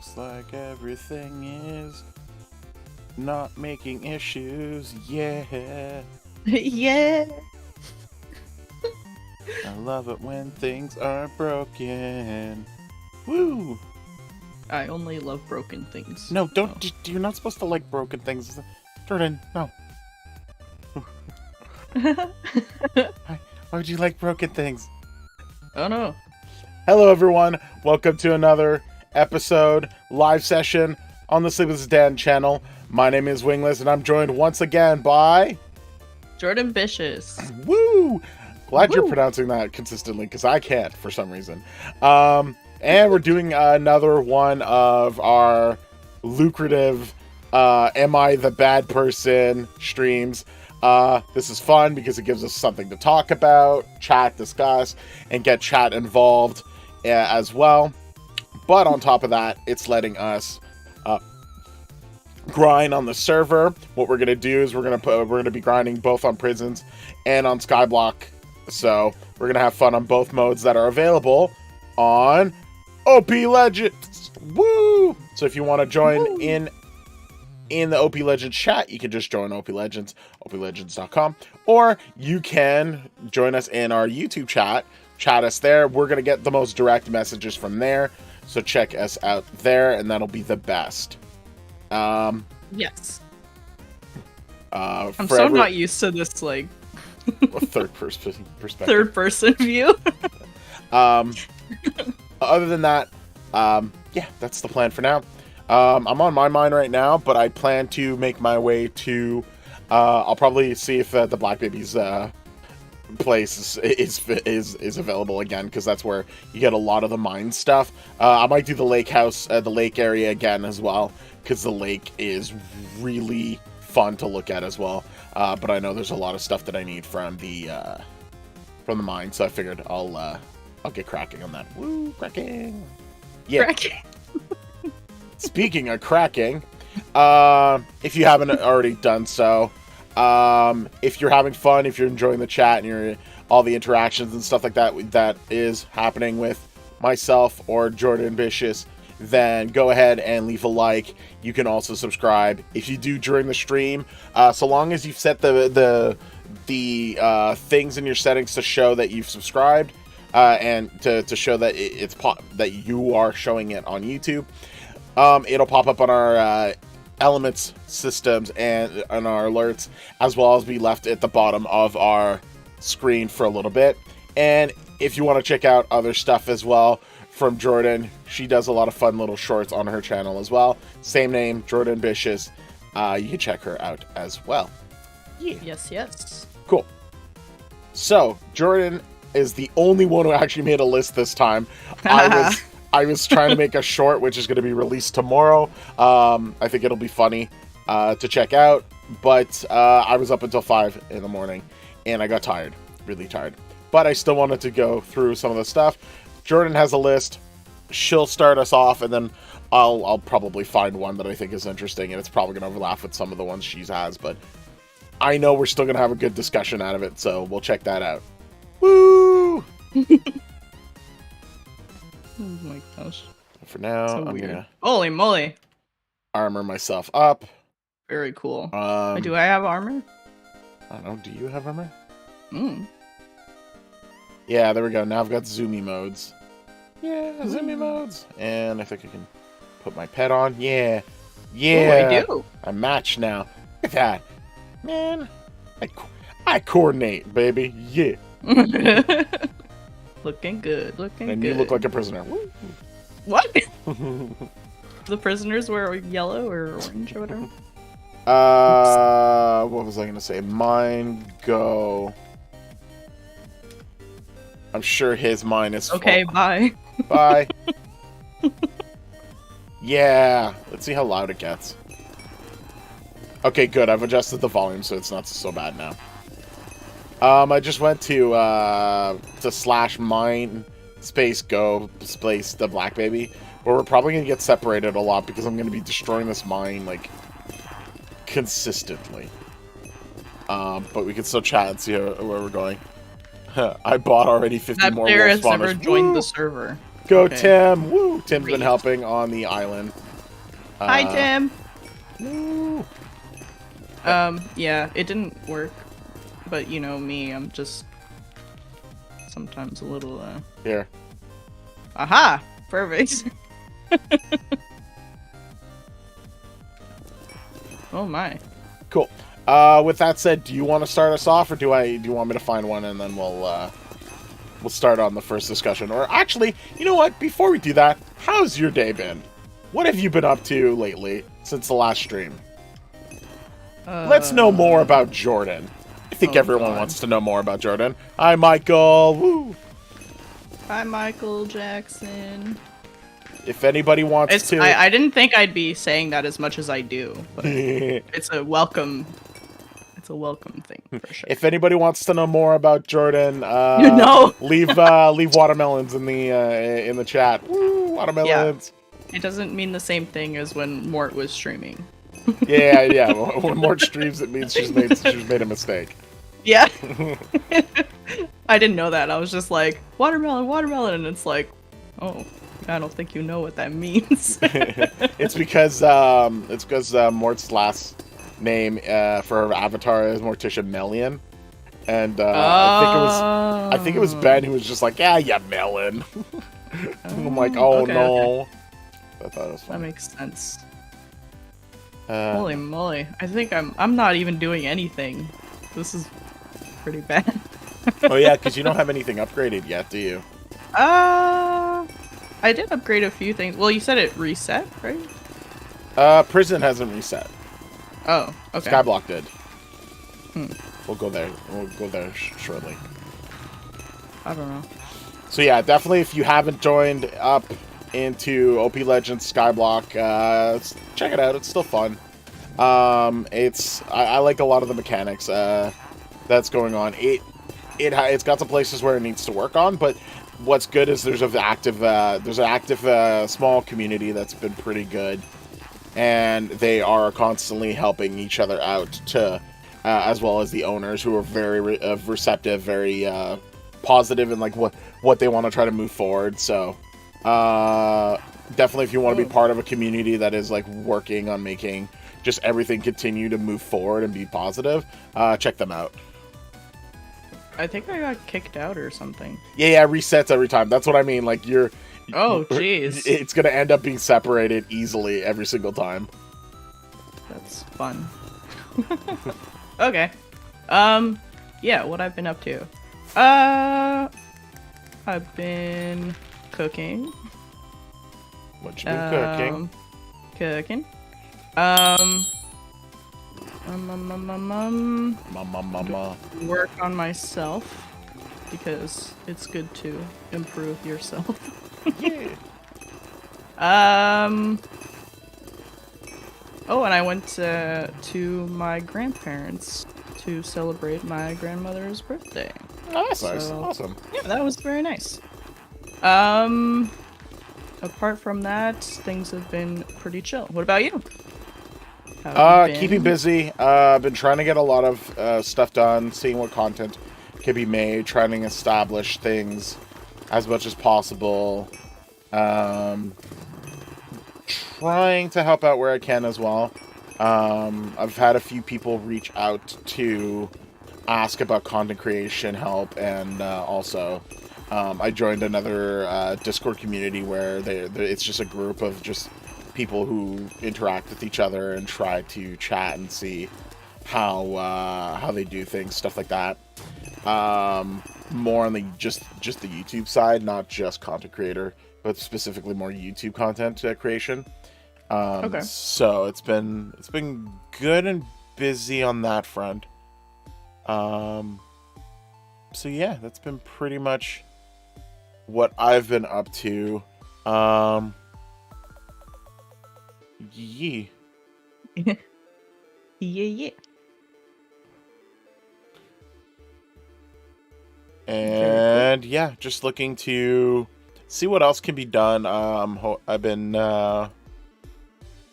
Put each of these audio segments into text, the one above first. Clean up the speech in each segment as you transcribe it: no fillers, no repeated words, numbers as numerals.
Looks like everything is not making issues. Yeah. Yeah. I love it when things are broken. Woo! I only love broken things. No, don't. You're not supposed to like broken things. Jordan, no. Why would you like broken things? Oh no. Hello, everyone. Welcome to another episode, live session on the Sleepless Dan channel. My name is Wingless, and I'm joined once again by Jordanbitious. Woo! Glad Woo! you're pronouncing that consistently, because I can't for some reason. And we're doing another one of our lucrative Am I the Bad Person streams. This is fun because it gives us something to talk about, chat, discuss, and get chat involved as well. But on top of that, it's letting us grind on the server. What we're gonna do is we're gonna be grinding both on prisons and on Skyblock. So we're gonna have fun on both modes that are available on OPLegends. Woo! So if you want to join in the OPLegends chat, you can just join OPLegends, oplegends.com, or you can join us in our YouTube chat us there. We're going to get the most direct messages from there, so check us out there, and that'll be the best. Yes. I'm so not used to this, like, third person perspective. third person view. Other than that, yeah, that's the plan for now. I'm on my mine right now, but I plan to make my way to, I'll probably see if the Black Baby's place is available again, because that's where you get a lot of the mine stuff. I might do the lake house, the lake area again as well, because the lake is really fun to look at as well. But I know there's a lot of stuff that I need from the mine, so I figured I'll get cracking on that. Woo, cracking! Yeah. Cracking. Speaking of cracking, if you haven't already done so, if you're having fun, if you're enjoying the chat and all the interactions and stuff like that is happening with myself or Jordanbitious, then go ahead and leave a like. You can also subscribe if you do during the stream, so long as you've set the things in your settings to show that you've subscribed, and to show that that you are showing it on YouTube. It'll pop up on our elements systems and on our alerts, as well as be left at the bottom of our screen for a little bit. And if you want to check out other stuff as well from Jordan, she does a lot of fun little shorts on her channel as well. Same name, Jordanbitious. You can check her out as well. Yeah. Yes. Cool. So Jordan is the only one who actually made a list this time. I was trying to make a short, which is going to be released tomorrow. I think it'll be funny to check out. But I was up until 5 in the morning, and I got tired, really tired. But I still wanted to go through some of the stuff. Jordan has a list. She'll start us off, and then I'll probably find one that I think is interesting, and it's probably going to overlap with some of the ones she has. But I know we're still going to have a good discussion out of it, so we'll check that out. Woo! Oh my gosh. For now, So I'm weird. gonna Holy moly. armor myself up. Very cool. Do I have armor? I don't know. Do you have armor? Mm. Yeah, there we go. Now I've got zoomy modes. Yeah, zoomy modes. And I think I can put my pet on. Yeah. Yeah. Ooh, I do. I match now. Look at that. Man, I coordinate, baby. Yeah. Looking good. And you look like a prisoner. Woo. What? The prisoners wear yellow or orange or whatever? What was I gonna say? Mine go. I'm sure mine is okay, full. bye. Bye. Yeah. Let's see how loud it gets. Okay, good. I've adjusted the volume so it's not so bad now. I just went to slash mine space go space the Black Baby, but we're probably gonna get separated a lot because I'm gonna be destroying this mine like consistently. But we can still chat and see where we're going. I bought already 50 That more player wolf has never spawners. joined Woo! the server. go, Okay. Tim. Woo! Tim's been Great. helping on the island. Hi, Tim. Woo. Yeah, it didn't work, but you know me, I'm just sometimes a little, Here. Aha! Perfect. Oh my. Cool. With that said, do you want to start us off, or do you want me to find one and then we'll start on the first discussion? Or actually, you know what? Before we do that, how's your day been? What have you been up to lately since the last stream? Let's know more about Jordan. I think everyone wants to know more about Jordan. Hi, Michael. Woo. Hi, Michael Jackson. If anybody wants to... I didn't think I'd be saying that as much as I do, but it's a welcome thing, for sure. If anybody wants to know more about Jordan, No. leave watermelons in the chat. Woo, watermelons. Yeah. It doesn't mean the same thing as when Mort was streaming. Yeah. When Mort streams, it means she's made a mistake. Yeah. I didn't know that. I was just like, watermelon, and it's like, oh, I don't think you know what that means. It's because Mort's last name for her avatar is Morticia Mellion, and I think it was Ben who was just like, yeah, melon. I'm like, oh okay, no. Okay. I thought it was funny. That makes sense. Holy moly! I think I'm not even doing anything. This is pretty bad. Oh yeah, because you don't have anything upgraded yet, do you? I did upgrade a few things. Well, you said it reset, right? Prison hasn't reset. Oh, okay. Skyblock did. We'll go there. Shortly. I don't know. So yeah, definitely if you haven't joined up into OPLegends Skyblock, check it out. It's still fun. I like a lot of the mechanics that's going on. It's got some places where it needs to work on, but what's good is there's an active small community that's been pretty good, and they are constantly helping each other out to as well as the owners, who are very receptive, very positive in like what they want to try to move forward. So definitely if you want to be part of a community that is like working on making just everything continue to move forward and be positive, check them out. I think I got kicked out or something. Yeah, resets every time. That's what I mean. Like Oh, jeez. It's gonna end up being separated easily every single time. That's fun. Okay. Yeah, what I've been up to. I've been cooking. What you been cooking? Cooking. Work on myself, because it's good to improve yourself. Yeah. Oh, and I went to my grandparents to celebrate my grandmother's birthday. Oh, that's nice. Awesome. Yeah, that was very nice. Apart from that, things have been pretty chill. What about you? Keeping busy. Been trying to get a lot of stuff done, seeing what content can be made, trying to establish things as much as possible. Trying to help out where I can as well. I've had a few people reach out to ask about content creation help, and also I joined another Discord community where it's just a group of just people who interact with each other and try to chat and see how they do things, stuff like that. More on the just the YouTube side, not just content creator, but specifically more YouTube content creation. Okay. So it's been good and busy on that front. So yeah, that's been pretty much what I've been up to. Yeah. Yeah. And yeah, just looking to see what else can be done. I've been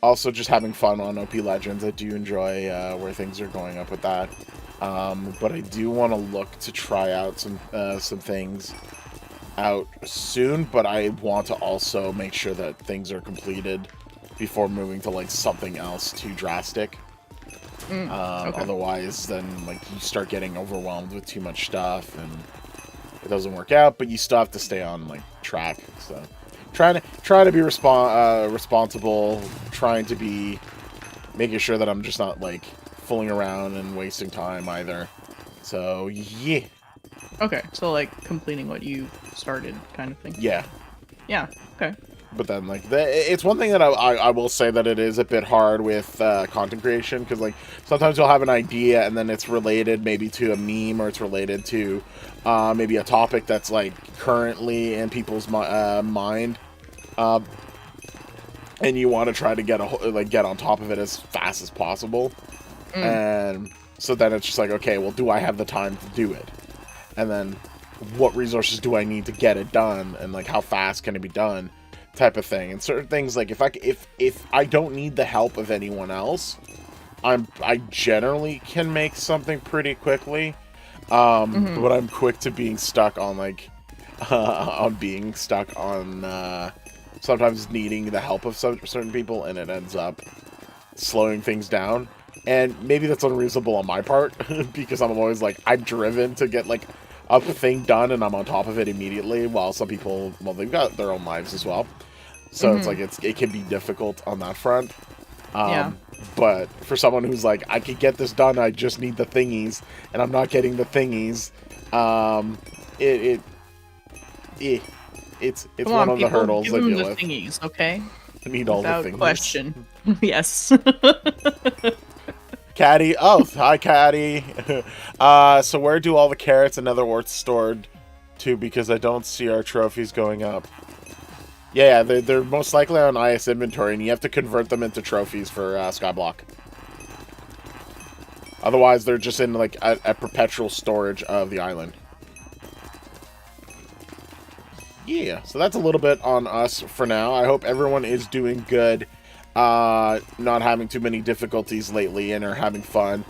also just having fun on OPLegends. I do enjoy where things are going up with that. But I do want to look to try out some things out soon, but I want to also make sure that things are completed before moving to like something else too drastic. Okay. Otherwise, then like you start getting overwhelmed with too much stuff, and it doesn't work out. But you still have to stay on like track. So, try to be responsible. Trying to be making sure that I'm just not like fooling around and wasting time either. So yeah. Okay, so like completing what you started, kind of thing. Yeah. Yeah. Okay. But then, like, it's one thing that I will say that it is a bit hard with content creation, because, like, sometimes you'll have an idea and then it's related maybe to a meme, or it's related to maybe a topic that's, like, currently in people's mind. And you want to try to get on top of it as fast as possible. And so then it's just like, okay, well, do I have the time to do it? And then what resources do I need to get it done? And, like, how fast can it be done? Type of thing. And certain things, like if I don't need the help of anyone else, I generally can make something pretty quickly. But I'm quick to being stuck on like sometimes needing the help of certain people, and it ends up slowing things down. And maybe that's unreasonable on my part because I'm always like, I'm driven to get like a thing done and I'm on top of it immediately, while some people, well, they've got their own lives as well. So it's like it can be difficult on that front. But for someone who's like, I could get this done, I just need the thingies, and I'm not getting the thingies, it's Come one on, of the hurdles I deal the with. Thingies, okay? I need all Without the thingies. question. Yes. Caddy, oh, hi Caddy. So where do all the carrots and other orts stored to? Because I don't see our trophies going up. Yeah, they're most likely on IS inventory, and you have to convert them into trophies for Skyblock. Otherwise, they're just in like a perpetual storage of the island. Yeah, so that's a little bit on us for now. I hope everyone is doing good, not having too many difficulties lately, and are having fun.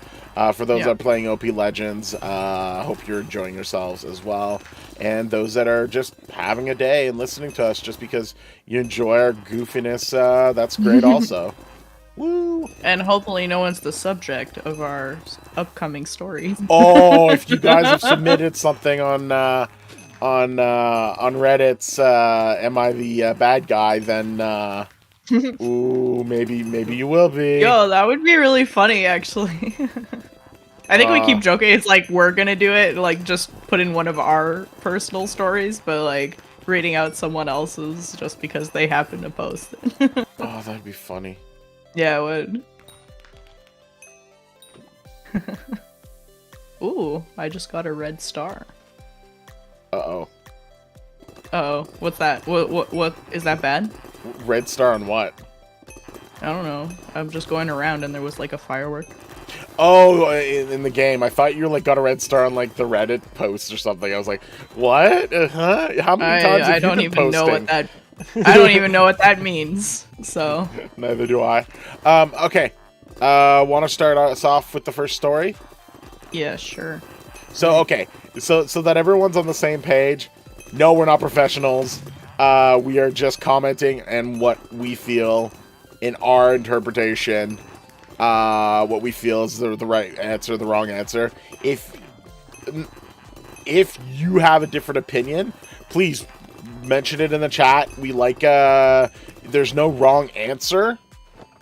For those that are playing OPLegends, I hope you're enjoying yourselves as well. And those that are just having a day and listening to us just because you enjoy our goofiness, that's great also. Woo! And hopefully no one's the subject of our upcoming stories. Oh, if you guys have submitted something on Reddit's "Am I the bad guy?" then ooh, maybe you will be. Yo, that would be really funny, actually. I think we keep joking. It's like we're gonna do it, like just put in one of our personal stories, but like reading out someone else's just because they happen to post it. Oh, that'd be funny. Yeah, it would. Ooh, I just got a red star. Uh-oh. Uh-oh, what's that? What is that bad? Red star on what? I don't know. I'm just going around and there was like a firework. Oh, in the game. I thought you like got a red star on like the Reddit post or something. I was like, what? How many times have you been posting? Know what that. I don't even know what that means. So. Neither do I. Okay. Want to start us off with the first story? Yeah, sure. So okay. So that everyone's on the same page. No, we're not professionals. We are just commenting and what we feel in our interpretation. What we feel is the right answer, the wrong answer. If you have a different opinion, please mention it in the chat. We like there's no wrong answer,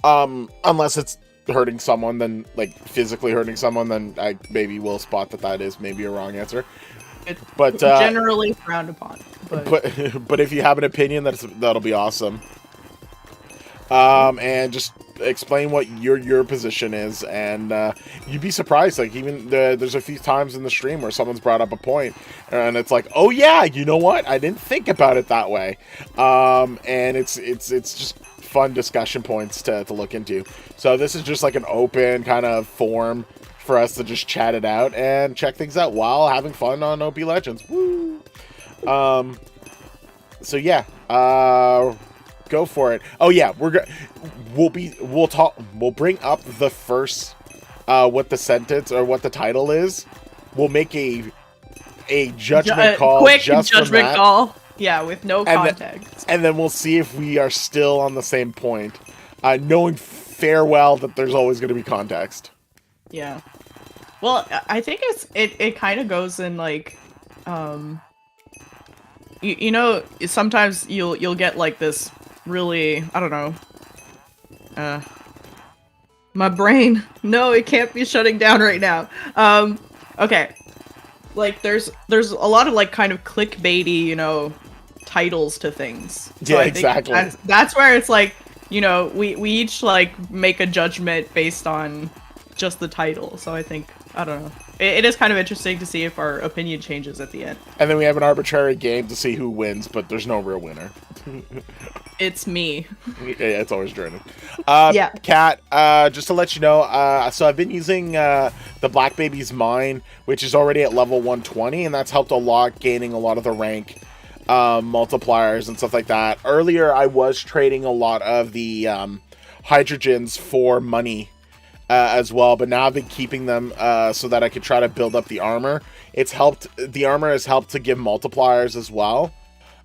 unless it's hurting someone, then like physically hurting someone, then I maybe will spot that is maybe a wrong answer. But generally frowned upon. But if you have an opinion, that'll be awesome. And just explain what your position is, and you'd be surprised. Like even there's a few times in the stream where someone's brought up a point, and it's like, oh yeah, you know what? I didn't think about it that way. And it's just fun discussion points to look into. So this is just like an open kind of forum for us to just chat it out and check things out while having fun on OPLegends. Woo! So yeah, go for it. Oh yeah, we'll bring up the first what the sentence or what the title is. We'll make a a judgment call, quick just judgment from that. call. Yeah, with no context. And then we'll see if we are still on the same point, knowing fair well that there's always going to be context. Yeah. Well, I think it kind of goes in like, you know, sometimes you'll get like this really, I don't know, my brain. No, it can't be shutting down right now. Okay. Like there's a lot of like kind of clickbaity, you know, titles to things. So Yeah, I think exactly. that's where it's like, you know, we each like make a judgment based on just the title. So I think, I don't know. It is kind of interesting to see if our opinion changes at the end. And then we have an arbitrary game to see who wins, but there's no real winner. It's me. Yeah, it's always Jordan. Yeah. Kat, just to let you know, so I've been using the Black Baby's Mine, which is already at level 120, and that's helped a lot, gaining a lot of the rank multipliers and stuff like that. Earlier, I was trading a lot of the hydrogens for money as well, but now I've been keeping them so that I could try to build up the armor. The armor has helped to give multipliers as well.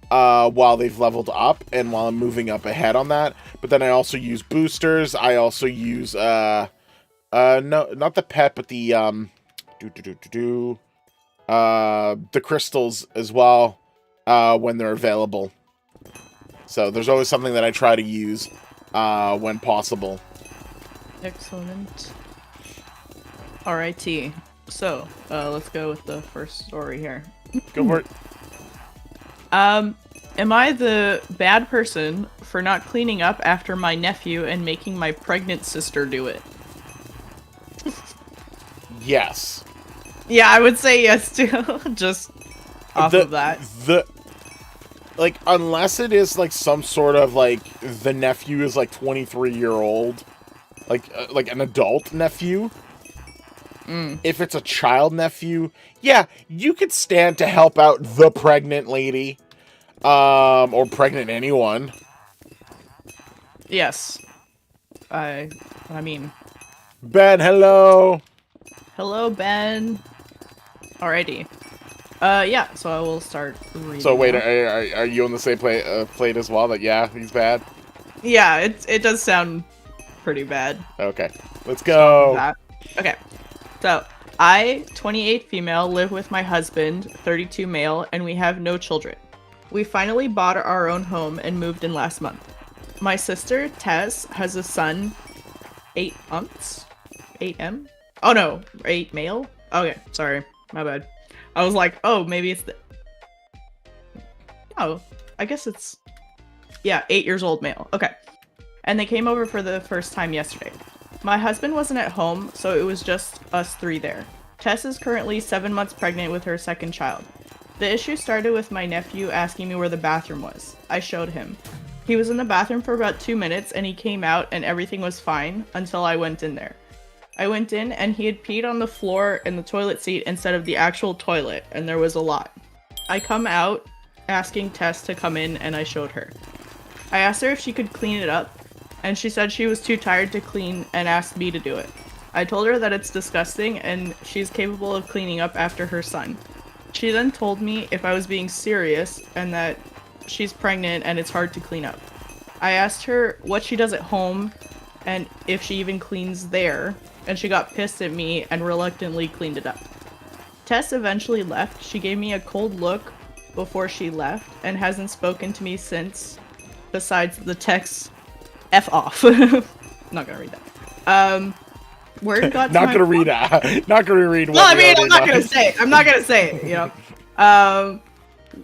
While they've leveled up and while I'm moving up ahead on that. But then I also use boosters. I also use no, not the pet, but the the crystals as well when they're available. So there's always something that I try to use when possible. Excellent. Alrighty. So let's go with the first story here. Go for it. Am I the bad person for not cleaning up after my nephew and making my pregnant sister do it? Yes. Yeah, I would say yes too. Just off of that. Like, unless it is like some sort of like the nephew is like 23-year-old, like an adult nephew. If it's a child nephew, yeah, you could stand to help out the pregnant lady, or pregnant anyone. Yes. I mean, Ben, hello. hello, Ben. Alrighty. Yeah, so I will start reading. So wait, now. are you on the same plate as well? That yeah, he's bad. Yeah, it does sound pretty bad. Okay, let's go. That. Okay. So, I, 28 female, live with my husband, 32 male, and we have no children. We finally bought our own home and moved in last month. My sister, Tess, has a son, 8 months? 8M? Oh no, 8 male? Okay, sorry, my bad. I was like, oh, maybe it's the... Oh, I guess it's... Yeah, 8 years old male. Okay. And they came over for the first time yesterday. My husband wasn't at home, so it was just us 3 there. Tess is currently 7 months pregnant with her second child. The issue started with my nephew asking me where the bathroom was. I showed him. He was in the bathroom for about 2 minutes and he came out and everything was fine until I went in there. I went in and he had peed on the floor in the toilet seat instead of the actual toilet, and there was a lot. I come out asking Tess to come in and I showed her. I asked her if she could clean it up, and she said she was too tired to clean and asked me to do it. I told her that it's disgusting and she's capable of cleaning up after her son. She then told me if I was being serious and that she's pregnant and it's hard to clean up. I asked her what she does at home and if she even cleans there, and she got pissed at me and reluctantly cleaned it up. Tess eventually left. She gave me a cold look before she left and hasn't spoken to me since, besides the text F off. Not gonna read that. Word got to Not my gonna read that. Not gonna read. Well, I mean, I'm not gonna say it. I'm not gonna say it, you know.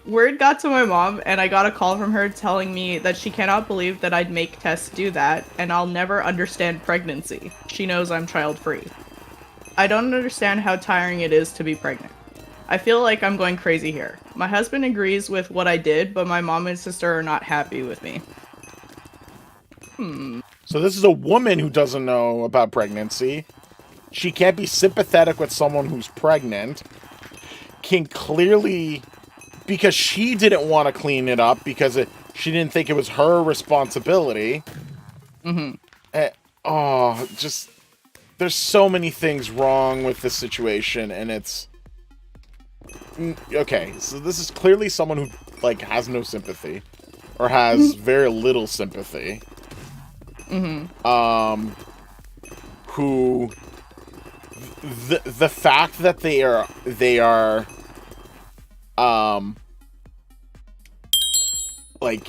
Word got to my mom, and I got a call from her telling me that she cannot believe that I'd make Tess do that, and I'll never understand pregnancy. She knows I'm child-free. I don't understand how tiring it is to be pregnant. I feel like I'm going crazy here. My husband agrees with what I did, but my mom and sister are not happy with me. So this is a woman who doesn't know about pregnancy. She can't be sympathetic with someone who's pregnant. Can clearly, because she didn't want to clean it up because she didn't think it was her responsibility. Just there's so many things wrong with this situation, and it's Okay, so this is clearly someone who, like, has no sympathy. Or has very little sympathy. Who... The fact that they are... like...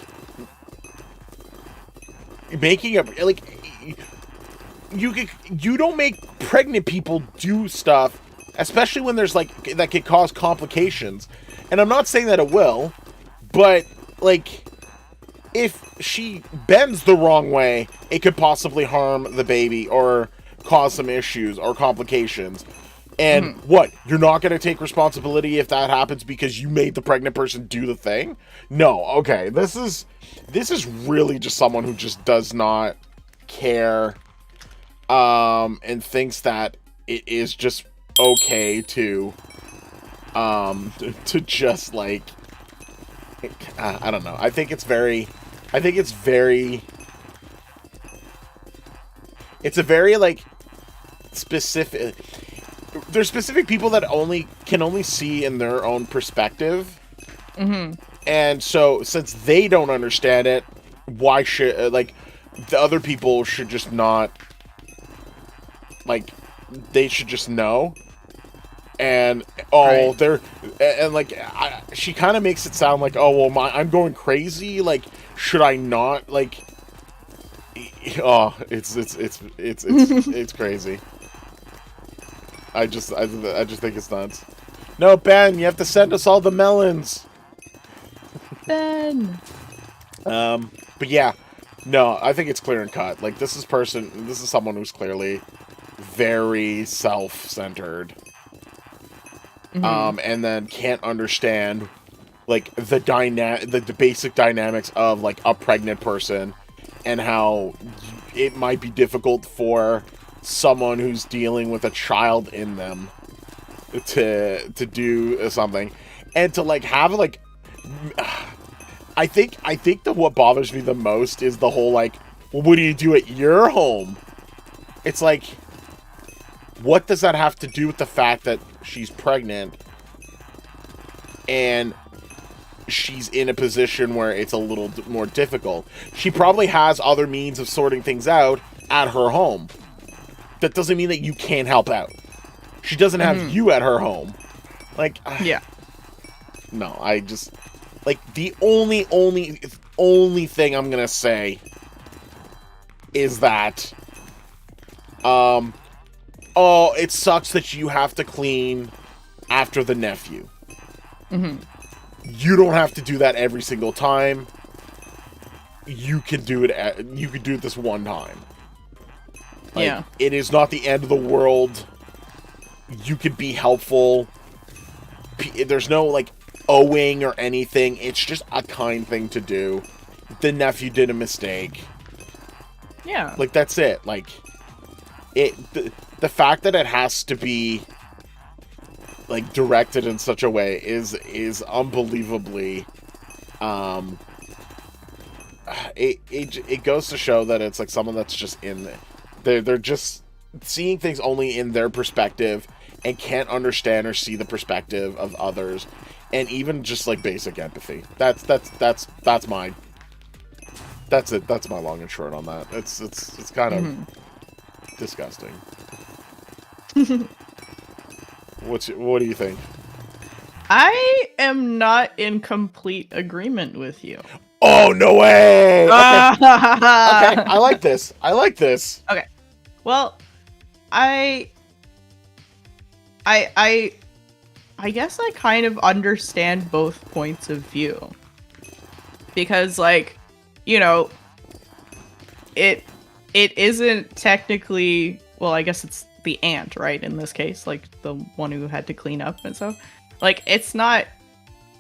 making a... like... You don't make pregnant people do stuff, especially when there's, like, that could cause complications. And I'm not saying that it will, but, like, if she bends the wrong way, it could possibly harm the baby or cause some issues or complications. And what? You're not going to take responsibility if that happens because you made the pregnant person do the thing? No. Okay. This is really just someone who just does not care, and thinks that it is just okay to just, like, I don't know. I think it's very, it's a very, like, specific, there's specific people that can only see in their own perspective. And so, since they don't understand it, why should, like, the other people should just not, like, they should just know. And, oh, right. and, like, she kind of makes it sound like, oh, well, I'm going crazy, like, should I not, like, oh, it's crazy. I just think it's nuts. No, Ben, you have to send us all the melons. Ben. But yeah, no, I think it's clear and cut. Like, this is someone who's clearly very self-centered. And then can't understand, like, the basic dynamics of, like, a pregnant person and how it might be difficult for someone who's dealing with a child in them to do something, and to, like, have, like, I think that what bothers me the most is the whole, like, well, what do you do at your home? It's like, what does that have to do with the fact that she's pregnant and she's in a position where it's a little more difficult? She probably has other means of sorting things out at her home. That doesn't mean that you can't help out. She doesn't have you at her home. Like, yeah. No, I just, like, the only thing I'm gonna say is that, oh, it sucks that you have to clean after the nephew. You don't have to do that every single time. You can do it. You can do it this one time. Like, yeah. It is not the end of the world. You could be helpful. There's no, like, owing or anything. It's just a kind thing to do. The nephew did a mistake. Yeah. Like, that's it. Like, the fact that it has to be, like, directed in such a way is unbelievably, it goes to show that it's, like, someone that's just in, they're just seeing things only in their perspective and can't understand or see the perspective of others, and even just, like, basic empathy. That's my long and short on that. It's kind of disgusting. What do you think? I am not in complete agreement with you. Oh, no way! Okay. Okay, I like this. Okay. Well, I guess I kind of understand both points of view. Because, like, you know, it isn't technically, well, I guess it's the aunt, right, in this case, like, the one who had to clean up and stuff. Like, it's not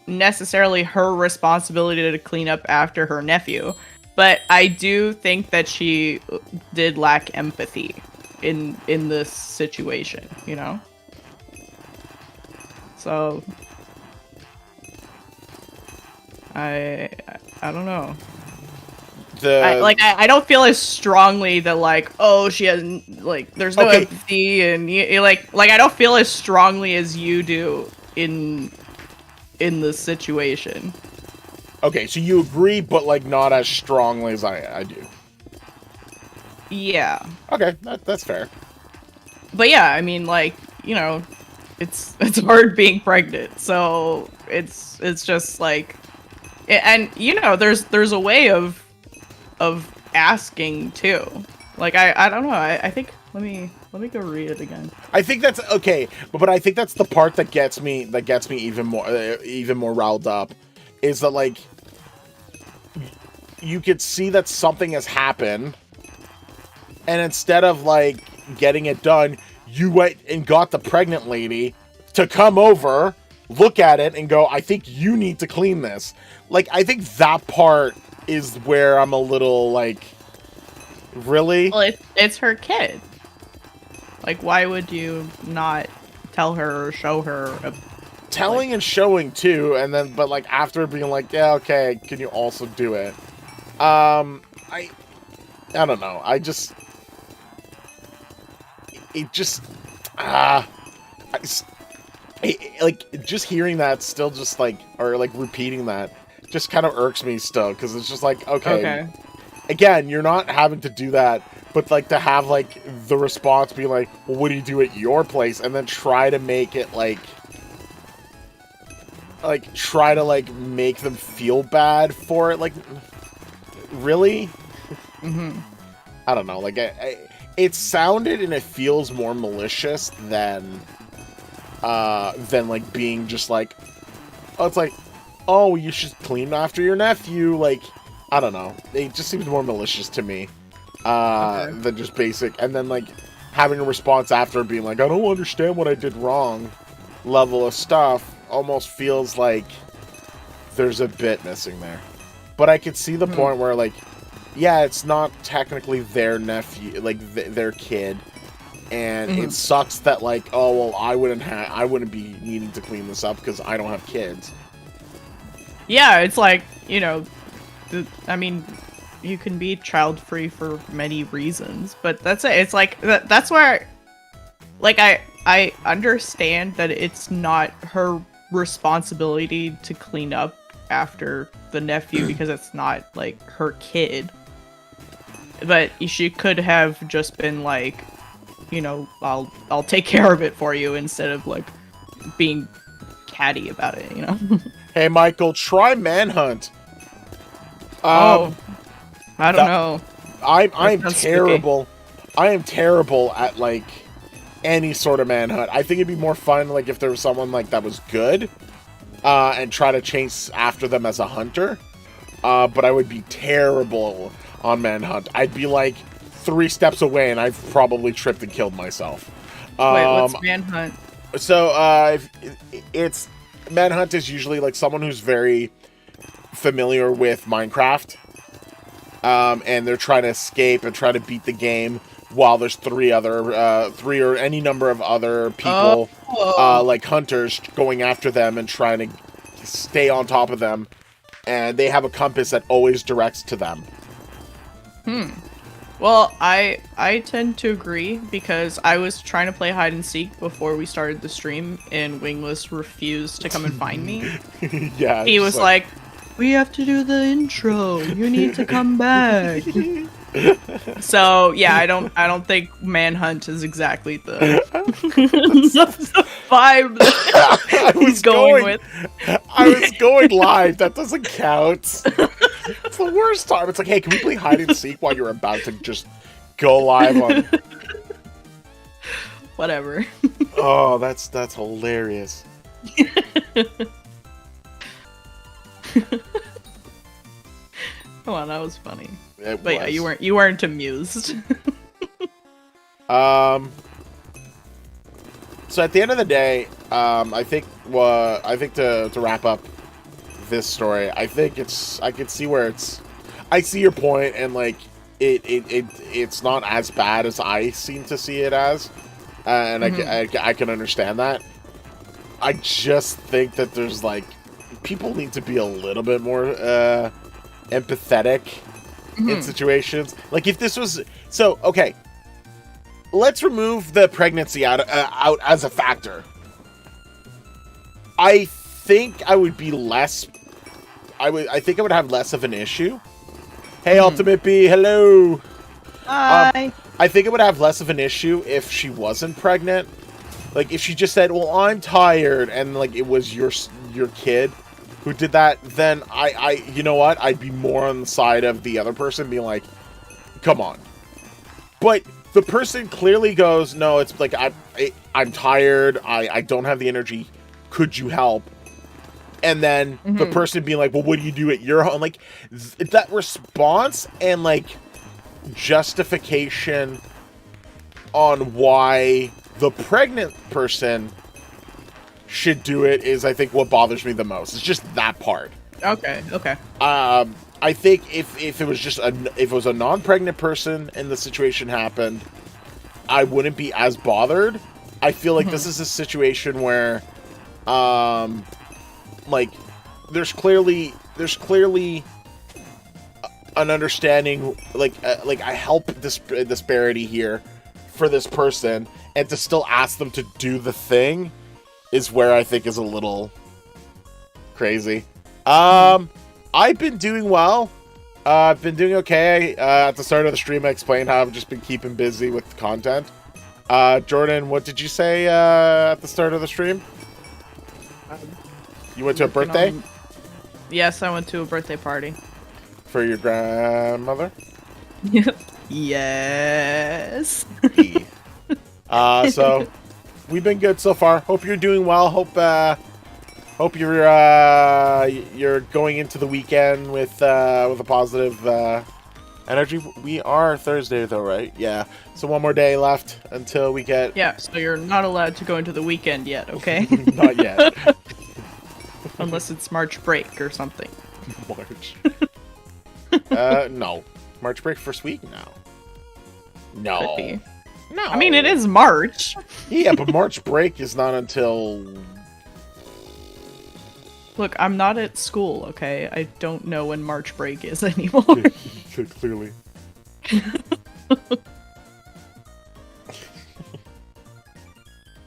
necessarily her responsibility to clean up after her nephew, but I do think that she did lack empathy in this situation, you know? So I don't know. I don't feel as strongly that, like, oh, she has, like, there's no empathy, and like I don't feel as strongly as you do in in this situation. Okay, so you agree, but like not as strongly as I do. Yeah. Okay, that's fair. But yeah, I mean, like, you know, it's hard being pregnant, so it's just like, and you know, there's a way of asking too. Like I don't know. I think let me go read it again. I think that's okay, but I think that's the part that gets me even more riled up, is that like you could see that something has happened, and instead of like getting it done, you went and got the pregnant lady to come over, look at it, and go, I think you need to clean this. Like, I think that part is where I'm a little like, really? Well, it's her kid. Like, why would you not tell her or show her? Telling and showing too, and then but like after being like, yeah, okay, can you also do it? I don't know. Like just hearing that still just like, or like repeating that just kind of irks me still, because it's just like, okay, again, you're not having to do that, but like to have like the response be like, well, what do you do at your place, and then try to make it like try to like make them feel bad for it, like, really? I don't know, like it sounded and it feels more malicious than like being just like, oh, it's like, oh, you should clean after your nephew. Like, I don't know, it just seems more malicious to me than just basic. And then like having a response after being like, I don't understand what I did wrong level of stuff almost feels like there's a bit missing there. But I could see the point where like, yeah, it's not technically their nephew, like their kid, and it sucks that like, oh well, I wouldn't be needing to clean this up because I don't have kids. Yeah, it's like, you know, I mean, you can be child free for many reasons, but that's it. It's like that's where, like, I understand that it's not her responsibility to clean up after the nephew because it's not like her kid. But she could have just been like, you know, I'll take care of it for you, instead of like being catty about it, you know. Hey Michael, try Manhunt. I don't know. I'm terrible. I am terrible at like any sort of Manhunt. I think it'd be more fun like if there was someone like that was good, and try to chase after them as a hunter. But I would be terrible on Manhunt. I'd be like 3 steps away, and I've probably tripped and killed myself. Wait, what's Manhunt? So, it's Manhunt is usually like someone who's very familiar with Minecraft, and they're trying to escape and try to beat the game while there's 3 or any number of other people, like hunters, going after them and trying to stay on top of them, and they have a compass that always directs to them. Well, I tend to agree, because I was trying to play hide and seek before we started the stream, and Wingless refused to come and find me. Yeah, he was like, we have to do the intro. You need to come back. So yeah, I don't think Manhunt is exactly the vibe that he's going with. I was going live. That doesn't count. It's the worst time. It's like, hey, can we play hide and seek while you're about to just go live on? Whatever. Oh, that's hilarious. Come on, that was funny. But yeah, you weren't amused. So at the end of the day, I think to wrap up this story, I think I can see where I see your point, and like it's not as bad as I seem to see it as, and I can understand that. I just think that there's like, people need to be a little bit more empathetic in situations. Like if this was okay, let's remove the pregnancy out as a factor. I think I would be less. I think I would have less of an issue. Hey, Ultimate B, hello. Hi. I think it would have less of an issue if she wasn't pregnant. Like, if she just said, well, I'm tired, and, like, it was your kid who did that, then you know what? I'd be more on the side of the other person being like, come on. But the person clearly goes, no, it's like, I'm tired, I don't have the energy, could you help? And then the person being like, well, what do you do at your home? Like, that response and, like, justification on why the pregnant person should do it is, I think, what bothers me the most. It's just that part. Okay. I think if it was just if it was a non-pregnant person and the situation happened, I wouldn't be as bothered. I feel like this is a situation where, like, there's clearly an understanding, like I help this disparity here for this person, and to still ask them to do the thing is where I think is a little crazy. I've been doing well. I've been doing okay. At the start of the stream, I explained how I've just been keeping busy with content. Jordan, what did you say at the start of the stream? You went to a birthday? Yes, I went to a birthday party. For your grandmother? Yes. So we've been good so far. Hope you're doing well. Hope you're going into the weekend with a positive energy. We are Thursday though, right? Yeah. So one more day left until we get. Yeah. So you're not allowed to go into the weekend yet, okay? Not yet. Unless it's March break or something. March. No. March break first week? No. Could be. No. I mean, it is March. Yeah, but March break is not until... Look, I'm not at school, okay? I don't know when March break is anymore. Clearly.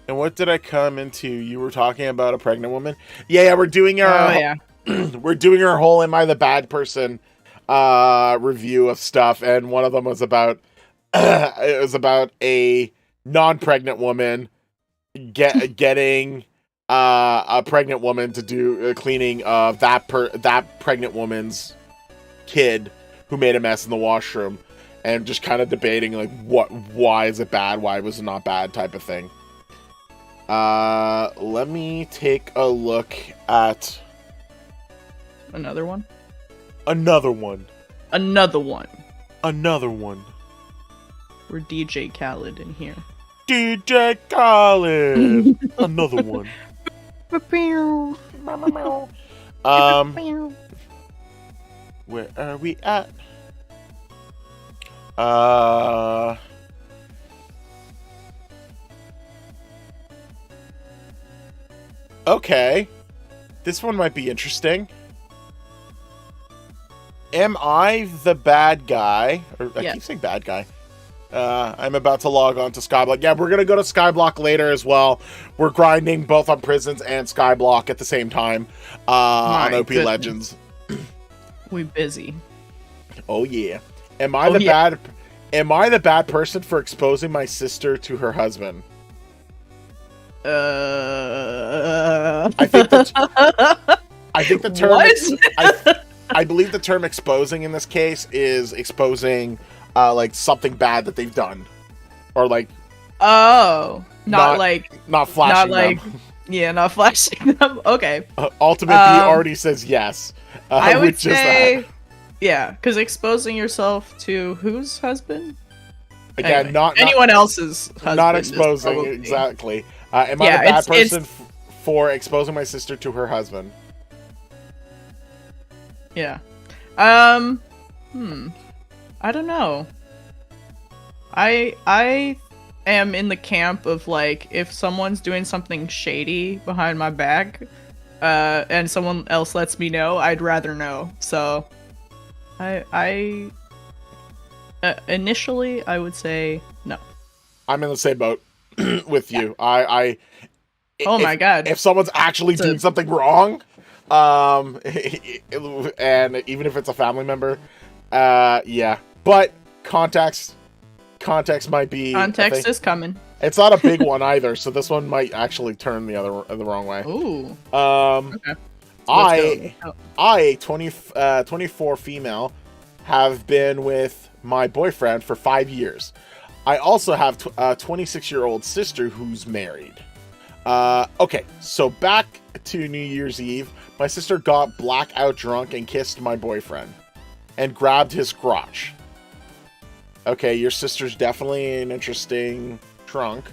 And what did I come into? You were talking about a pregnant woman? Yeah, we're doing our... we're doing our whole Am I the Bad Person review of stuff, and one of them was about... it was about a non-pregnant woman getting a pregnant woman to do cleaning of that pregnant woman's kid who made a mess in the washroom, and just kind of debating like why is it bad, why was it not bad, type of thing. Let me take a look at Another one. We're DJ Khaled in here. DJ Khaled. Another one. Where are we at? Okay. This one might be interesting. Am I the bad guy? Or I keep saying bad guy. I'm about to log on to Skyblock. Yeah, we're going to go to Skyblock later as well. We're grinding both on Prisons and Skyblock at the same time on OPLegends. We busy. Oh, yeah. Am I the bad person for exposing my sister to her husband? I think the term... What? I believe the term exposing in this case is exposing like something bad that they've done, or like not flashing them. Yeah, not flashing them. Okay. Ultimate B already says yes. I would say yeah, because exposing yourself to whose husband? Again, anyway, not anyone else's husband. Not exposing exactly. Am I the bad person for exposing my sister to her husband? Yeah. I don't know. I am in the camp of like, if someone's doing something shady behind my back, and someone else lets me know, I'd rather know. So initially I would say no. I'm in the same boat with you. I Oh my god. If someone's actually doing something wrong, and even if it's a family member, yeah. But context might be... Context is coming. It's not a big one either, so this one might actually turn the wrong way. Ooh. Okay. I, 24 female, have been with my boyfriend for 5 years. I also have a 26-year-old sister who's married. Okay, so back to New Year's Eve, my sister got blackout drunk and kissed my boyfriend and grabbed his crotch. Okay, your sister's definitely an interesting trunk.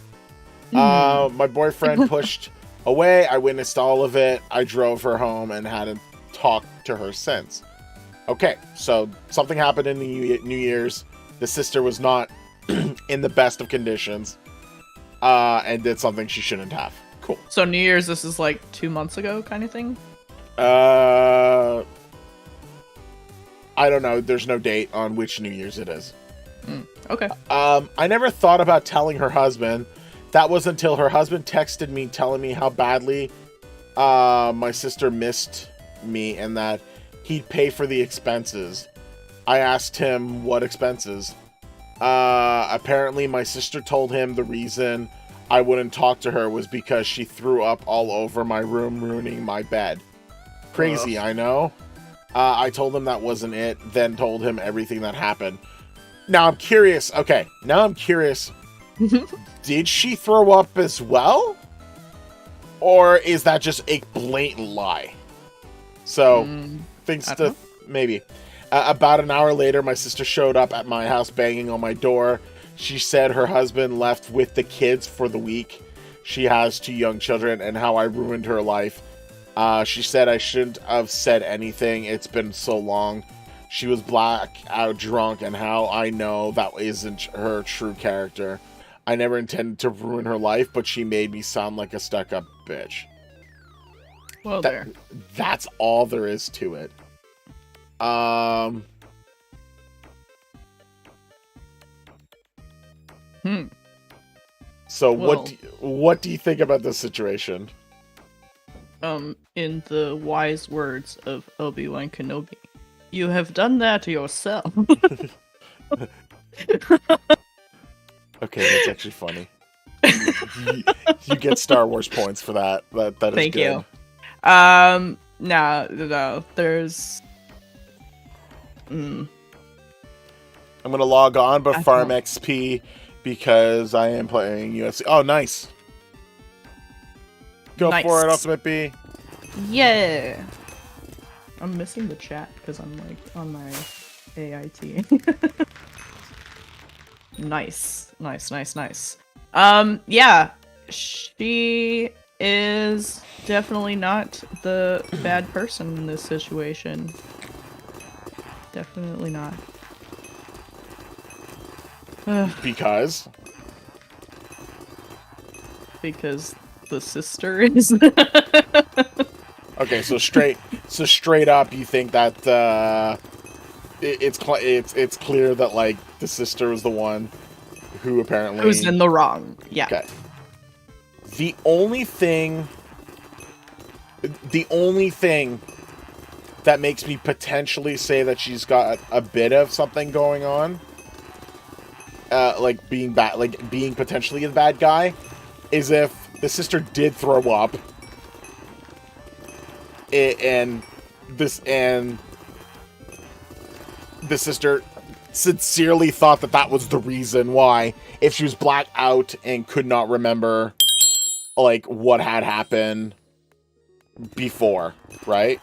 My boyfriend pushed away. I witnessed all of it. I drove her home and hadn't talked to her since. Okay, so something happened in the New Year's. The sister was not in the best of conditions and did something she shouldn't have. Cool. So New Year's, this is like 2 months ago kind of thing? I don't know. There's no date on which New Year's it is. Okay. I never thought about telling her husband. That was until her husband texted me telling me how badly my sister missed me and that he'd pay for the expenses. I asked him what expenses. Apparently my sister told him the reason I wouldn't talk to her was because she threw up all over my room, ruining my bed. Crazy, I know. I told him that wasn't it, then told him everything that happened. Now I'm curious. Okay, now I'm curious. Did she throw up as well? Or is that just a blatant lie? So, things to... Maybe. About an hour later, my sister showed up at my house banging on my door. She said her husband left with the kids for the week. She has 2 young children and how I ruined her life. She said I shouldn't have said anything. It's been so long. She was blackout drunk and how I know that isn't her true character. I never intended to ruin her life, but she made me sound like a stuck-up bitch. Well, that's all there is to it. So well, what do you think about this situation? In the wise words of Obi-Wan Kenobi, you have done that yourself. Okay, that's actually funny. You get Star Wars points for that. That is Thank good. You. No, there's... I'm gonna log on, but farm XP because I am playing UFC. Oh, nice. Go for it, Ultimate B. Yeah. I'm missing the chat because I'm like on my AIT. Nice. Yeah, she is definitely not the bad person in this situation. Definitely not. Because the sister is. Okay, so straight up, you think that it's clear that like the sister was the one who apparently who's in the wrong. Yeah. Okay. The only thing that makes me potentially say that she's got a bit of something going on, like being bad, like being potentially a bad guy, is if the sister did throw up, and the sister sincerely thought that was the reason why, if she was blacked out and could not remember like what had happened before, right?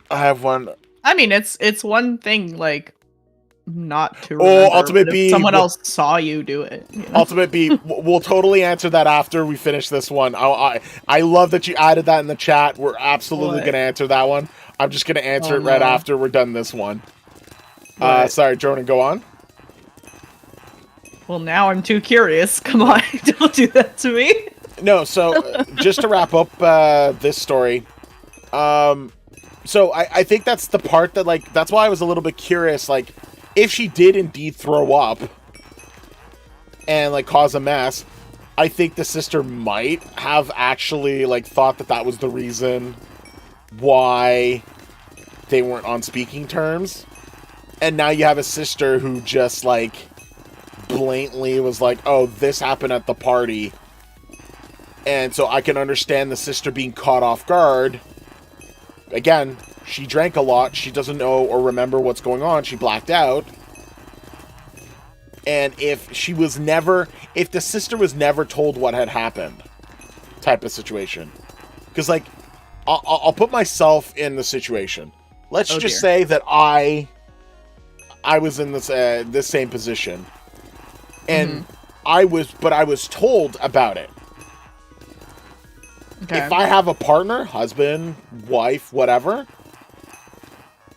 I have one. I mean, it's one thing like not to remember, Ultimate B, someone else saw you do it. You know? Ultimate B, we'll totally answer that after we finish this one. I love that you added that in the chat. We're absolutely going to answer that one. I'm just going to answer it right after we're done this one. Sorry, Jordan, go on. Well, now I'm too curious. Come on, don't do that to me. No, so just to wrap up this story, so I think that's the part that, like, that's why I was a little bit curious, like, if she did indeed throw up, and like cause a mess, I think the sister might have actually like thought that that was the reason why they weren't on speaking terms. And now you have a sister who just like blatantly was like, oh, this happened at the party. And so I can understand the sister being caught off guard. Again, she drank a lot. She doesn't know or remember what's going on. She blacked out. And if the sister was never told what had happened, type of situation. Because, like, I'll put myself in the situation. Let's just say that I was in this same position. And I was told about it. Okay. If I have a partner, husband, wife, whatever,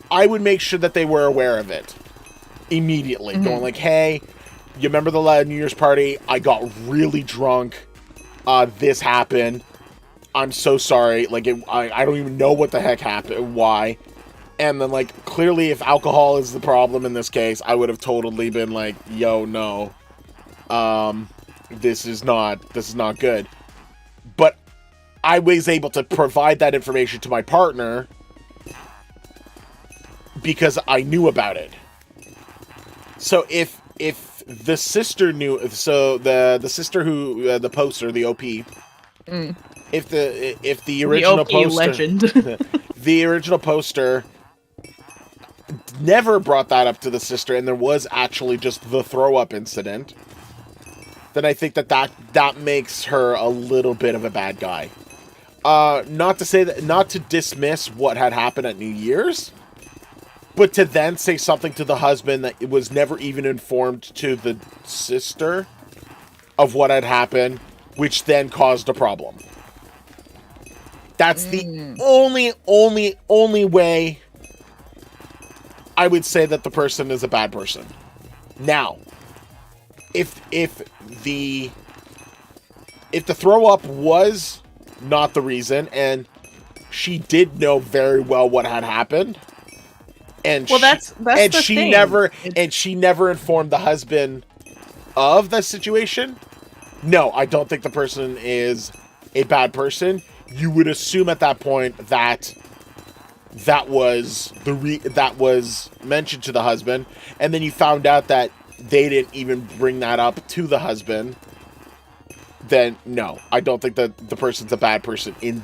I would make sure that they were aware of it immediately. Going like, hey, you remember the New Year's party? I got really drunk. This happened. I'm so sorry. Like, I don't even know what the heck happened. Why? And then, like, clearly if alcohol is the problem in this case, I would have totally been like, yo, no. This is not good. But I was able to provide that information to my partner because I knew about it. So if the sister knew, so the sister who the poster, the OP, if the original poster, legend, the original poster never brought that up to the sister, and there was actually just the throw up incident, then I think that makes her a little bit of a bad guy. Not to dismiss what had happened at New Year's, but to then say something to the husband that it was never even informed to the sister of what had happened, which then caused a problem. That's the only way I would say that the person is a bad person. Now, if the throw up was not the reason, and she did know very well what had happened, and she never informed the husband of the situation, no, I don't think the person is a bad person. You would assume at that point that was mentioned to the husband, and then you found out that they didn't even bring that up to the husband. Then no, I don't think that the person's a bad person in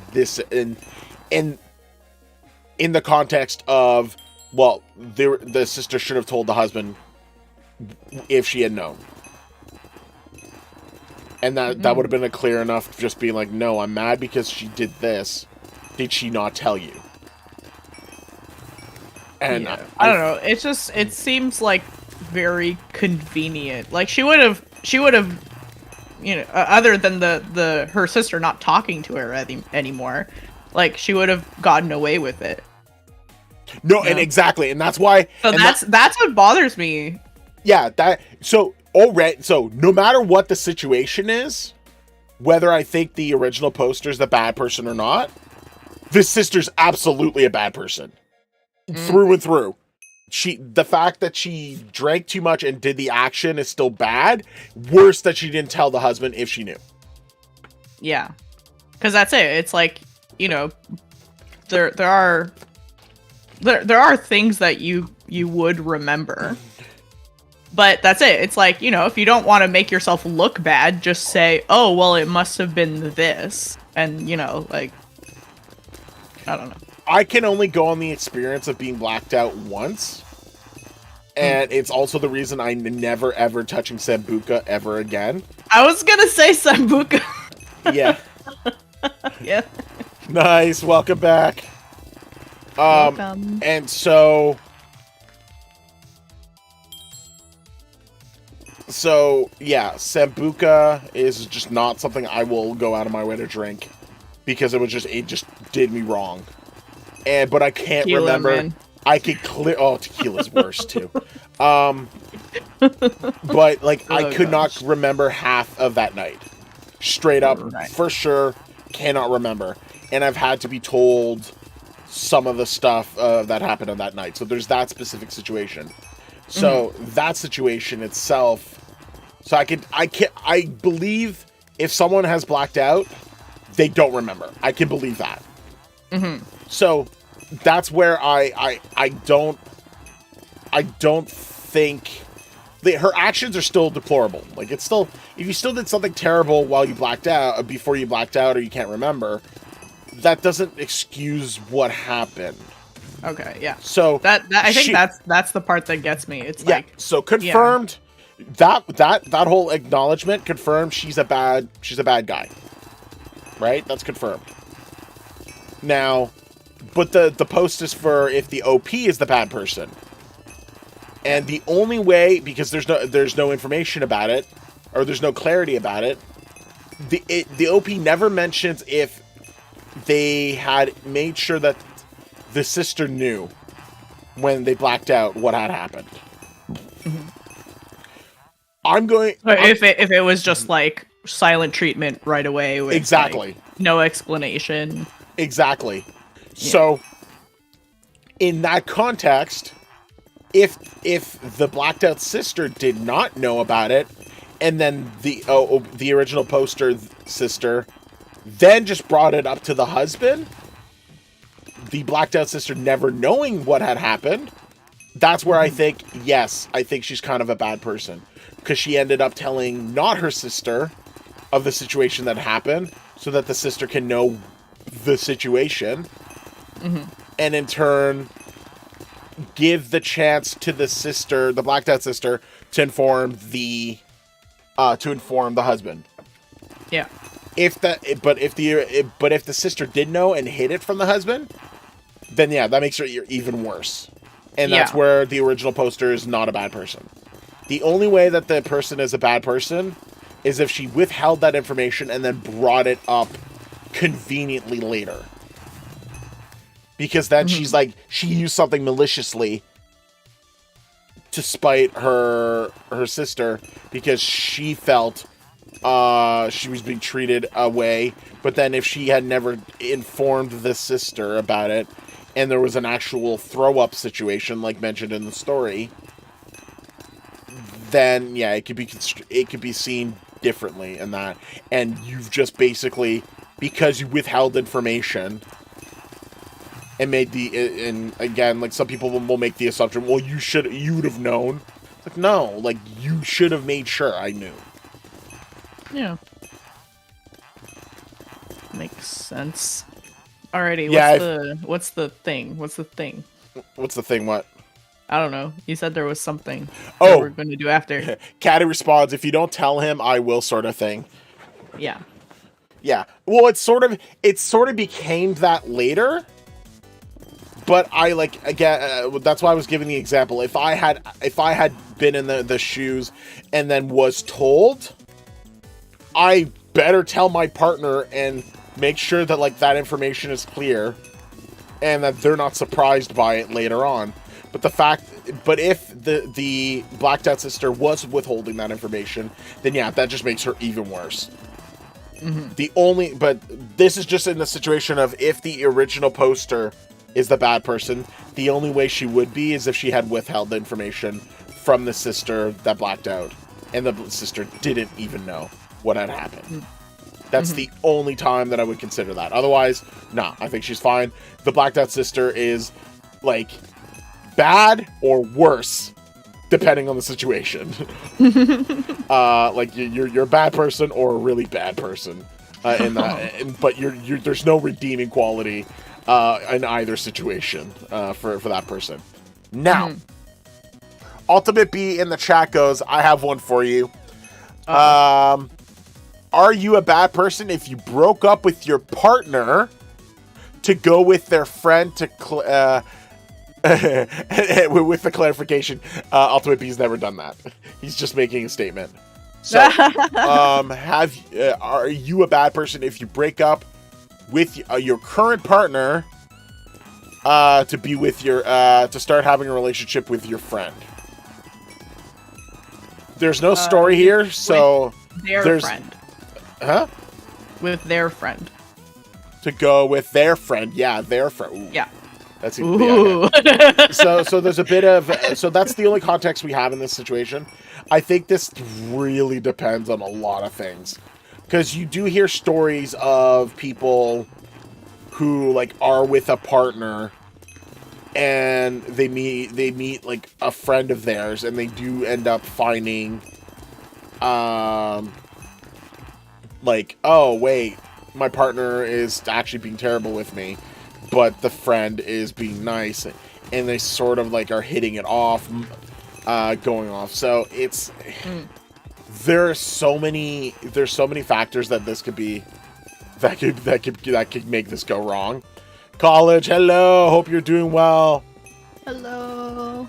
the context of, well, the sister should have told the husband if she had known. And that would have been a clear enough just being like, no, I'm mad because she did this. Did she not tell you? And yeah. I don't know. It seems like very convenient. Like she would have, you know, other than her sister not talking to her anymore, like she would have gotten away with it. No, and exactly, and that's why. So that's what bothers me. Yeah, so no matter what the situation is, whether I think the original poster's the bad person or not, this sister's absolutely a bad person. Through and through. The fact that she drank too much and did the action is still bad. Worse that she didn't tell the husband if she knew. Yeah. Because that's it. It's like, you know, there are things that you would remember. But that's it. It's like, you know, if you don't want to make yourself look bad, just say, oh, well, it must have been this. And, you know, like, I don't know. I can only go on the experience of being blacked out once. And it's also the reason I'm never, ever touching Sambuca ever again. I was going to say Sambuca. Yeah. Yeah. Nice. Welcome back. Welcome. And so yeah, Sambuca is just not something I will go out of my way to drink because it just did me wrong. But I can't remember. Man. I could clear. Oh, tequila's worse too. But like, I could not remember half of that night. Straight up, for sure, cannot remember. And I've had to be told some of the stuff that happened on that night. So there's that specific situation. So that situation itself, So I believe if someone has blacked out, they don't remember. I can believe that. So that's where I don't think her actions are still deplorable. Like, it's still, if you still did something terrible while you blacked out, before you blacked out, or you can't remember, that doesn't excuse what happened. Okay, yeah. So I think that's the part that gets me. It's like, so confirmed. Yeah. That whole acknowledgement confirmed she's a bad guy. Right? That's confirmed. Now, but the post is for if the OP is the bad person. And the only way, because there's no information about it, or there's no clarity about it, the OP never mentions if they had made sure that the sister knew when they blacked out what had happened. If it was just like silent treatment right away with exactly like, no explanation. Exactly. Yeah. So in that context, if the blacked out sister did not know about it, and then the original poster sister then just brought it up to the husband, the blacked out sister never knowing what had happened, that's where I think she's kind of a bad person, because she ended up telling not her sister of the situation that happened, so that the sister can know the situation, and in turn give the chance to the sister, the blacked out sister, to inform the husband. Yeah. But if the sister did know and hid it from the husband, then yeah, that makes her even worse. And that's where the original poster is not a bad person. The only way that the person is a bad person is if she withheld that information and then brought it up conveniently later. Because then she's like, she used something maliciously to spite her sister, because she felt she was being treated away. But then if she had never informed the sister about it, and there was an actual throw-up situation like mentioned in the story, then yeah, it could be seen differently in that. And you've just basically, because you withheld information and made and again, like, some people will make the assumption, well, you would have known. It's like, no, like, you should have made sure I knew. Yeah. Makes sense. Alrighty, what's the thing? What's the thing? What's the thing, what? I don't know. You said there was something that we're going to do after. Caddy responds, if you don't tell him, I will, sort of thing. Yeah. Yeah. Well, it sort of became that later. But I, like, again, that's why I was giving the example. If I had been in the shoes and then was told, I better tell my partner and make sure that, like, that information is clear and that they're not surprised by it later on. But if the blacked out sister was withholding that information, then yeah, that just makes her even worse. But this is just in the situation of, if the original poster is the bad person, the only way she would be is if she had withheld the information from the sister that blacked out, and the sister didn't even know what had happened. That's the only time that I would consider that. Otherwise, nah, I think she's fine. The blacked out sister is, like, bad or worse, depending on the situation. Like, you're a bad person or a really bad person, but there's no redeeming quality in either situation for that person. Now, Ultimate B in the chat goes, I have one for you. Are you a bad person if you broke up with your partner to go with their friend to with the clarification, Ultimate B's never done that. He's just making a statement. So, are you a bad person if you break up with your current partner to be with your to start having a relationship with your friend? There's no story here, so their friend. Huh? With their friend. To go with their friend, yeah, their friend. Yeah. That's Ooh. so there's a bit of so that's the only context we have in this situation. I think this really depends on a lot of things, because you do hear stories of people who like are with a partner and they meet like a friend of theirs, and they do end up finding like, oh wait, my partner is actually being terrible with me, but the friend is being nice, and they sort of like are hitting it off, going off. So it's there's so many factors that this could be that could make this go wrong. College, hello, hope you're doing well. Hello.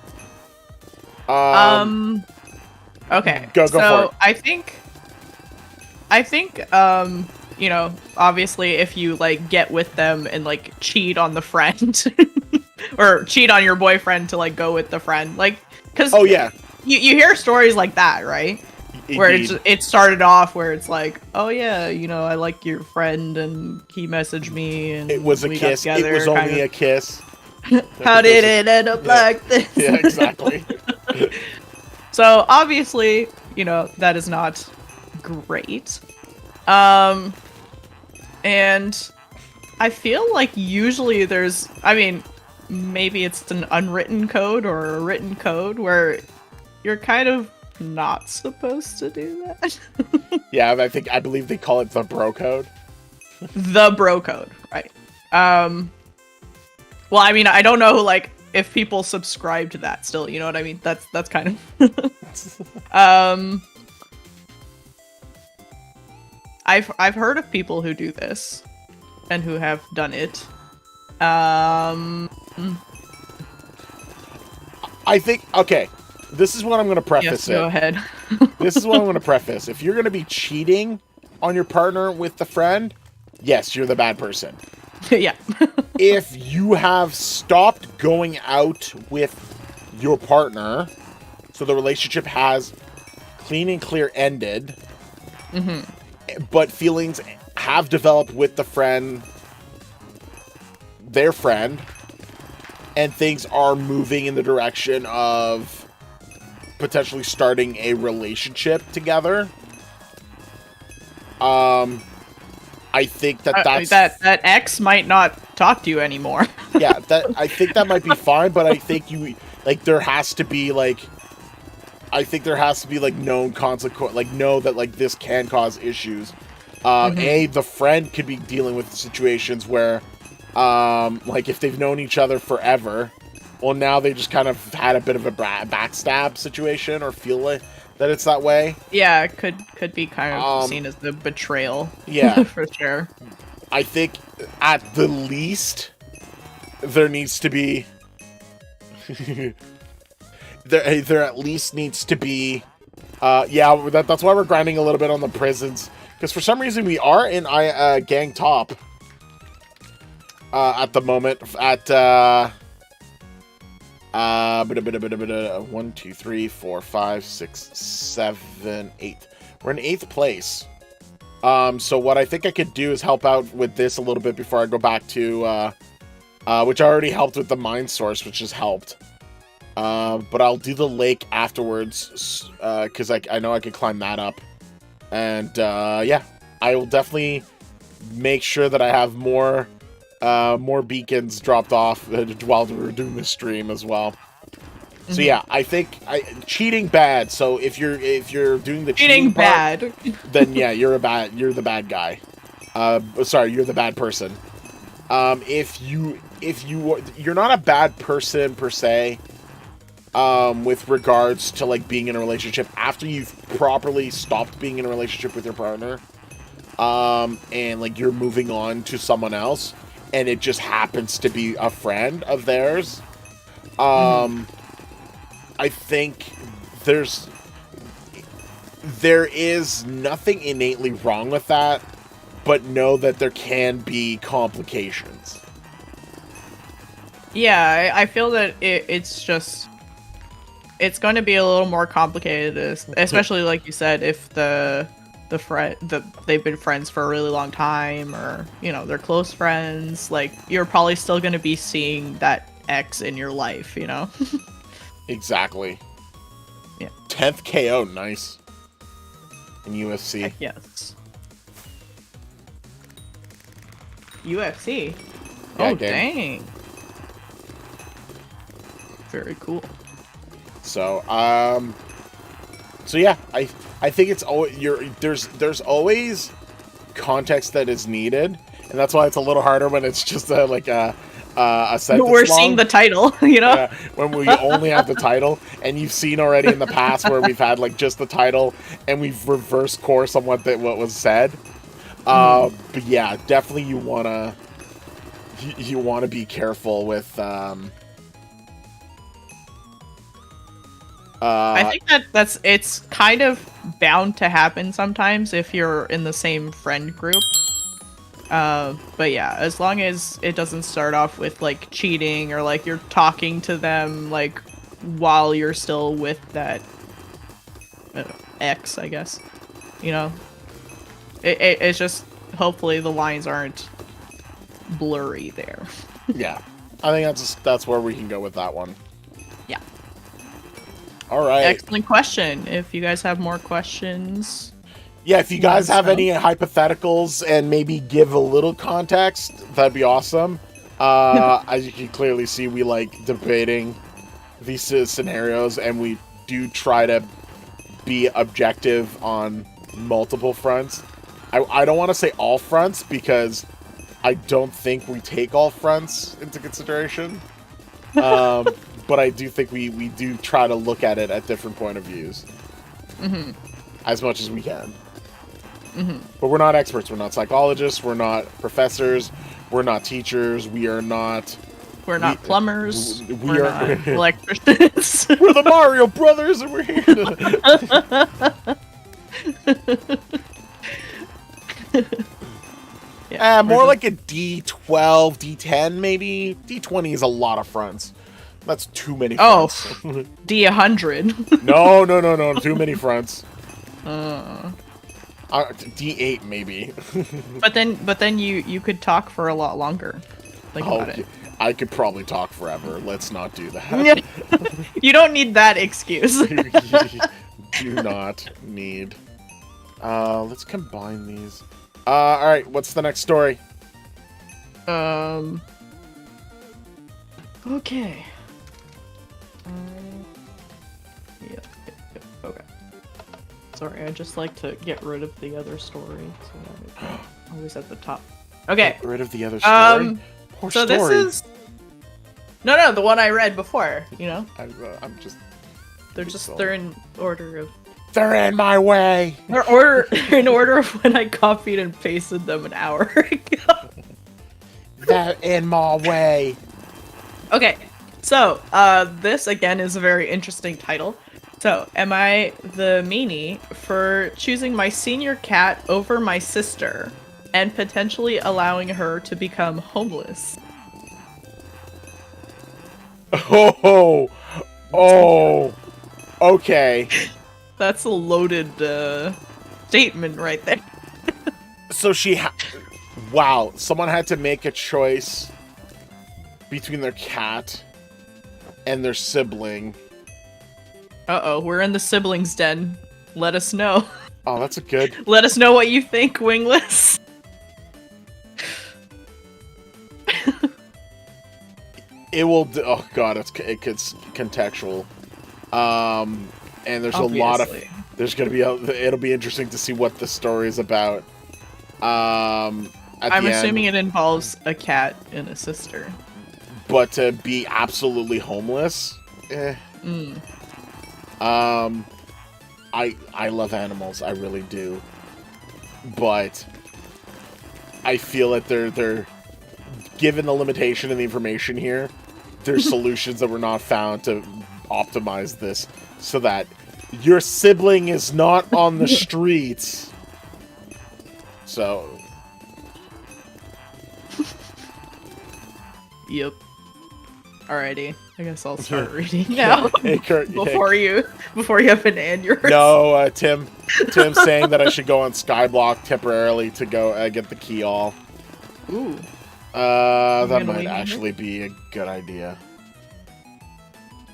go Okay. for it. So I think you know, obviously if you like get with them and like cheat on the friend or cheat on your boyfriend to like go with the friend, like, cuz Oh yeah. You hear stories like that, right? Indeed. Where it started off where it's like, oh yeah, you know, I like your friend and he messaged me and it was a we got kiss. It together, was only a kiss. How did it end up like this? Yeah, exactly. So obviously, you know, that is not great. And I feel like usually there's, I mean, maybe it's an unwritten code or a written code where you're kind of not supposed to do that. Yeah, I believe they call it the bro code. The bro code, right? Well, I mean, I don't know, like, if people subscribe to that still, you know what I mean? That's kind of I've heard of people who do this and who have done it. I think, okay, this is what I'm going to preface Yes, go ahead. This is what I'm going to preface. If you're going to be cheating on your partner with the friend, yes, you're the bad person. Yeah. If you have stopped going out with your partner, so the relationship has clean and clear ended, but feelings have developed with the friend, their friend, and things are moving in the direction of potentially starting a relationship together, I think that's that ex might not talk to you anymore. Yeah, I think that might be fine, but I think there has to be like known consequence, like know that like this can cause issues. The friend could be dealing with situations where like if they've known each other forever, well, now they just kind of had a bit of a backstab situation, or feel like that it's that way. Yeah, it could be kind of seen as the betrayal. Yeah. For sure. I think at the least there needs to be there at least needs to be that's why we're grinding a little bit on the prisons, because for some reason we are in gang top at the moment at 1, 2, 3, 4, 5, 6, 7, 8. We're in 8th place. So what I think I could do is help out with this a little bit before I go back to which I already helped with the mine source, which has helped. But I'll do the lake afterwards, because I know I can climb that up. And yeah, I will definitely make sure that I have more beacons dropped off while we're doing this stream as well. So yeah, I think cheating bad. So if you're doing the cheating part, bad, then yeah, you're the bad guy. Sorry, you're the bad person. If you're not a bad person per se, with regards to like being in a relationship after you've properly stopped being in a relationship with your partner, and like you're moving on to someone else, and it just happens to be a friend of theirs, I think there is nothing innately wrong with that, but know that there can be complications. Yeah, I feel that it's going to be a little more complicated, especially like you said, if the they've been friends for a really long time, or they're close friends. Like, you're probably still gonna be seeing that X in your life, Exactly. Yeah. 10th KO, nice. In UFC. Heck yes. UFC. Yeah, Oh, game. dang. Very cool. So, so yeah, I think it's always there's always context that is needed, and that's why it's a little harder when it's just a sentence We're long. seeing the title, Yeah, when we only have the title, and you've seen already in the past where we've had like just the title and we've reversed course on what was said. But yeah, definitely you wanna be careful with. I think it's kind of bound to happen sometimes if you're in the same friend group. But yeah, as long as it doesn't start off with like cheating, or like you're talking to them like while you're still with that ex, I guess. It's just, hopefully the lines aren't blurry there. Yeah, I think that's where we can go with that one. Yeah. All right. Excellent question. If you guys have more questions, yeah, if you guys have any hypotheticals and maybe give a little context, that'd be awesome. As you can clearly see, we like debating these scenarios, and we do try to be objective on multiple fronts. I don't want to say all fronts, because I don't think we take all fronts into consideration. But I do think we do try to look at it at different point of views. As much as we can. But we're not experts. We're not psychologists. We're not professors. We're not teachers. We're not plumbers. We're not electricians. We're the Mario Brothers, and we're here to... more like a D12, D10 maybe. D20 is a lot of fronts. That's too many fronts. D100. No. Too many fronts. D8 maybe. but then you could talk for a lot longer. Think about it. I could probably talk forever. Let's not do that. You don't need that excuse. Do not need. Let's combine these. All right. What's the next story? Okay. Yeah. Okay. Sorry, I just like to get rid of the other story, so that it's always at the top. Okay. Get rid of the other story. Poor so story. This is no, the one I read before. I'm just. They're in order of. They're in my way. They're in order of when I copied and pasted them an hour ago. They're in my way. Okay, so this again is a very interesting title. So, am I the meanie for choosing my senior cat over my sister and potentially allowing her to become homeless? Oh, okay. That's a loaded statement right there. So wow, someone had to make a choice between their cat and their sibling. Uh-oh, we're in the siblings den. Let us know. Oh, that's a good... Let us know what you think, Wingless. It will... Oh, God, it's contextual. And there's Obviously. a lot of... There's going to be... It'll be interesting to see what the story is about. I'm assuming it involves a cat and a sister. But to be absolutely homeless? I love animals, I really do. But I feel that they're given the limitation and the information here, there's solutions that were not found to optimize this so that your sibling is not on the streets. So Yep. Alrighty. I guess I'll start reading now. Hey, Kurt, before you have an aneurysm. No, Tim's saying that I should go on Skyblock temporarily to go get the key all. Ooh. That might actually be a good idea.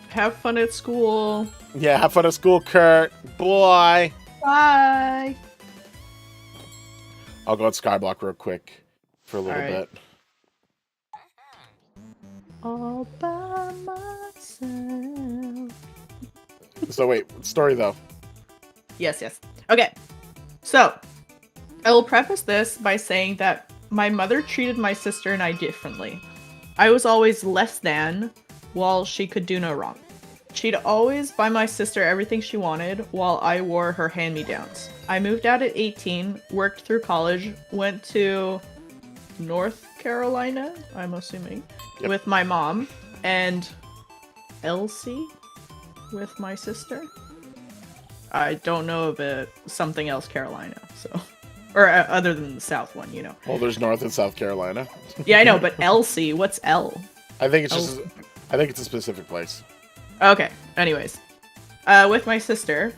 Have fun at school. Yeah, have fun at school, Kurt. Bye. Bye. I'll go on Skyblock real quick for a little bit. All by myself. So wait, story though. Yes. Okay. So, I will preface this by saying that my mother treated my sister and I differently. I was always less than, while she could do no wrong. She'd always buy my sister everything she wanted, while I wore her hand-me-downs. I moved out at 18, worked through college, went to North Carolina, I'm assuming, with my mom, and Elsie with my sister. I don't know of something else Carolina, so... Or other than the South one, you know. Well, there's North and South Carolina. Yeah, I know, but Elsie, what's L? I think it's a specific place. Okay, anyways. With my sister,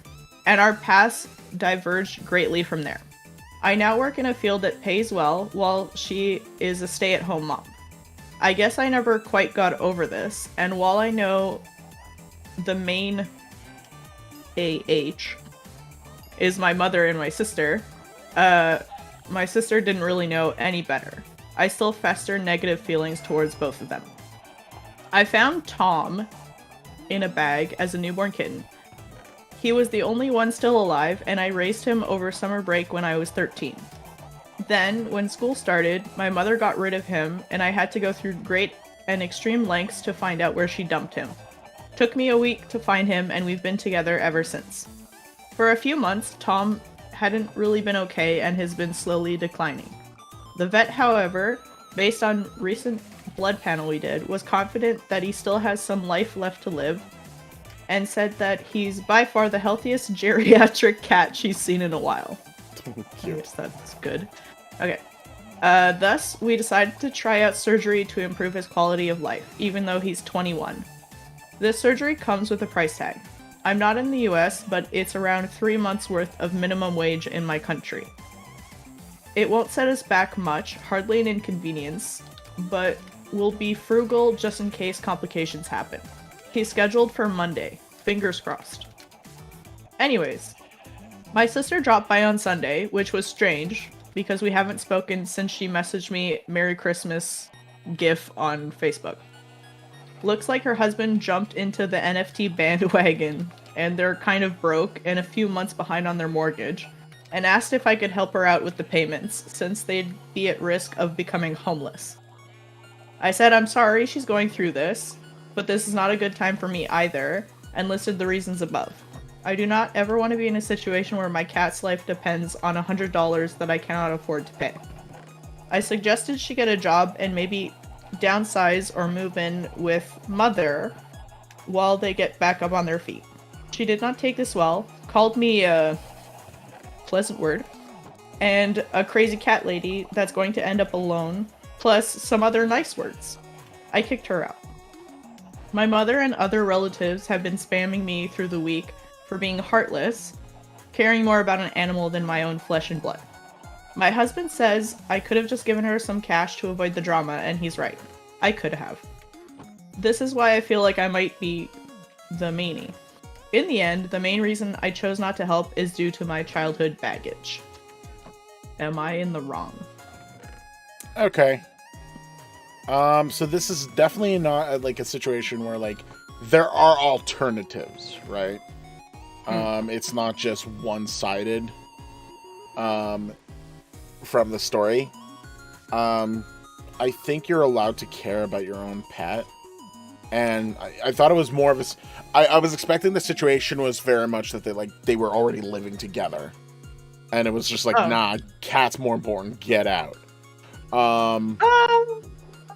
and our paths diverged greatly from there. I now work in a field that pays well, while she is a stay-at-home mom. I guess I never quite got over this, and while I know the main AH is my mother and my sister, my sister didn't really know any better. I still fester negative feelings towards both of them. I found Tom in a bag as a newborn kitten. He was the only one still alive, and I raised him over summer break when I was 13. Then, when school started, my mother got rid of him, and I had to go through great and extreme lengths to find out where she dumped him. Took me a week to find him, and we've been together ever since. For a few months, Tom hadn't really been okay and has been slowly declining. The vet, however, based on recent blood panel we did, was confident that he still has some life left to live, and said that he's by far the healthiest geriatric cat she's seen in a while. I guess that's good. Okay. Thus, we decided to try out surgery to improve his quality of life, even though he's 21. This surgery comes with a price tag. I'm not in the US, but it's around 3 months worth of minimum wage in my country. It won't set us back much, hardly an inconvenience, but we'll be frugal just in case complications happen. He's scheduled for Monday. Fingers crossed. Anyways, my sister dropped by on Sunday, which was strange, because we haven't spoken since she messaged me Merry Christmas GIF on Facebook. Looks like her husband jumped into the NFT bandwagon, and they're kind of broke and a few months behind on their mortgage, and asked if I could help her out with the payments, since they'd be at risk of becoming homeless. I said I'm sorry she's going through this, but this is not a good time for me either, and listed the reasons above. I do not ever want to be in a situation where my cat's life depends on $100 that I cannot afford to pay. I suggested she get a job and maybe downsize or move in with mother while they get back up on their feet. She did not take this well, called me a pleasant word, and a crazy cat lady that's going to end up alone, plus some other nice words. I kicked her out. My mother and other relatives have been spamming me through the week for being heartless, caring more about an animal than my own flesh and blood. My husband says I could have just given her some cash to avoid the drama, and he's right. I could have. This is why I feel like I might be the meanie. In the end, the main reason I chose not to help is due to my childhood baggage. Am I in the wrong? Okay. So this is definitely not like a situation where like there are alternatives, right? It's not just one-sided from the story. I think you're allowed to care about your own pet. And I thought it was more of a... I was expecting the situation was very much that they were already living together. And it was just like, nah, cat's more important, get out. I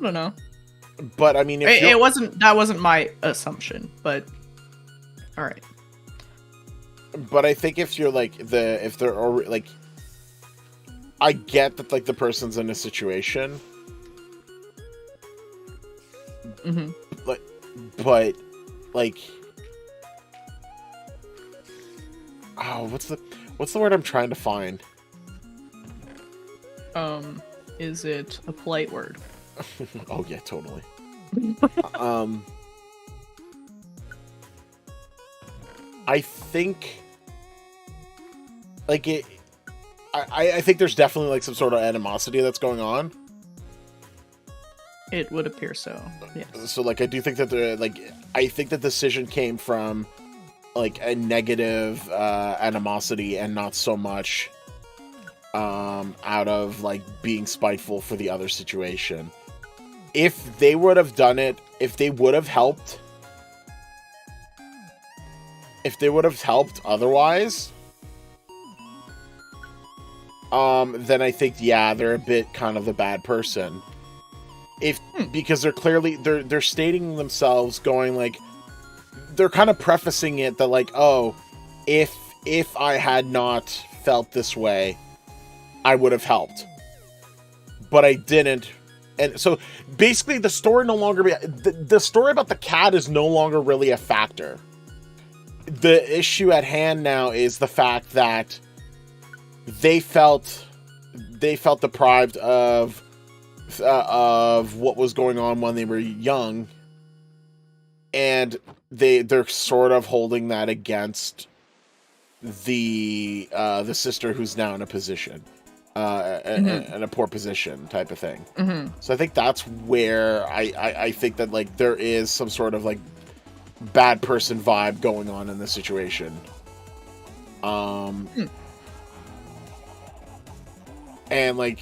don't know. But I mean, that wasn't my assumption, but all right. But I think if you're if they're already like, I get that like the person's in a situation. Mm-hmm. but like, oh, what's the word I'm trying to find? Is it a polite word? Oh yeah, totally. I think like it. I think there's definitely like some sort of animosity that's going on. It would appear so. Yes. So like I do think that I think the decision came from like a negative animosity and not so much out of like being spiteful for the other situation. If they would have done it, if they would have helped otherwise, then I think, yeah, they're a bit kind of the bad person. Because they're clearly, they're stating themselves going like, they're kind of prefacing it that like, oh, if I had not felt this way, I would have helped. But I didn't. And so basically the story no longer, the story about the cat is no longer really a factor. The issue at hand now is the fact that they felt deprived of what was going on when they were young, and they're sort of holding that against the sister who's now in a position, in a poor position type of thing. So I think that's where I think that like there is some sort of like bad person vibe going on in the situation. And like,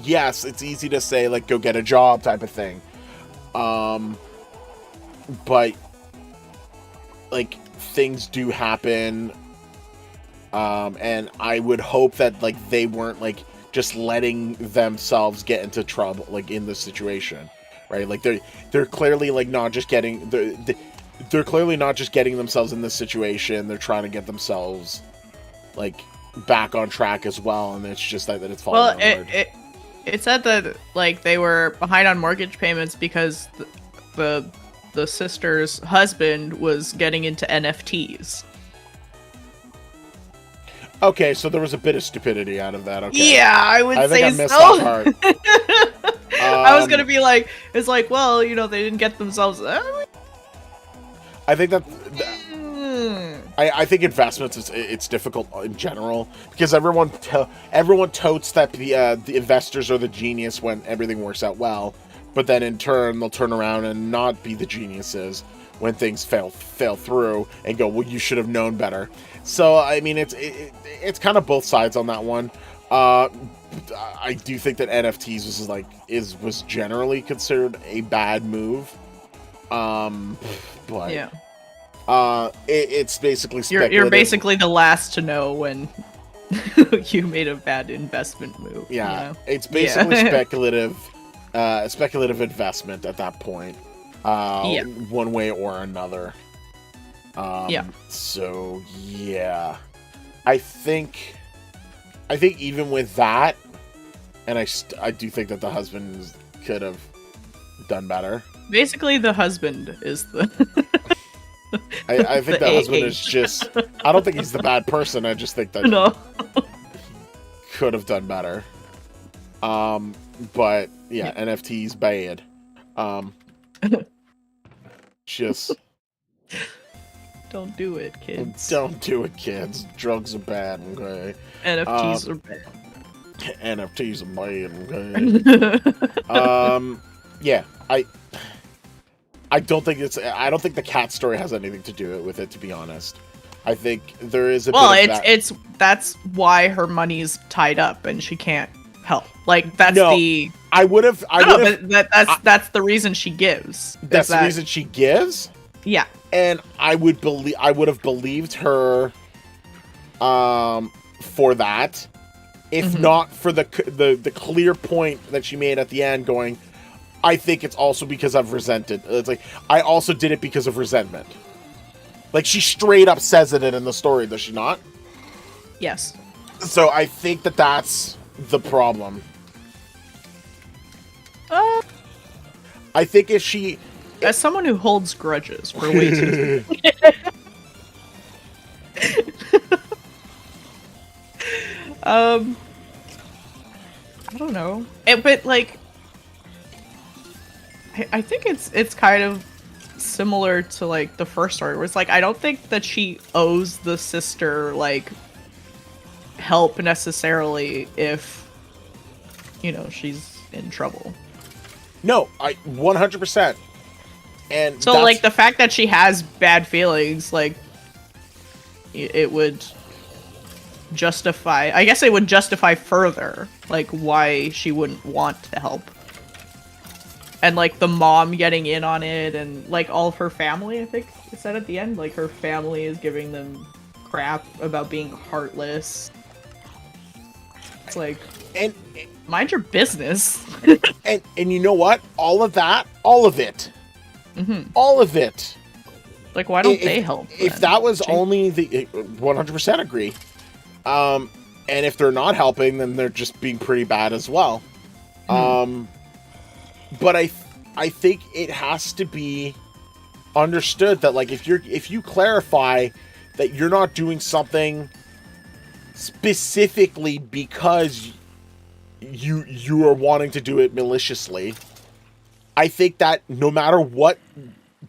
yes, it's easy to say like go get a job type of thing. But like things do happen. And I would hope that like they weren't like just letting themselves get into trouble like in this situation, right? Like they're clearly like not just getting they're clearly not just getting themselves in this situation. They're trying to get themselves like back on track as well, and it's just that it's falling hard. It said that like they were behind on mortgage payments because the sister's husband was getting into NFTs. Okay, so there was a bit of stupidity out of that. Okay. Yeah, I would say so. I think I missed that part. I was gonna be like, it's like, well, you know, they didn't get themselves. I think that I think investments it's difficult in general because everyone totes that the investors are the genius when everything works out well, but then in turn they'll turn around and not be the geniuses when things fail through and go, well, you should have known better. So I mean, it's kind of both sides on that one. I do think that NFTs was generally considered a bad move. But yeah. It's basically speculative. You're basically the last to know when you made a bad investment move. Yeah, you know? It's basically speculative investment at that point. One way or another. So yeah, I think even with that, and I do think that the husband could have done better. Basically, the husband is the. I think the husband is just. I don't think he's the bad person. I just think that no. he could have done better. But yeah, NFTs bad. Just don't do it, kids. Don't do it, kids. Drugs are bad. Okay. NFTs are bad. NFTs are bad. Okay. Yeah. I don't think the cat story has anything to do with it, to be honest. I think there is a that's why her money's tied up and she can't help. Like that's that's the reason she gives. That's the reason she gives? Yeah. And I would have believed her for that if not for the clear point that she made at the end going, I think it's also because I've resented. It's like, I also did it because of resentment. Like, she straight up says it in the story, does she not? Yes. So I think that's the problem. I think if she as someone who holds grudges for way too I don't know. But like, I think it's kind of similar to like the first story, where it's like I don't think that she owes the sister like help necessarily if she's in trouble. No, I 100%. And so like the fact that she has bad feelings, like it would justify. I guess it would justify further like why she wouldn't want to help. And like the mom getting in on it, and like all of her family, I think it said at the end, like her family is giving them crap about being heartless. It's like, and mind your business. and you know what? All of it, all of it. Like, why don't they help? If that was only the 100% agree. And if they're not helping, then they're just being pretty bad as well. But I think it has to be understood that like if you clarify that you're not doing something specifically because you are wanting to do it maliciously, I think that no matter what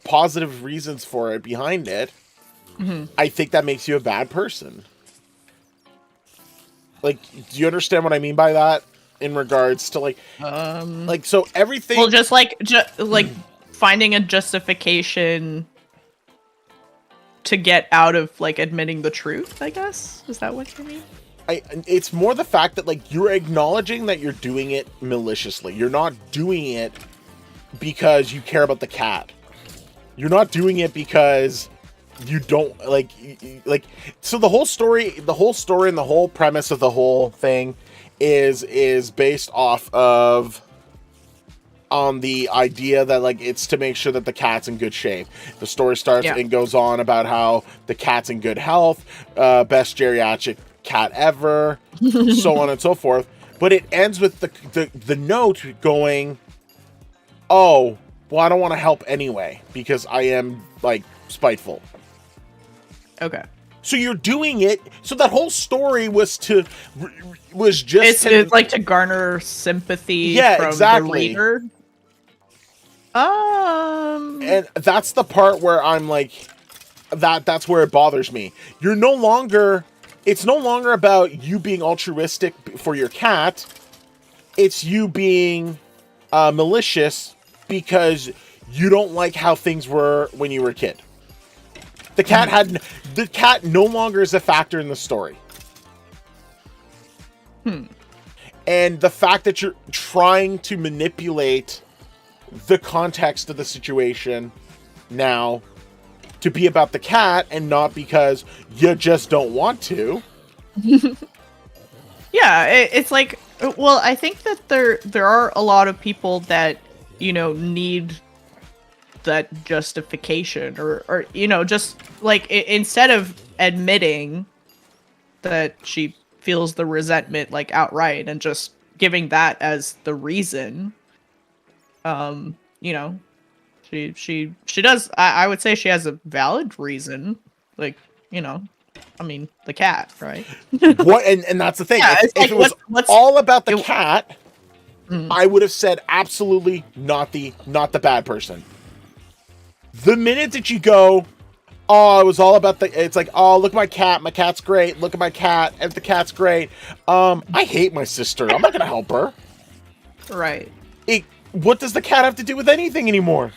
positive reasons for it behind it, I think that makes you a bad person. Like, do you understand what I mean by that? In regards to like so everything. Well, just like finding a justification to get out of like admitting the truth, I guess. Is that what you mean? It's more the fact that like you're acknowledging that you're doing it maliciously. You're not doing it because you care about the cat. You're not doing it because you don't like. So the whole story and the whole premise of the whole thing is based off of on the idea that like it's to make sure that the cat's in good shape. The story starts and goes on about how the cat's in good health, best geriatric cat ever, so on and so forth. But it ends with the note going, oh, well, I don't want to help anyway because I am like spiteful. Okay. So you're doing it. So that whole story was just it's like to garner sympathy from the reader. And that's the part where I'm like, that's where it bothers me. It's no longer about you being altruistic for your cat. It's you being malicious because you don't like how things were when you were a kid. The cat no longer is a factor in the story. And the fact that you're trying to manipulate the context of the situation now to be about the cat and not because you just don't want to. Yeah, it's like, well, I think that there are a lot of people that, need that justification or just like instead of admitting that she feels the resentment like outright and just giving that as the reason, she does. I would say she has a valid reason, like I mean the cat, right? What and that's the thing. Yeah, if it was all about the cat, I would have said absolutely not the bad person. The minute that you go, oh, it was all about it's like, oh, look at my cat's great, look at my cat, and the cat's great. I hate my sister, I'm not gonna help her. Right. What does the cat have to do with anything anymore?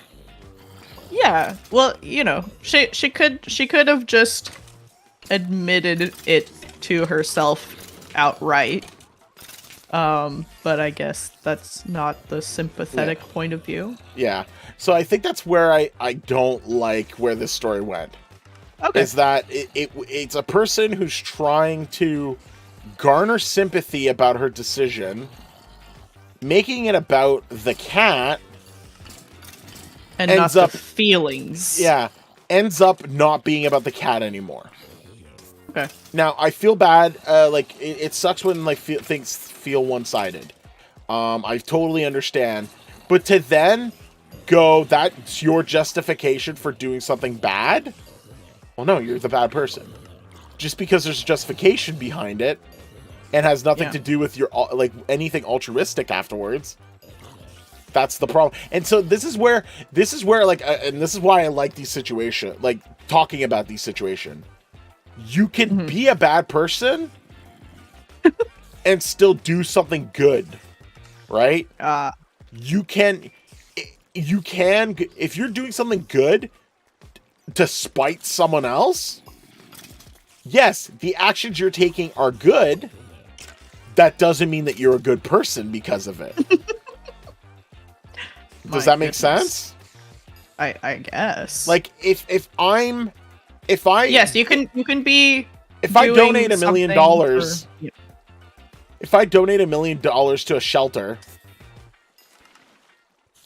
Yeah, well, she could have just admitted it to herself outright. But I guess that's not the sympathetic point of view. Yeah. So I think that's where I don't like where this story went. Okay. Is that it's a person who's trying to garner sympathy about her decision, making it about the cat, and not the feelings. Yeah. Ends up not being about the cat anymore. Okay. Now, I feel bad. It sucks when things feel one-sided. I totally understand. But to then go, that's your justification for doing something bad, well, no, you're the bad person. Just because there's justification behind it and has nothing to do with your, like, anything altruistic afterwards. That's the problem. And so this is where like, and this is why I like these situations, like talking about these situations. You can be a bad person and still do something good, right? You can, if you're doing something good to spite someone else, yes, the actions you're taking are good. That doesn't mean that you're a good person because of it. Does that make sense? I guess. Like if I yes, you can be. If I donate $1 million, if I donate $1 million to a shelter,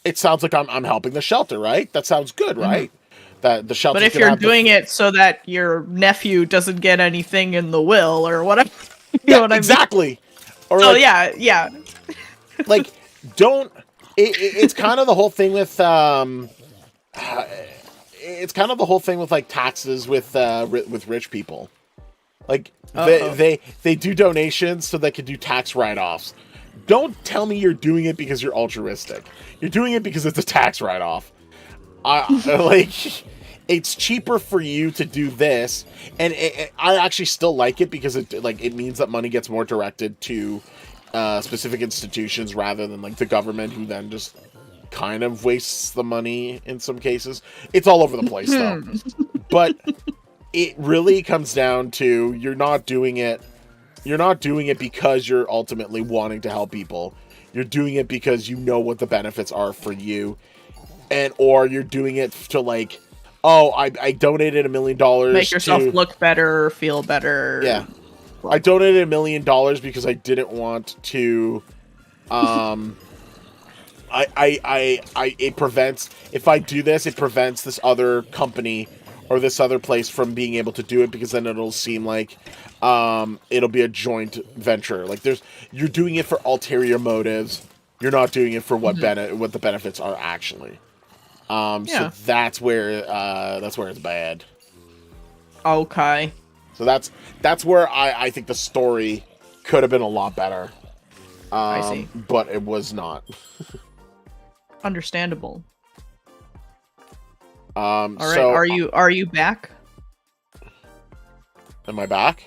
it sounds like I'm helping the shelter, right? That sounds good, right? That the shelter. But if you're doing it so that your nephew doesn't get anything in the will or whatever, you know what I mean? Exactly. Or oh like, yeah. Like, don't. It's kind of the whole thing with it's kind of the whole thing with like taxes with rich people. Like they do donations so they can do tax write-offs. Don't tell me you're doing it because you're altruistic. You're doing it because it's a tax write-off. Like, it's cheaper for you to do this, and I actually still like it because it means that money gets more directed to specific institutions rather than like the government, who then just kind of wastes the money in some cases. It's all over the place though. But it really comes down to you're not doing it because you're ultimately wanting to help people. You're doing it because you know what the benefits are for you, or you're doing it to like, oh, I donated $1 million, make yourself look better, feel better. Yeah. I donated $1 million because I didn't want to. It prevents, if I do this, it prevents this other company or this other place from being able to do it, because then it'll seem like it'll be a joint venture. Like you're doing it for ulterior motives. You're not doing it for what the benefits are actually. So that's where it's bad. Okay. So that's where I think the story could have been a lot better. I see. But it was not. Understandable. All right. So, are you back? Am I back?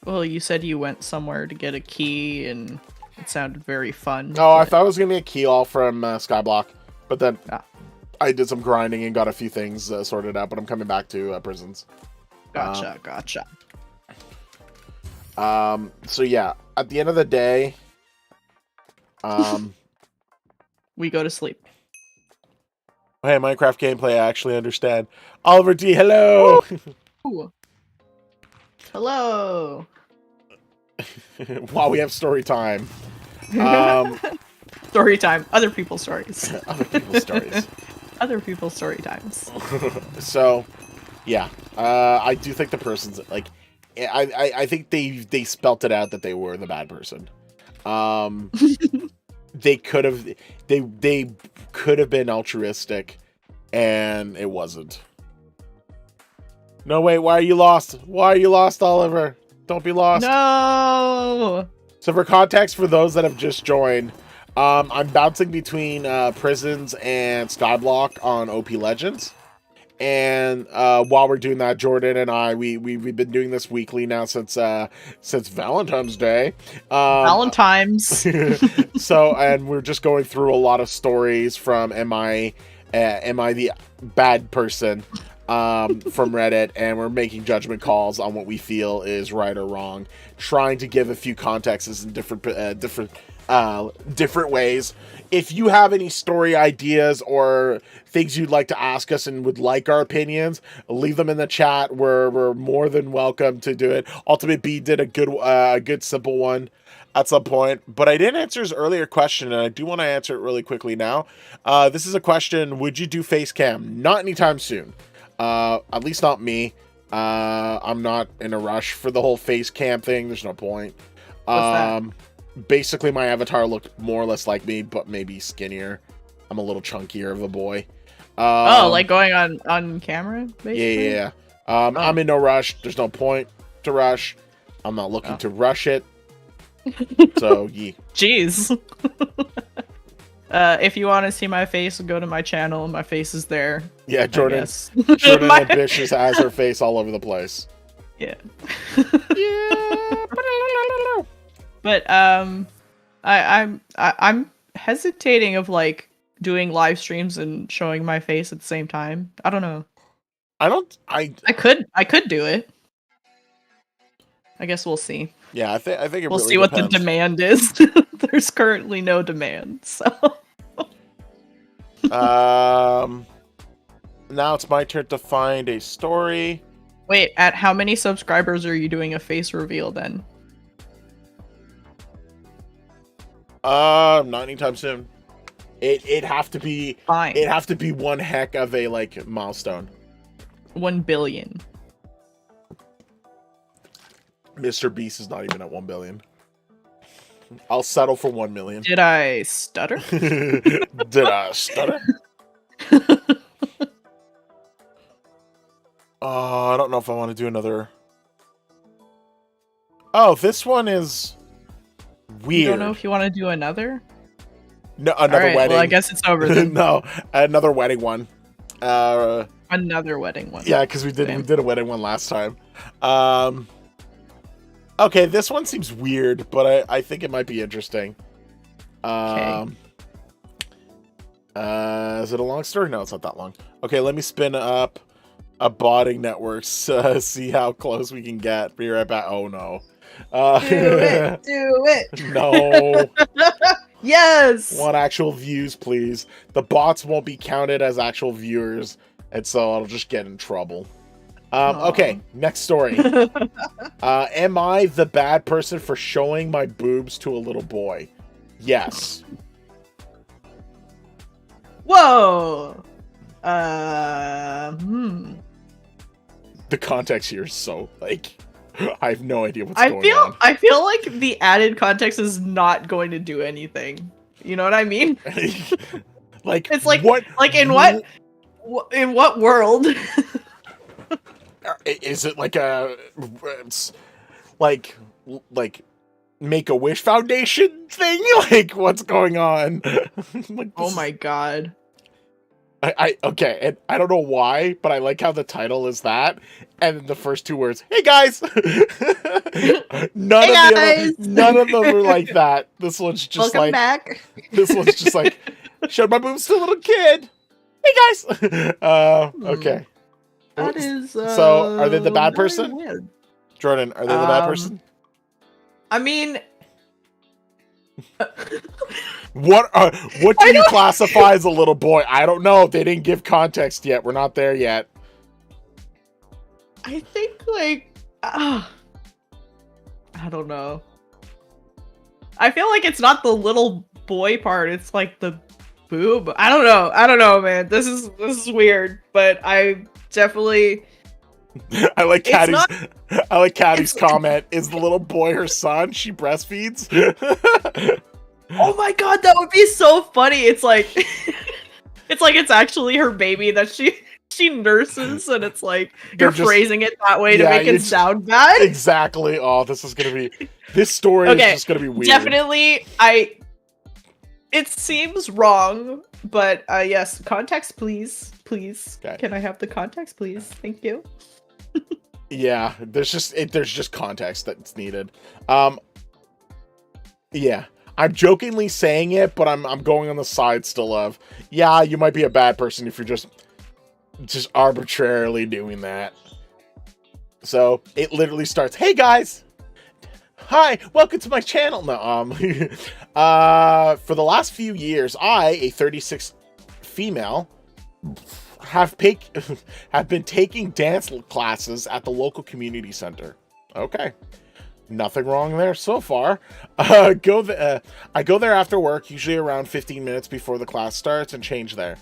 Well, you said you went somewhere to get a key, and it sounded very fun. Oh, I thought it was gonna be a key all from Skyblock, but then I did some grinding and got a few things sorted out. But I'm coming back to prisons. Gotcha. So yeah, at the end of the day, we go to sleep. Hey, Minecraft gameplay, I actually understand. Oliver D, hello! Ooh. Hello! While we have story time. Story time. Other people's stories. Other people's stories. Other people's story times. So, yeah. I do think the person's, like, I think they spelt it out that they were the bad person. They could have been altruistic, and it wasn't. No, wait, why are you lost? Why are you lost, Oliver? Don't be lost. No! So for context, for those that have just joined, I'm bouncing between prisons and Skyblock on OPLegends. And while we're doing that, Jordan and I, we've been doing this weekly now since Valentine's Day. Valentine's. So, and we're just going through a lot of stories from Am I the Bad Person from Reddit, and we're making judgment calls on what we feel is right or wrong, trying to give a few contexts in different ways. If you have any story ideas or things you'd like to ask us and would like our opinions, leave them in the chat. We're more than welcome to do it. Ultimate B did a good simple one at some point, but I didn't answer his earlier question, and I do want to answer it really quickly now. This is a question: would you do face cam? Not anytime soon. At least not me. I'm not in a rush for the whole face cam thing. There's no point. What's that? Basically, my avatar looked more or less like me, but maybe skinnier. I'm a little chunkier of a boy. Like going on camera, basically? Yeah. I'm in no rush. There's no point to rush. I'm not looking to rush it. So, yeah. Jeez. If you want to see my face, go to my channel. My face is there. Yeah, Jordanbitious has her face all over the place. Yeah. Yeah. But I'm hesitating of like doing live streams and showing my face at the same time. I don't know. I could do it. I guess we'll see. Yeah, I think it we'll really see depends. what the demand is. There's currently no demand, so. Now it's my turn to find a story. Wait, at how many subscribers are you doing a face reveal then? Not anytime soon. It'd have to be fine. It'd have to be one heck of a like milestone. 1 billion. Mr. Beast is not even at 1 billion. I'll settle for 1 million. Did I stutter? Did I stutter? I don't know if I want to do another. Oh, this one is weird. You don't know if you want to do another? No, another wedding. Well, I guess it's over then. No, another wedding one. Another wedding one. Yeah, because we did a wedding one last time. Okay, this one seems weird, but I think it might be interesting. Okay. Is it a long story? No, it's not that long. Okay, let me spin up a botting network, see how close we can get. Be right back. Oh no. Do it. No. Yes. Want actual views, please. The bots won't be counted as actual viewers, and so I'll just get in trouble. Okay, next story. Am I the bad person for showing my boobs to a little boy? Yes. Whoa. The context here is so, like, I have no idea what's going on. I feel like the added context is not going to do anything. You know what I mean? Like, it's like, what? Like, in what world? Is it like a, like Make-A-Wish Foundation thing? Like, what's going on? Like, oh my god. Okay, and I don't know why, but I like how the title is that, and then the first two words, "Hey guys." None of them are like that. This one's just welcome back. This one's just like, showed my boobs to a little kid. Hey guys. Okay. That is. So, are they the bad person? Weird. Jordan, are they the bad person? I mean. What do you classify as a little boy? I don't know. They didn't give context yet. We're not there yet. I think like I don't know. I feel like it's not the little boy part. It's like the boob. I don't know, man. This is weird, but I definitely. I like Caddy's comment. Is the little boy her son? She breastfeeds. Oh my god, that would be so funny. It's like it's actually her baby that she nurses, and it's like you're phrasing it that way to make it sound bad. Exactly. Oh, this story is just gonna be weird. Definitely, it seems wrong, but yes, context, please. Okay. Can I have the context, please? Thank you. Yeah, there's just context that's needed. Yeah. I'm jokingly saying it, but I'm going on the side still of, yeah, you might be a bad person if you're just arbitrarily doing that. So it literally starts, "Hey guys, hi, welcome to my channel." No, for the last few years, I, a 36 female, have been taking dance classes at the local community center. Okay. Nothing wrong there so far. I go there after work, usually around 15 minutes before the class starts, and change there.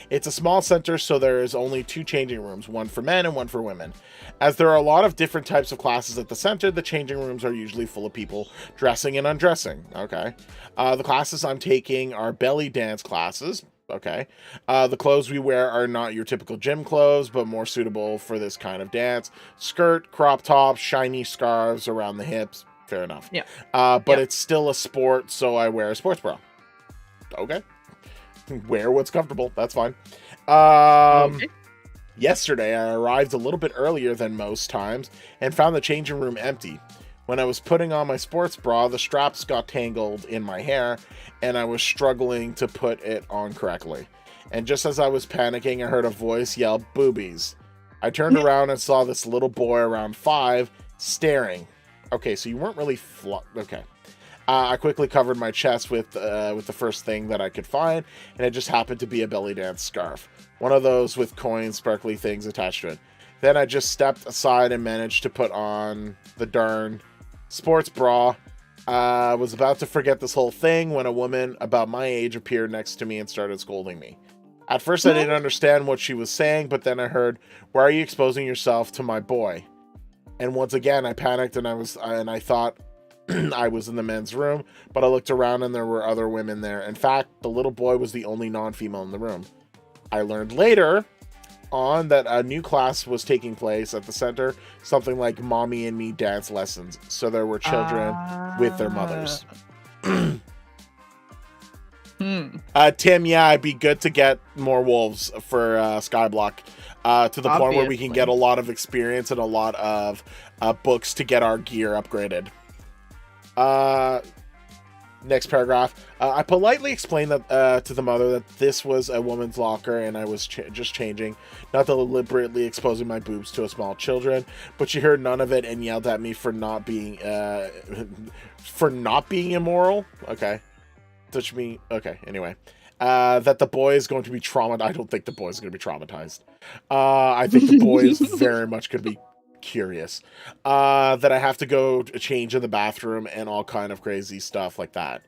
It's a small center, so there is only 2 changing rooms, one for men and one for women. As there are a lot of different types of classes at the center, the changing rooms are usually full of people dressing and undressing. Okay. The classes I'm taking are belly dance classes, Okay. The clothes we wear are not your typical gym clothes, but more suitable for this kind of dance. Skirt, crop tops, shiny scarves around the hips. Fair enough. Yeah. But it's still a sport, so I wear a sports bra. Okay. Wear what's comfortable. That's fine. Okay. Yesterday, I arrived a little bit earlier than most times and found the changing room empty. When I was putting on my sports bra, the straps got tangled in my hair, and I was struggling to put it on correctly. And just as I was panicking, I heard a voice yell, "Boobies." I turned around and saw this little boy around 5 staring. Okay, so you weren't really okay. I quickly covered my chest with the first thing that I could find, and it just happened to be a belly dance scarf. One of those with coins, sparkly things attached to it. Then I just stepped aside and managed to put on the darn sports bra. I was about to forget this whole thing when a woman about my age appeared next to me and started scolding me. At first, I didn't understand what she was saying, but then I heard, "Why are you exposing yourself to my boy?" And once again, I panicked and I thought I was in the men's room, but I looked around and there were other women there. In fact, the little boy was the only non-female in the room. I learned later on that a new class was taking place at the center, something like Mommy and Me dance lessons. So there were children with their mothers. Tim, yeah, it'd be good to get more wolves for Skyblock to the point where we can get a lot of experience and a lot of books to get our gear upgraded. Next paragraph. I politely explained that to the mother that this was a woman's locker and I was just changing, not deliberately exposing my boobs to a small children. But she heard none of it and yelled at me for not being immoral. Okay, touch me. Okay, anyway. That the boy is going to be traumatized. I don't think the boy is going to be traumatized. I think the boy is very much going to be curious. That I have to go change in the bathroom and all kind of crazy stuff like that.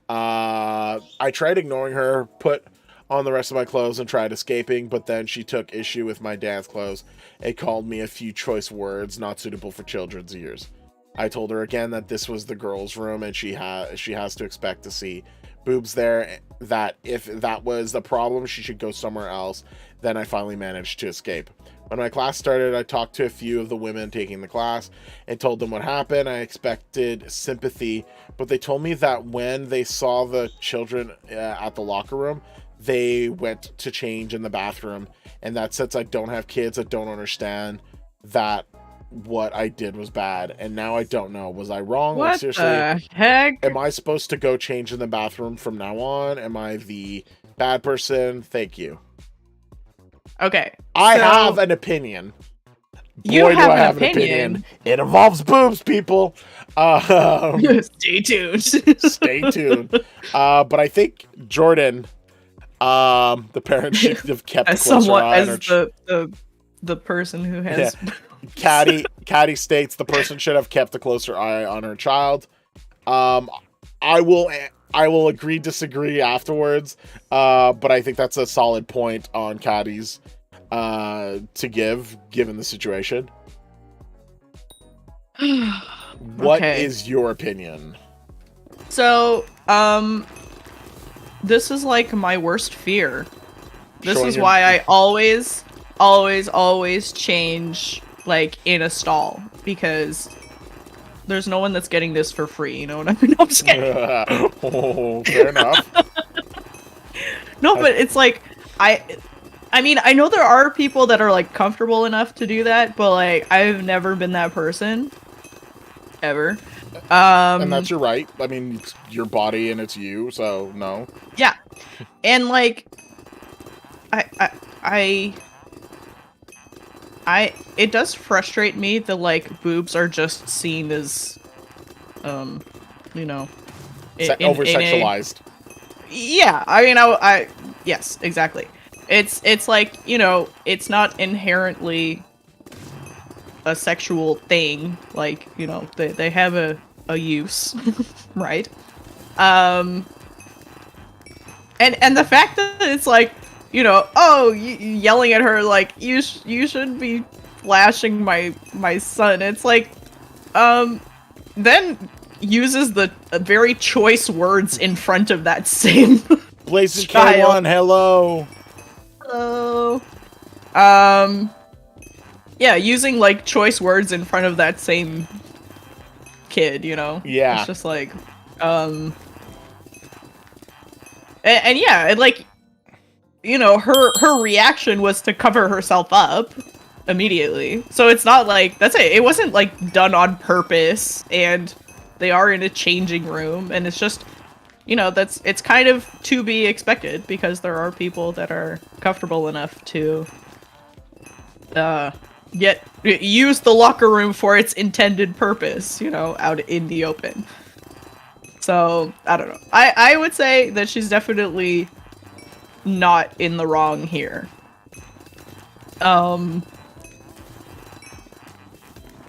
I tried ignoring her, put on the rest of my clothes and tried escaping, but then she took issue with my dance clothes and called me a few choice words not suitable for children's ears. I told her again that this was the girls' room and she has to expect to see boobs there, that if that was the problem, she should go somewhere else. Then I finally managed to escape. When my class started, I talked to a few of the women taking the class and told them what happened. I expected sympathy, but they told me that when they saw the children at the locker room, they went to change in the bathroom, and that since I don't have kids, I don't understand that what I did was bad. And now I don't know, was I wrong? What like, seriously, the heck? Am I supposed to go change in the bathroom from now on? Am I the bad person? Thank you. Okay, I have an opinion. You have an opinion. It involves boobs, people. Stay tuned. Stay tuned. But I think Jordan, the parent should have kept a closer eye on her. The person who has. Yeah. Caddy states the person should have kept a closer eye on her child. I will agree, disagree afterwards. But I think that's a solid point on Caddy's to give, given the situation. What is your opinion? So, this is like my worst fear. This is why I always change like in a stall, because there's no one that's getting this for free, you know what I mean? I'm just kidding. Oh, fair enough. No, but it's like, I mean, I know there are people that are like comfortable enough to do that, but like, I've never been that person. Ever. And that's your right. I mean, it's your body and it's you, so no. Yeah. And like, it does frustrate me that like boobs are just seen as, you know, over-sexualized. Yeah, I mean, yes, exactly. It's like, you know, it's not inherently a sexual thing. Like, you know, they have a use, right? And the fact that it's like, you know, oh, yelling at her like you should be flashing my son. It's like, then uses the very choice words in front of that same Blazing Child. K1, hello. Hello. Yeah, using like choice words in front of that same kid, you know? Yeah. It's just like, and yeah, and like, you know, her reaction was to cover herself up immediately. So it's not like, that's it. It wasn't like done on purpose, and they are in a changing room, and it's just, you know, it's kind of to be expected because there are people that are comfortable enough to use the locker room for its intended purpose, you know, out in the open. So I don't know. I would say that she's definitely not in the wrong here.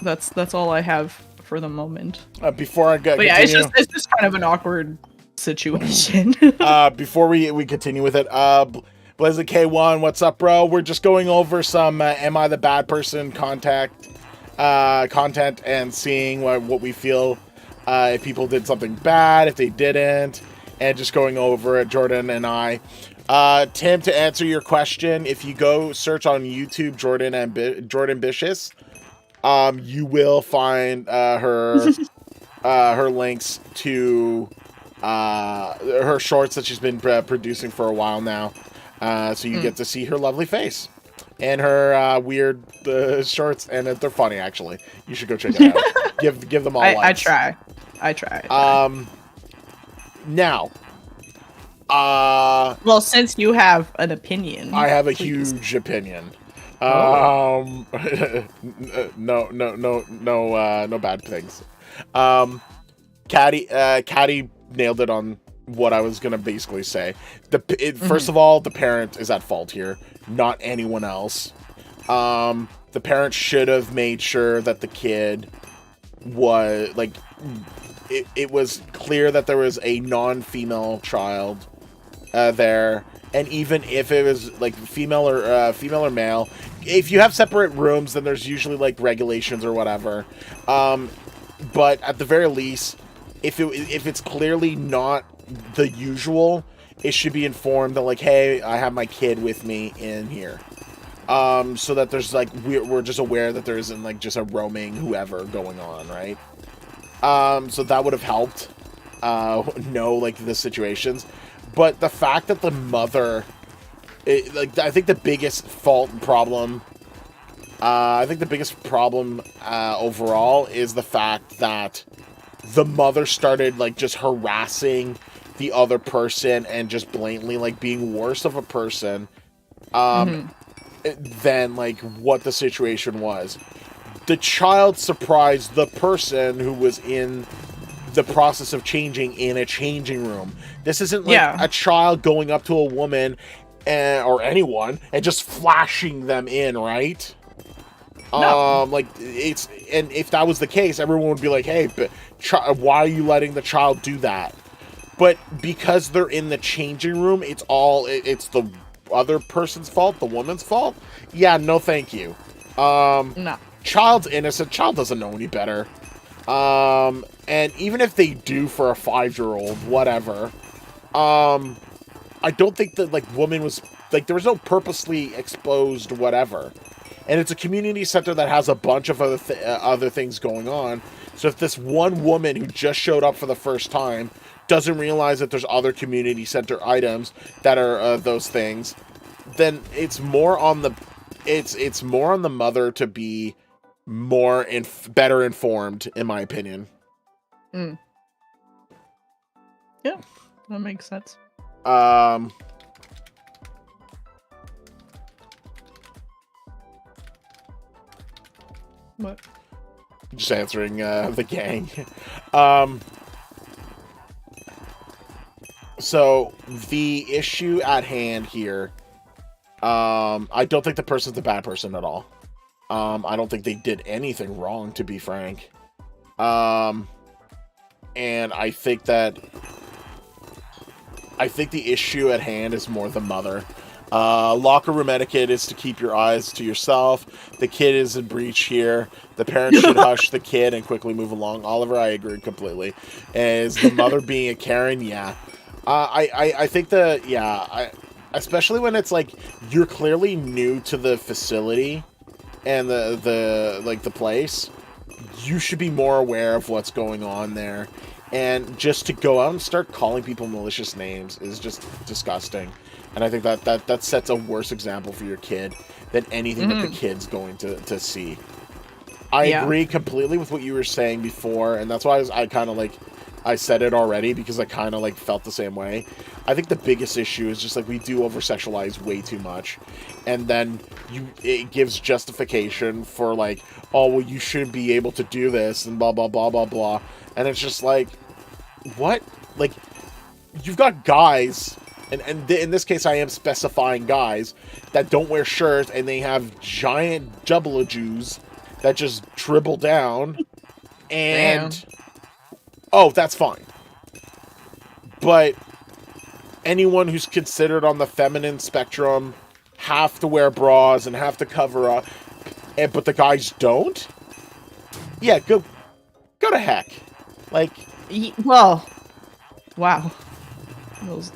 That's all I have for the moment. Before I get, but yeah, it's just kind of an awkward situation. Before we continue with it, Blazing K1, what's up, bro? We're just going over some Am I the Bad Person content and seeing what we feel, if people did something bad, if they didn't, and just going over it, Jordan and I. Tim, to answer your question, if you go search on YouTube Jordanbitious, you will find her her links to her shorts that she's been producing for a while now. So you get to see her lovely face and her weird shorts, and they're funny, actually. You should go check it out. give them all likes. I try. Now, well, since you have an opinion, I have a please. huge opinion. Oh. No bad things. Caddy nailed it on what I was gonna basically say. First of all, the parent is at fault here, not anyone else. The parent should have made sure that the kid was like, it was clear that there was a non-female child there, and even if it was like female or male, if you have separate rooms, then there's usually like regulations or whatever. But at the very least, if it's clearly not the usual, it should be informed that like, hey, I have my kid with me in here, so that there's like we're just aware that there isn't like just a roaming whoever going on, right? So that would have helped know like the situations. But the fact that the mother, I think the biggest fault and problem, overall is the fact that the mother started like just harassing the other person and just blatantly like being worse of a person than like what the situation was. The child surprised the person who was in the process of changing in a changing room. This isn't like a child going up to a woman or anyone and just flashing them in, right? No. Like it's, and if that was the case, everyone would be like, hey, but why are you letting the child do that? But because they're in the changing room, it's the other person's fault, the woman's fault. Yeah, no thank you. No. Child's innocent. Child doesn't know any better. And even if they do for a 5-year-old, whatever, I don't think that, like, woman was, like, there was no purposely exposed whatever. And it's a community center that has a bunch of other things going on. So if this one woman who just showed up for the first time doesn't realize that there's other community center items that are those things, then it's more on the it's more on the mother to be more better informed, in my opinion. Yeah, that makes sense. What? Just answering the gang. So the issue at hand here, I don't think the person's the bad person at all. I don't think they did anything wrong, to be frank. And I think the issue at hand is more the mother. Locker room etiquette is to keep your eyes to yourself. The kid is in breach here. The parents should hush the kid and quickly move along. Oliver, I agree completely. Is the mother being a Karen? Yeah. I think that, especially when it's like you're clearly new to the facility and the place, you should be more aware of what's going on there. And just to go out and start calling people malicious names is just disgusting. And I think that sets a worse example for your kid than anything that the kid's going to see. I agree completely with what you were saying before, and that's why I kind of like, I said it already because I kind of like felt the same way. I think the biggest issue is just like we do over-sexualize way too much, and then it gives justification for like, oh well, you shouldn't be able to do this and blah blah blah blah blah, and it's just like, what? Like, you've got guys, and in this case I am specifying guys that don't wear shirts and they have giant double Jews that just dribble down, and oh, that's fine. But anyone who's considered on the feminine spectrum have to wear bras and have to cover up, but the guys don't? Yeah, go to heck. Like, well, wow.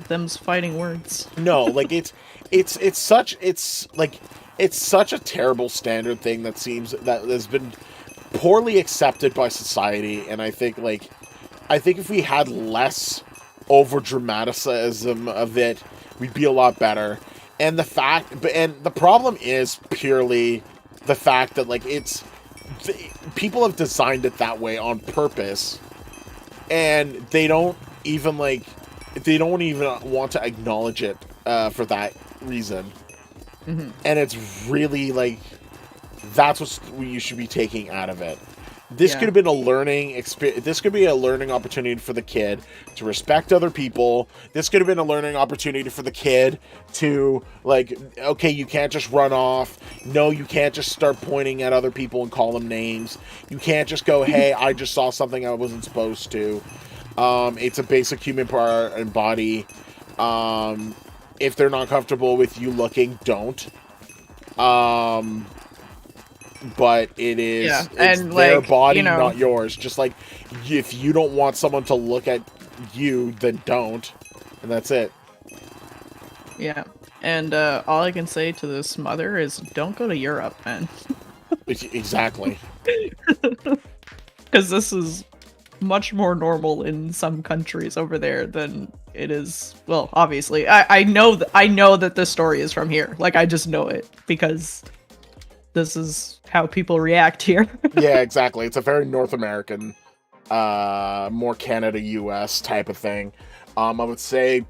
Them's fighting words. No, like it's such a terrible standard thing that has been poorly accepted by society, and I think if we had less over dramaticism of it, we'd be a lot better. And the problem is purely the fact that like people have designed it that way on purpose, and they don't even want to acknowledge it for that reason. And it's really like, that's what you should be taking out of it. This could have been a learning experience. This could be a learning opportunity for the kid to respect other people. This could have been a learning opportunity for the kid to, like, okay, you can't just run off. No, you can't just start pointing at other people and call them names. You can't just go, hey, I just saw something I wasn't supposed to. It's a basic human part and body. If they're not comfortable with you looking, don't. But it's and their like, body, not yours. Just like, if you don't want someone to look at you, then don't. And that's it. Yeah. And all I can say to this mother is, don't go to Europe, man. Exactly. Because this is much more normal in some countries over there than it is. Well, obviously, I know that this story is from here. Like, I just know it because this is how people react here. Yeah, exactly. It's a very North American, more Canada, US type of thing. I would say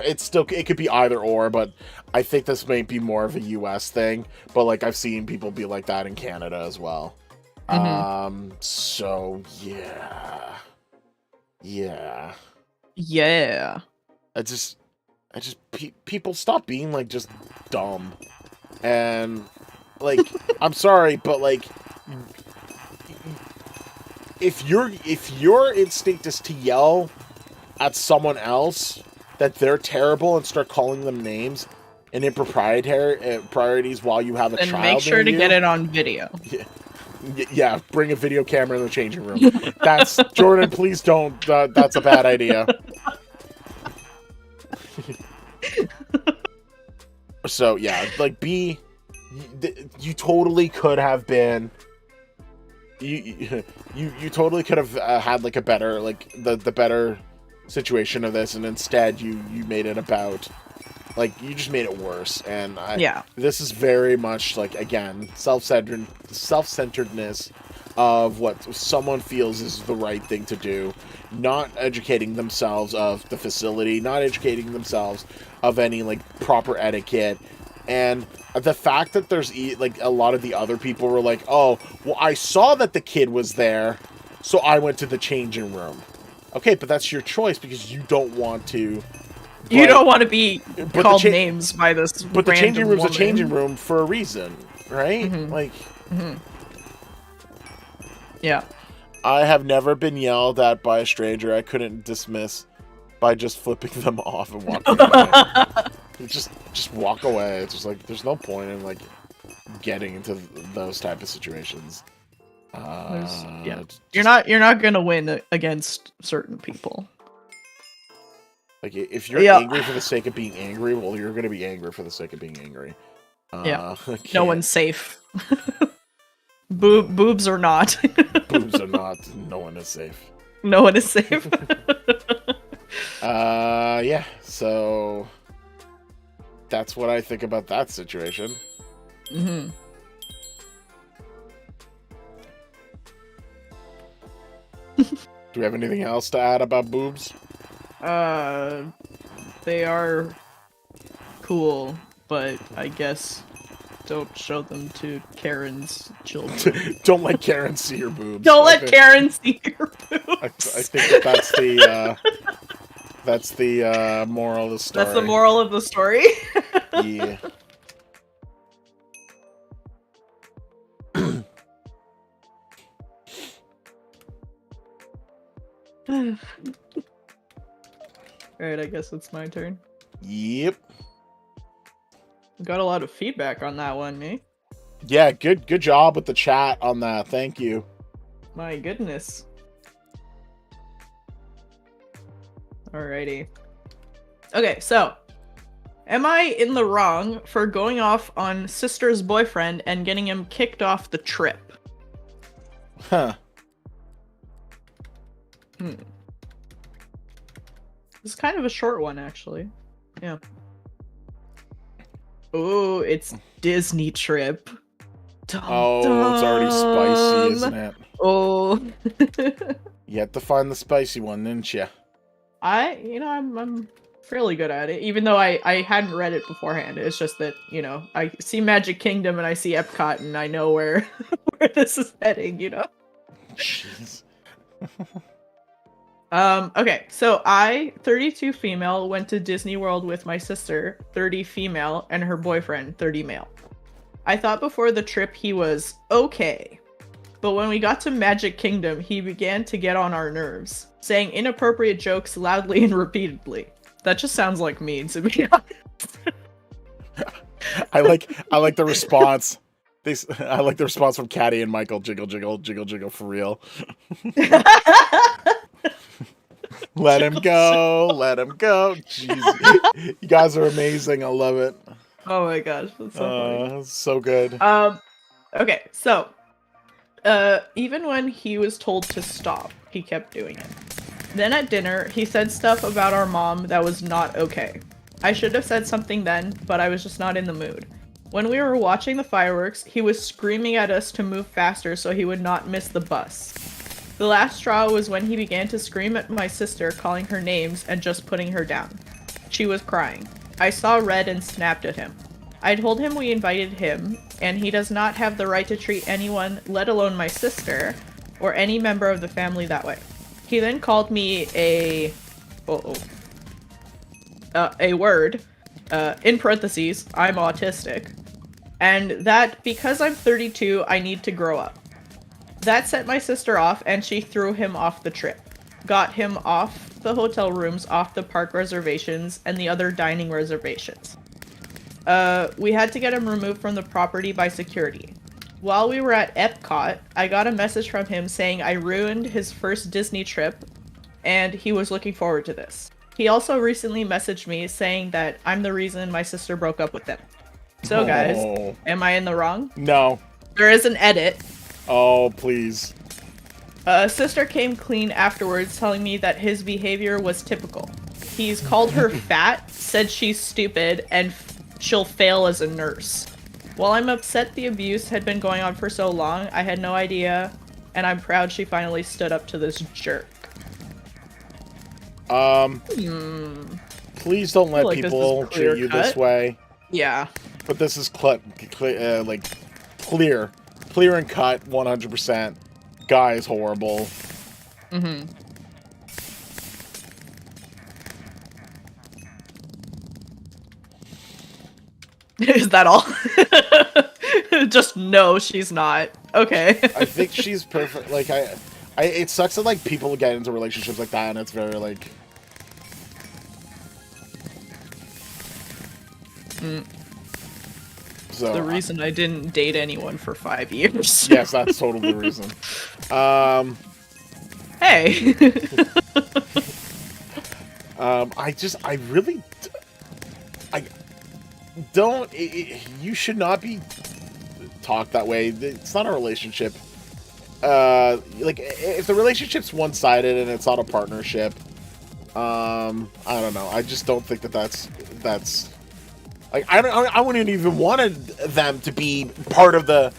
it could be either or, but I think this may be more of a US thing. But like, I've seen people be like that in Canada as well. So yeah. People stop being like just dumb, and like, I'm sorry, but like, if your instinct is to yell at someone else that they're terrible and start calling them names and improprieties while you have a child, then make sure to get it on video. Yeah, bring a video camera in the changing room. That's Jordan. Please don't. That's a bad idea. So yeah, like you totally could have been. You totally could have had like a better, like the better situation of this, and instead you made it about, like, you just made it worse. And this is very much like, again, self-centeredness of what someone feels is the right thing to do, not educating themselves of the facility, not educating themselves of any like proper etiquette. And the fact that there's like a lot of the other people were like, oh, well, I saw that the kid was there, so I went to the changing room. Okay, but that's your choice because you don't want to. You don't want to be called names by this. But the changing room's a changing room for a reason, right? Like, yeah. I have never been yelled at by a stranger I couldn't dismiss by just flipping them off and walking away. Just walk away. It's just like, there's no point in like getting into those type of situations. You're not gonna win against certain people. Like, if you're angry for the sake of being angry, well, you're going to be angry for the sake of being angry. Yeah. No one's safe. Boobs or not. Boobs or not, no one is safe. No one is safe. Yeah, so that's what I think about that situation. Mm-hmm. Do we have anything else to add about boobs? They are cool, but I guess don't show them to Karen's children. Don't let Karen see your boobs. Don't let Karen see your boobs. I think that's the moral of the story. That's the moral of the story? Yeah. Alright, I guess it's my turn. Yep. Got a lot of feedback on that one, me. Yeah, good job with the chat on that. Thank you. My goodness. Alrighty. Okay, so am I in the wrong for going off on sister's boyfriend and getting him kicked off the trip? Huh. It's kind of a short one, actually. Yeah. Oh, it's Disney trip. Dum, Oh, it's already spicy, isn't it? Oh. You had to find the spicy one, didn't you? I'm fairly good at it, even though I hadn't read it beforehand. It's just that, I see Magic Kingdom and I see Epcot and I know where this is heading, Jeez. Okay, so I, 32 female, went to Disney World with my sister, 30 female, and her boyfriend, 30 male. I thought before the trip he was okay, but when we got to Magic Kingdom, he began to get on our nerves, saying inappropriate jokes loudly and repeatedly. That just sounds like me, to be honest. I like the response. I like the response from Caddy and Michael. Jiggle, jiggle, jiggle, jiggle, for real. Let him go. Let him go. Jeez. You guys are amazing. I love it. Oh my gosh, that's so funny. So good. Okay, so even when he was told to stop, he kept doing it. Then at dinner, he said stuff about our mom that was not okay. I should have said something then, but I was just not in the mood. When we were watching the fireworks, he was screaming at us to move faster so he would not miss the bus. The last straw was when he began to scream at my sister, calling her names and just putting her down. She was crying. I saw red and snapped at him. I told him we invited him, and he does not have the right to treat anyone, let alone my sister, or any member of the family that way. He then called me a word, in parentheses, I'm autistic, and that because I'm 32, I need to grow up. That set my sister off, and she threw him off the trip. Got him off the hotel rooms, off the park reservations, and the other dining reservations. We had to get him removed from the property by security. While we were at Epcot, I got a message from him saying I ruined his first Disney trip, and he was looking forward to this. He also recently messaged me saying that I'm the reason my sister broke up with him. So guys, am I in the wrong? No. There is an edit. Oh, please. Sister came clean afterwards, telling me that his behavior was typical. He's called her fat, said she's stupid, and she'll fail as a nurse. While I'm upset the abuse had been going on for so long, I had no idea, and I'm proud she finally stood up to this jerk. Please don't let people treat you this way. Yeah. But this is clear and cut, 100%. Guy is horrible. Mm-hmm. Is that all? Just no, she's not. Okay. I think she's perfect. Like, it sucks that, like, people get into relationships like that, and it's very, like... So, the reason I didn't date anyone for 5 years. Yes, that's totally the reason. Hey! I really, I don't. You should not be talked that way. It's not a relationship. Like if the relationship's one-sided and it's not a partnership, I don't know. I just don't think that's like I wouldn't even wanted them to be part of the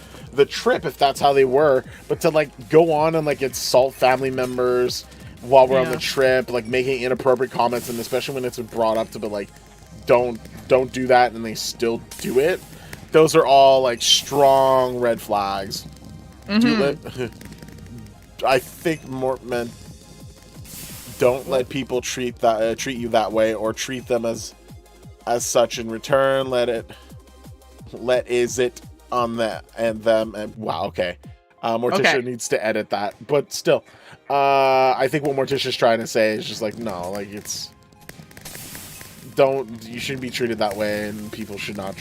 trip if that's how they were, but to like go on and like insult family members while we're on the trip, like making inappropriate comments, and especially when it's brought up to be like, don't do that, and they still do it. Those are all like strong red flags. I think more men don't let people treat you that way, or treat them as such in return. Let is it on that and them, and wow, okay. Morticia needs to edit that, but still, I think what Morticia's trying to say is just like, no, like you shouldn't be treated that way, and people should not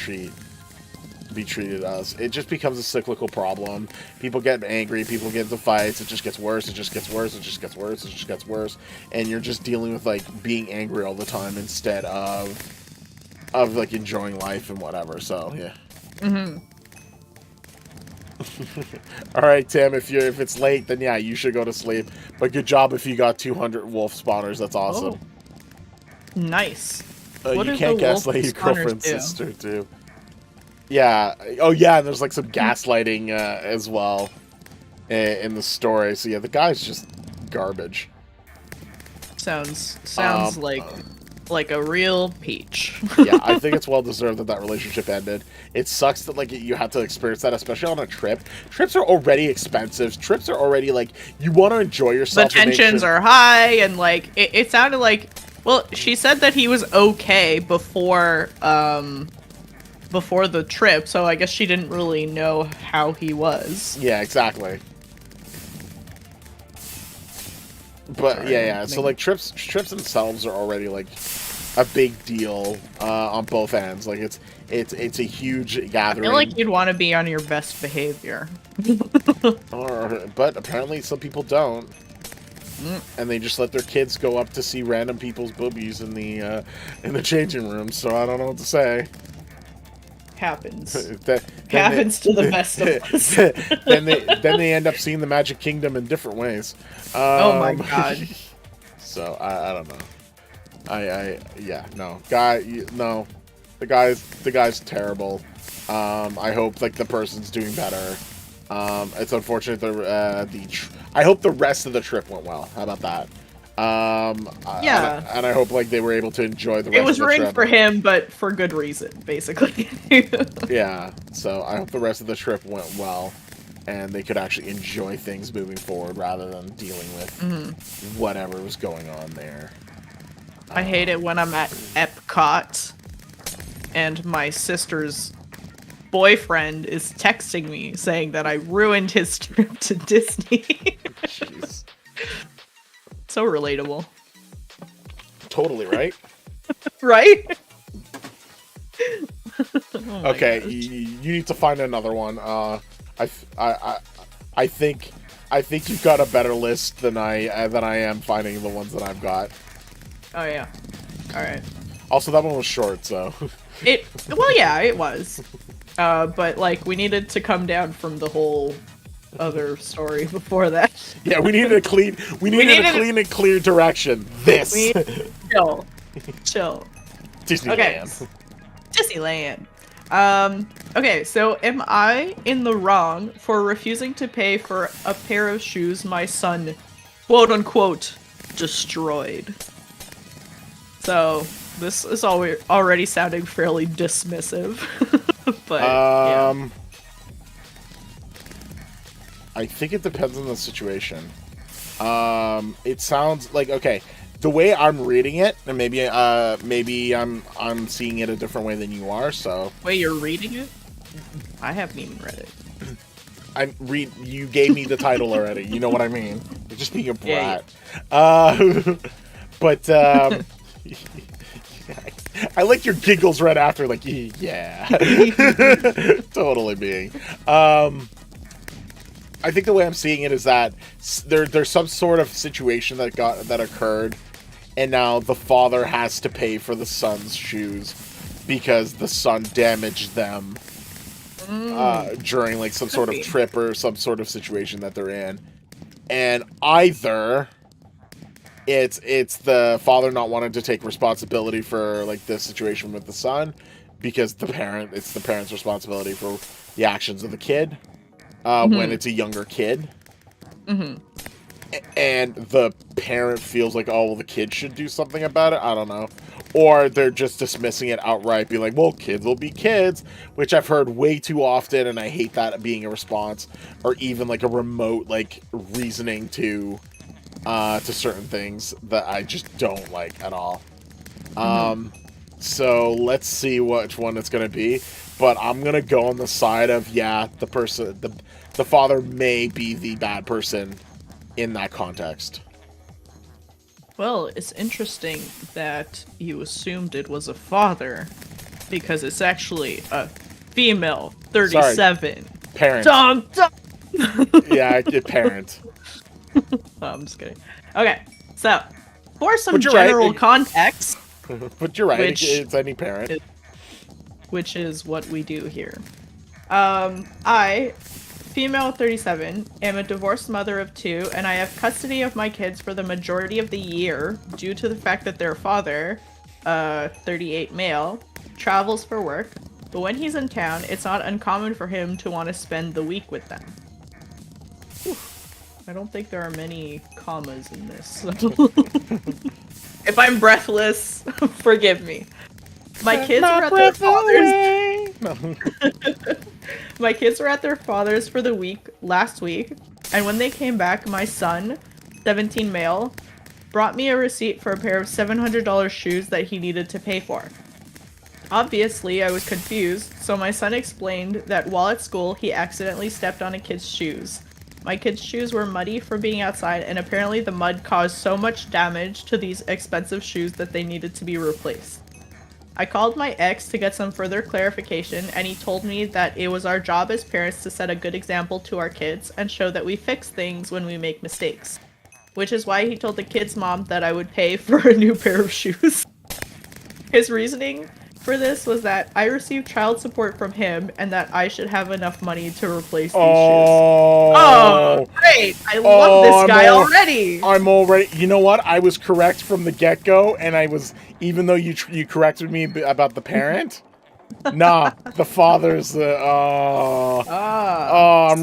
be treated as. It just becomes a cyclical problem. People get angry, people get into fights, it just gets worse, it just gets worse, it just gets worse, it just gets worse, and you're just dealing with like being angry all the time instead of like enjoying life and whatever. So yeah. All right, Tim, if it's late, then yeah, you should go to sleep, but good job if you got 200 wolf spawners. That's awesome. Nice. You can't gaslight your girlfriend's sister too. Yeah. Oh, yeah. And there's like some gaslighting as well in the story. So yeah, the guy's just garbage. Sounds like a real peach. Yeah, I think it's well deserved that relationship ended. It sucks that like you had to experience that, especially on a trip. Trips are already expensive. Trips are already like, you want to enjoy yourself. The tensions are high, and like it sounded like. Well, she said that he was okay before the trip, so I guess she didn't really know how he was. Yeah, exactly. But sorry, yeah. So like trips themselves are already like a big deal on both ends. Like it's a huge gathering. I feel like you'd want to be on your best behavior. But apparently some people don't. And they just let their kids go up to see random people's boobies in the changing room. So I don't know what to say. Happens. Happens to the best of us. then they end up seeing the Magic Kingdom in different ways. Oh my god. So I don't know. The guy's terrible. I hope like the person's doing better. It's unfortunate I hope the rest of the trip went well. How about that? Yeah. And I hope like they were able to enjoy the rest of the trip. It was ruined for him, but for good reason, basically. Yeah. So I hope the rest of the trip went well, and they could actually enjoy things moving forward rather than dealing with whatever was going on there. I hate it when I'm at Epcot and my sister's boyfriend is texting me saying that I ruined his trip to Disney. Jeez. So relatable. Totally, right? Right? Okay, you need to find another one. I think you've got a better list than I am finding the ones that I've got. Oh yeah. All right. Also, that one was short, so. Well, yeah, it was. But like we needed to come down from the whole other story before that. Yeah, we needed a clean and clear direction. This. Chill. Disneyland. Okay. Disneyland. Okay, so am I in the wrong for refusing to pay for a pair of shoes my son, quote unquote, destroyed? So this is already sounding fairly dismissive. But yeah. I think it depends on the situation. It sounds like, okay, the way I'm reading it, and maybe I'm seeing it a different way than you are. So wait, you're reading it? I haven't even read it. You gave me the title already. You know what I mean? You're just being a brat. Yeah. But I like your giggles right after, like, yeah. Totally being. I think the way I'm seeing it is that there's some sort of situation that occurred, and now the father has to pay for the son's shoes because the son damaged them during like some sort of trip or some sort of situation that they're in. And either it's the father not wanting to take responsibility for like this situation with the son, because it's the parent's responsibility for the actions of the kid when it's a younger kid. And the parent feels like, oh, well, the kid should do something about it. I don't know. Or they're just dismissing it outright, being like, well, kids will be kids, which I've heard way too often, and I hate that being a response, or even like a remote like reasoning to certain things that I just don't like at all. So let's see which one it's gonna be, but I'm gonna go on the side of, yeah, the father may be the bad person in that context. Well, it's interesting that you assumed it was a father, because it's actually a female 37. Sorry. Parent. Dum, dum. Yeah, parent. Oh, I'm just kidding. Okay, so for some general context, but you're right. It's any parent, which is what we do here. I, female 37, am a divorced mother of 2, and I have custody of my kids for the majority of the year due to the fact that their father, 38 male, travels for work, but when he's in town, it's not uncommon for him to want to spend the week with them. Whew. I don't think there are many commas in this. If I'm breathless, forgive me. My kids were at their father's. My kids were at their father's for the week last week, and when they came back, my son, 17 male, brought me a receipt for a pair of $700 shoes that he needed to pay for. Obviously, I was confused, so my son explained that while at school, he accidentally stepped on a kid's shoes. My kids' shoes were muddy from being outside, and apparently the mud caused so much damage to these expensive shoes that they needed to be replaced. I called my ex to get some further clarification, and he told me that it was our job as parents to set a good example to our kids and show that we fix things when we make mistakes. Which is why he told the kid's mom that I would pay for a new pair of shoes. His reasoning for this was that I received child support from him and that I should have enough money to replace these shoes. Oh, great! I love this guy already! I'm already... You know what? I was correct from the get-go, and I was... Even though you corrected me about the parent... Nah, the father's the... I'm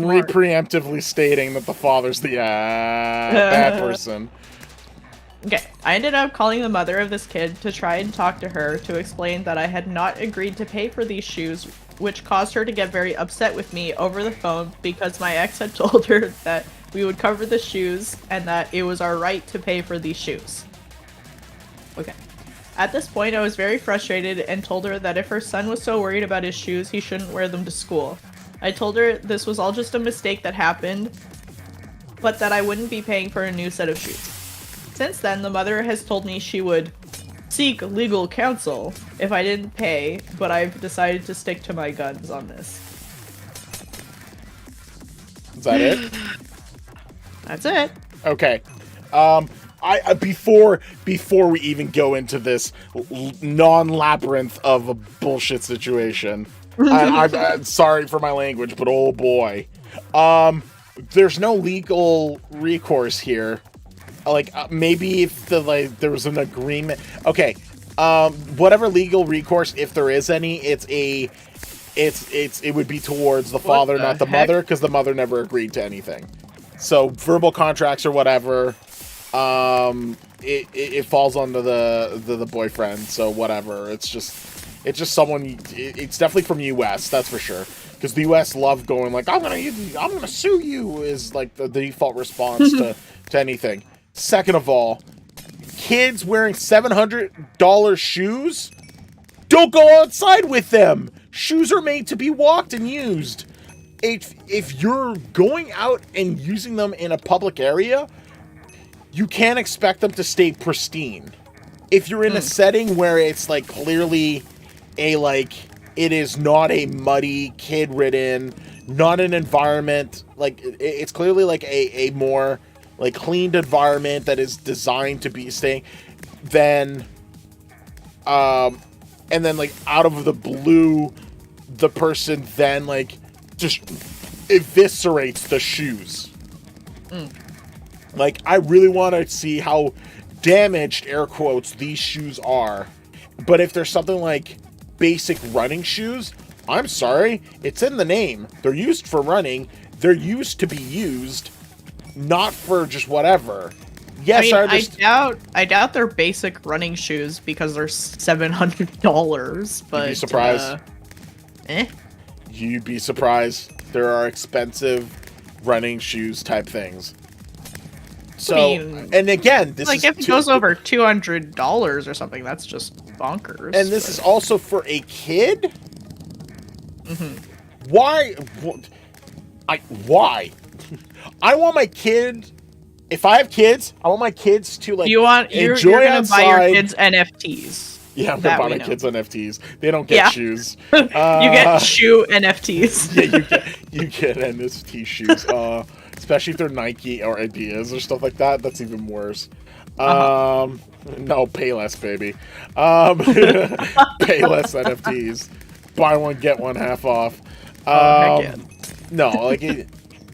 preemptively stating that the father's the bad person. Okay, I ended up calling the mother of this kid to try and talk to her to explain that I had not agreed to pay for these shoes, which caused her to get very upset with me over the phone because my ex had told her that we would cover the shoes and that it was our right to pay for these shoes. Okay. At this point, I was very frustrated and told her that if her son was so worried about his shoes, he shouldn't wear them to school. I told her this was all just a mistake that happened, but that I wouldn't be paying for a new set of shoes. Since then, the mother has told me she would seek legal counsel if I didn't pay, but I've decided to stick to my guns on this. Is that it? That's it. Okay. I before we even go into this non-labyrinth of a bullshit situation, I'm sorry for my language, but oh boy, there's no legal recourse here. Like maybe if there was an agreement. Okay, whatever legal recourse, if there is any, it would be towards the father, not the mother, because the mother never agreed to anything. So verbal contracts or whatever, it falls onto the boyfriend. So whatever, it's just someone. It's definitely from US, that's for sure. Because the US love going like, I'm gonna sue you, is like the default response to anything. Second of all, kids wearing $700 shoes, don't go outside with them. Shoes are made to be walked and used. If you're going out and using them in a public area, you can't expect them to stay pristine. If you're in a setting where it's like clearly it is not a muddy, kid-ridden, not an environment, like it's clearly like a more like cleaned environment that is designed to be staying. then and then like out of the blue, the person then like just eviscerates the shoes. Like, I really want to see how damaged, air quotes, these shoes are. But if there's something like basic running shoes, I'm sorry, it's in the name. They're used for running. They're used to be used, not for just whatever. Yes, I mean, I doubt they're basic running shoes because they're $700. But you'd be surprised. You'd be surprised. There are expensive running shoes type things. So, I mean, and again, this like is if it goes over $200 or something, that's just bonkers. And this is also for a kid. Why? Why? I want my kid. If I have kids, I want my kids to like. You're gonna buy your kids NFTs. Yeah, I'm gonna buy my kids NFTs. They don't get shoes. You get shoe NFTs. Yeah, you get NFT shoes. Especially if they're Nike or Adidas or stuff like that. That's even worse. No, pay less, baby. Pay less NFTs. Buy one, get one half off. No, like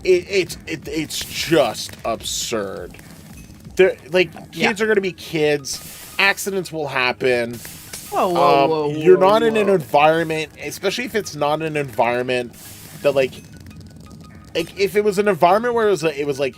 it's just absurd. They're like kids are gonna be kids. Accidents will happen. Whoa, you're not in an environment, especially if it's not an environment that like if it was an environment where it was like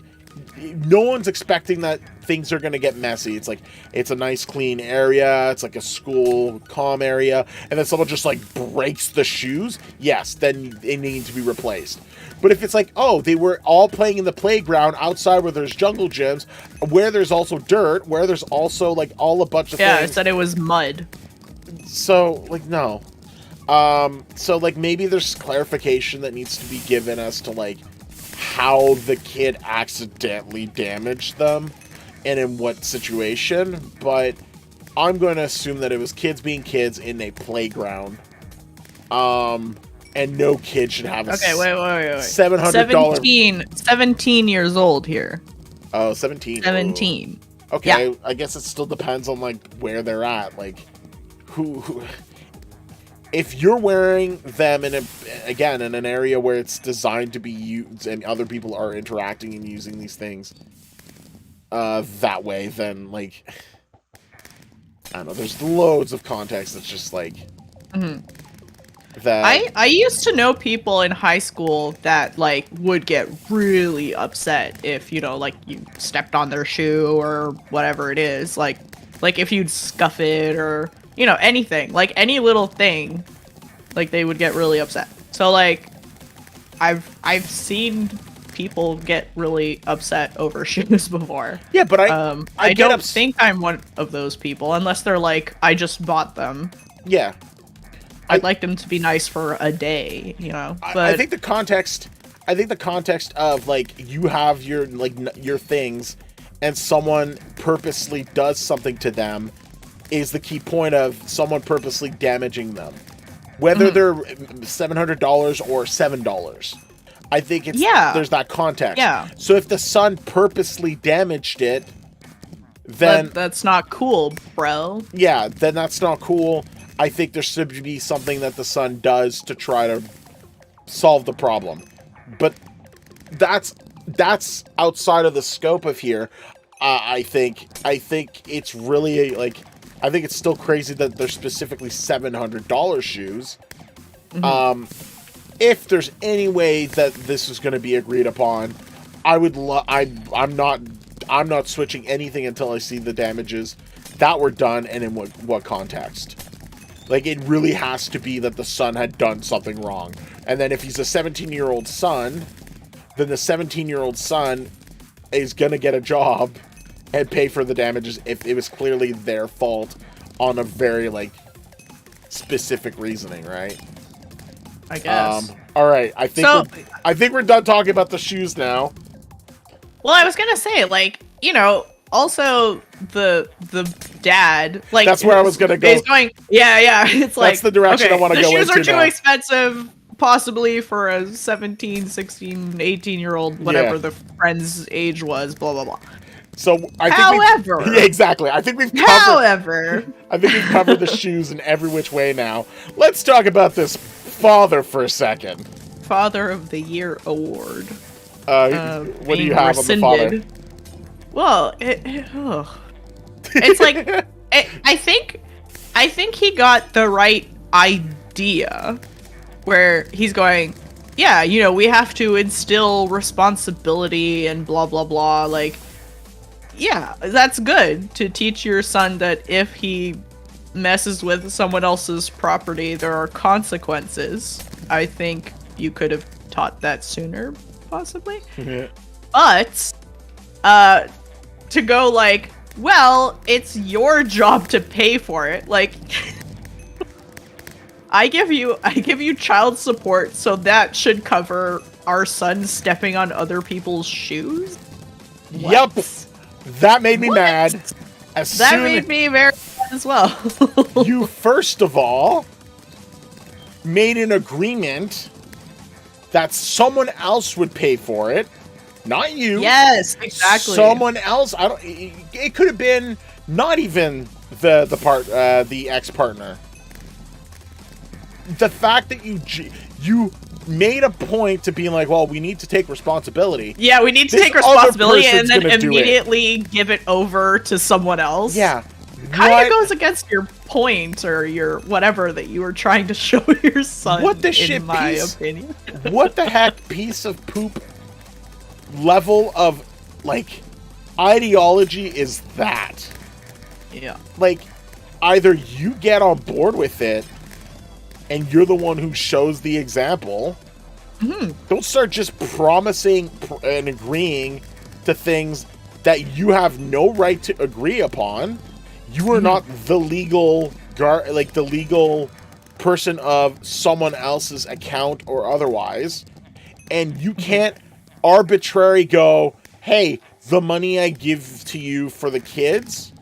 no one's expecting that things are going to get messy. It's like it's a nice clean area, it's like a school calm area, and then someone just like breaks the shoes, yes, then they need to be replaced. But if it's like, oh, they were all playing in the playground outside where there's jungle gyms, where there's also dirt, where there's also like all a bunch of things. Yeah, I said it was mud. So like no. So like maybe there's clarification that needs to be given as to like how the kid accidentally damaged them and in what situation, but I'm going to assume that it was kids being kids in a playground. And no kid should have a wait. $700 17 years old here. Oh, 17. 17. Ooh. Okay, yeah. I guess it still depends on like where they're at. Like who if you're wearing them in an area where it's designed to be used and other people are interacting and using these things that way, then like I don't know, there's loads of context that's just like that. I used to know people in high school that like would get really upset if, you know, like you stepped on their shoe or whatever it is, like if you'd scuff it or, you know, anything, like any little thing, like they would get really upset. So like I've seen people get really upset over shoes before. Yeah, but I don't think I'm one of those people unless they're like, I just bought them. Yeah. I'd like them to be nice for a day, you know. But I think the context of like you have your your things and someone purposely does something to them is the key point of someone purposely damaging them. Whether they're $700 or $7. I think it's there's that context. Yeah. So if the son purposely damaged it, then that's not cool, bro. Yeah, then that's not cool. I think there should be something that the son does to try to solve the problem. But that's outside of the scope of here. I think it's really like I think it's still crazy that they're specifically $700 shoes. If there's any way that this is going to be agreed upon, I would I'm not switching anything until I see the damages that were done and in what context. Like, it really has to be that the son had done something wrong. And then if he's a 17-year-old son, then the 17-year-old son is going to get a job and pay for the damages if it was clearly their fault on a very, like, specific reasoning, right? I guess. All right. I think we're done talking about the shoes now. Well, I was going to say, like, you know, also the dad, like, that's where I was gonna go. He's going, yeah. It's like that's the direction I want to go into. The shoes are too expensive, possibly for a 17, 16, 18-year-old, whatever the friend's age was. Blah blah blah. So I think However, yeah, exactly. I think we've covered the shoes in every which way now. Let's talk about this father for a second. Father of the Year award. What do you have on the father? Well, it's like I think he got the right idea, where he's going, yeah, you know, we have to instill responsibility and blah blah blah. Like, yeah, that's good to teach your son that if he messes with someone else's property, there are consequences. I think you could have taught that sooner, possibly. Yeah. But to go like, well, it's your job to pay for it. Like, I give you child support, so that should cover our son stepping on other people's shoes. What? Yep, that made me mad. That made me very mad as well. You first of all made an agreement that someone else would pay for it, not you. Yes, exactly. Someone else. It could have been not even the ex-partner. The fact that you made a point to being like, well, we need to take responsibility. Yeah, we need to take responsibility and then immediately give it over to someone else. Yeah. Kind of goes against your point or your whatever that you were trying to show your son. What the shit, in my opinion. What the heck piece of poop level of, like, ideology is that? Yeah. Like, either you get on board with it and you're the one who shows the example. Mm-hmm. Don't start just promising and agreeing to things that you have no right to agree upon. You are not the legal the legal person of someone else's account or otherwise, and you can't arbitrarily go, hey, the money I give to you for the kids,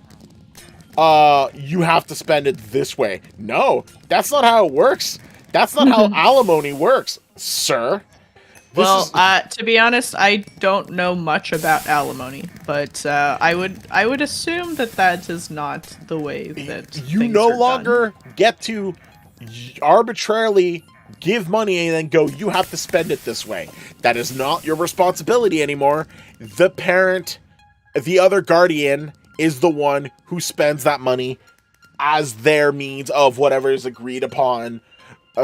you have to spend it this way. No, that's not how it works. That's not how alimony works, sir. To be honest, I don't know much about alimony, but I would assume that is not the way that you no longer get to arbitrarily give money and then go, you have to spend it this way. That is not your responsibility anymore. The parent, the other guardian, is the one who spends that money as their means of whatever is agreed upon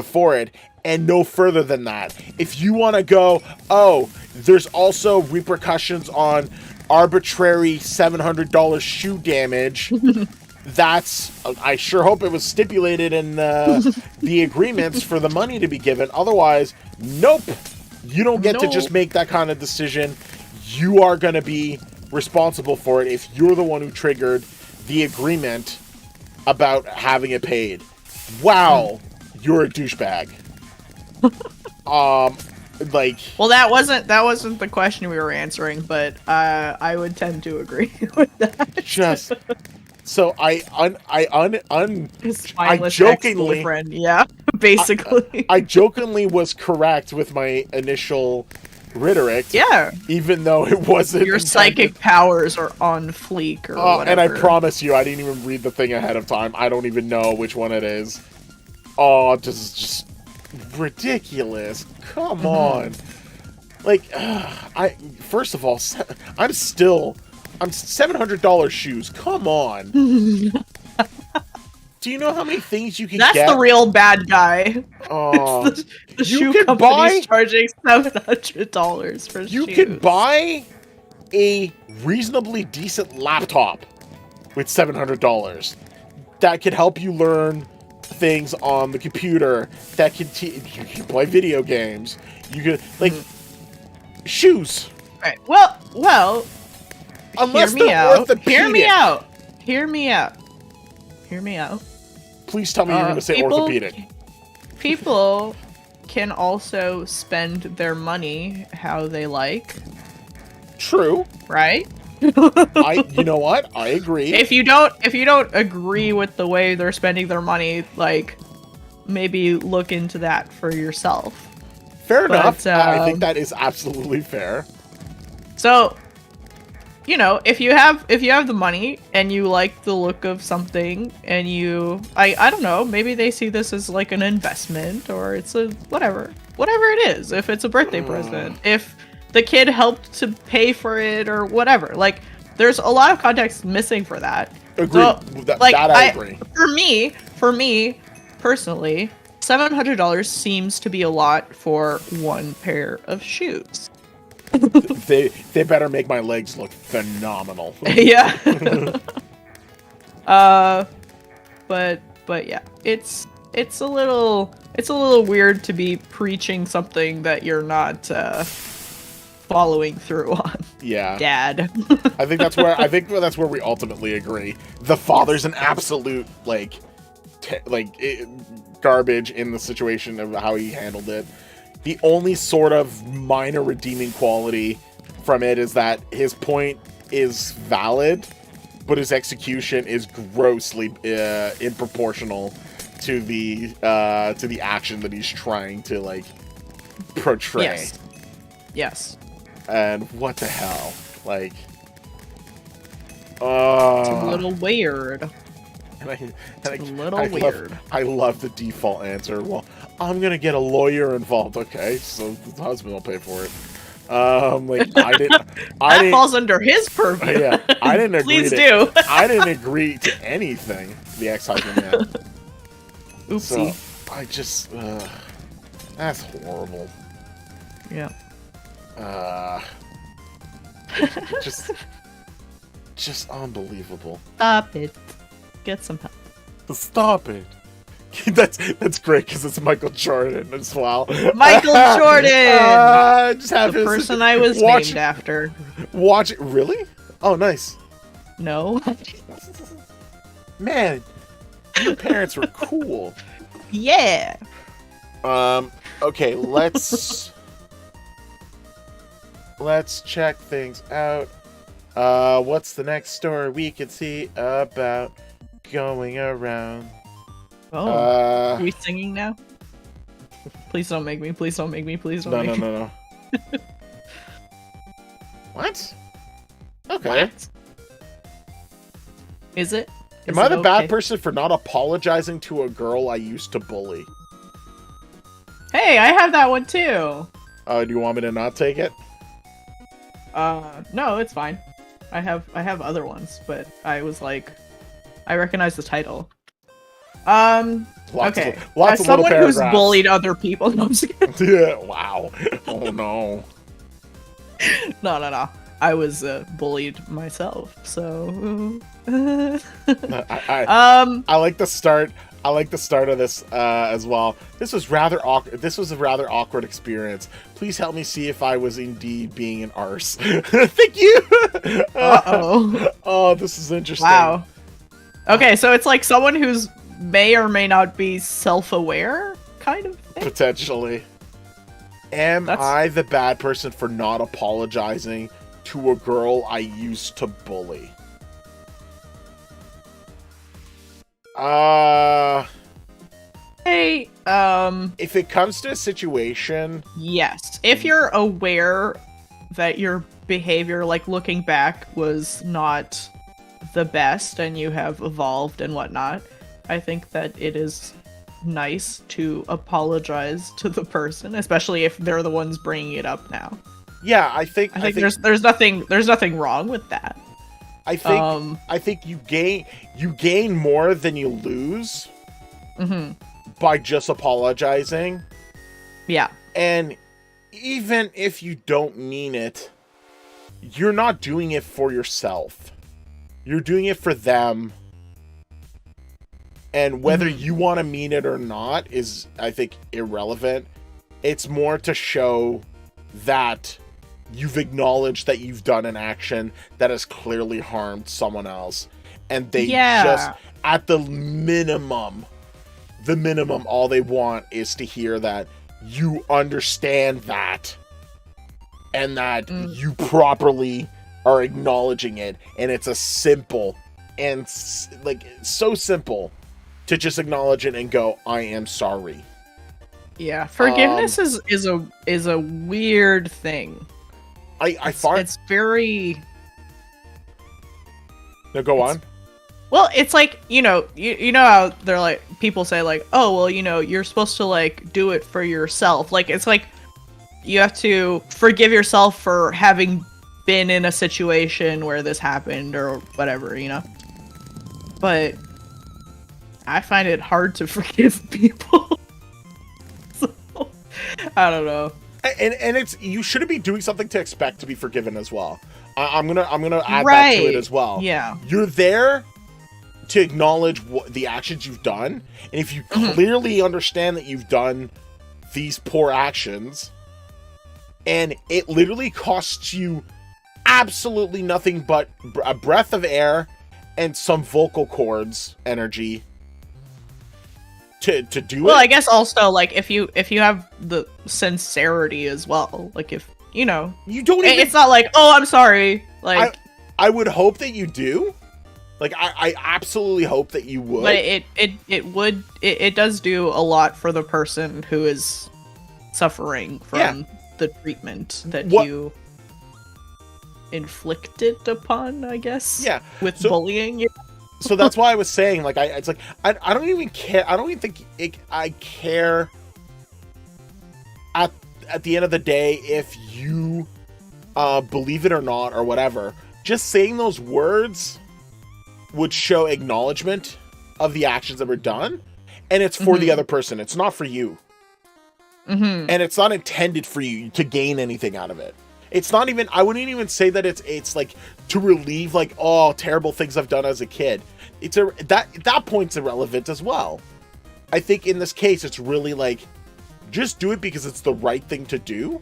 for it, and no further than that. If you want to go, oh, there's also repercussions on arbitrary $700 shoe damage, I sure hope it was stipulated in the agreements for the money to be given. Otherwise, nope, you don't get to just make that kind of decision. You are going to be responsible for it if you're the one who triggered the agreement about having it paid. Wow, you're a douchebag. Well, that wasn't the question we were answering, but I would tend to agree with that. Just so I jokingly, yeah, basically, I jokingly was correct with my initial rhetoric. Yeah, even though it wasn't. Your psychic powers are on fleek or whatever. And I promise you, I didn't even read the thing ahead of time. I don't even know which one it is. Oh, this is just ridiculous. Come on. Like, first of all, I'm $700 shoes. Come on. Do you know how many things you can get? That's the real bad guy. Oh, the shoe company's charging $700 for shoes. You could buy a reasonably decent laptop with $700 that could help you learn things on the computer, that could you can play video games. You could shoes. Right. Well. Unless hear me out. orthopedic. Hear me out. Please tell me you're going to say orthopedic. People can also spend their money how they like. True. Right? You know what? I agree. If you don't agree with the way they're spending their money, like, maybe look into that for yourself. Fair enough. I think that is absolutely fair. So, you know, if you have the money and you like the look of something and I don't know, maybe they see this as like an investment or it's a whatever it is. If it's a birthday present, if the kid helped to pay for it or whatever, like there's a lot of context missing for that. Agreed. So, that I agree. For me personally, $700 seems to be a lot for one pair of shoes. they better make my legs look phenomenal. Yeah. But yeah, it's a little weird to be preaching something that you're not following through on. Yeah, Dad. I think that's where we ultimately agree. The father's an absolute garbage in the situation of how he handled it. The only sort of minor redeeming quality from it is that his point is valid, but his execution is grossly improportional to the action that he's trying to like portray. Yes. And what the hell? Like, it's a little weird. I love the default answer. Well, I'm gonna get a lawyer involved. Okay, so the husband will pay for it. That falls under his purview. Yeah, I didn't agree. Please do. I didn't agree to anything the ex-husband did. Oopsie. So I just, that's horrible. Yeah. Just unbelievable. Stop it. Get some help. Stop it. That's great because it's Michael Jordan as well. Michael Jordan. Just have the person I was named after. Watch it. Really? Oh, nice. No. Man, your parents were cool. Yeah. Okay, let's check things out. What's the next story we can see about going around? Oh, are we singing now? Please don't make me. Please don't make me. Please don't make me. No. What? Okay. What? Is it? Am I the bad person for not apologizing to a girl I used to bully? Hey, I have that one too. Do you want me to not take it? No, it's fine. I have other ones, but I was like, I recognize the title. Lots okay. Lots As someone who's bullied other people, no, I'm just kidding. Yeah. Wow. Oh no. No. I was bullied myself, so. I like the start. I like the start of this as well. This was rather awkward. This was a rather awkward experience. Please help me see if I was indeed being an arse. Thank you. Oh, this is interesting. Wow. Okay, so it's like someone who's may or may not be self-aware, kind of thing? Potentially. Am I the bad person for not apologizing to a girl I used to bully? Hey, if it comes to a situation, yes. If you're aware that your behavior, like looking back, was not the best and you have evolved and whatnot, I think that it is nice to apologize to the person, especially if they're the ones bringing it up now. Yeah, I think there's nothing wrong with that. I think you gain more than you lose by just apologizing. Yeah. And even if you don't mean it, you're not doing it for yourself. You're doing it for them. And whether you want to mean it or not is, I think, irrelevant. It's more to show that you've acknowledged that you've done an action that has clearly harmed someone else. And they just, at the minimum, all they want is to hear that you understand that. And that you properly are acknowledging it. And it's a simple, and like, so simple to just acknowledge it and go, I am sorry. Yeah, forgiveness is a weird thing. I find it's very No, go on. Well, it's like, you know how they're like, people say like, oh, well, you're supposed to like do it for yourself. Like, it's like you have to forgive yourself for having been in a situation where this happened or whatever, But I find it hard to forgive people. So, I don't know. And it's, you shouldn't be doing something to expect to be forgiven as well. I'm gonna add that to it as well. Yeah. You're there to acknowledge the actions you've done, and if you clearly understand that you've done these poor actions, and it literally costs you absolutely nothing but a breath of air and some vocal cords energy to do it. Well, I guess also like if you have the sincerity as well, like if you don't even, it's not like, oh, I'm sorry, like I would hope that you do. Like, I absolutely hope that you would. But it does do a lot for the person who is suffering from the treatment that you inflicted upon, I guess. Yeah. With bullying. So that's why I was saying, like, I don't even care. I don't even think I care at the end of the day if you believe it or not or whatever. Just saying those words would show acknowledgement of the actions that were done, and it's for the other person. It's not for you. And it's not intended for you to gain anything out of it. It's not even, I wouldn't even say that it's like to relieve like, oh, terrible things I've done as a kid. That point's irrelevant as well. I think in this case, it's really like, just do it because it's the right thing to do.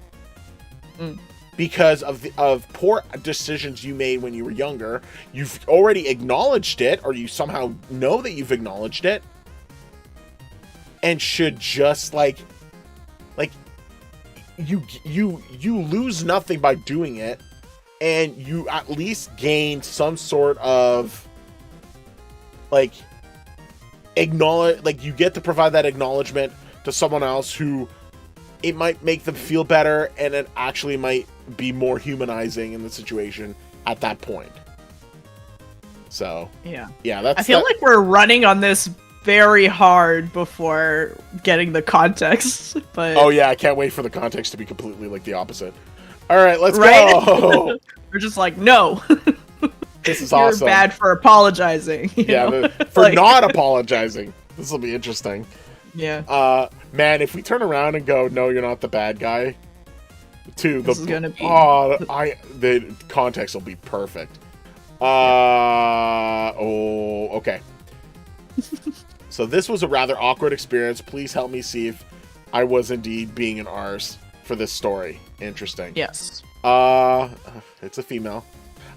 Because of poor decisions you made when you were younger. You've already acknowledged it, or you somehow know that you've acknowledged it, and should just like you lose nothing by doing it, and you at least gain some sort of like acknowledge, like you get to provide that acknowledgement to someone else who it might make them feel better, and it actually might be more humanizing in the situation at that point. So yeah, I feel like we're running on this very hard before getting the context, but oh yeah, I can't wait for the context to be completely like the opposite. All right, let's go. We're just like, no. This is awesome. You're bad for apologizing. For not apologizing. This will be interesting. Yeah. Man, if we turn around and go, no, you're not the bad guy. This is gonna be... the context will be perfect. Okay. So this was a rather awkward experience. Please help me see if I was indeed being an arse for this story. Interesting. Yes. It's a female.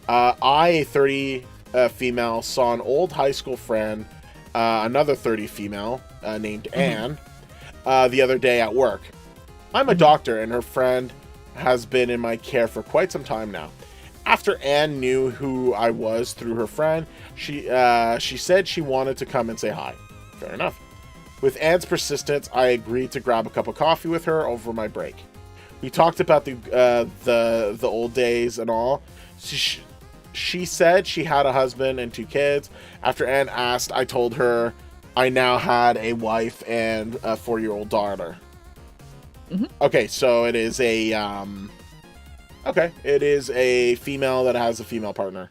A 30 female, saw an old high school friend, another 30 female, named Anne, the other day at work. I'm a doctor, and her friend has been in my care for quite some time now. After Anne knew who I was through her friend, she said she wanted to come and say hi. Fair enough. With Anne's persistence, I agreed to grab a cup of coffee with her over my break. We talked about the old days and all. She said she had a husband and 2 kids. After Anne asked, I told her I now had a wife and a 4-year-old daughter. Okay, so it is a it is a female that has a female partner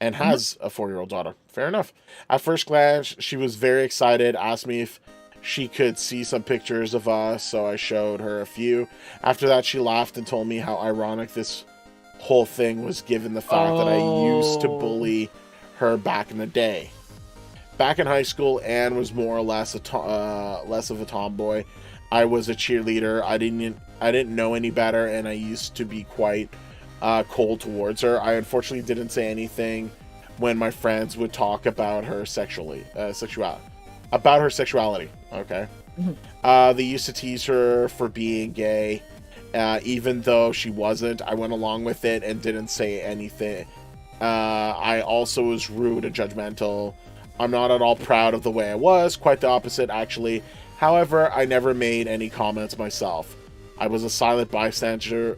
and has a 4-year-old daughter. Fair enough. At first glance, she was very excited, asked me if she could see some pictures of us, so I showed her a few. After that, she laughed and told me how ironic this whole thing was, given the fact that I used to bully her back in the day. Back in high school, Anne was more or less less of a tomboy. I was a cheerleader. I didn't know any better, and I used to be quite cold towards her. I unfortunately didn't say anything when my friends would talk about her sexuality. Okay. They used to tease her for being gay. Even though she wasn't, I went along with it and didn't say anything. I also was rude and judgmental. I'm not at all proud of the way I was. Quite the opposite, actually. However, I never made any comments myself. I was a silent bystander,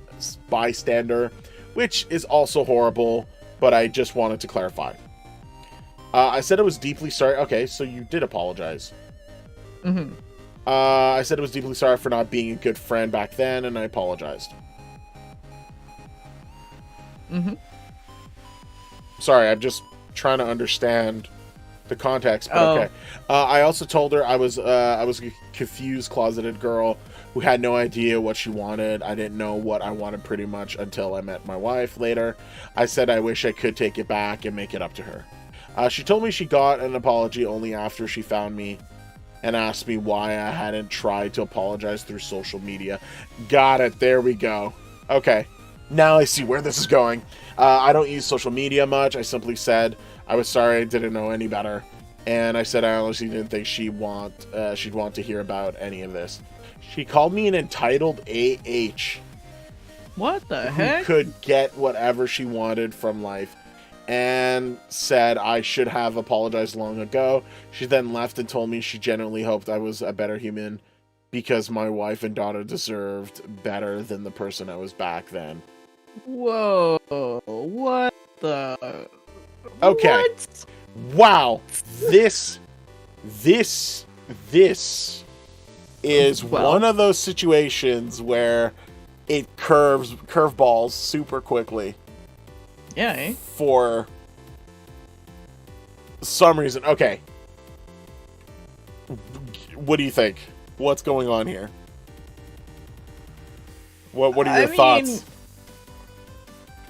which is also horrible, but I just wanted to clarify. I said I was deeply sorry. Okay, so you did apologize. Mm-hmm. I said I was deeply sorry for not being a good friend back then, and I apologized. Mm-hmm. Sorry, I'm just trying to understand the context, but okay. I also told her I was a confused, closeted girl who had no idea what she wanted. I didn't know what I wanted pretty much until I met my wife later. I said I wish I could take it back and make it up to her. She told me she got an apology only after she found me and asked me why I hadn't tried to apologize through social media. Got it. There we go. Okay. Now I see where this is going. I don't use social media much. I simply said I was sorry, I didn't know any better, and I said I honestly didn't think she'd want to hear about any of this. She called me an entitled AH. What the heck? Who could get whatever she wanted from life, and said I should have apologized long ago. She then left and told me she genuinely hoped I was a better human because my wife and daughter deserved better than the person I was back then. Whoa! What the? Okay. What? Wow. This is one of those situations where it curveballs super quickly. Yeah. Eh? For some reason. Okay. What do you think? What's going on here? What are your thoughts?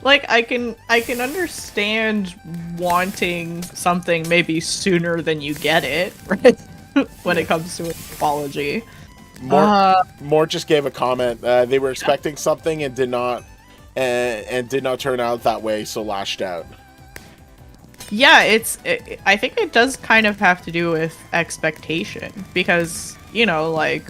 Like, I can understand wanting something maybe sooner than you get it, right? When it comes to an apology. More just gave a comment. They were expecting something and did not turn out that way, so lashed out. Yeah, I think it does kind of have to do with expectation, because, you know, like,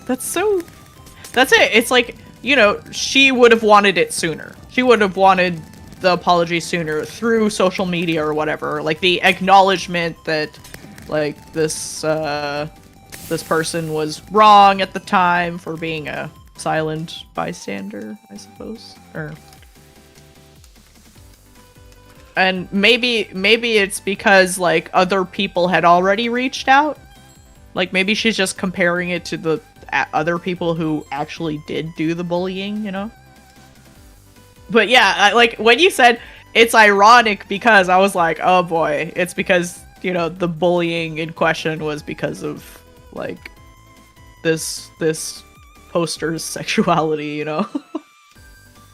that's it. It's like, you know, she would have wanted it sooner. She would have wanted the apology sooner through social media or whatever. Like, the acknowledgement that, like, this person was wrong at the time for being a silent bystander, I suppose. And maybe it's because, like, other people had already reached out. Like, maybe she's just comparing it to the other people who actually did do the bullying, you know? But yeah, like, when you said it's ironic because, I was like, oh boy, it's because, you know, the bullying in question was because of, like, this poster's sexuality, you know?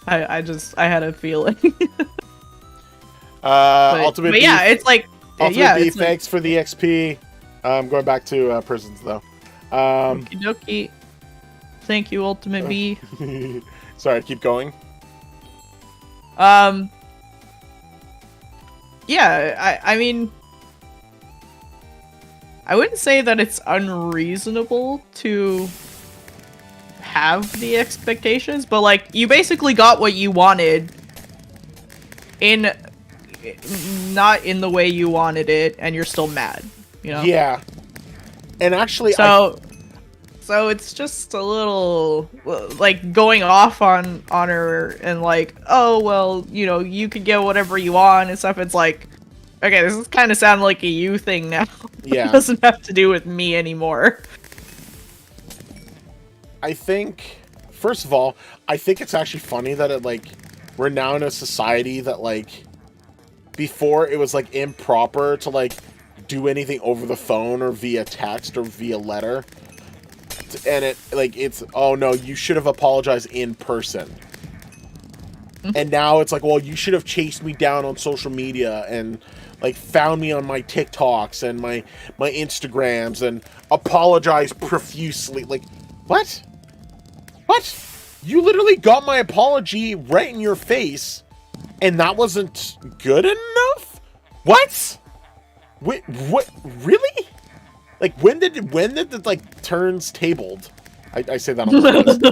I had a feeling. Ultimate but yeah, Beef, it's like, Ultimate Beef, it's thanks for the XP. Going back to prisons though. Okie dokie. Thank you, Ultimate B. Sorry, keep going. Yeah, I mean, I wouldn't say that it's unreasonable to have the expectations, but, like, you basically got what you wanted not in the way you wanted it, and you're still mad, you know? Yeah. And actually, so it's just a little, like, going off on her and, like, oh, well, you know, you could get whatever you want and stuff. It's like, okay, this is kind of sounding like a you thing now. Yeah. It doesn't have to do with me anymore. I think, first of all, I think it's actually funny that it, like, we're now in a society that, like, before it was, like, improper to, like, do anything over the phone or via text or via letter. And it, like, it's, oh no, you should have apologized in person. And now it's like, well, you should have chased me down on social media and, like, found me on my TikToks and my Instagrams and apologized profusely. Like, what? What? You literally got my apology right in your face, and that wasn't good enough? What? Wait, what? Really? Like, when did it, like, turns tabled? I say that on the list.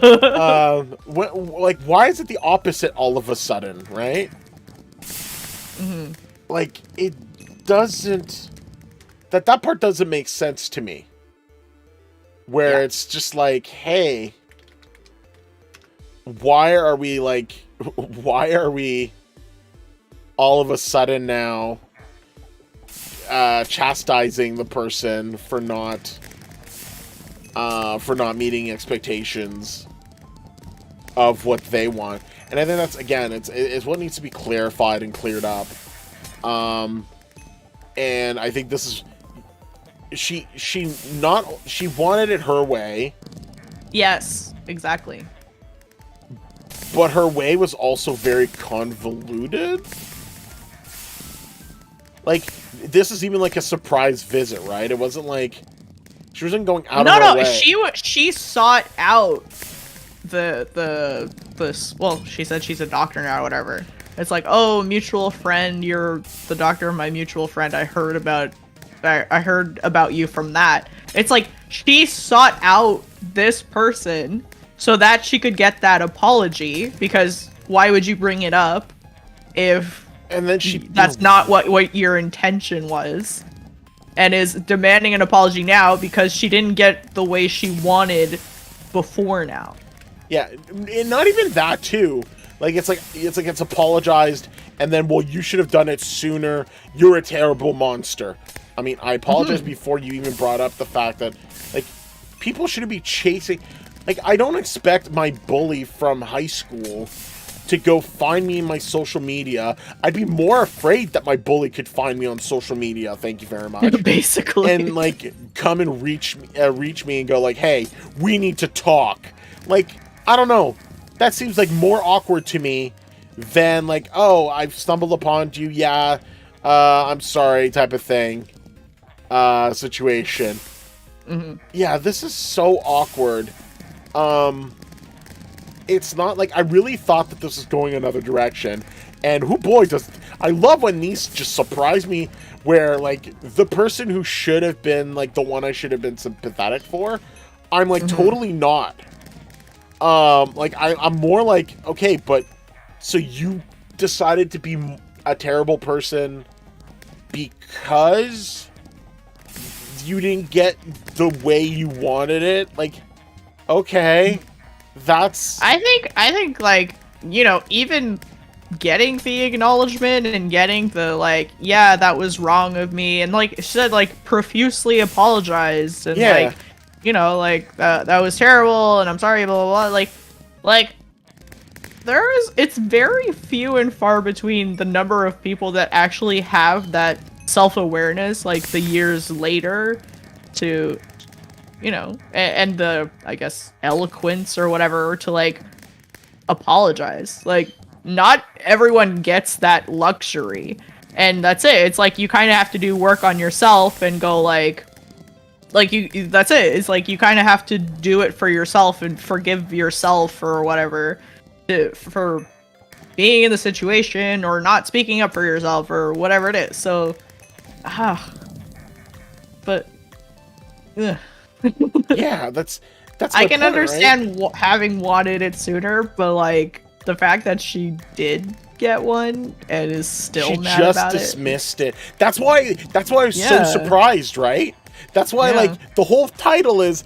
Like, why is it the opposite all of a sudden, right? Mm-hmm. Like, it doesn't... That part doesn't make sense to me. Where it's just like, hey... Why are we all of a sudden now chastising the person for not meeting expectations of what they want. And I think that's, again, it's what needs to be clarified and cleared up. And I think this is, she wanted it her way. Yes, exactly. But her way was also very convoluted. Like, this is even like a surprise visit, right? It wasn't like she wasn't going out of her way. She sought out the well, she said she's a doctor now or whatever. It's like, oh, mutual friend, you're the doctor of my mutual friend. I heard about you from that. It's like she sought out this person so that she could get that apology, because why would you bring it up if that's not what your intention was, and is demanding an apology now because she didn't get the way she wanted before now. Yeah, and not even that too. Like it's apologized, and then, well, you should have done it sooner. You're a terrible monster. I mean, I apologize before you even brought up the fact that, like, people shouldn't be chasing. Like, I don't expect my bully from high school to go find me in my social media. I'd be more afraid that my bully could find me on social media. Thank you very much. Basically. And, like, come and reach me and go, like, hey, we need to talk. Like, I don't know. That seems, like, more awkward to me than, like, oh, I've stumbled upon you. Yeah, I'm sorry type of thing. Situation. Yeah, this is so awkward. It's not like, I really thought that this was going another direction, and oh boy, I love when these just surprise me, where, like, the person who should have been, like, the one I should have been sympathetic for, I'm, like, totally not. Like, I'm more like, okay, but so you decided to be a terrible person because you didn't get the way you wanted it? Like, okay, that's... I think, like, you know, even getting the acknowledgement and getting the, like, yeah, that was wrong of me, and, like, she said, like, profusely apologized, and, like, you know, like, that was terrible, and I'm sorry, blah, blah, blah, like, it's very few and far between the number of people that actually have that self-awareness, like, the years later to, you know, and the, I guess, eloquence or whatever to, like, apologize. Like, not everyone gets that luxury, and that's it. It's like, you kind of have to do work on yourself and go, like you, that's it. It's like, you kind of have to do it for yourself and forgive yourself or whatever for being in the situation or not speaking up for yourself or whatever it is. So, but, ugh. Yeah, that's I can point, understand right? Having wanted it sooner, but, like, the fact that she did get one and is still mad about it. She just dismissed it. That's why I was so surprised, right? That's why, like, the whole title is,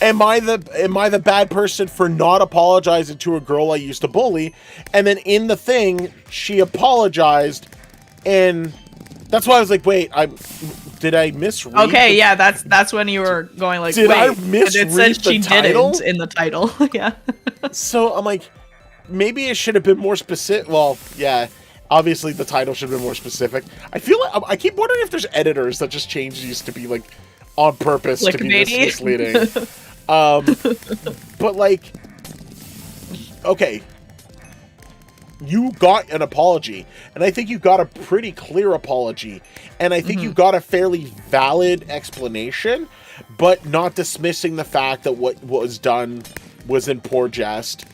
am I the bad person for not apologizing to a girl I used to bully? And then in the thing, she apologized, and that's why I was like, wait, did I misread? Okay, yeah, that's when you were going, like, did wait, I misread it said the she title? didn't in the title. Yeah. So I'm like, maybe it should have been more specific. Well, yeah, obviously the title should have been more specific. I feel like I keep wondering if there's editors that just change these to be, like, on purpose to be misleading. But, like, okay, you got an apology, and I think you got a pretty clear apology, and I think you got a fairly valid explanation, but not dismissing the fact that what was done was in poor jest.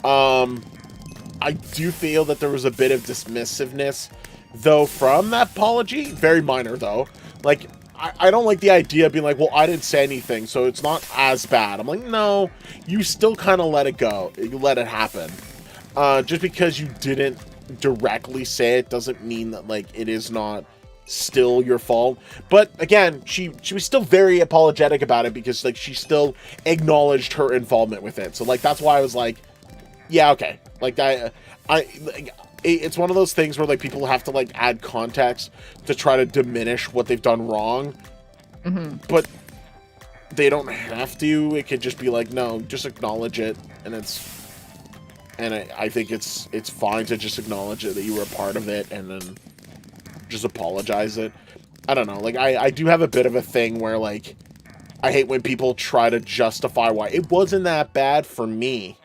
I do feel that there was a bit of dismissiveness, though, from that apology. Very minor, though. Like, I don't like the idea of being like, well, I didn't say anything, so it's not as bad. I'm like, no, you still kind of let it go. You let it happen. Just because you didn't directly say it doesn't mean that, like, it is not still your fault. But again, she was still very apologetic about it because, like, she still acknowledged her involvement with it. So, like, that's why I was like, Yeah, okay. Like like, it's one of those things where like people have to like add context to try to diminish what they've done wrong, but they don't have to. It could just be like, no, just acknowledge it, and I think it's fine to just acknowledge it, that you were a part of it, and then just apologize it. I don't know. Like I do have a bit of a thing where like I hate when people try to justify why it wasn't that bad for me.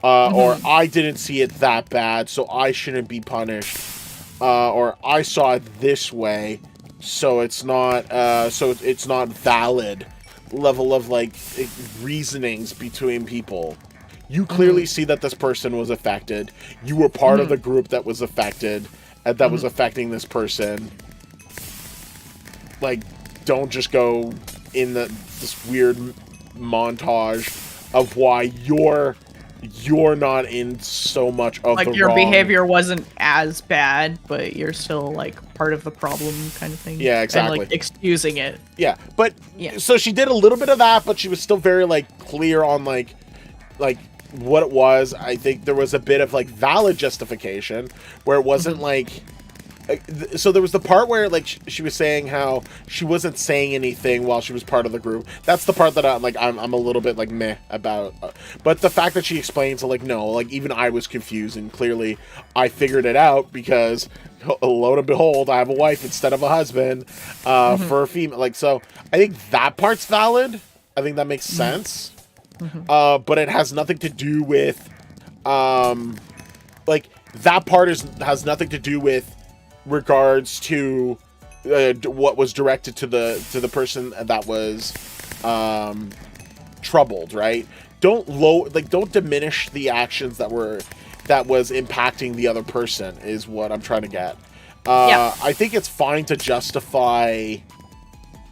Or I didn't see it that bad, so I shouldn't be punished. Or I saw it this way, so it's not valid. Level of like reasonings between people. You clearly see that this person was affected. You were part of the group that was affected, and that was affecting this person. Like, don't just go in this weird montage of why you're not in so much of like the your wrong. behavior wasn't as bad, but you're still like part of the problem, kind of thing. Yeah, exactly. And like excusing it. Yeah, but so she did a little bit of that, but she was still very like clear on like what it was. I think there was a bit of like valid justification where it wasn't like. So there was the part where like she was saying how she wasn't saying anything while she was part of the group. That's the part that I'm a little bit like meh about. But the fact that she explains like no, like even I was confused, and clearly I figured it out because lo and behold, I have a wife instead of a husband for a female. Like, so I think that part's valid. I think that makes sense. But it has nothing to do with like that part has nothing to do with regards to what was directed to the person that was troubled, right? Don't diminish the actions that was impacting the other person is what I'm trying to get. I think it's fine to justify,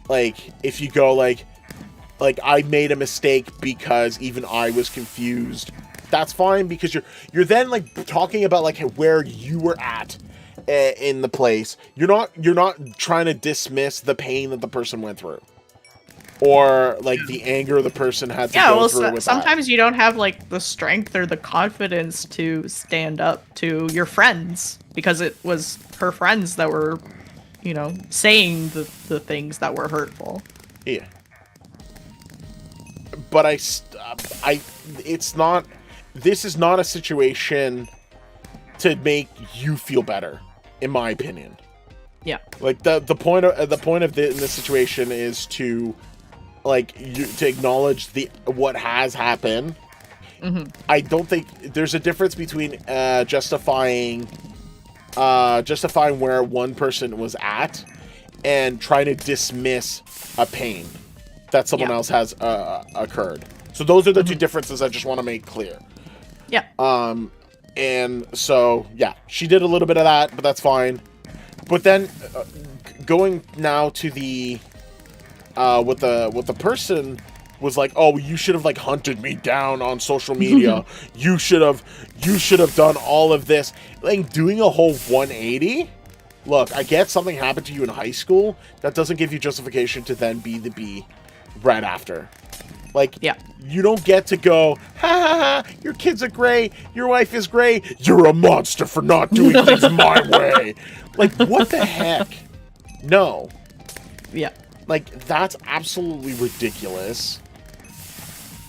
like, if you go like I made a mistake because even I was confused. That's fine, because you're then like talking about like where you were at in the place. You're not trying to dismiss the pain that the person went through, or like the anger the person had to go through with sometimes you don't have like the strength or the confidence to stand up to your friends because it was her friends that were, you know, saying the things that were hurtful. Yeah, but it's not. This is not a situation to make you feel better, in my opinion. Yeah. Like the point of this situation is to to acknowledge what has happened. I don't think there's a difference between justifying where one person was at and trying to dismiss a pain that someone else has occurred. So those are the two differences I just want to make clear. Yeah. And so, yeah, she did a little bit of that, but that's fine. But then, going now to the, what the person was like, oh, you should have like hunted me down on social media. you should have done all of this. Like doing a whole 180. Look, I get something happened to you in high school. That doesn't give you justification to then be the B right after. Like, you don't get to go, ha ha ha, your kids are great, your wife is great, you're a monster for not doing things my way. Like, what the heck? No. Yeah. Like, that's absolutely ridiculous.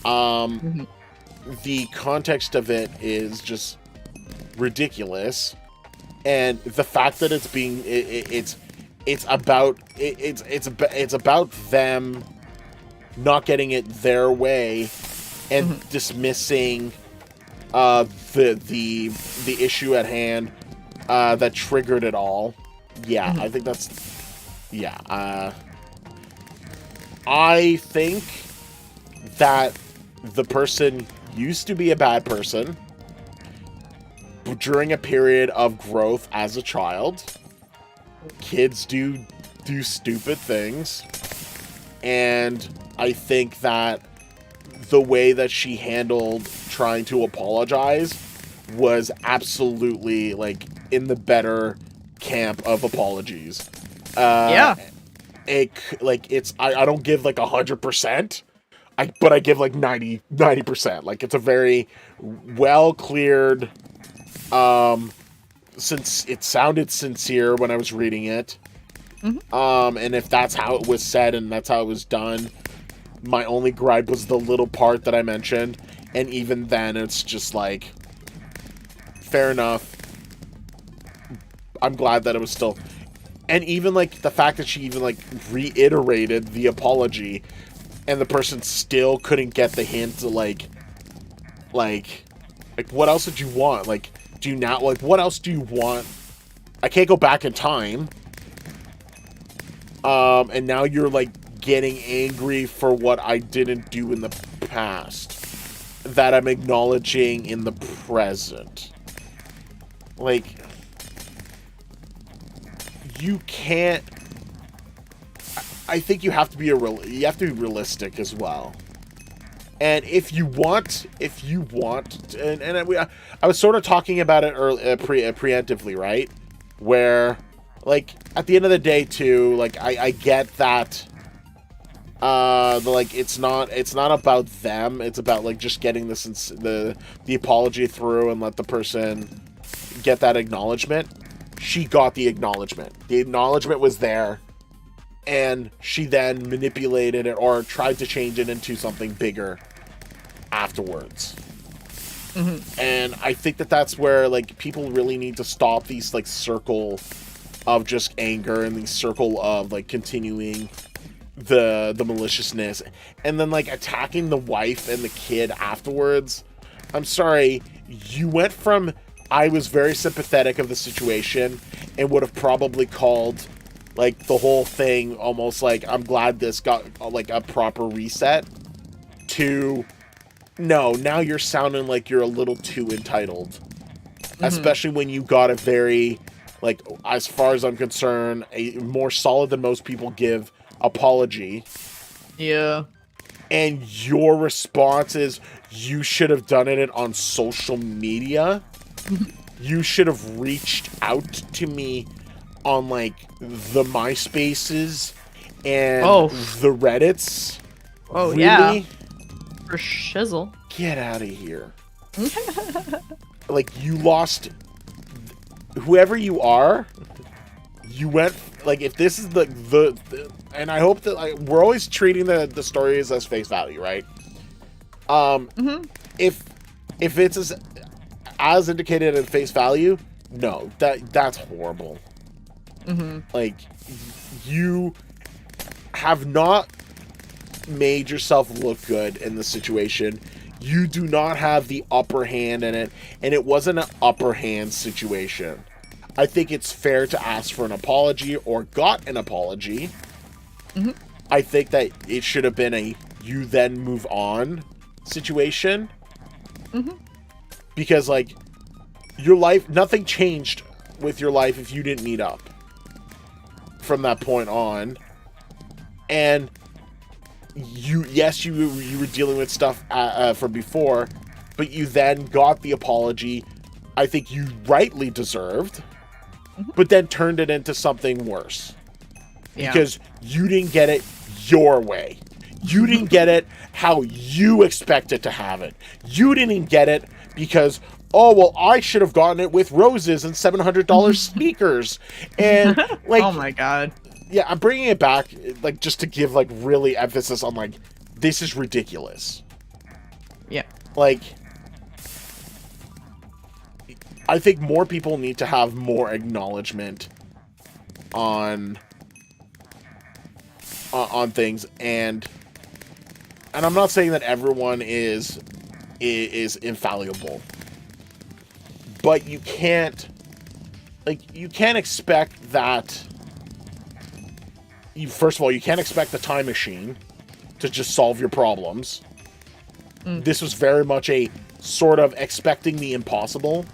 The context of it is just ridiculous. And the fact that it's being, it's about them not getting it their way and dismissing the issue at hand that triggered it all. Yeah, I think that's I think that the person used to be a bad person during a period of growth as a child. Kids do stupid things, and I think that the way that she handled trying to apologize was absolutely like in the better camp of apologies. I don't give like 100%. but I give like 90%. Like it's a very well cleared. Since it sounded sincere when I was reading it. And if that's how it was said and that's how it was done, my only gripe was the little part that I mentioned, and even then it's just like, fair enough. I'm glad that it was still, and even like the fact that she even like reiterated the apology, and the person still couldn't get the hint to like what else did you want? Like, do you not, like, what else do you want? I can't go back in time. And now you're like getting angry for what I didn't do in the past that I'm acknowledging in the present. Like, you can't. I think you have to be realistic as well. And if you want, and I was sort of talking about it preemptively, right? Where, like, at the end of the day, too, like, I get that, like, it's not about them. It's about, like, just getting the apology through and let the person get that acknowledgement. She got the acknowledgement. The acknowledgement was there. And she then manipulated it or tried to change it into something bigger afterwards. And I think that that's where, like, people really need to stop these, like, circle of just anger and the circle of, like, continuing the maliciousness and then, like, attacking the wife and the kid afterwards. I'm sorry, you went from I was very sympathetic of the situation and would have probably called, like, the whole thing almost like, I'm glad this got, like, a proper reset, to, no, now you're sounding like you're a little too entitled. Especially when you got a very, like, as far as I'm concerned, a more solid than most people give apology. Yeah. And your response is, you should have done it on social media. You should have reached out to me on, like, the MySpaces and the Reddits. Oh, really? Yeah. For shizzle. Get out of here. Like, you lost whoever you are. You went, like, if this is the and I hope that, like, we're always treating the stories as face value, right? If it's as indicated at face value, no, that's horrible. Like, you have not made yourself look good in the situation. You do not have the upper hand in it, and it wasn't an upper hand situation. I think it's fair to ask for an apology or got an apology. I think that it should have been a you then move on situation. Because, like, your life, nothing changed with your life if you didn't meet up from that point on. And you were dealing with stuff from before, but you then got the apology I think you rightly deserved, but then turned it into something worse. Because you didn't get it your way. You didn't get it how you expected to have it. You didn't get it because, oh, well, I should have gotten it with roses and $700 speakers. And, like, oh my god. Yeah, I'm bringing it back, like, just to give, like, really emphasis on, like, this is ridiculous. Yeah. Like, I think more people need to have more acknowledgement on things, and I'm not saying that everyone is infallible, but you can't expect that. First of all, you can't expect the time machine to just solve your problems. This was very much a sort of expecting the impossible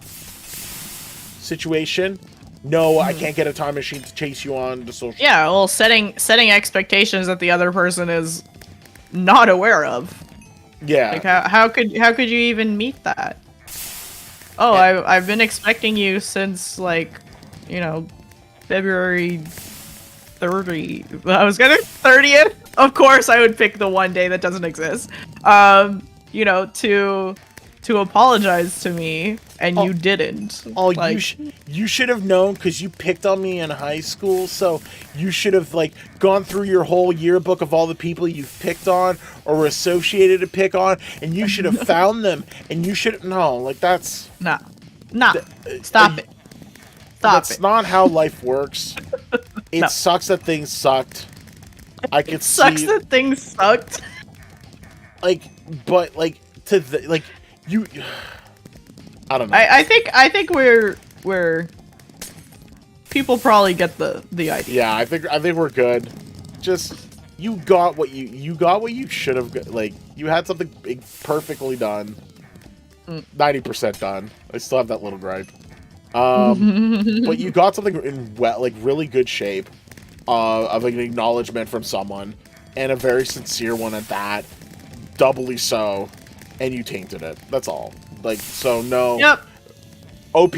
situation. No, I can't get a time machine to chase you on to social. Yeah, well, setting expectations that the other person is not aware of. Yeah. Like, how could you even meet that? Oh, I've been expecting you since, like, you know, February 30. I was gonna 30th. Of course, I would pick the one day that doesn't exist. You know, to apologize to me, and you didn't. Oh, like, you should have known because you picked on me in high school. So you should have like gone through your whole yearbook of all the people you've picked on or were associated to pick on, and you should have found them. And you should like that's nah, stop it. That's not how life works. It sucks that things sucked. I could see. Sucks that things sucked. But you. I don't know. I think we're people probably get the idea. Yeah, I think we're good. Just you got what you should have. Like you had something perfectly done. 90% done. I still have that little gripe. But you got something in really good shape. Of an acknowledgement from someone, and a very sincere one at that, doubly so, and you tainted it. That's all. Like, so no. Yep. OP,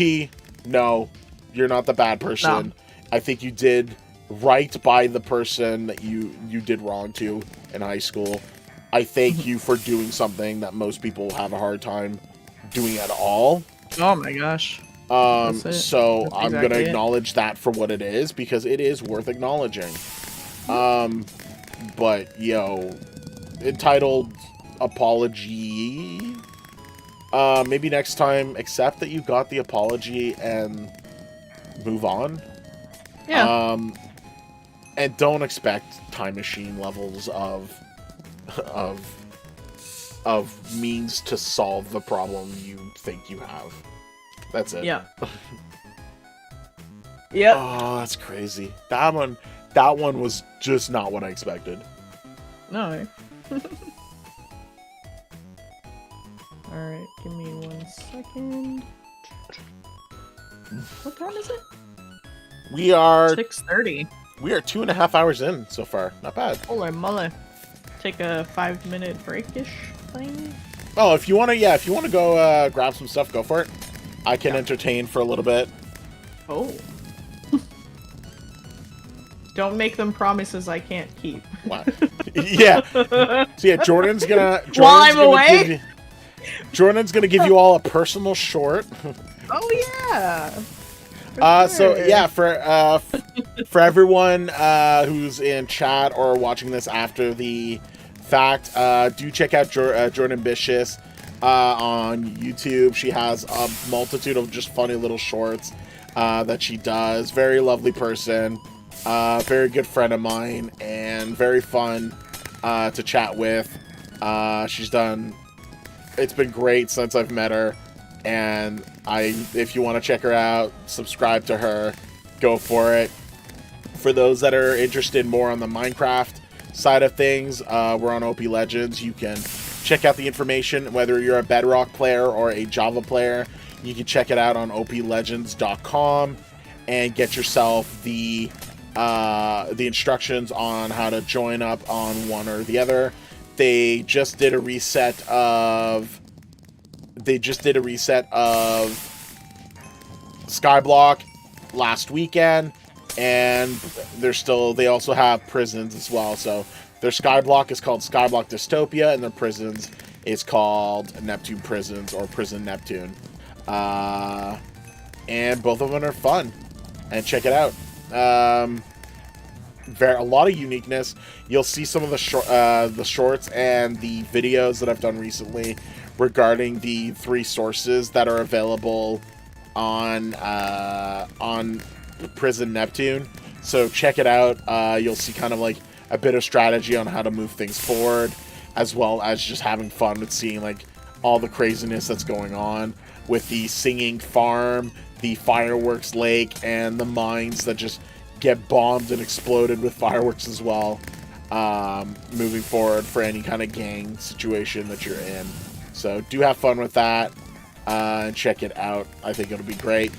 no, you're not the bad person. No. I think you did right by the person that you did wrong to in high school. I thank you for doing something that most people have a hard time doing at all. Oh my gosh. So I'm exactly gonna acknowledge that for what it is, because it is worth acknowledging. But entitled apology. Maybe next time accept that you got the apology and move on. Yeah. And don't expect time machine levels of means to solve the problem you think you have. That's it. Yeah. Yep. Oh, that's crazy. That one was just not what I expected. No. Alright, give me 1 second. What time is it? We are 6:30. We are 2.5 hours in so far. Not bad. Holy moly. Take a 5-minute break-ish thing. Oh, if you wanna go grab some stuff, go for it. I can entertain for a little bit. Oh. Don't make them promises I can't keep. What? Yeah. So yeah, Jordan's gonna give you all a personal short. Oh yeah. So yeah, for everyone who's in chat or watching this after the fact, do check out Jordanbitious on YouTube. She has a multitude of just funny little shorts that she does. Very lovely person, very good friend of mine, and very fun to chat with. It's been great since I've met her, and if you want to check her out, subscribe to her, go for it. For those that are interested more on the Minecraft side of things, we're on OPLegends. You can check out the information, whether you're a Bedrock player or a Java player. You can check it out on OPLegends.com and get yourself the instructions on how to join up on one or the other. They just did a reset of Skyblock last weekend, and they also have prisons as well. So their Skyblock is called Skyblock Dystopia, and their prisons is called Neptune Prisons or Prison Neptune. And both of them are fun, and check it out. A lot of uniqueness. You'll see some of the shorts and the videos that I've done recently regarding the 3 sources that are available on Prison Neptune. So check it out. You'll see kind of like a bit of strategy on how to move things forward, as well as just having fun with seeing like all the craziness that's going on with the singing farm, the fireworks lake, and the mines that just get bombed and exploded with fireworks as well. Moving forward for any kind of gang situation that you're in. So do have fun with that, and check it out. I think it'll be great.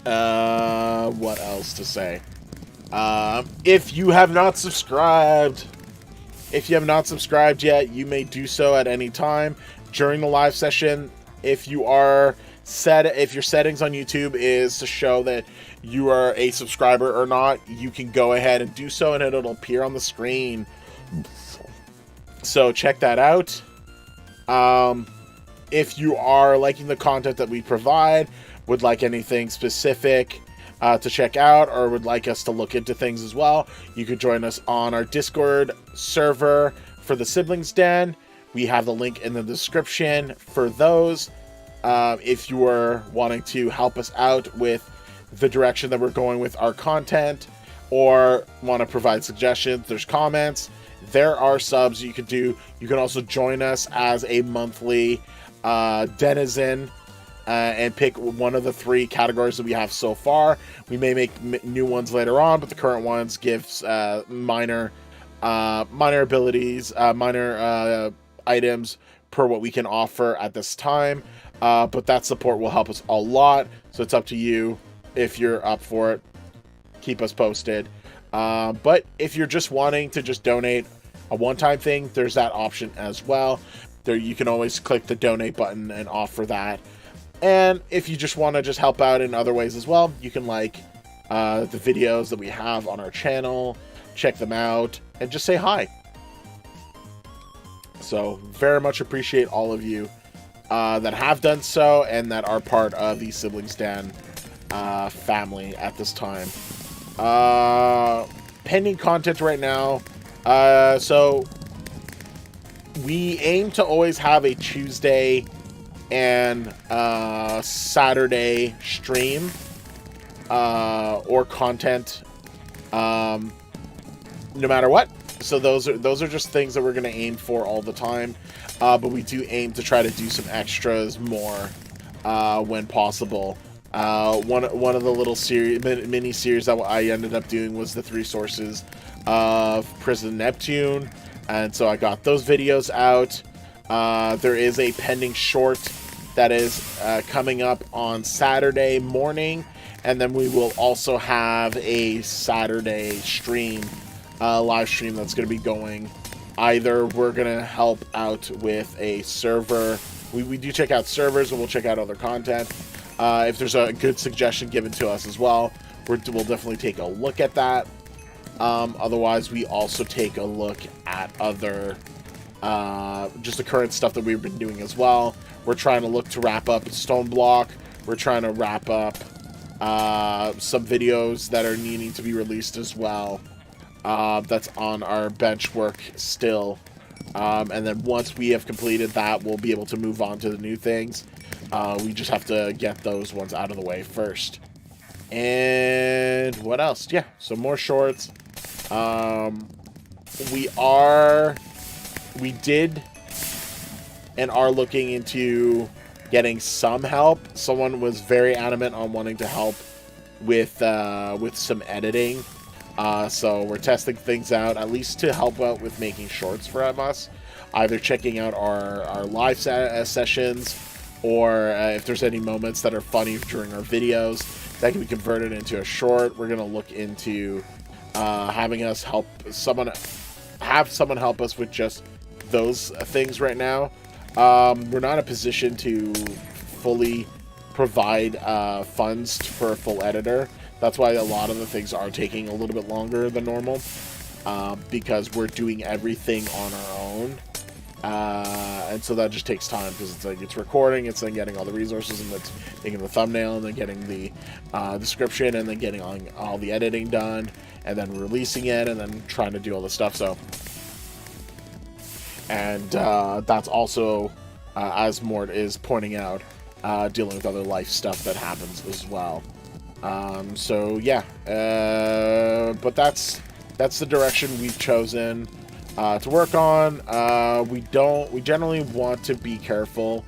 What else to say? If you have not subscribed yet, you may do so at any time during the live session. If you are if your settings on YouTube is to show that you are a subscriber or not, you can go ahead and do so, and it'll appear on the screen. So check that out. If you are liking the content that we provide, would like anything specific to check out, or would like us to look into things as well, you could join us on our Discord server for the Siblings Den. We have the link in the description for those. If you are wanting to help us out with the direction that we're going with our content, or want to provide suggestions, there's comments, there are subs you could do. You can also join us as a monthly denizen and pick one of the 3 categories that we have so far. We may make new ones later on, but the current ones gives minor abilities, minor items per what we can offer at this time. But that support will help us a lot, so it's up to you if you're up for it. Keep us posted. But if you're just wanting to just donate a one-time thing, there's that option as well. There, you can always click the donate button and offer that. And if you just want to just help out in other ways as well, you can like the videos that we have on our channel, check them out, and just say hi. So very much appreciate all of you that have done so and that are part of the Siblings Den family at this time. Pending content right now. So we aim to always have a Tuesday and Saturday stream or content, no matter what. So those are just things that we're going to aim for all the time. But we do aim to try to do some extras more when possible. One of the little mini series that I ended up doing was the 3 sources of Prison Neptune, and so I got those videos out. There is a pending short that is coming up on Saturday morning, and then we will also have a Saturday stream, live stream that's going to be going. Either we're going to help out with a server. We do check out servers, and we'll check out other content. If there's a good suggestion given to us as well, we'll definitely take a look at that. Otherwise, we also take a look at other, just the current stuff that we've been doing as well. We're trying to look to wrap up Stone Block. We're trying to wrap up some videos that are needing to be released as well. That's on our bench work still. And then once we have completed that, we'll be able to move on to the new things. We just have to get those ones out of the way first. And what else? Yeah, so more shorts. We did and are looking into getting some help. Someone was very adamant on wanting to help with some editing. So we're testing things out, at least to help out with making shorts for us. Either checking out our live sessions, or if there's any moments that are funny during our videos that can be converted into a short. We're going to look into having us have someone help us with just those things right now. We're not in a position to fully provide funds for a full editor. That's why a lot of the things are taking a little bit longer than normal, because we're doing everything on our own. And so that just takes time, because it's recording, it's then getting all the resources, and it's making the thumbnail, and then getting the description, and then getting all the editing done, and then releasing it, and then trying to do all the stuff. So, and that's also, as Mort is pointing out, dealing with other life stuff that happens as well. So yeah, but that's the direction we've chosen to work on. We generally want to be careful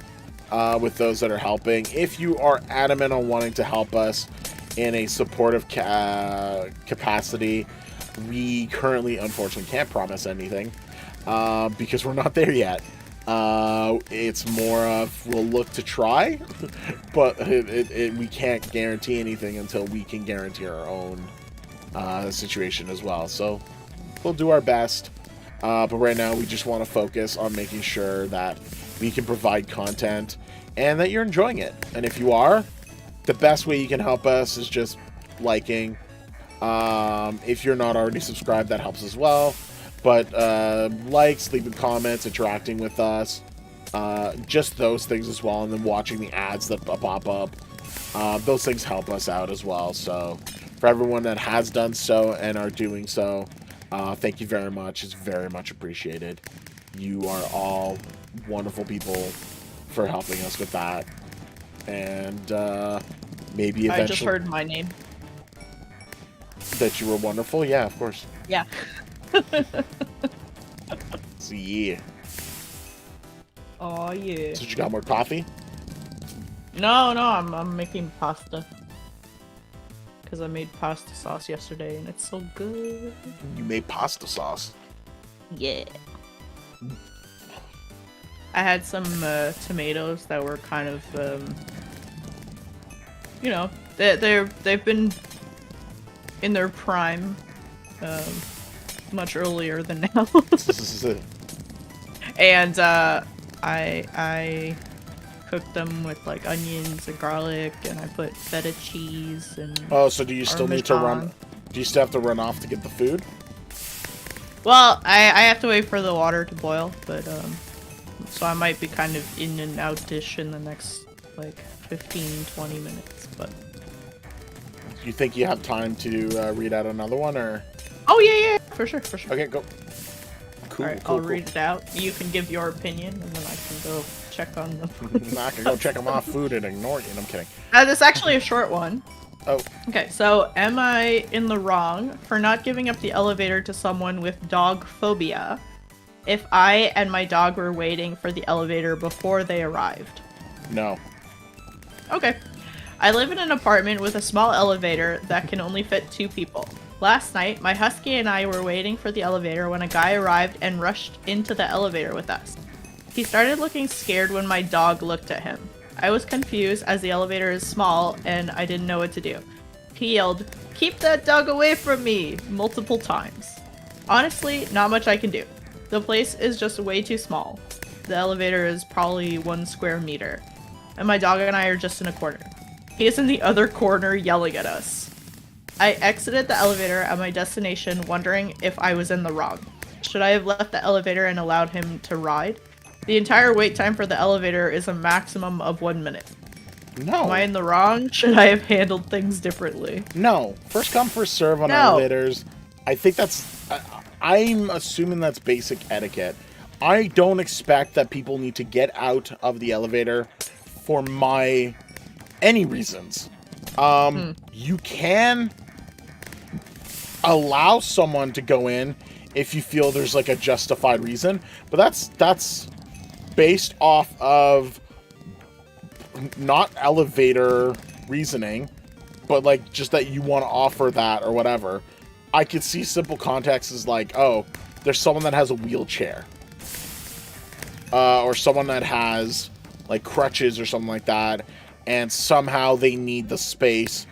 with those that are helping. If you are adamant on wanting to help us in a supportive capacity, we currently unfortunately can't promise anything because we're not there yet. It's more of we'll look to try, but we can't guarantee anything until we can guarantee our own situation as well. So we'll do our best, but right now we just want to focus on making sure that we can provide content and that you're enjoying it. And if you are, the best way you can help us is just liking. If you're not already subscribed, that helps as well. But likes, leaving comments, interacting with us, just those things as well, and then watching the ads that pop up. Those things help us out as well. So for everyone that has done so and are doing so, thank you very much. It's very much appreciated. You are all wonderful people for helping us with that. And maybe eventually... I just heard my name. That you were wonderful? Yeah, of course. Yeah. So, yeah. Oh, yeah. So you got more coffee? No, I'm making pasta. Because I made pasta sauce yesterday and it's so good. You made pasta sauce? Yeah. I had some tomatoes that were kind of, you know, they've been in their prime much earlier than now. And I cooked them with like onions and garlic, and I put feta cheese and oh, so do you still need to run? Parmesan. Do you still have to run off to get the food? Well, I have to wait for the water to boil, but so I might be kind of in and out-ish in the next like 15-20 minutes, but Do you think you have time to read out another one, or? oh yeah, for sure. Okay, go. Cool, All right, cool, I'll cool. read it out. You can give your opinion, and then I can go check on them. I can go check them off food and ignore you. No, I'm kidding. This is actually a short one. Oh. Okay, so am I in the wrong for not giving up the elevator to someone with dog phobia if I and my dog were waiting for the elevator before they arrived? No. Okay. I live in an apartment with a small elevator that can only fit 2 people. Last night, my husky and I were waiting for the elevator when a guy arrived and rushed into the elevator with us. He started looking scared when my dog looked at him. I was confused as the elevator is small and I didn't know what to do. He yelled, "Keep that dog away from me!" multiple times. Honestly, not much I can do. The place is just way too small. The elevator is probably 1 square meter. And my dog and I are just in a corner. He is in the other corner yelling at us. I exited the elevator at my destination wondering if I was in the wrong. Should I have left the elevator and allowed him to ride? The entire wait time for the elevator is a maximum of 1 minute. No. Am I in the wrong? Should I have handled things differently? No. First come, first serve on No. elevators. I think that's... I'm assuming that's basic etiquette. I don't expect that people need to get out of the elevator for any reasons. You can allow someone to go in if you feel there's like a justified reason, but that's based off of not elevator reasoning, but like just that you want to offer that or whatever. I could see simple context as like, oh, there's someone that has a wheelchair, or someone that has like crutches or something like that, and somehow they need the space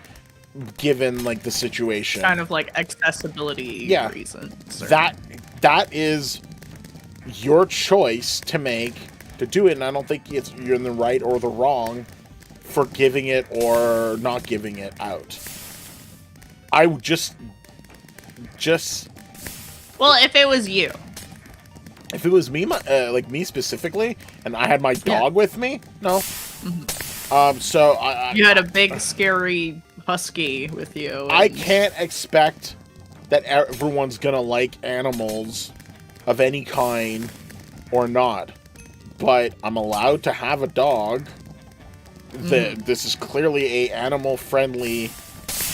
given like the situation. Kind of like accessibility reasons. Or... That is your choice to make to do it, and I don't think you're in the right or the wrong for giving it or not giving it out. I would just well, if it was you. If it was me, like me specifically, and I had my dog with me, no. Mm-hmm. So you had a big scary husky with you. And... I can't expect that everyone's gonna like animals of any kind or not, but I'm allowed to have a dog. This is clearly a animal-friendly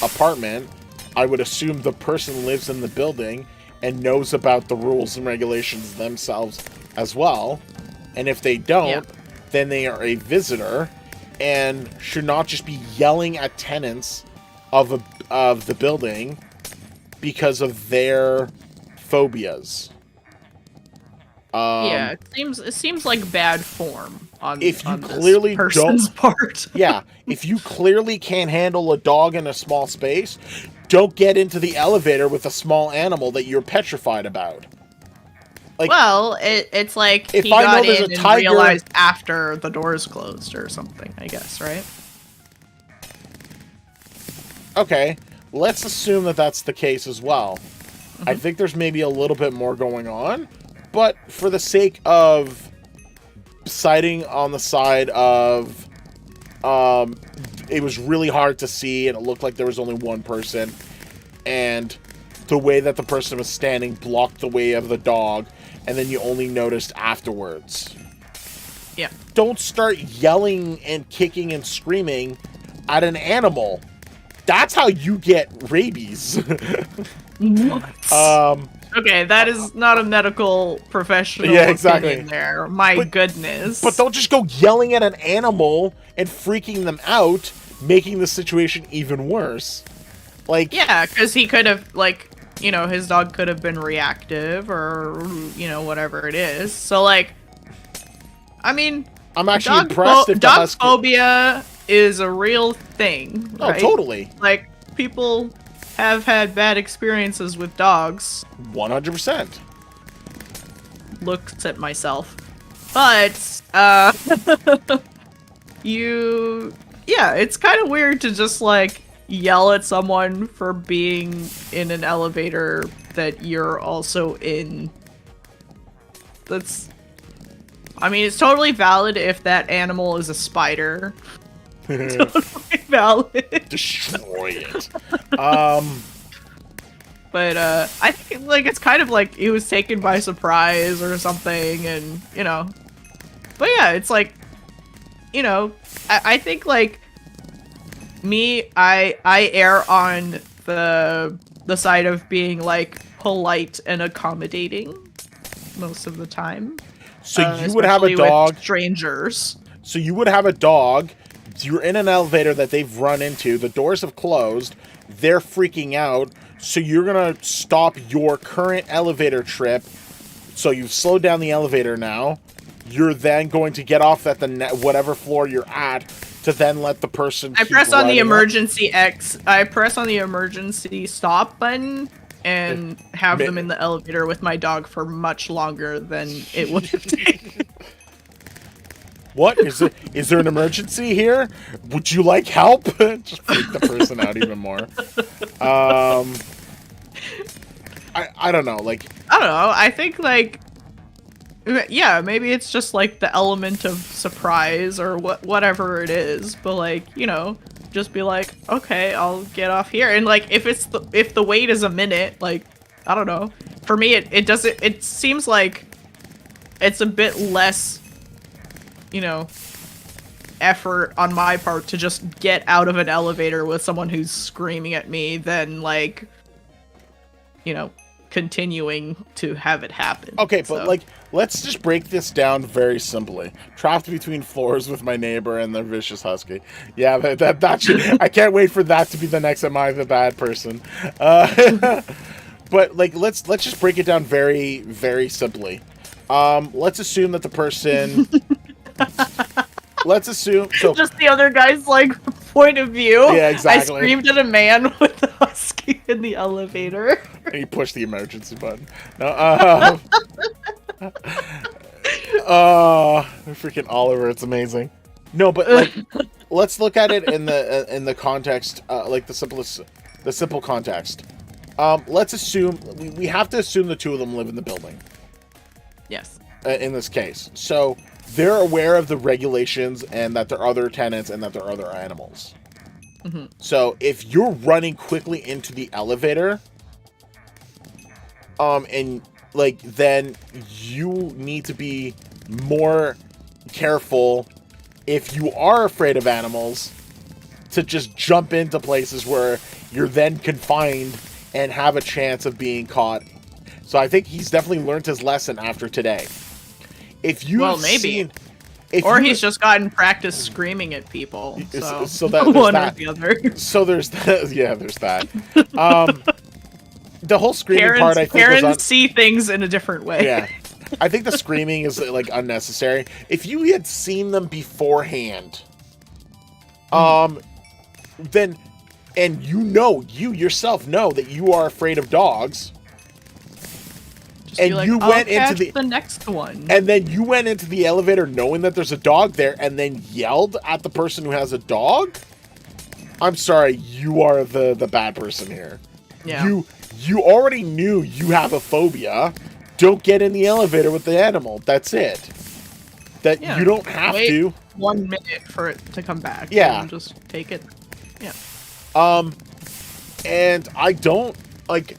apartment. I would assume the person lives in the building and knows about the rules and regulations themselves as well. And if they don't, then they are a visitor and should not just be yelling at tenants of the building because of their phobias. Yeah, it seems like bad form on if you on clearly this person's part. Yeah, if you clearly can't handle a dog in a small space, don't get into the elevator with a small animal that you're petrified about. Like, well, it's like if he I know got there's in a and tiger- realized after the doors closed or something, I guess, right? okay, let's assume that that's the case as well. I think there's maybe a little bit more going on, but for the sake of siding on the side of, it was really hard to see and it looked like there was only one person, and the way that the person was standing blocked the way of the dog, and then you only noticed afterwards. Yeah. Don't start yelling and kicking and screaming at an animal. That's how you get rabies. What? Okay, that is not a medical professional exactly. opinion there. My goodness. But don't just go yelling at an animal and freaking them out, making the situation even worse. Like, yeah, because he could have, like, you know, his dog could have been reactive or, you know, whatever it is. So, like, I mean, I'm actually impressed if the dog husky... phobia is a real thing, right? Oh, totally. Like, people have had bad experiences with dogs. 100%. Looks at myself. But, yeah, it's kind of weird to just, like, yell at someone for being in an elevator that you're also in. I mean, it's totally valid if that animal is a spider. Totally valid. Destroy it. But, I think, like, it's kind of like he was taken by surprise or something, and, you know. But yeah, it's like, you know, I think, like, I err on the side of being, like, polite and accommodating most of the time. So you would have a dog... with strangers. So you would have a dog, you're in an elevator that they've run into, the doors have closed, they're freaking out, so you're going to stop your current elevator trip, so you've slowed down the elevator now, you're then going to get off at the whatever floor you're at, to then let the person I press on the emergency I press on the emergency stop button, and have them in the elevator with my dog for much longer than it would have taken. What? Is there an emergency here? Would you like help? Just freak the person out even more. I don't know, like... I don't know, I think, like... Yeah, maybe it's just, like, the element of surprise or whatever it is, but, like, you know, just be like, okay, I'll get off here. And, like, if the wait is a minute, like, I don't know. For me, it seems like it's a bit less, you know, effort on my part to just get out of an elevator with someone who's screaming at me than, like, you know, continuing to have it happen. Okay, but, like, let's just break this down very simply. Trapped between floors with my neighbor and the vicious husky. Yeah, that should... I can't wait for that to be the next Am I the Bad Person. But, like, let's just break it down very, very simply. Let's assume that the person... Let's assume... So, just the other guy's, like, point of view. Yeah, exactly. I screamed at a man with a husky in the elevator. And he pushed the emergency button. No, freaking Oliver, it's amazing. No, but, like, let's look at it in the context, like the simple context. Let's assume we have to assume the two of them live in the building. Yes. In this case, so they're aware of the regulations and that there are other tenants and that there are other animals. Mm-hmm. So if you're running quickly into the elevator, and like, then you need to be more careful if you are afraid of animals to just jump into places where you're then confined and have a chance of being caught. So I think he's definitely learned his lesson after today. If you he's just gotten practice screaming at people. So that one that. or the other. So there's that. Yeah, there's that. The whole screaming part, I think, parents see things in a different way. Yeah, I think the screaming is, like, unnecessary. If you had seen them beforehand, then, and you yourself know that you are afraid of dogs, Just be like, you I'll went catch into the next one. and then you went into the elevator knowing that there's a dog there and then yelled at the person who has a dog? I'm sorry, you are the bad person here. Yeah. You already knew you have a phobia. Don't get in the elevator with the animal. That's it. You don't have Wait to. 1 minute for it to come back. Yeah. And just take it. Yeah. And I don't like.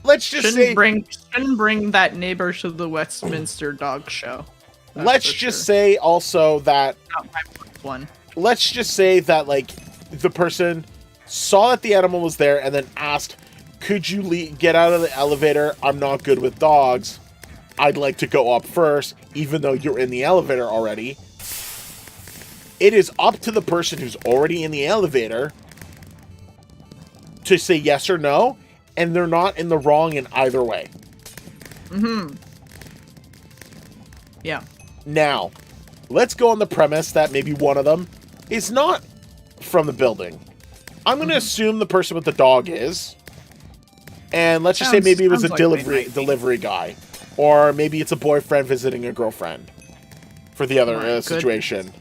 Let's just Shouldn't bring that neighbor to the Westminster Dog Show. Let's just say also that. Not my first one. Let's just say that like the person saw that the animal was there and then asked, "Could you get out of the elevator? I'm not good with dogs. I'd like to go up first," even though you're in the elevator already. It is up to the person who's already in the elevator to say yes or no, and they're not in the wrong in either way. Mm-hmm. Yeah. Now, let's go on the premise that maybe one of them is not from the building. I'm going to assume the person with the dog is. And let's just say maybe it was a delivery guy. Or maybe it's a boyfriend visiting a girlfriend for the other situation.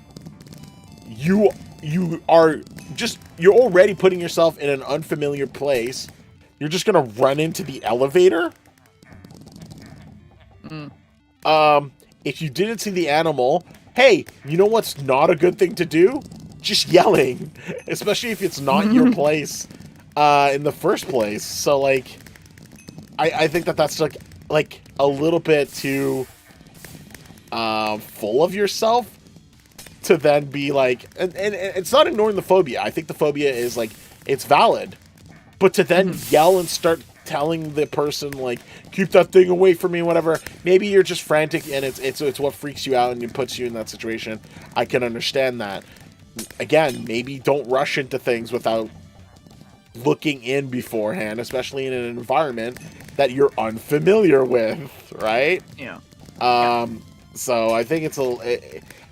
You're already putting yourself in an unfamiliar place. You're just going to run into the elevator? If you didn't see the animal, hey, you know what's not a good thing to do? Just yelling, especially if it's not your place in the first place. So, like, I think that's like a little bit too full of yourself to then be like, and it's not ignoring the phobia. I think the phobia is like it's valid, but to then yell and start telling the person like, keep that thing away from me, whatever. Maybe you're just frantic and it's what freaks you out and it puts you in that situation. I can understand that. Again, maybe don't rush into things without looking in beforehand, especially in an environment that you're unfamiliar with, right? Yeah. So I think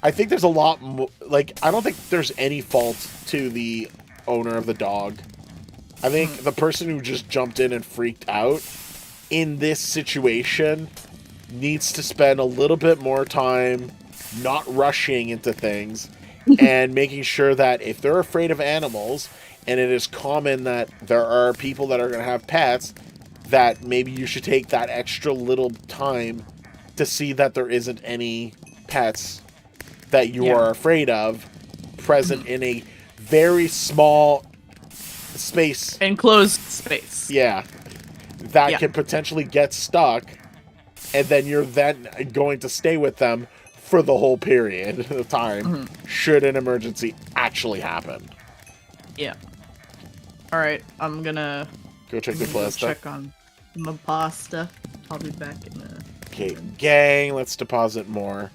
I think there's a lot like, I don't think there's any fault to the owner of the dog. I think the person who just jumped in and freaked out in this situation needs to spend a little bit more time not rushing into things and making sure that if they're afraid of animals, and it is common that there are people that are going to have pets, that maybe you should take that extra little time to see that there isn't any pets that you are afraid of present in a very small space. Enclosed space. Yeah. That can potentially get stuck, and then you're then going to stay with them for the whole period of time, should an emergency actually happen. Yeah. Alright, I'm gonna go check the pasta. Check on my pasta. I'll be back in a... Okay, gang, let's deposit more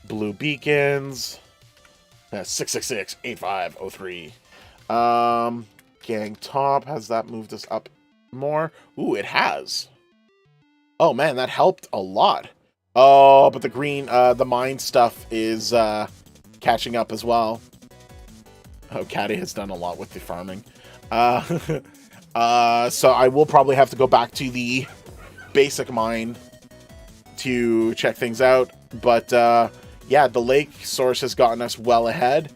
blue beacons. That's 666-8503. Gang top, has that moved us up more? Ooh, it has. Oh man, that helped a lot. Oh, but the green, the mine stuff is catching up as well. Oh, Caddy has done a lot with the farming. So I will probably have to go back to the basic mine to check things out. But yeah, the lake source has gotten us well ahead.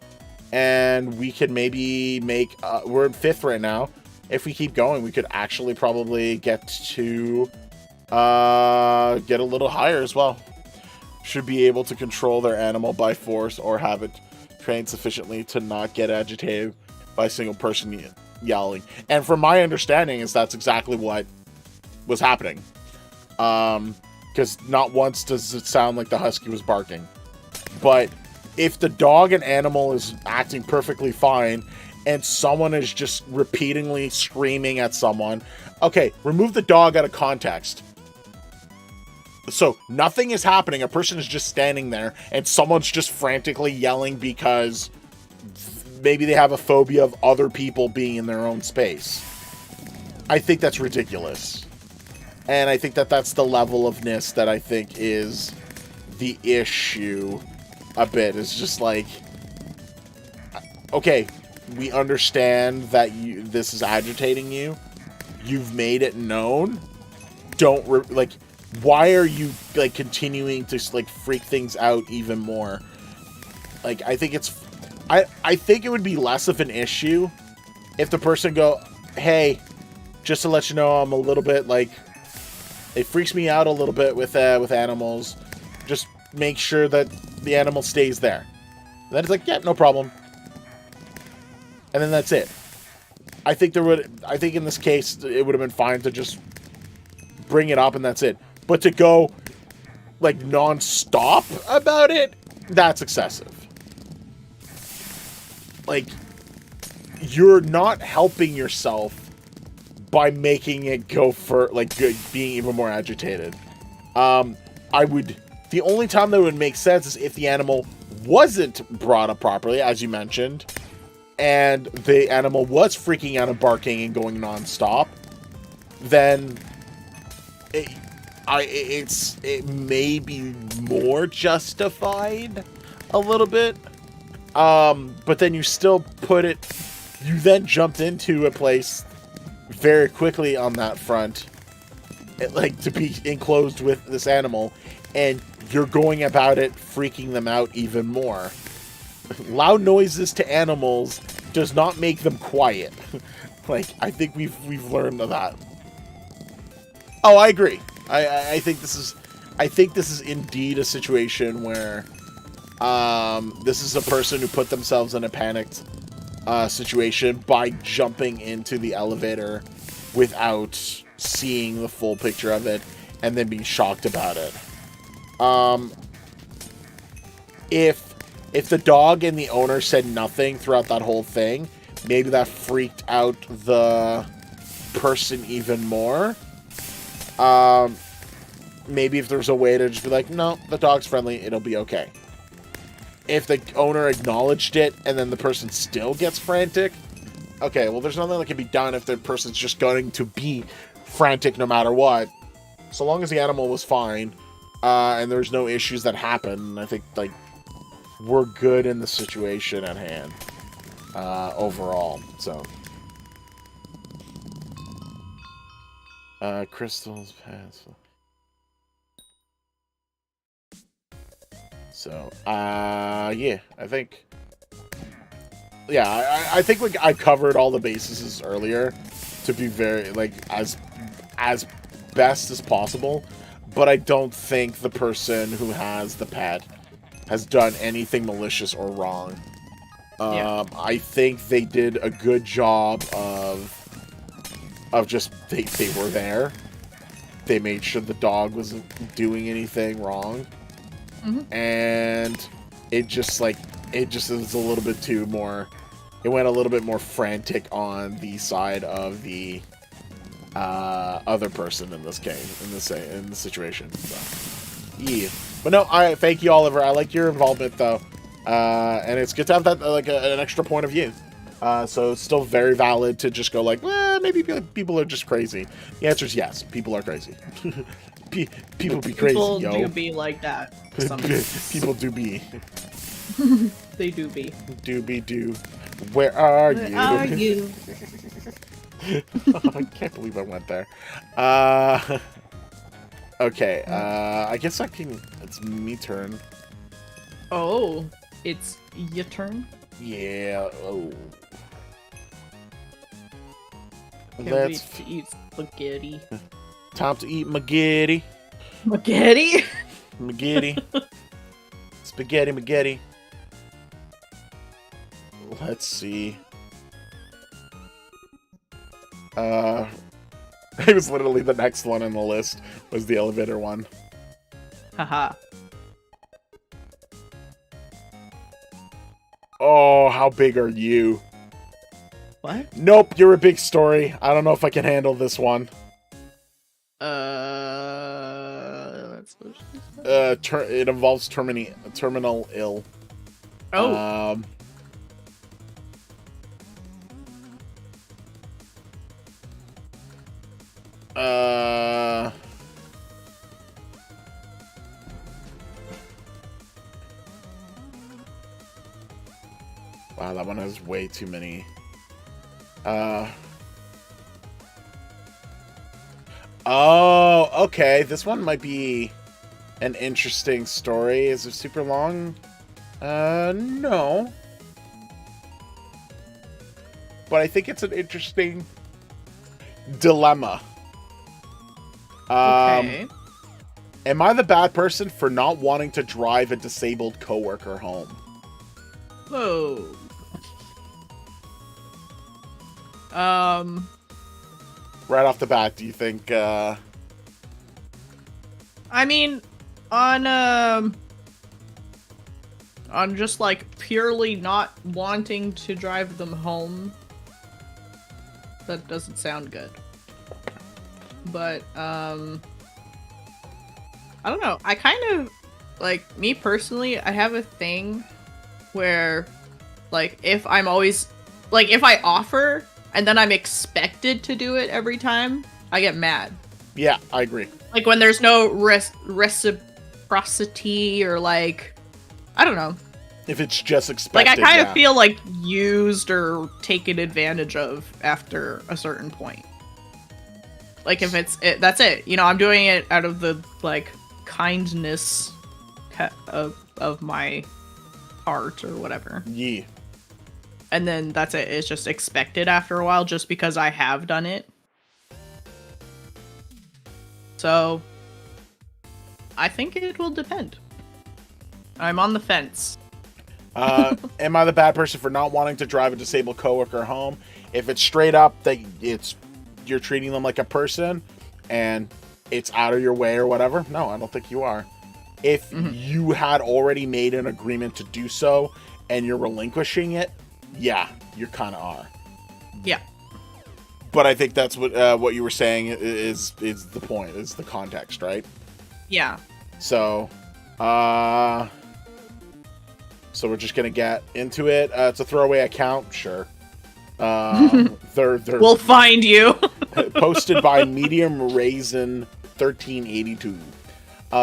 And we could maybe make... we're in 5th right now. If we keep going, we could actually probably get to... get a little higher as well. Should be able to control their animal by force or have it trained sufficiently to not get agitated by a single person yelling. And from my understanding is that's exactly what was happening. Because not once does it sound like the husky was barking. But if the dog and animal is acting perfectly fine and someone is just repeatedly screaming at someone, okay, remove the dog out of context. So nothing is happening. A person is just standing there and someone's just frantically yelling because maybe they have a phobia of other people being in their own space. I think that's ridiculous. And I think that that's the level of ness that I think is the issue a bit. It's just like, okay, we understand that this is agitating you. You've made it known. Don't why are you like continuing to like freak things out even more? Like, I think it's, I think it would be less of an issue if the person go, hey, just to let you know, I'm a little bit like, it freaks me out a little bit with animals. Just make sure that the animal stays there. And then it's like, yeah, no problem. And then that's it. I think in this case, it would have been fine to just bring it up and that's it. But to go like non-stop about it, that's excessive. Like, you're not helping yourself by making it go for like being even more agitated. The only time that would make sense is if the animal wasn't brought up properly, as you mentioned, and the animal was freaking out and barking and going non-stop, then it may be more justified a little bit. But then you still you then jumped into a place very quickly on that front, like to be enclosed with this animal, and you're going about it freaking them out even more. Loud noises to animals does not make them quiet. Like, I think we've learned of that. Oh, I agree. I think this is indeed a situation where this is a person who put themselves in a panicked situation by jumping into the elevator without seeing the full picture of it and then being shocked about it. If the dog and the owner said nothing throughout that whole thing, maybe that freaked out the person even more. Maybe if there's a way to just be like, no, the dog's friendly, it'll be okay. If the owner acknowledged it and then the person still gets frantic, okay, well, there's nothing that can be done if the person's just going to be frantic no matter what. So long as the animal was fine, and there's no issues that happen, I think, like, we're good in the situation at hand, overall, so. Crystals pass. So, yeah, I think, yeah, I think I covered all the bases earlier to be very, like, as best as possible, but I don't think the person who has the pet has done anything malicious or wrong. Yeah. I think they did a good job of just, they were there. They made sure the dog wasn't doing anything wrong. Mm-hmm. And it just is a little bit too more, it went a little bit more frantic on the side of the other person in this game, in the situation. So, yeah. But no, I thank you, Oliver. I like your involvement though, and it's good to have that like an extra point of view. So it's still very valid to just go like, well, maybe people are just crazy. The answer is yes, people are crazy. People be crazy, yo. People do be like that. People do be. They do be. Do. Where are you? Where are you? I can't believe I went there. Okay, I guess it's me turn. Oh, it's your turn? Yeah, oh. Can't wait to eat spaghetti. Time to eat spaghetti. Spaghetti? Spaghetti. Let's see. It was literally the next one on the list was the elevator one. Haha. Oh, how big are you? What? Nope, you're a big story. I don't know if I can handle this one. That's what she said. It involves terminal ill. Oh. Wow, that one has way too many. Oh, okay. This one might be an interesting story. Is it super long? No. But I think it's an interesting dilemma. Okay. Am I the bad person for not wanting to drive a disabled coworker home? Whoa. Right off the bat, do you think, I mean, on just like purely not wanting to drive them home, that doesn't sound good. But, I don't know. I kind of, like, me personally, I have a thing where, like, if I'm always, like, if I offer and then I'm expected to do it every time, I get mad. Yeah, I agree. Like, when there's no reciprocity or, like, I don't know. If it's just expected, Like, I kind of feel, like, used or taken advantage of after a certain point. Like, if that's it. You know, I'm doing it out of the, like, kindness of my heart or whatever. Yeah. And then that's it. It's just expected after a while just because I have done it. So, I think it will depend. I'm on the fence. Am I the bad person for not wanting to drive a disabled coworker home? If it's straight up that you're treating them like a person and it's out of your way or whatever, no, I don't think you are. If you had already made an agreement to do so and you're relinquishing it, yeah, you kind of are. Yeah. But I think that's what you were saying is the point, is the context, right? Yeah. So, so we're just gonna get into it. It's a throwaway account, sure. They're We'll find you. posted by Medium Raisin 1382.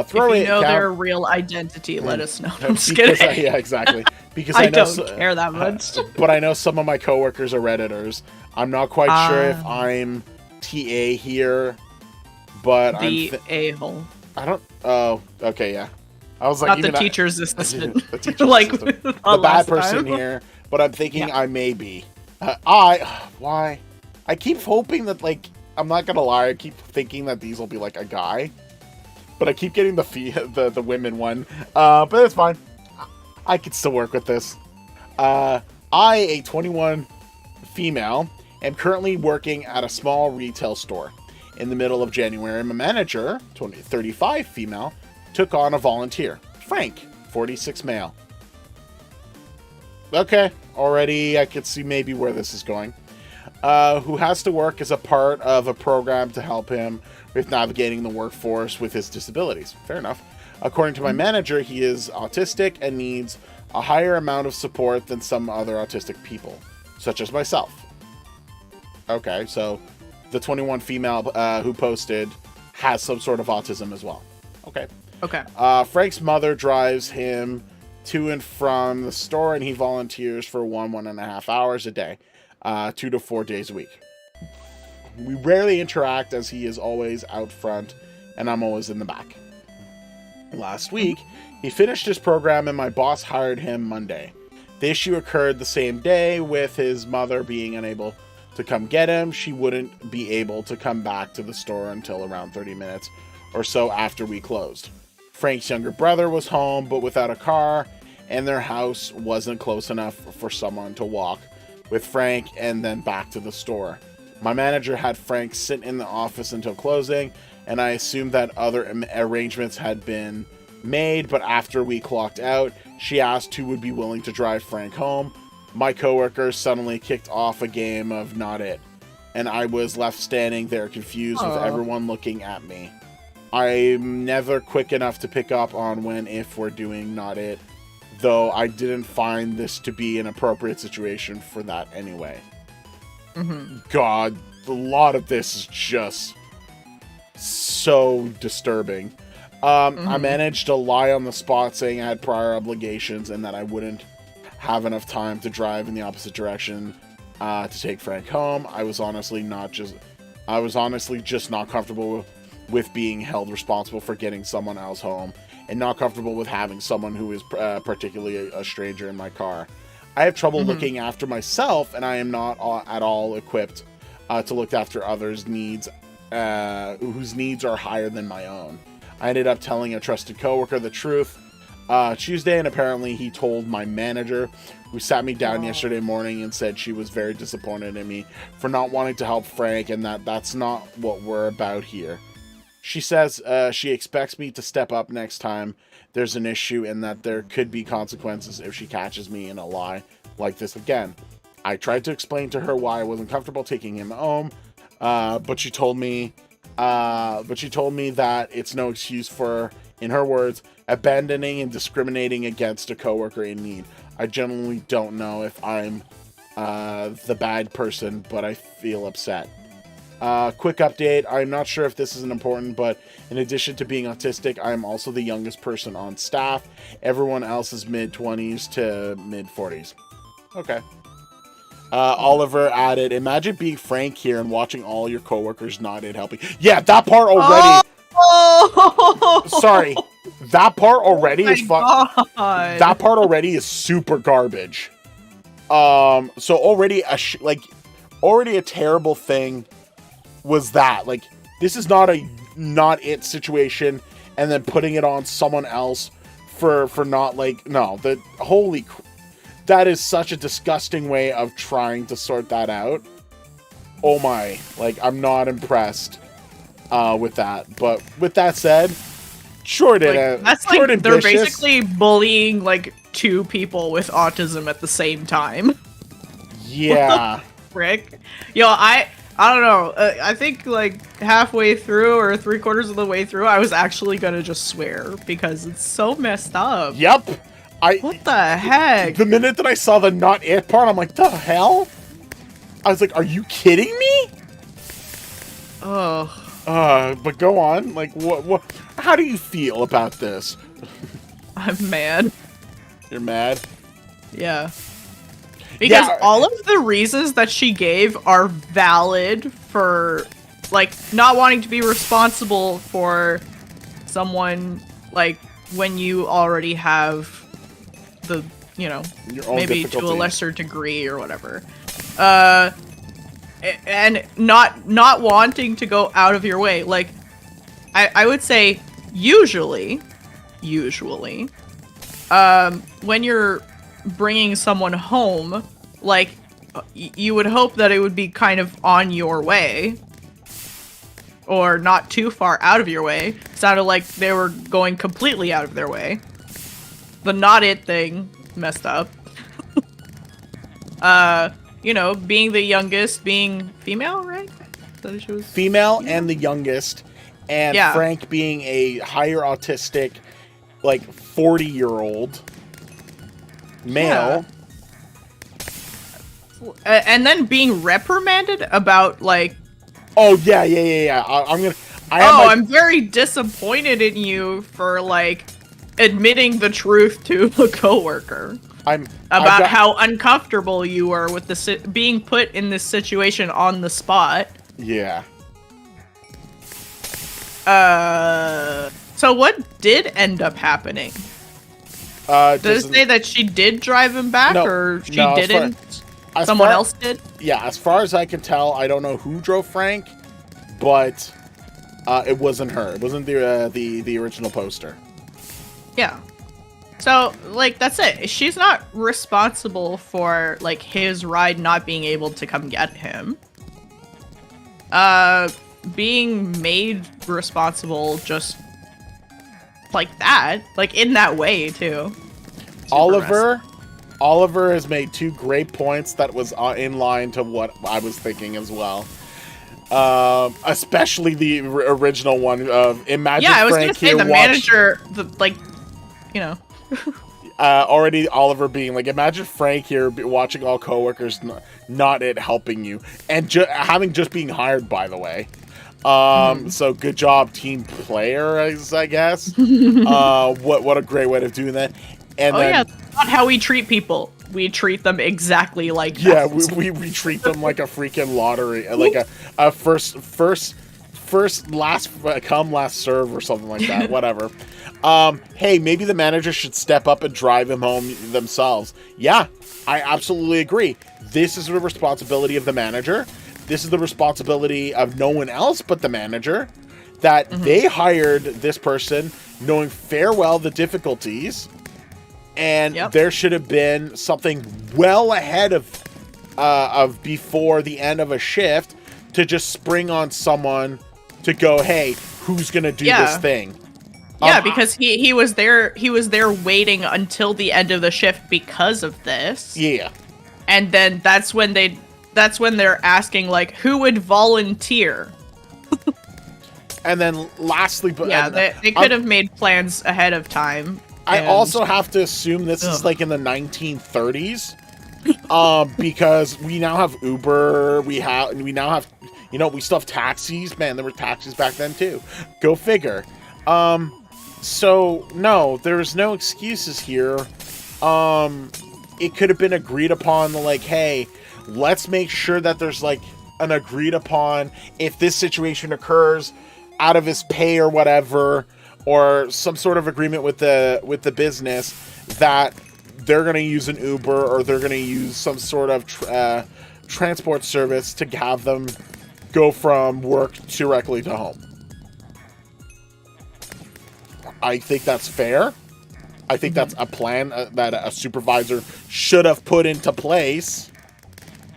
Throwaway if you know account, their real identity, let us know. I'm just kidding. Yeah, exactly. Because I know don't care that much. But I know some of my coworkers are Redditors. I'm not quite sure if I'm TA here, but the a-hole. I don't. Oh, okay, yeah. I was like, not even the teacher's assistant. the teacher's like assistant. The bad person here, but I'm thinking I may be. Why? I keep hoping that, like, I'm not gonna lie, I keep thinking that these will be like a guy, but I keep getting the women one. But it's fine. I could still work with this. I, a 21 female, am currently working at a small retail store. In the middle of January, my manager, 35 female, took on a volunteer. Frank, 46 male. Okay, already I could see maybe where this is going. Who has to work as a part of a program to help him with navigating the workforce with his disabilities. Fair enough. According to my manager, he is autistic and needs a higher amount of support than some other autistic people, such as myself. Okay, so the 21 female who posted has some sort of autism as well. Okay. Okay. Frank's mother drives him to and from the store, and he volunteers for 1.5 hours a day, 2 to 4 days a week. We rarely interact as he is always out front, and I'm always in the back. Last week, he finished his program and my boss hired him Monday. The issue occurred the same day, with his mother being unable to come get him. She wouldn't be able to come back to the store until around 30 minutes or so after we closed. Frank's younger brother was home, but without a car, and their house wasn't close enough for someone to walk with Frank and then back to the store. My manager had Frank sit in the office until closing, and I assumed that other arrangements had been made, but after we clocked out, she asked who would be willing to drive Frank home. My coworker suddenly kicked off a game of Not It, and I was left standing there confused with everyone looking at me. I'm never quick enough to pick up on when if we're doing Not It, though I didn't find this to be an appropriate situation for that anyway. God, a lot of this is just so disturbing. I managed to lie on the spot saying I had prior obligations and that I wouldn't have enough time to drive in the opposite direction to take Frank home. I was honestly just not comfortable with being held responsible for getting someone else home, and not comfortable with having someone who is particularly a stranger in my car. I have trouble looking after myself, and I am not at all equipped to look after others' needs, whose needs are higher than my own. I ended up telling a trusted coworker the truth Tuesday, and apparently he told my manager, who sat me down yesterday morning and said she was very disappointed in me for not wanting to help Frank, and that's not what we're about here. She says she expects me to step up next time there's an issue, and that there could be consequences if she catches me in a lie like this again. I tried to explain to her why I wasn't comfortable taking him home, but she told me that it's no excuse for, in her words, abandoning and discriminating against a coworker in need. I genuinely don't know if I'm the bad person, but I feel upset. Quick update. I'm not sure if this is important, but in addition to being autistic, I am also the youngest person on staff. Everyone else is mid-20s to mid-40s. Okay. Oliver added, imagine being Frank here and watching all your coworkers nodded helping. Yeah, that part already. Oh! Sorry. That part already is That part already is super garbage. So already already a terrible thing was that. Like, this is not it situation, and then putting it on someone else for not, like, no, that is such a disgusting way of trying to sort that out. Oh my, like, I'm not impressed with that. But with that said, that's like they're basically bullying like two people with autism at the same time. Yeah. Frick. Yo, I don't know. I think like halfway through or 3/4 of the way through, I was actually gonna just swear because it's so messed up. Yep. What the heck? The minute that I saw the not it part, I'm like, the hell? I was like, are you kidding me? Ugh. But go on. Like, what? How do you feel about this? I'm mad. You're mad? Yeah. Because all of the reasons that she gave are valid for, like, not wanting to be responsible for someone, like, when you already have the, you know, maybe to a lesser degree or whatever. And not wanting to go out of your way. Like, I would say usually, when you're bringing someone home, like, you would hope that it would be kind of on your way, or not too far out of your way. Sounded like they were going completely out of their way. The not it thing messed up. You know, being the youngest, being female, right? So she was female and the youngest, and Frank being a higher autistic, like 40-year-old male. Yeah. And then being reprimanded about, like, oh yeah. I'm very disappointed in you for, like, admitting the truth to a coworker. About how uncomfortable you were with being put in this situation on the spot. Yeah. So what did end up happening? Does it say that she did drive him back, or she didn't? Someone else did? Yeah, as far as I can tell, I don't know who drove Frank, but it wasn't her. It wasn't the original poster. Yeah. So, like, that's it. She's not responsible for, like, his ride not being able to come get him. Being made responsible just like that. Like, in that way, too. Oliver has made two great points that was in line to what I was thinking as well. Especially the original one of imagine Frank. Yeah, I was going to say the manager, you know. Already Oliver being like, imagine Frank here watching all coworkers not it helping you, and having just being hired, by the way. So good job, team player, I guess. What a great way of doing that. And that's not how we treat people. We treat them exactly like that. Yeah, we treat them like a freaking lottery, like a first first last come last serve or something like that. Whatever. Hey, maybe the manager should step up and drive him home themselves. Yeah, I absolutely agree. This is the responsibility of the manager. This is the responsibility of no one else but the manager, that they hired this person knowing fair well the difficulties, and there should have been something well ahead of before the end of a shift to just spring on someone to go, hey, who's gonna do this thing? Yeah, because he was there waiting until the end of the shift because of this. Yeah. And then that's when they're asking, like, who would volunteer? And then lastly, but they could have made plans ahead of time. I also have to assume this is like in the 1930s. Because we now have Uber, we now have, we still have taxis. Man, there were taxis back then too. Go figure. So no, there's no excuses here. It could have been agreed upon, like, hey, let's make sure that there's like an agreed upon, if this situation occurs, out of his pay or whatever, or some sort of agreement with the business that they're going to use an Uber or they're going to use some sort of transport service to have them go from work directly to home. I think that's fair. I think that's a plan that a supervisor should have put into place,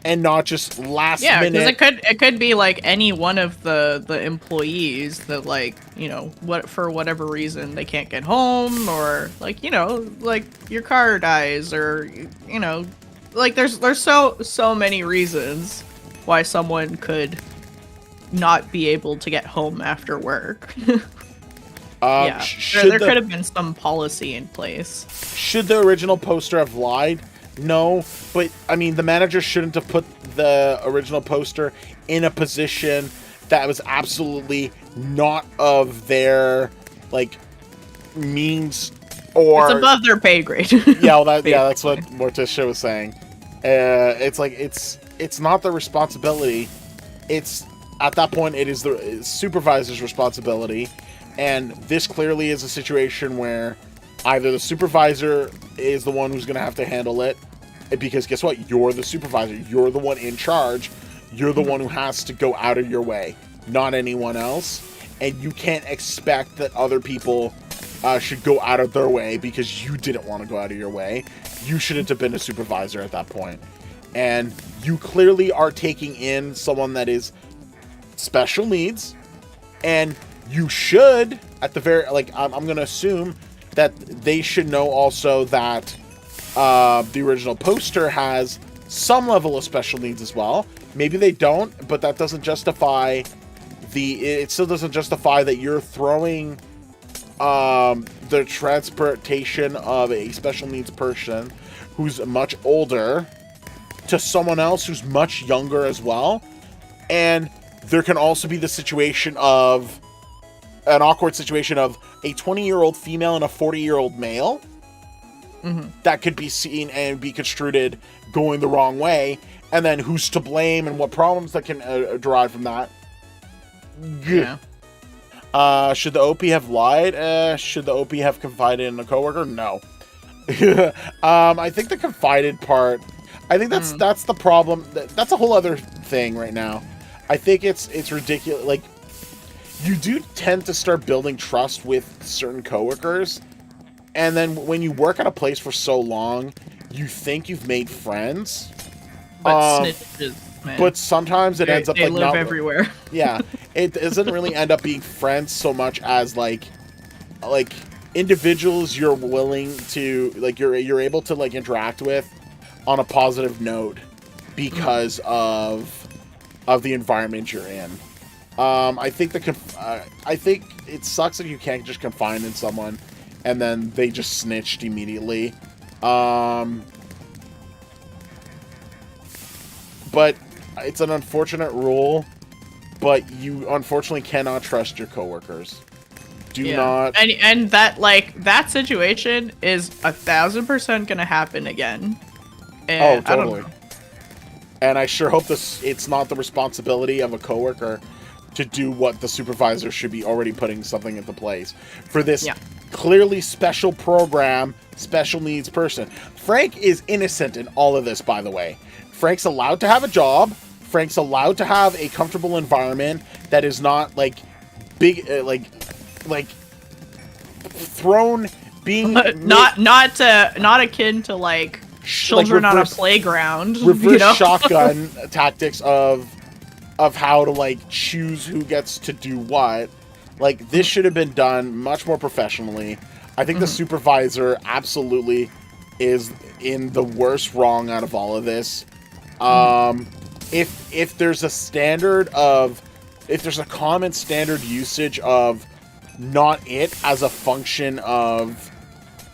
and not just last minute. Yeah, because it could be like any one of the employees that, like, what for whatever reason they can't get home, or like like your car dies, or like there's so many reasons why someone could not be able to get home after work. Yeah, there could have been some policy in place. Should the original poster have lied? No, but I mean, the manager shouldn't have put the original poster in a position that was absolutely not of their, like, means, or it's above their pay grade. That's what Morticia was saying. It's like it's not the responsibility. It's at that point it is the supervisor's responsibility, and this clearly is a situation where either the supervisor is the one who's going to have to handle it, because guess what? You're the supervisor. You're the one in charge. You're the one who has to go out of your way, not anyone else. And you can't expect that other people should go out of their way because you didn't want to go out of your way. You shouldn't have been a supervisor at that point. And you clearly are taking in someone that is special needs, and you should, at the very, like, I'm going to assume that they should know also that the original poster has some level of special needs as well. Maybe they don't, but that doesn't justify it still doesn't justify that you're throwing the transportation of a special needs person who's much older to someone else who's much younger as well. And there can also be the situation of an awkward situation of a 20-year-old female and a 40-year-old male. That could be seen and be construed going the wrong way, and then who's to blame and what problems that can derive from that. Yeah. Should the OP have lied? Should the OP have confided in a coworker? No. I think the confided part, I think that's the problem. That's a whole other thing right now. I think it's ridiculous. Like, you do tend to start building trust with certain coworkers, and then when you work at a place for so long, you think you've made friends. But snitches, man. But sometimes it ends up they like live everywhere. Yeah, it doesn't really end up being friends so much as like individuals you're willing to, like, you're able to, like, interact with on a positive note because of the environment you're in. I think I think it sucks that you can't just confide in someone and then they just snitched immediately. But it's an unfortunate rule, but you unfortunately cannot trust your coworkers. Do not. And that, like, that situation is 1,000% gonna happen again. And totally. I don't know. And I sure hope it's not the responsibility of a coworker to do what the supervisor should be already putting something into place for this clearly special program, special needs person. Frank is innocent in all of this, by the way. Frank's allowed to have a job. Frank's allowed to have a comfortable environment that is not like big, like thrown being not akin to like children on a playground. Reverse shotgun tactics of how to like choose who gets to do what. Like, this should have been done much more professionally. I think the supervisor absolutely is in the worst wrong out of all of this. If there's a standard of, if there's a common standard usage of not it as a function of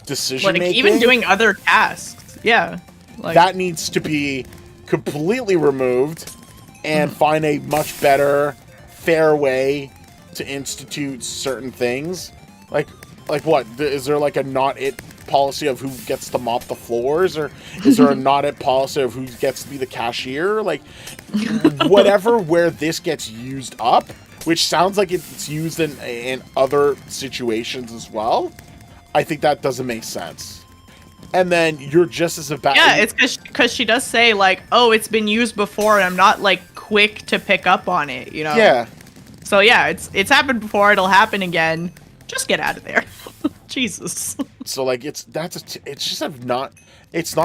decision making, like even doing other tasks, like that needs to be completely removed and find a much better, fair way to institute certain things. Like what? Is there like a not it policy of who gets to mop the floors, or is there a not it policy of who gets to be the cashier? Like, whatever, where this gets used up, which sounds like it's used in other situations as well. I think that doesn't make sense. And then you're just as bad. Yeah, it's because she does say like, oh, it's been used before, and I'm not like quick to pick up on it, you know? Yeah. So yeah, it's happened before. It'll happen again. Just get out of there. Jesus. So like it's not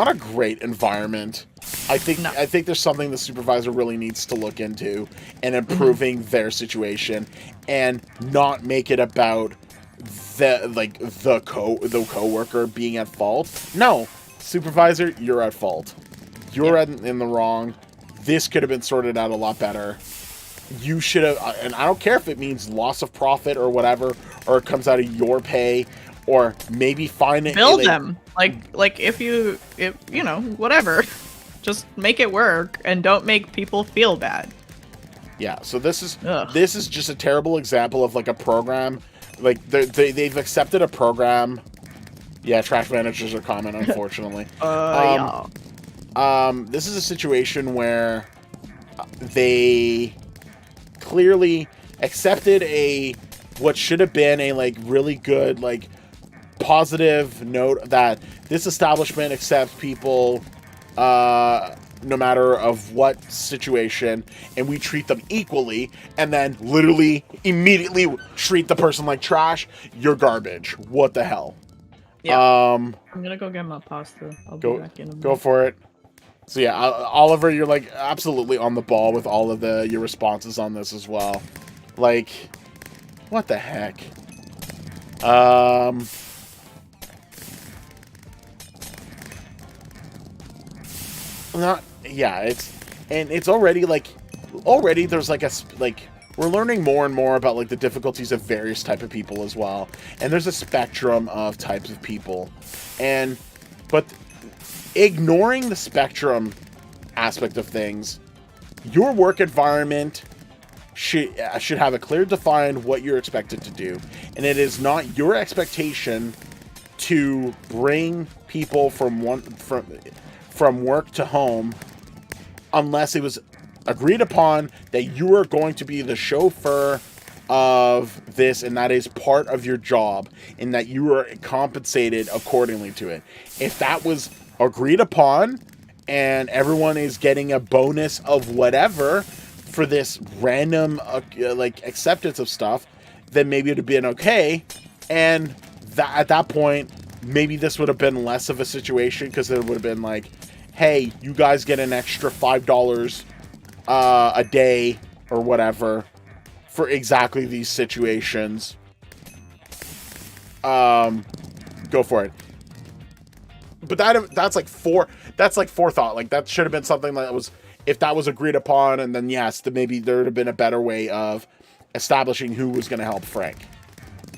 a great environment. I think there's something the supervisor really needs to look into and improving their situation, and not make it about the coworker being at fault. No, supervisor, you're at fault. You're in the wrong. This could have been sorted out a lot better. You should have, and I don't care if it means loss of profit or whatever, or it comes out of your pay, or maybe find it. Build them. Like if you know, whatever. Just make it work and don't make people feel bad. Yeah, so this is just a terrible example of like a program. Like they've accepted a program. Yeah, trash managers are common, unfortunately. This is a situation where they clearly accepted what should have been a like really good like positive note that this establishment accepts people no matter of what situation, and we treat them equally, and then literally immediately treat the person like trash. You're garbage. What the hell? Yeah. I'm gonna go get my pasta. I'll be back in a minute. Go for it. So yeah, Oliver, you're like absolutely on the ball with all of your responses on this as well. Like, what the heck? It's already there's like we're learning more and more about like the difficulties of various type of people as well, and there's a spectrum of types of people, but ignoring the spectrum aspect of things, your work environment should have a clear defined what you're expected to do, and it is not your expectation to bring people from work to home unless it was agreed upon that you are going to be the chauffeur of this, and that is part of your job, and that you are compensated accordingly to it. If that was agreed upon and everyone is getting a bonus of whatever for this random like acceptance of stuff, then maybe it would have been okay, and at that point maybe this would have been less of a situation, because it would have been like, hey, you guys get an extra $5 a day or whatever for exactly these situations. Go for it. But that's like forethought. Like, that should have been something that was, if that was agreed upon, and then yes, then maybe there would have been a better way of establishing who was going to help Frank.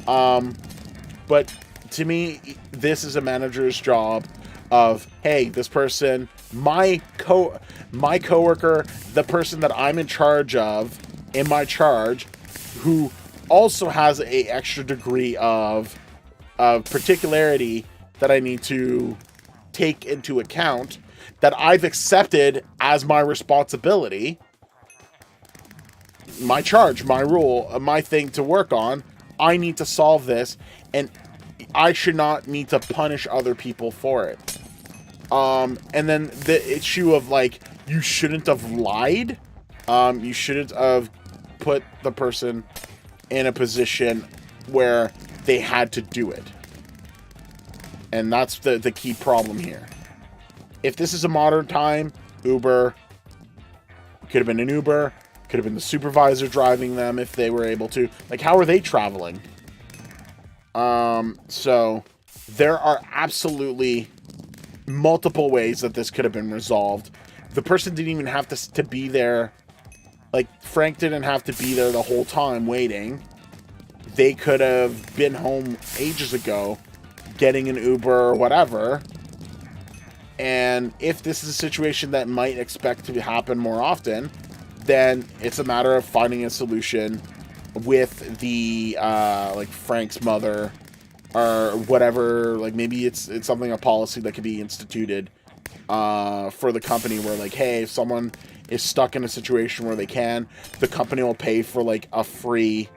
But to me, this is a manager's job of, hey, this person, my coworker, the person that I'm in charge of, in my charge, who also has a extra degree of particularity that I need to take into account, that I've accepted as my responsibility. my charge, my rule, my thing to work on. I need to solve this, and I should not need to punish other people for it. And then the issue of, like, you shouldn't have lied. You shouldn't have put the person in a position where they had to do it. And that's the key problem here. If this is a modern time, Uber, could have been an Uber, could have been the supervisor driving them if they were able to. Like, how are they traveling? So there are absolutely multiple ways that this could have been resolved. The person didn't even have to be there. Like, Frank didn't have to be there the whole time waiting. They could have been home ages ago, getting an Uber or whatever. And if this is a situation that might expect to happen more often, then it's a matter of finding a solution with the, like, Frank's mother or whatever. Like, maybe it's something, a policy that could be instituted for the company where, like, hey, if someone is stuck in a situation where they can, the company will pay for, like, a free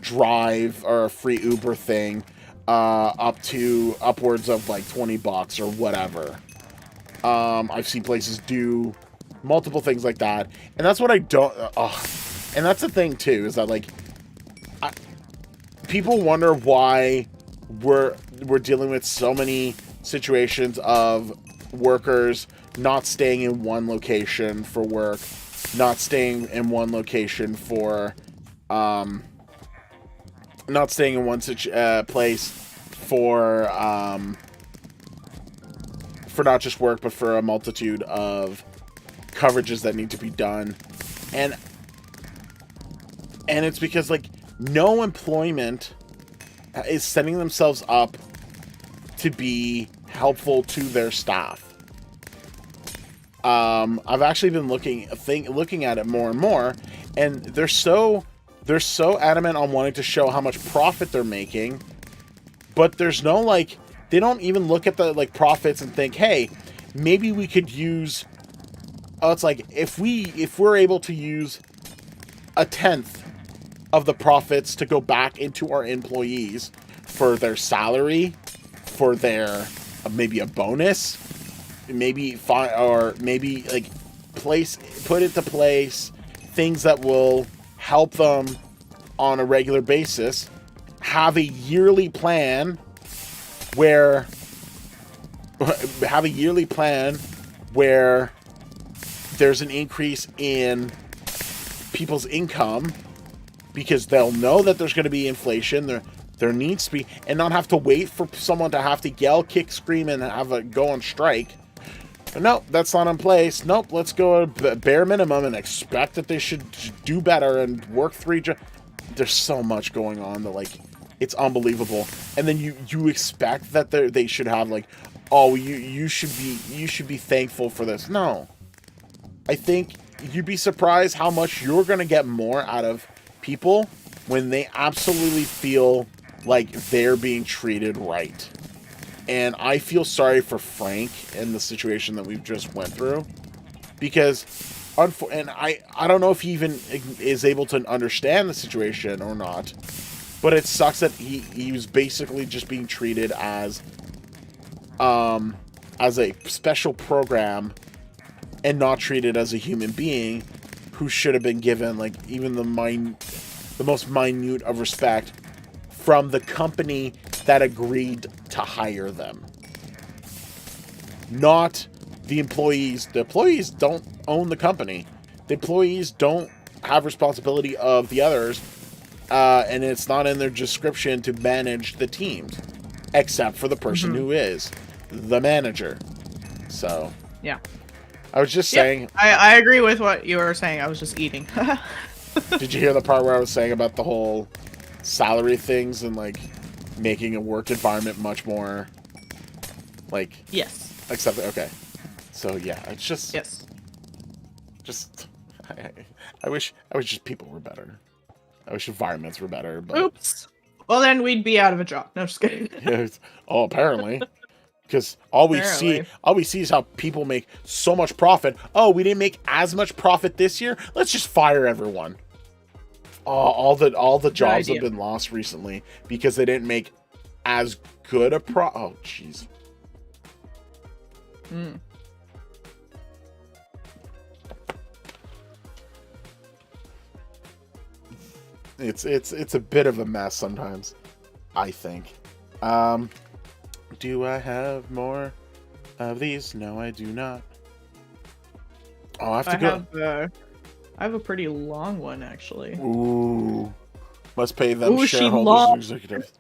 drive or a free Uber thing up to upwards of, like, $20 or whatever. I've seen places do multiple things like that, and that's what I don't. And that's the thing too, is that, like, people wonder why we're dealing with so many situations of workers not staying in one location for work, not staying in one location for, not staying in one place for not just work, but for a multitude of coverages that need to be done. And it's because, like, no employment is setting themselves up to be helpful to their staff. I've actually been looking at it more and more, and they're so adamant on wanting to show how much profit they're making, but there's no, like, they don't even look at the, like, profits and think, hey, maybe we could use, it's like, if we're able to use 1/10 of the profits to go back into our employees for their salary, for their maybe a bonus, maybe like put into place things that will help them on a regular basis, have a yearly plan where there's an increase in people's income, because they'll know that there's going to be inflation. There needs to be, and not have to wait for someone to have to yell, kick, scream, and go on strike. But nope, that's not in place. Nope, let's go bare minimum and expect that they should do better and work 3 jobs. There's so much going on that, like, it's unbelievable. And then you expect that they should have, like, oh, you should be thankful for this. No. I think you'd be surprised how much you're going to get more out of people when they absolutely feel like they're being treated right. And I feel sorry for Frank in the situation that we've just went through, because and I don't know if he even is able to understand the situation or not, but it sucks that he was basically just being treated as a special program and not treated as a human being who should have been given, like, even the most minute of respect from the company that agreed to hire them. Not the employees. The employees don't own the company. The employees don't have responsibility of the others, and it's not in their description to manage the teams, except for the person who is the manager. So, yeah. I was just saying... I agree with what you were saying. I was just eating. Did you hear the part where I was saying about the whole salary things and, like, making a work environment much more, like... Yes. Accepted? Okay. So, yeah, it's just... Yes. Just... I wish just people were better. I wish environments were better, but... Oops. Well, then we'd be out of a job. No, just kidding. Oh, apparently. Because all we see is how people make so much profit. Oh, we didn't make as much profit this year? Let's just fire everyone. all the jobs idea. have been lost recently because they didn't make as good a oh jeez. It's a bit of a mess sometimes, I think. Do I have more of these? No, I do not. Oh, I have to go. I have a pretty long one, actually. Ooh. Must pay them Ooh, shareholders and executives.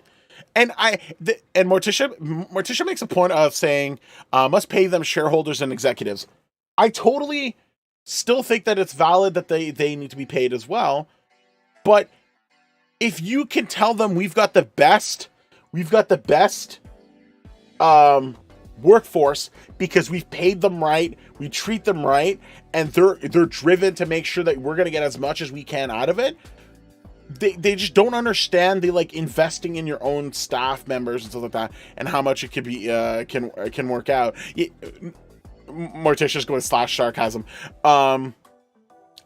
And Morticia makes a point of saying, must pay them shareholders and executives. I totally still think that it's valid that they need to be paid as well. But if you can tell them we've got the best workforce because we've paid them right, we treat them right, and they're driven to make sure that we're going to get as much as we can out of it. They just don't understand the like investing in your own staff members and stuff like that, and how much it could be can work out. Morticia's going /sarcasm.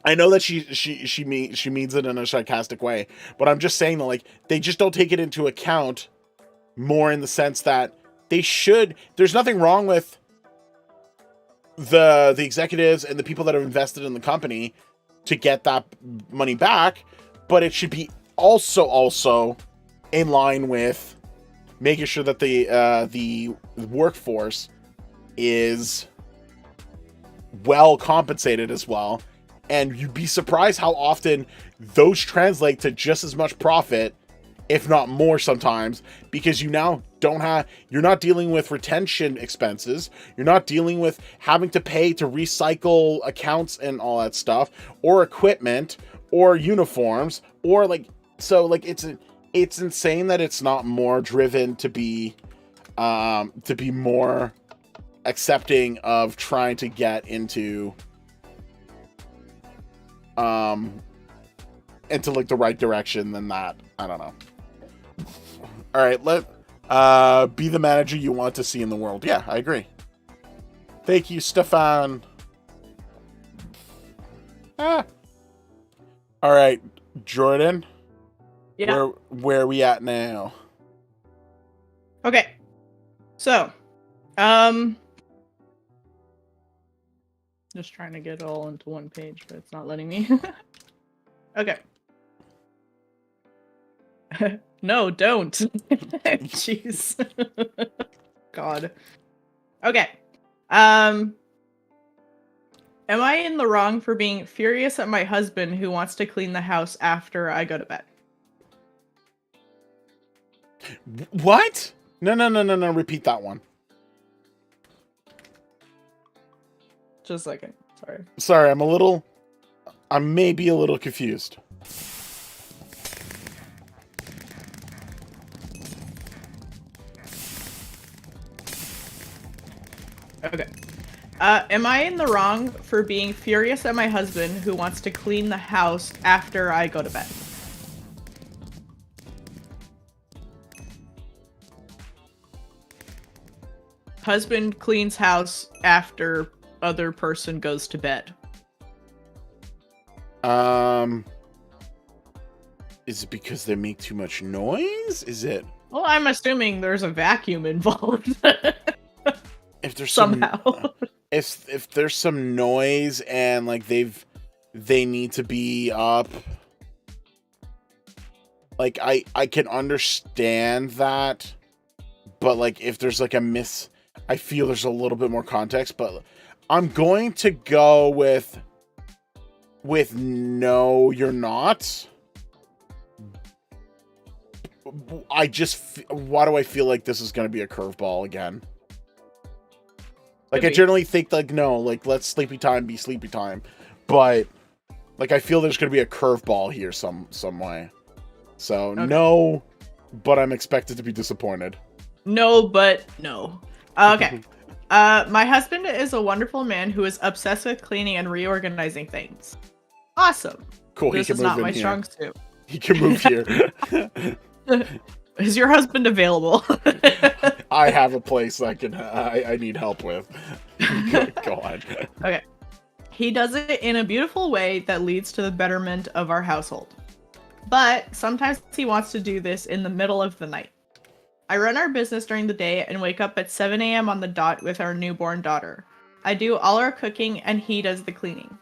I know that she means it in a sarcastic way, but I'm just saying that like they just don't take it into account more in the sense that they should. There's nothing wrong with the executives and the people that have invested in the company to get that money back, but it should be also in line with making sure that the workforce is well compensated as well. And you'd be surprised how often those translate to just as much profit, if not more sometimes, because you now you're not dealing with retention expenses. You're not dealing with having to pay to recycle accounts and all that stuff, or equipment, or uniforms, or like, so like it's insane that it's not more driven to be more accepting of trying to get into like the right direction than that. I don't know. All right, be the manager you want to see in the world. Yeah, I agree. Thank you, Stefan. All right, Jordan. Yeah. Where are we at now? Okay. So, just trying to get it all into one page, but it's not letting me. Okay. No, don't. Jeez. God. Okay. Am I in the wrong for being furious at my husband who wants to clean the house after I go to bed? What? No. Repeat that one. Just a second. Sorry. Sorry, I'm maybe a little confused. Okay. Am I in the wrong for being furious at my husband who wants to clean the house after I go to bed? Husband cleans house after other person goes to bed. Is it because they make too much noise? Is it? Well, I'm assuming there's a vacuum involved. If there's somehow. If there's some noise and like they need to be up, like I can understand that, but like if there's like I feel there's a little bit more context, but I'm going to go with no, you're not. Why do I feel like this is going to be a curveball again? Like, I generally think, like, no, like, let sleepy time be sleepy time. But, like, I feel there's going to be a curveball here some way. So, okay. No, but I'm expected to be disappointed. No, but no. Okay. My husband is a wonderful man who is obsessed with cleaning and reorganizing things. Awesome. Cool. This is not my strong suit. He can move here. Is your husband available? I have a place I need help with. Go on. Okay. He does it in a beautiful way that leads to the betterment of our household. But sometimes he wants to do this in the middle of the night. I run our business during the day and wake up at 7 a.m. on the dot with our newborn daughter. I do all our cooking and he does the cleaning.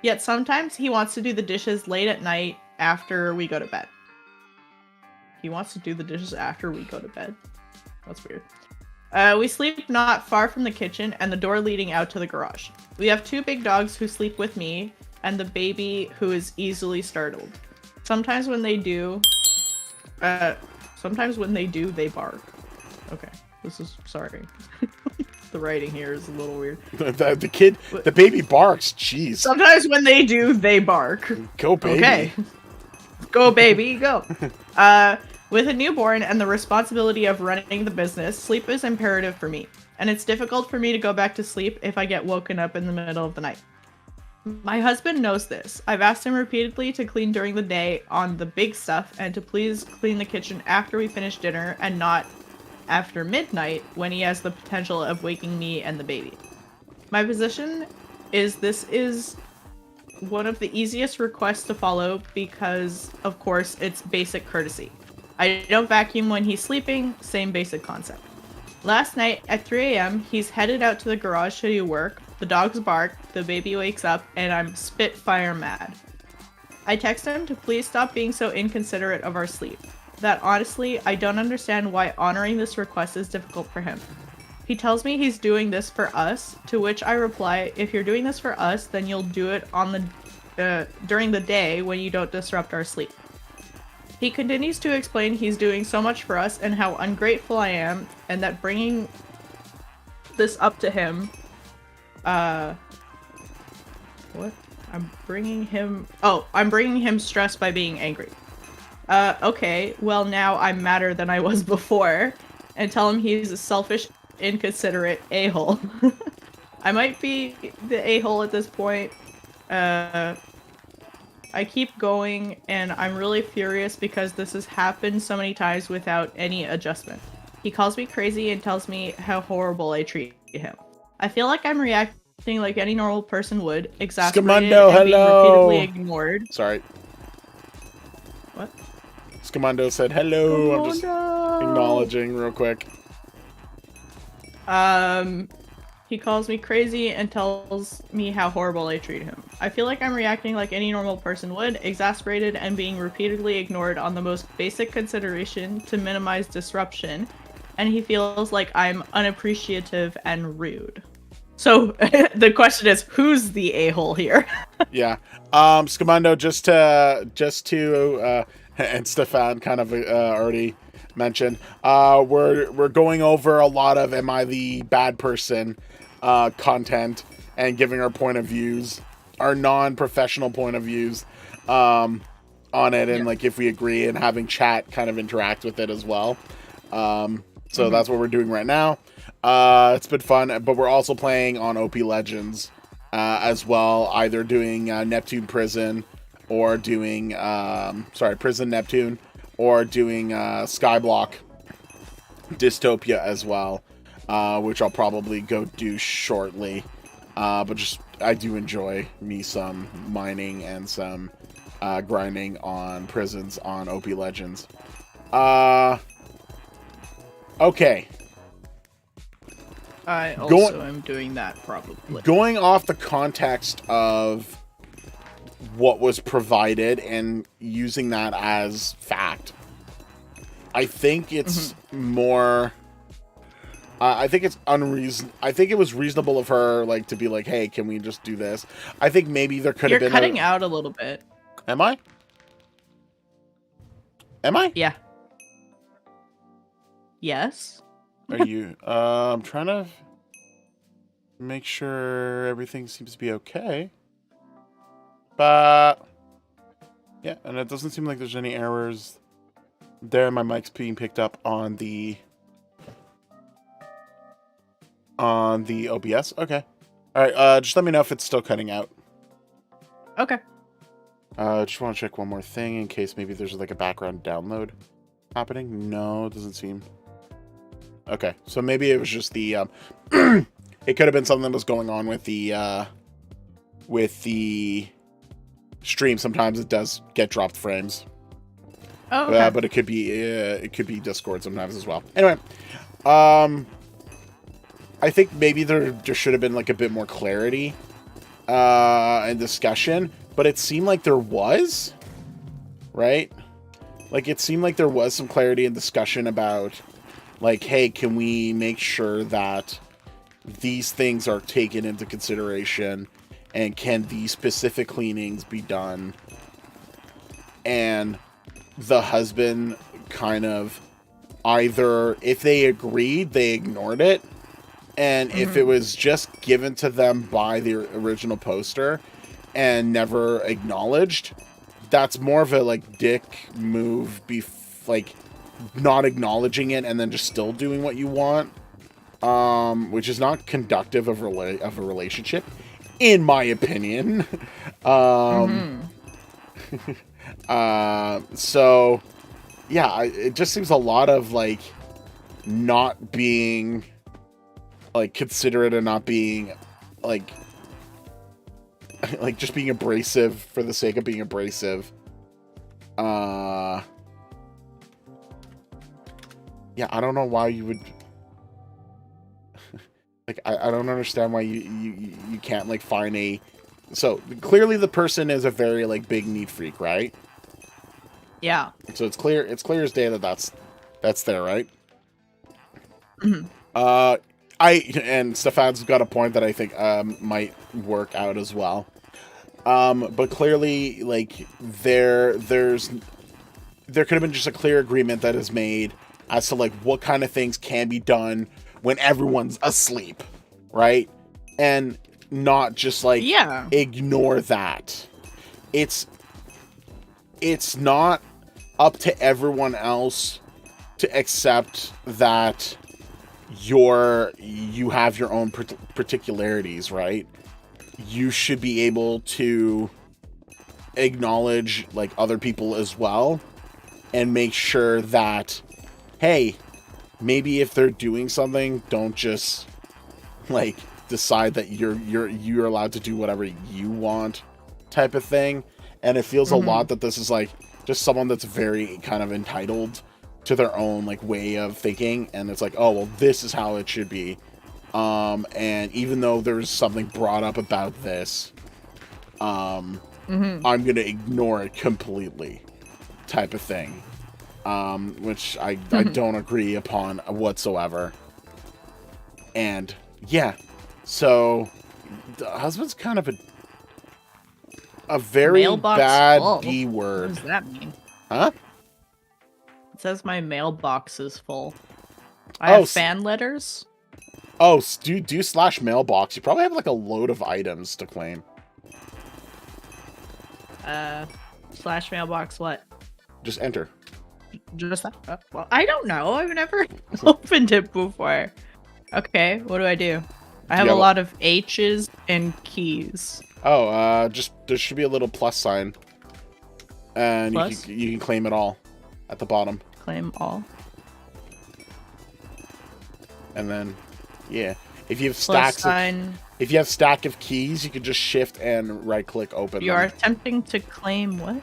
Yet sometimes he wants to do the dishes late at night after we go to bed. He wants to do the dishes after we go to bed. That's weird. We sleep not far from the kitchen and the door leading out to the garage. We have 2 big dogs who sleep with me and the baby who is easily startled. Sometimes when they do, they bark. Okay, this is, sorry. The writing here is a little weird. the baby barks. Jeez. Sometimes when they do, they bark. Go baby. Okay. Go baby, go. With a newborn and the responsibility of running the business, sleep is imperative for me. And it's difficult for me to go back to sleep if I get woken up in the middle of the night. My husband knows this. I've asked him repeatedly to clean during the day on the big stuff and to please clean the kitchen after we finish dinner and not after midnight when he has the potential of waking me and the baby. My position is this is one of the easiest requests to follow because, of course, it's basic courtesy. I don't vacuum when he's sleeping, same basic concept. Last night at 3 a.m., he's headed out to the garage to do work, the dogs bark, the baby wakes up, and I'm spitfire mad. I text him to please stop being so inconsiderate of our sleep. That honestly, I don't understand why honoring this request is difficult for him. He tells me he's doing this for us, to which I reply, if you're doing this for us, then you'll do it on the during the day when you don't disrupt our sleep. He continues to explain he's doing so much for us and how ungrateful I am, and that bringing this up to him, what? I'm bringing him stress by being angry. Okay, well now I'm madder than I was before, and tell him he's a selfish, inconsiderate a-hole. I might be the a-hole at this point. I keep going, and I'm really furious because this has happened so many times without any adjustment. He calls me crazy and tells me how horrible I treat him. I feel like I'm reacting like any normal person would, exasperated and being repeatedly ignored. Sorry. What? Scamundo said hello. I'm just acknowledging real quick. He calls me crazy and tells me how horrible I treat him. I feel like I'm reacting like any normal person would, exasperated and being repeatedly ignored on the most basic consideration to minimize disruption, and he feels like I'm unappreciative and rude. So the question is, who's the a-hole here? Yeah. Scamundo, just to and Stefan kind of already mentioned, we're going over a lot of am I the bad person content and giving our point of views, our non-professional point of views on it, and like if we agree, and having chat kind of interact with it as well. So that's what we're doing right now. It's been fun, but we're also playing on OPLegends as well, either doing Neptune Prison or doing Prison Neptune, or doing Skyblock Dystopia as well, which I'll probably go do shortly. But just, I do enjoy me some mining and some grinding on prisons on OPLegends. Okay. I also am doing that probably. Going off the context of what was provided and using that as fact, I think it's more... I think it's I think it was reasonable of her, like, to be like, hey, can we just do this? I think maybe there could have been... You're cutting out a little bit. Am I? Am I? Yeah. Yes. Are you? I'm trying to make sure everything seems to be okay. But... yeah, and it doesn't seem like there's any errors there. My mic's being picked up on the OBS. Okay. All right. Just let me know if it's still cutting out. Okay. Just want to check one more thing in case maybe there's like a background download happening. No, it doesn't seem. Okay, so maybe it was just the. It could have been something that was going on with the stream. Sometimes it does get dropped frames. Oh, okay. But it could be Discord sometimes as well. Anyway, I think maybe there should have been like a bit more clarity and discussion, but it seemed like there was, right? Like it seemed like there was some clarity and discussion about like, hey, can we make sure that these things are taken into consideration, and can these specific cleanings be done? And the husband kind of either, if they agreed, they ignored it, and if it was just given to them by the original poster and never acknowledged, that's more of a like dick move, like not acknowledging it and then just still doing what you want, which is not conductive of a relationship, in my opinion. So yeah, it just seems a lot of like not being like considerate and not being like like just being abrasive for the sake of being abrasive. Yeah, I don't know why you would like I don't understand why you can't like find a, so clearly the person is a very like big neat freak, right? Yeah. So it's clear as day that that's there, right? And Stefan's got a point that I think might work out as well. But clearly, like there could have been just a clear agreement that is made as to like what kind of things can be done when everyone's asleep, right? And not just like ignore that. It's not up to everyone else to accept that you have your own particularities, right? You should be able to acknowledge like other people as well, and make sure that, hey, maybe if they're doing something, don't just like decide that you're allowed to do whatever you want, type of thing. And it feels a lot that this is like just someone that's very kind of entitled to their own like way of thinking, and it's like, oh well, this is how it should be. And even though there's something brought up about this, I'm gonna ignore it completely, type of thing. Which I don't agree upon whatsoever. And yeah, so the husband's kind of a very Mailbox bad full. D word. What does that mean? Huh? It says my mailbox is full. I have fan letters. Oh, do slash mailbox. You probably have like a load of items to claim. Slash mailbox what? Just enter. Just that? Well, I don't know. I've never opened it before. Okay, what do I do? I have a lot of H's and keys. Oh, just there should be a little plus sign, and plus? you can claim it all at the bottom. Claim all. And then, yeah, if you have stacks, if you have stack of keys, you can just shift and right click open. You are attempting to claim what?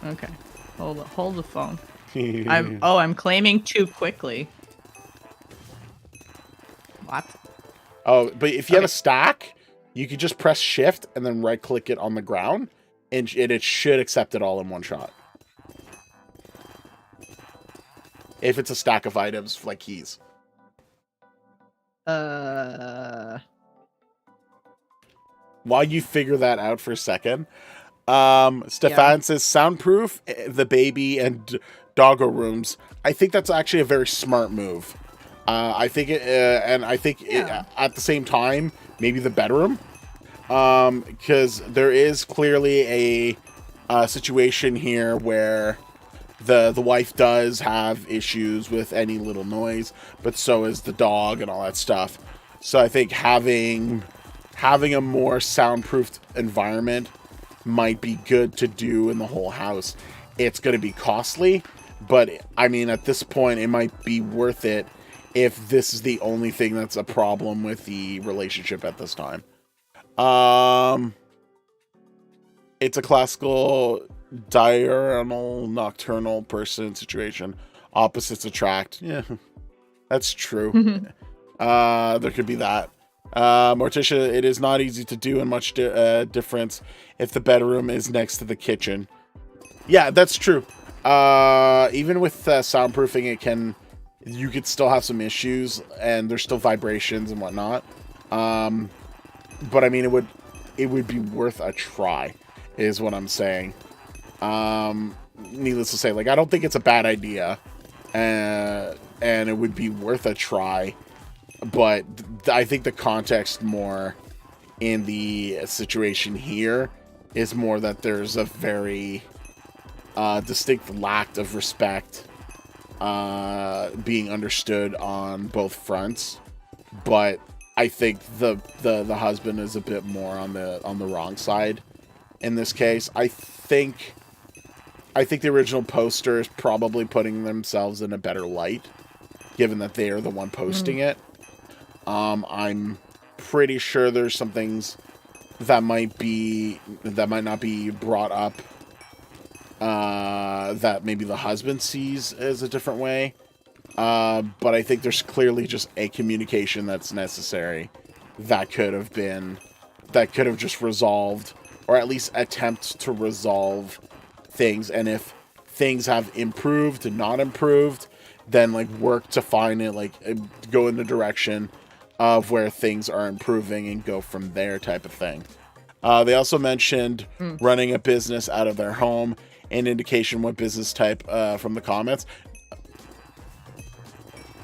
Okay, hold the phone. I'm claiming too quickly. What? Oh, but if you have a stack, you could just press shift and then right click it on the ground, and it should accept it all in one shot. If it's a stack of items like keys. While you figure that out for a second, Stefan says soundproof, the baby, and doggo rooms. I think that's actually a very smart move. I think it, and I think it, at the same time, maybe the bedroom, because there is clearly a situation here where the wife does have issues with any little noise, but so is the dog and all that stuff. So I think having a more soundproofed environment might be good to do in the whole house. It's going to be costly, but I mean, at this point, it might be worth it if this is the only thing that's a problem with the relationship at this time. It's a classical diurnal, nocturnal person situation. Opposites attract. Yeah, that's true. There could be that. Morticia, it is not easy to do and much difference if the bedroom is next to the kitchen. Yeah, that's true. Even with soundproofing, you could still have some issues, and there's still vibrations and whatnot. But I mean, it would be worth a try, is what I'm saying. Needless to say, like, I don't think it's a bad idea, and it would be worth a try. But I think the context more in the situation here is more that there's a very distinct lack of respect being understood on both fronts. But I think the husband is a bit more on the wrong side in this case. I think the original poster is probably putting themselves in a better light, given that they are the one posting it. I'm pretty sure there's some things that might not be brought up that maybe the husband sees as a different way. But I think there's clearly just a communication that's necessary that could have just resolved, or at least attempt to resolve things. And if things have improved and not improved, then like work to find it, like go in the direction of where things are improving and go from there, type of thing. They also mentioned running a business out of their home, an indication what business type from the comments.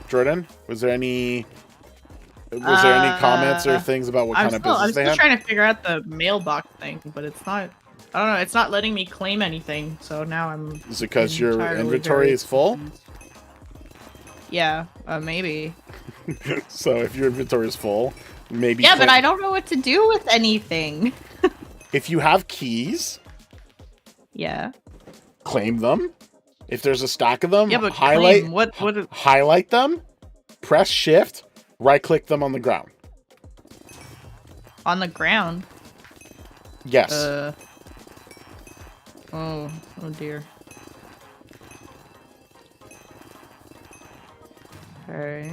Jordan, was there any comments or things about what kind of business they have? I'm still trying to figure out the mailbox thing, but it's not. I don't know. It's not letting me claim anything. So now I'm. Is it because your inventory is full? Yeah, maybe. So if your inventory is full, maybe. Yeah, but I don't know what to do with anything. If you have keys, yeah, claim them. If there's a stack of them, yeah, but highlight claim, highlight them, press shift, right click them on the ground. On the ground? Yes. Oh dear. Okay.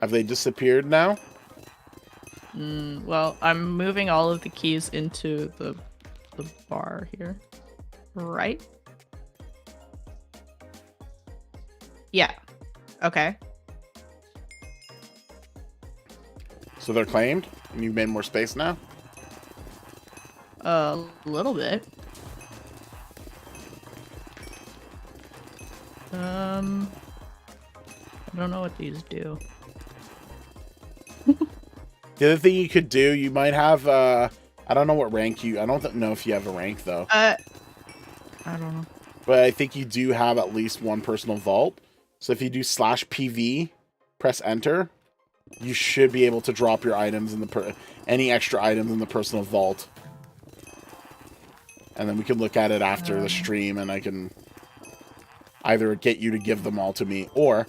Have they disappeared now? Well, I'm moving all of the keys into the bar here. Right? Yeah. Okay. So they're claimed, and you've made more space now? A little bit. I don't know what these do. The other thing you could do, you might have, I don't know what rank I don't know if you have a rank, though. I don't know. But I think you do have at least one personal vault. So if you do /PV, press enter, you should be able to drop your items in any extra items in the personal vault. And then we can look at it after the stream, and I can either get you to give them all to me, or...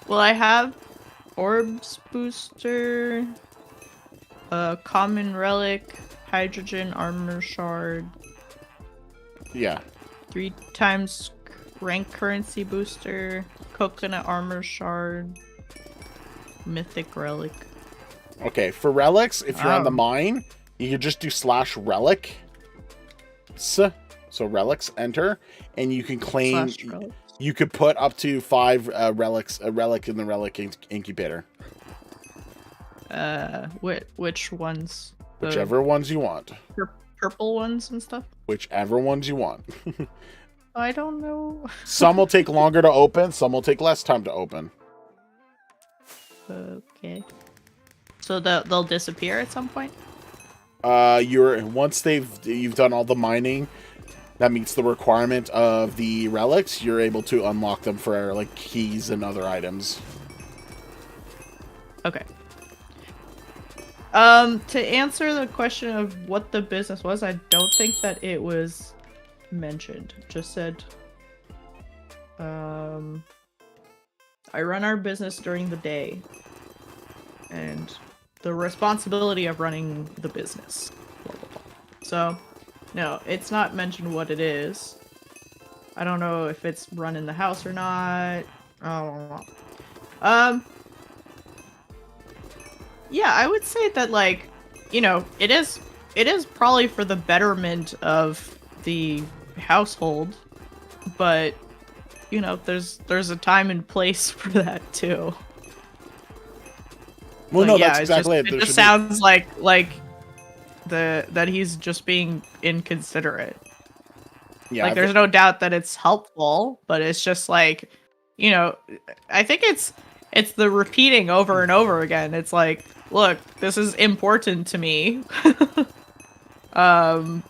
Well, I have orbs booster, common relic, hydrogen armor shard. Yeah. 3 times rank currency booster, coconut armor shard, mythic relic. Okay, for relics, if you're on the mine, you can just do /relic. So relics, enter, and you can claim. You could put up to 5 relics, a relic in the relic incubator. Which ones? Whichever ones you want. Purple ones and stuff? Whichever ones you want. I don't know. Some will take longer to open, some will take less time to open. Okay. So they'll disappear at some point? Once you've done all the mining that meets the requirement of the relics, you're able to unlock them for like keys and other items. Okay. To answer the question of what the business was, I don't think that it was mentioned. Just said, I run our business during the day, and the responsibility of running the business. Blah, blah, blah. So, no, it's not mentioned what it is. I don't know if it's run in the house or not. I don't know. Yeah, I would say that, like, you know, it is probably for the betterment of the household, but you know, there's a time and place for that too. Well, But no, yeah, that's exactly it. it There just should be- sounds like that he's just being inconsiderate. yeah, Like, there's no doubt that it's helpful, but it's just like, you know, I think it's the repeating over and over again. It's like, look, this is important to me. And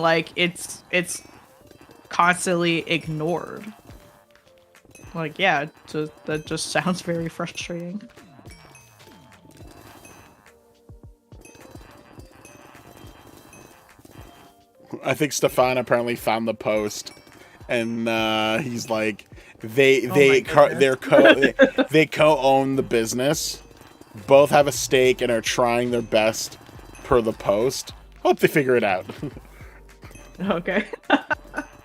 like it's constantly ignored. Like, yeah, that just sounds very frustrating. I think Stefan apparently found the post, and he's like, they co-own the business, both have a stake, and are trying their best per the post. Hope they figure it out. Okay.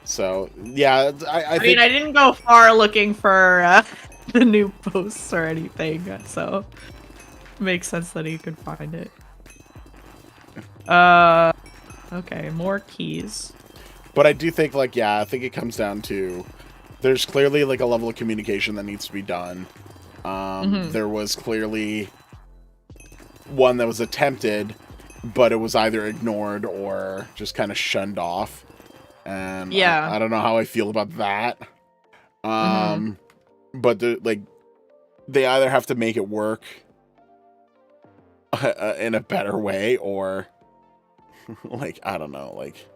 So yeah, I think mean, I didn't go far looking for the new posts or anything, so it makes sense that he could find it. Okay, more keys. But I do think, like, yeah, I think it comes down to there's clearly like a level of communication that needs to be done. There was clearly one that was attempted, but it was either ignored or just kind of shunned off. And yeah, I don't know how I feel about that. But like, they either have to make it work in a better way, or like, I don't know, like,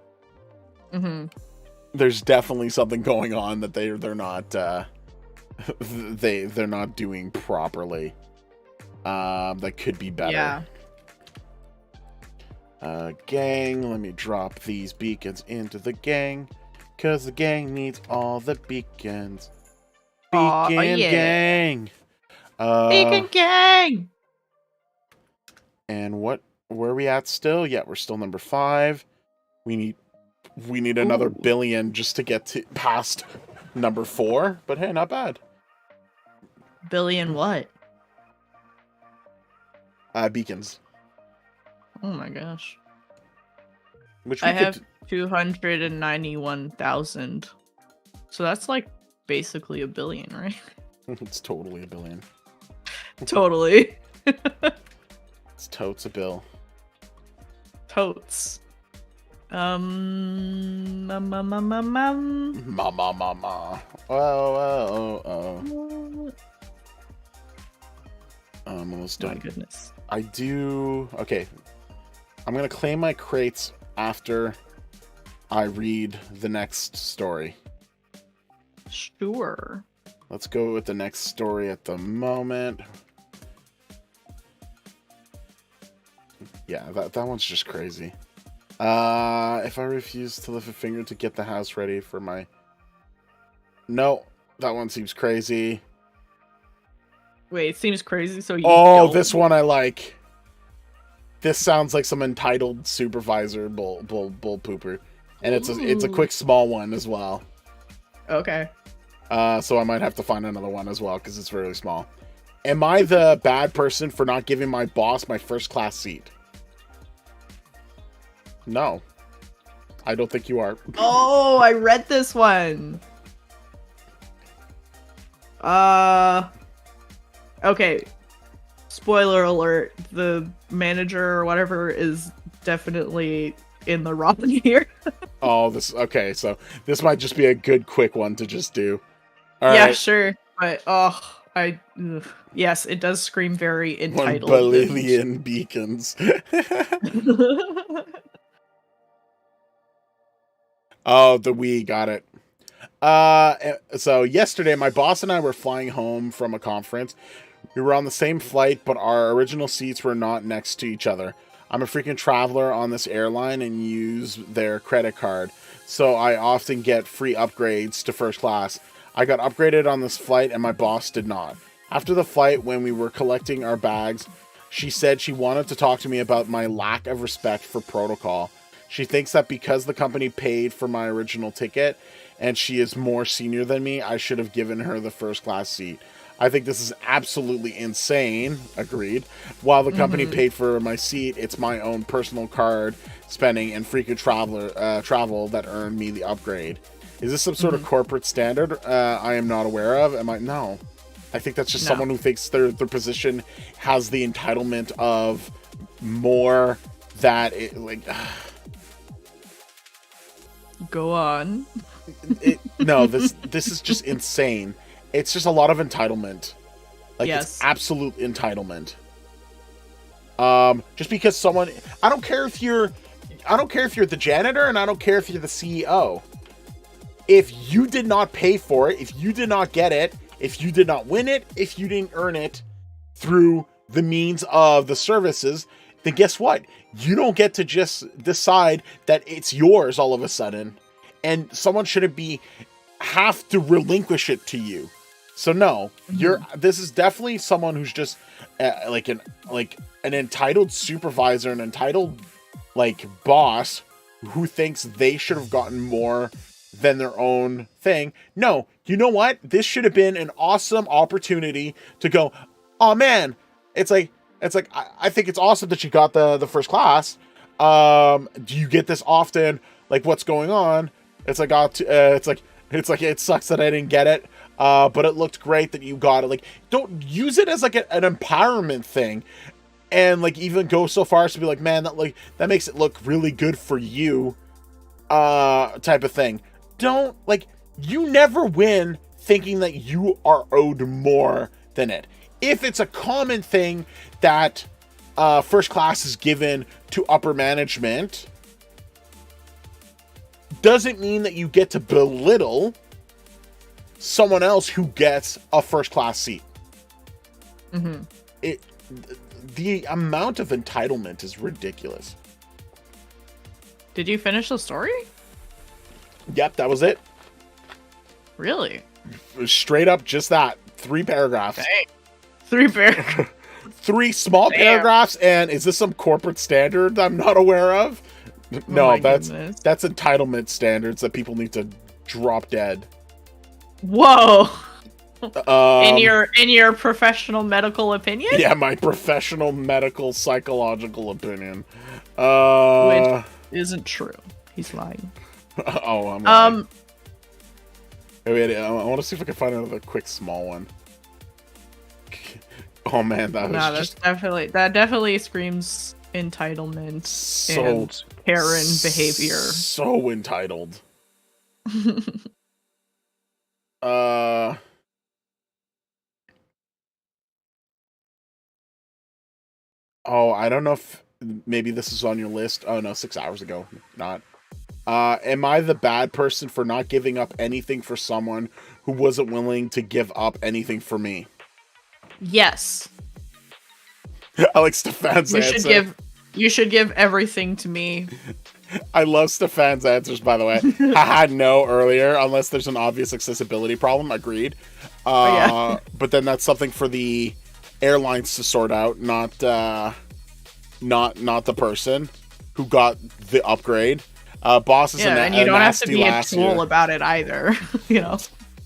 there's definitely something going on that they're not they're not doing properly. That could be better. yeah. Gang, let me drop these beacons into the gang, cause the gang needs all the beacons. Beacon gang. Beacon gang. And where are we at still? Yeah, we're still number 5. We need another billion just to get to past number 4. But hey, not bad. Billion what? Beacons. Oh my gosh. Which I have 291,000. So that's like basically a billion, right? It's totally a billion. Totally. It's totes a bill. Totes. Ma. Oh. I'm almost done. My goodness. I do. Okay. I'm going to claim my crates after I read the next story. Sure. Let's go with the next story at the moment. Yeah, that one's just crazy. If I refuse to lift a finger to get the house ready for my... No, that one seems crazy. Wait, it seems crazy, so you don't. This one I like. This sounds like some entitled supervisor bull pooper. And it's a quick small one as well. Okay. So I might have to find another one as well, because it's really small. Am I the bad person for not giving my boss my first class seat? No. I don't think you are. Oh, I read this one. Okay. Spoiler alert, the manager or whatever is definitely in the wrong here. Okay, so this might just be a good quick one to just do. All yeah, right. sure. But yes, it does scream very entitled. 1 billion beacons. Oh, the Wii, got it. So yesterday, my boss and I were flying home from a conference. We were on the same flight, but our original seats were not next to each other. I'm a frequent traveler on this airline and use their credit card, so I often get free upgrades to first class. I got upgraded on this flight and my boss did not. After the flight, when we were collecting our bags, she said she wanted to talk to me about my lack of respect for protocol. She thinks that because the company paid for my original ticket and she is more senior than me, I should have given her the first class seat. I think this is absolutely insane. Agreed. While the company paid for my seat, it's my own personal card spending and frequent travel that earned me the upgrade. Is this some sort of corporate standard I am not aware of? No. I think that's just someone who thinks their position has the entitlement of more that it, like. Go on. No, this is just insane. It's just a lot of entitlement. Like, it's absolute entitlement. Just because someone, I don't care if you're the janitor, and I don't care if you're the CEO. If you did not pay for it, if you did not get it, if you did not win it, if you didn't earn it through the means of the services, then guess what? You don't get to just decide that it's yours all of a sudden, and someone shouldn't have to relinquish it to you. So no, this is definitely someone who's just like an entitled supervisor, an entitled like boss who thinks they should have gotten more than their own thing. No, you know what? This should have been an awesome opportunity to go, oh man, it's like I think it's awesome that you got the first class. Do you get this often? Like, what's going on? It's like it sucks that I didn't get it. But it looked great that you got it. Like, don't use it as like an empowerment thing, and like even go so far as to be like, man, that makes it look really good for you, type of thing. Don't, like, you never win thinking that you are owed more than it. If it's a common thing that first class is given to upper management, doesn't mean that you get to belittle someone else who gets a first class seat. The amount of entitlement is ridiculous. Did you finish the story? Yep, that was it. Really? Straight up, just that. 3 paragraphs. Dang. 3 paragraphs. 3 small paragraphs, and is this some corporate standard I'm not aware of? No, that's entitlement standards that people need to drop dead. Whoa. In your professional medical opinion? Yeah, my professional medical psychological opinion. Which isn't true. He's lying. Oh, I'm lying. Wait, I want to see if I can find another quick small one. Oh man, that definitely screams entitlement and Karen behavior. So entitled. Oh, I don't know if maybe this is on your list. Oh no, 6 hours ago. Not. Am I the bad person for not giving up anything for someone who wasn't willing to give up anything for me? Yes. I like Stefan's answer. You should give everything to me. I love Stefan's answers, by the way. I had no earlier, unless there's an obvious accessibility problem. Agreed. But then that's something for the airlines to sort out, not the person who got the upgrade. Boss is and you don't have to be a tool about it either. You know.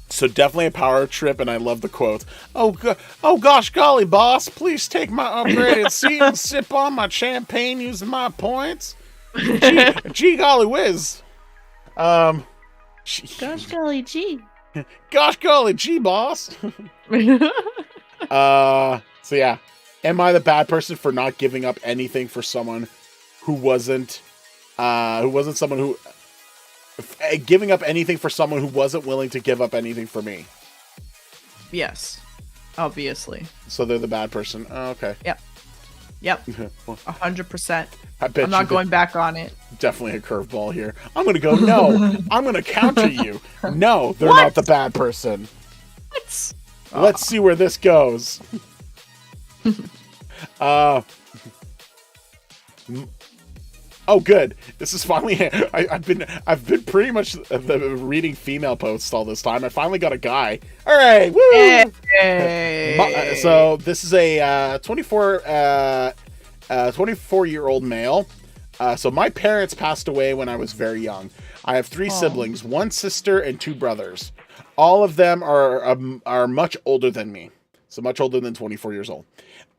So definitely a power trip, and I love the quote. Oh gosh, golly, boss, please take my upgraded seat and sip on my champagne using my points. Gee golly whiz. Gosh golly gee. Gosh golly gee, boss. So yeah, am I the bad person for not giving up anything for someone who wasn't someone who giving up anything for someone who wasn't willing to give up anything for me? Yes, obviously. So they're the bad person. Oh, okay. Yep. 100%. I'm not going back on it. Definitely a curveball here. I'm gonna go, no. I'm gonna counter you. No, they're not the bad person. What? Let's see where this goes. Oh, good. This is finally. I've been pretty much reading female posts all this time. I finally got a guy. All right, woo! Hey. So this is a 24-year-old male. So my parents passed away when I was very young. I have 3 Oh. siblings, 1 sister and 2 brothers. All of them are much older than me, so much older than 24 years old.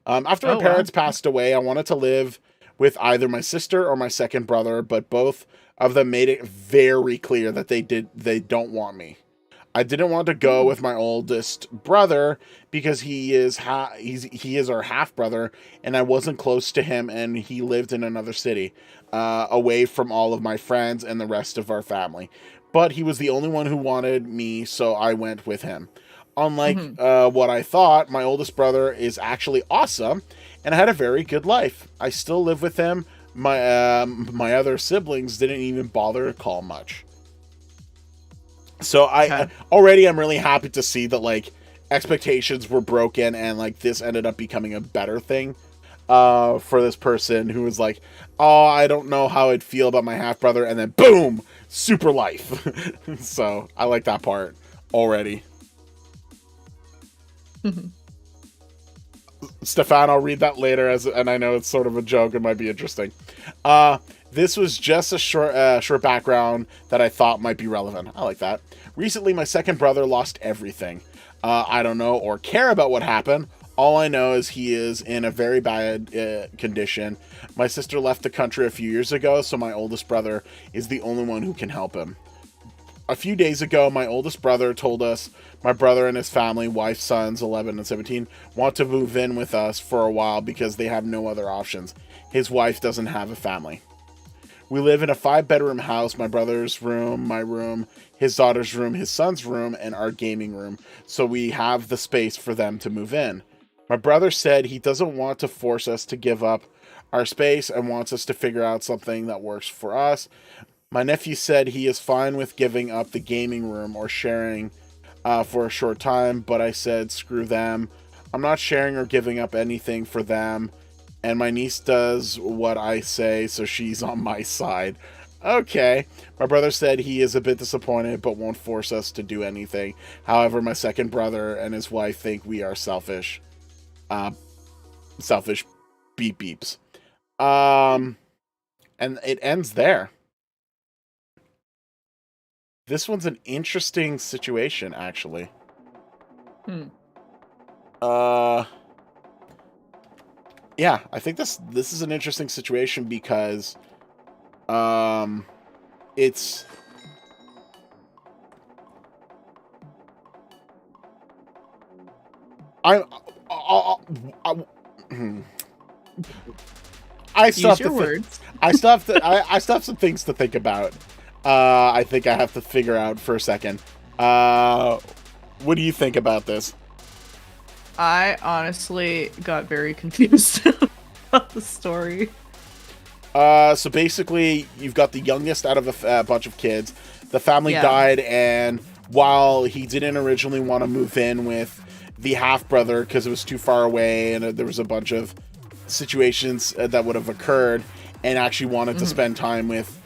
After my Oh wow. parents passed away, I wanted to live with either my sister or my second brother, but both of them made it very clear that they don't want me. I didn't want to go Hmm. with my oldest brother because he is he is our half brother, and I wasn't close to him, and he lived in another city, away from all of my friends and the rest of our family. But he was the only one who wanted me, so I went with him. Unlike Hmm. what I thought, my oldest brother is actually awesome, and I had a very good life. I still live with him. My other siblings didn't even bother to call much. So Okay. already I'm really happy to see that like expectations were broken and like this ended up becoming a better thing for this person who was like, oh, I don't know how I'd feel about my half brother, and then boom, super life. So I like that part already. Stefan, I'll read that later, and I know it's sort of a joke. It might be interesting. This was just a short background that I thought might be relevant. I like that. Recently, my second brother lost everything. I don't know or care about what happened. All I know is he is in a very bad condition. My sister left the country a few years ago, so my oldest brother is the only one who can help him. A few days ago, my oldest brother told us my brother and his family, wife, sons, 11 and 17, want to move in with us for a while because they have no other options. His wife doesn't have a family. We live in a 5-bedroom house, my brother's room, my room, his daughter's room, his son's room, and our gaming room, so we have the space for them to move in. My brother said he doesn't want to force us to give up our space and wants us to figure out something that works for us. My nephew said he is fine with giving up the gaming room or sharing for a short time, but I said, screw them. I'm not sharing or giving up anything for them, and my niece does what I say, so she's on my side. Okay. My brother said he is a bit disappointed, but won't force us to do anything. However, my second brother and his wife think we are selfish. Selfish beep beeps. And it ends there. This one's an interesting situation, actually. Hmm. Yeah, I think this is an interesting situation because, it's I I, I, I still Use have to your words. I still have some things to think about. I think I have to figure out for a second. What do you think about this? I honestly got very confused about the story. So basically, you've got the youngest out of a bunch of kids. The family Yeah. died, and while he didn't originally want to move in with the half brother because it was too far away, and there was a bunch of situations that would have occurred, and actually wanted to spend time with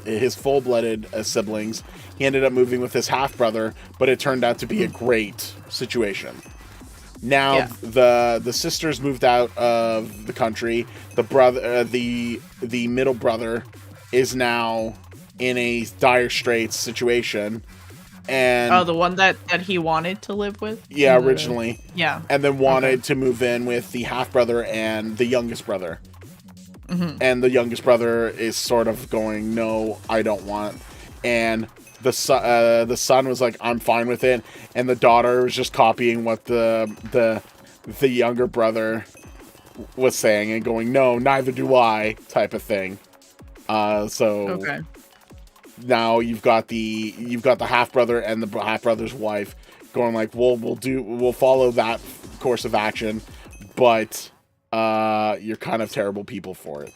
his full-blooded siblings, he ended up moving with his half brother. But it turned out to be a great situation. Now Yeah. the sisters moved out of the country. The brother, the middle brother, is now in a dire straits situation, Oh, and the one that he wanted to live with? yeah, originally, Yeah. and then Okay. wanted to move in with the half brother and the youngest brother. And the youngest brother is sort of going, no, I don't want. And the son was like, I'm fine with it, and the daughter was just copying what the younger brother was saying and going, no, neither do I, type of thing. So Okay. now you've got the half brother and the half brother's wife going like, we'll follow that course of action, but you're kind of terrible people for it.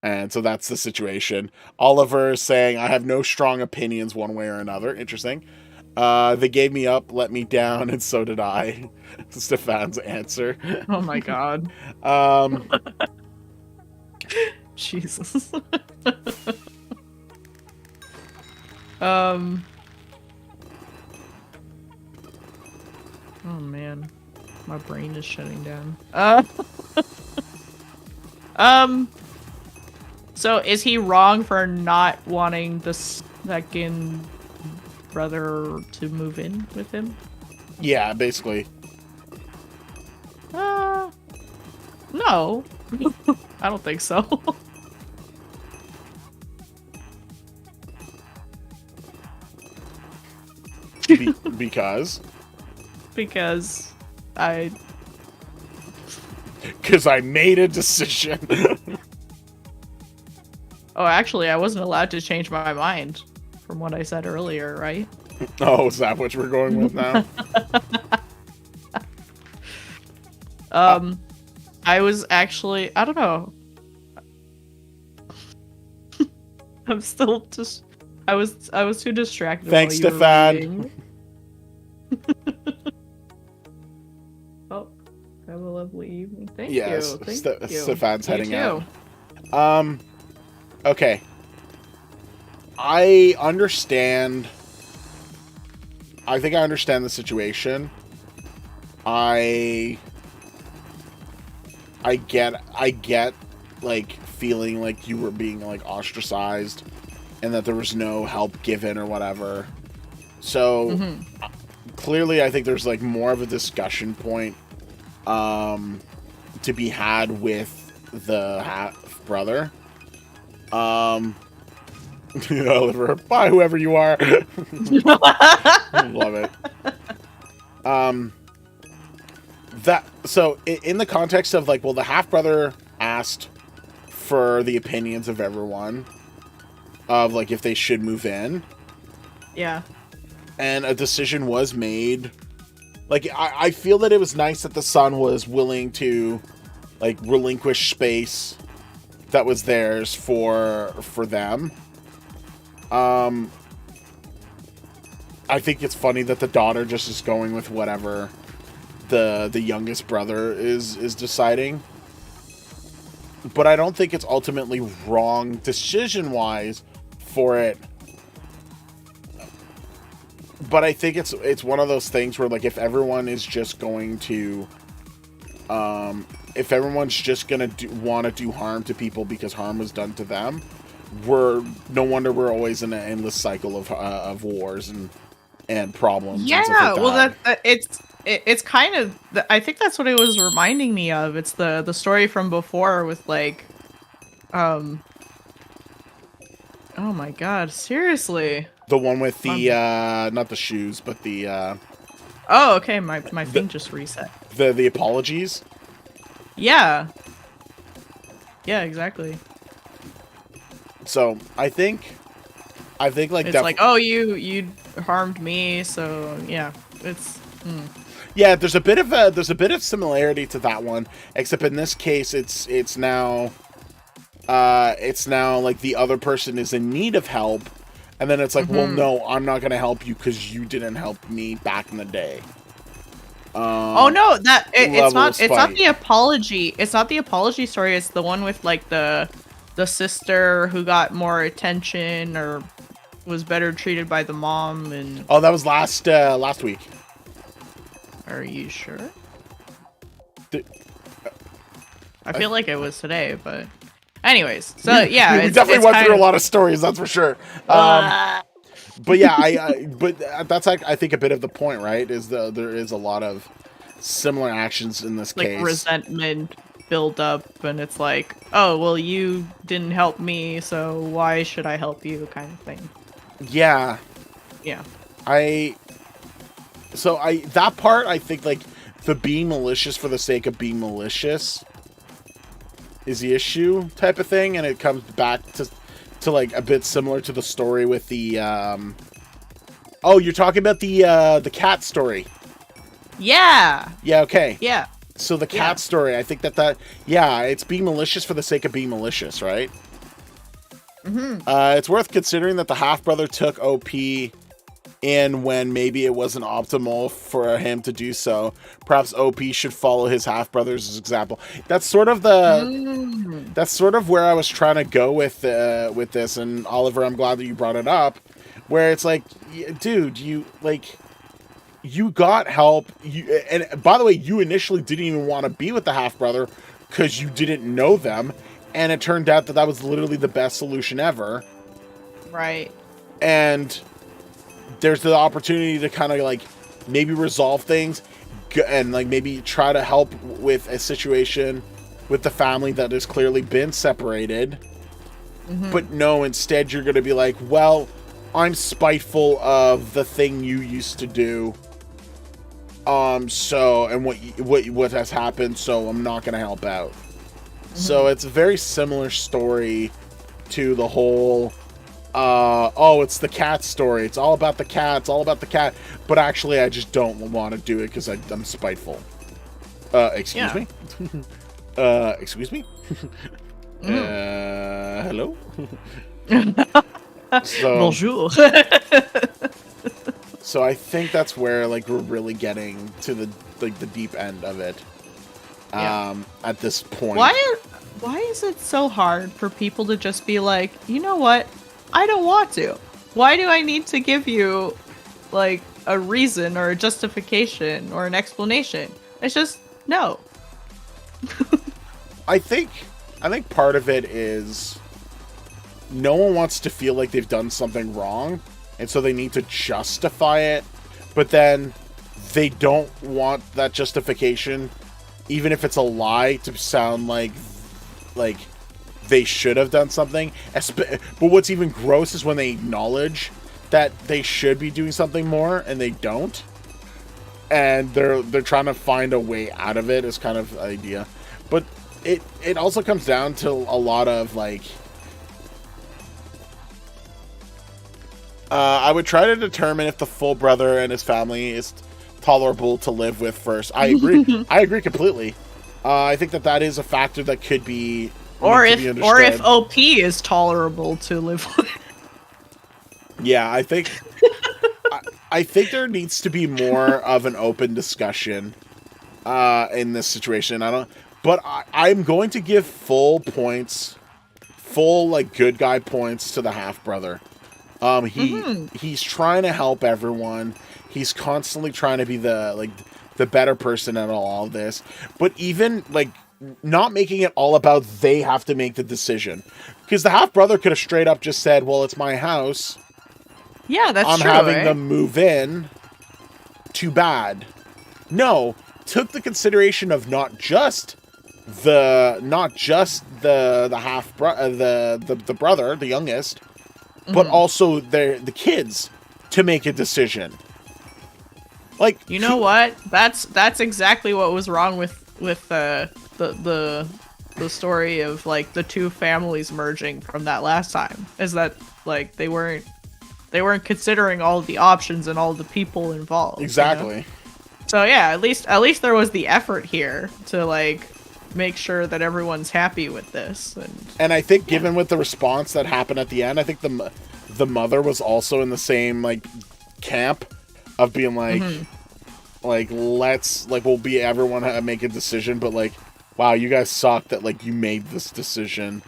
And so that's the situation. Oliver is saying, I have no strong opinions one way or another. Interesting. They gave me up, let me down, and so did I. Stefan's answer. Oh my god. Um, Jesus. Oh man. My brain is shutting down. So is he wrong for not wanting the second brother to move in with him? Yeah, basically. No. I don't think so. Because? Because Because I made a decision. Oh, actually, I wasn't allowed to change my mind from what I said earlier, right? Oh, is that what we're going with now? I was actually, I don't know. I'm still just, I was too distracted. Thanks, while you were Stefan. reading. Oh, have a lovely evening. Thank you. Thank you. Stefan's heading too. out. Okay. I understand. I think I understand the situation. I get like feeling like you were being like ostracized and that there was no help given or whatever. So clearly I think there's like more of a discussion point to be had with the half brother. Oliver, bye whoever you are. Love it. So in the context of like, well, the half brother asked for the opinions of everyone of like if they should move in. Yeah. And a decision was made. Like, I feel that it was nice that the son was willing to like relinquish space that was theirs for them. I think it's funny that the daughter just is going with whatever the youngest brother is deciding. But I don't think it's ultimately wrong decision-wise for it. But I think it's one of those things where, like, if everyone is just going to if everyone's just gonna want to do harm to people because harm was done to them, no wonder we're always in an endless cycle of wars and problems. Yeah, and stuff like well, it's kind of, I think that's what it was reminding me of. It's the story from before with like, oh my god, seriously. the one with the not the shoes, but the oh, okay, my thing just reset. The apologies. Yeah. Yeah, exactly. So I think like it's like, oh, you harmed me, so yeah, it's. Yeah, there's a bit of similarity to that one, except in this case, it's now like the other person is in need of help, and then it's like, well, no, I'm not gonna help you because you didn't help me back in the day. Oh no, it's not the apology. It's not the apology story. It's the one with like the sister who got more attention or was better treated by the mom. And oh, that was last week. Are you sure? I feel like it was today, but anyways. So yeah, we definitely went through a lot of stories, that's for sure. But yeah, but that's like, I think a bit of the point, right? Is there is a lot of similar actions in this case. Like resentment build up, and it's like, oh well, you didn't help me, so why should I help you, kind of thing. Yeah. Yeah. That part, I think, like, the being malicious for the sake of being malicious is the issue type of thing, and it comes back to like a bit similar to the story with the oh, you're talking about the cat story. Yeah. Yeah, okay. Yeah. So the cat story, I think that yeah, it's being malicious for the sake of being malicious, right? It's worth considering that the half-brother took OP in when maybe it wasn't optimal for him to do so. Perhaps OP should follow his half-brother's example. That's sort of that's sort of where I was trying to go with this. And Oliver, I'm glad that you brought it up, where it's like, dude, you got help. And by the way, you initially didn't even want to be with the half-brother because you didn't know them, and it turned out that that was literally the best solution ever. Right. And there's the opportunity to kind of like maybe resolve things and like maybe try to help with a situation with the family that has clearly been separated. But no, instead you're going to be like, well, I'm spiteful of the thing you used to do. So, and what has happened, so I'm not going to help out. So it's a very similar story to the whole, oh, it's the cat story. It's all about the cat. It's all about the cat. But actually, I just don't want to do it because I'm spiteful. Excuse me? Excuse me? Hello? So, bonjour. So I think that's where like we're really getting to the deep end of it. At this point. Why is it so hard for people to just be like, you know what? I don't want to. Why do I need to give you like a reason or a justification or an explanation? It's just no. I think part of it is no one wants to feel like they've done something wrong, and so they need to justify it, but then they don't want that justification, even if it's a lie, to sound like they should have done something. But what's even gross is when they acknowledge that they should be doing something more and they don't, and they're trying to find a way out of it is kind of the idea. But it also comes down to a lot of like I would try to determine if the full brother and his family is tolerable to live with first. I agree. I agree completely. I think that is a factor that could be if OP is tolerable to live with. Yeah, I think I think there needs to be more of an open discussion in this situation. But I'm going to give full like good guy points to the half brother. He's trying to help everyone. He's constantly trying to be the better person at all of this. But even like not making it all about they have to make the decision, because the half brother could have straight up just said, "Well, it's my house. Yeah, that's true. I'm having them move in. Too bad." No, took the consideration of not just the half the brother, the youngest, but also the kids to make a decision. Like, you know what? That's exactly what was wrong with the story of like the two families merging from that last time. Is that like they weren't considering all of the options and all of the people involved. Exactly. You know? So yeah, at least there was the effort here to like make sure that everyone's happy with this. And I think given with the response that happened at the end, I think the mother was also in the same like camp of being like, we'll be everyone make a decision, but like, wow, you guys suck that like you made this decision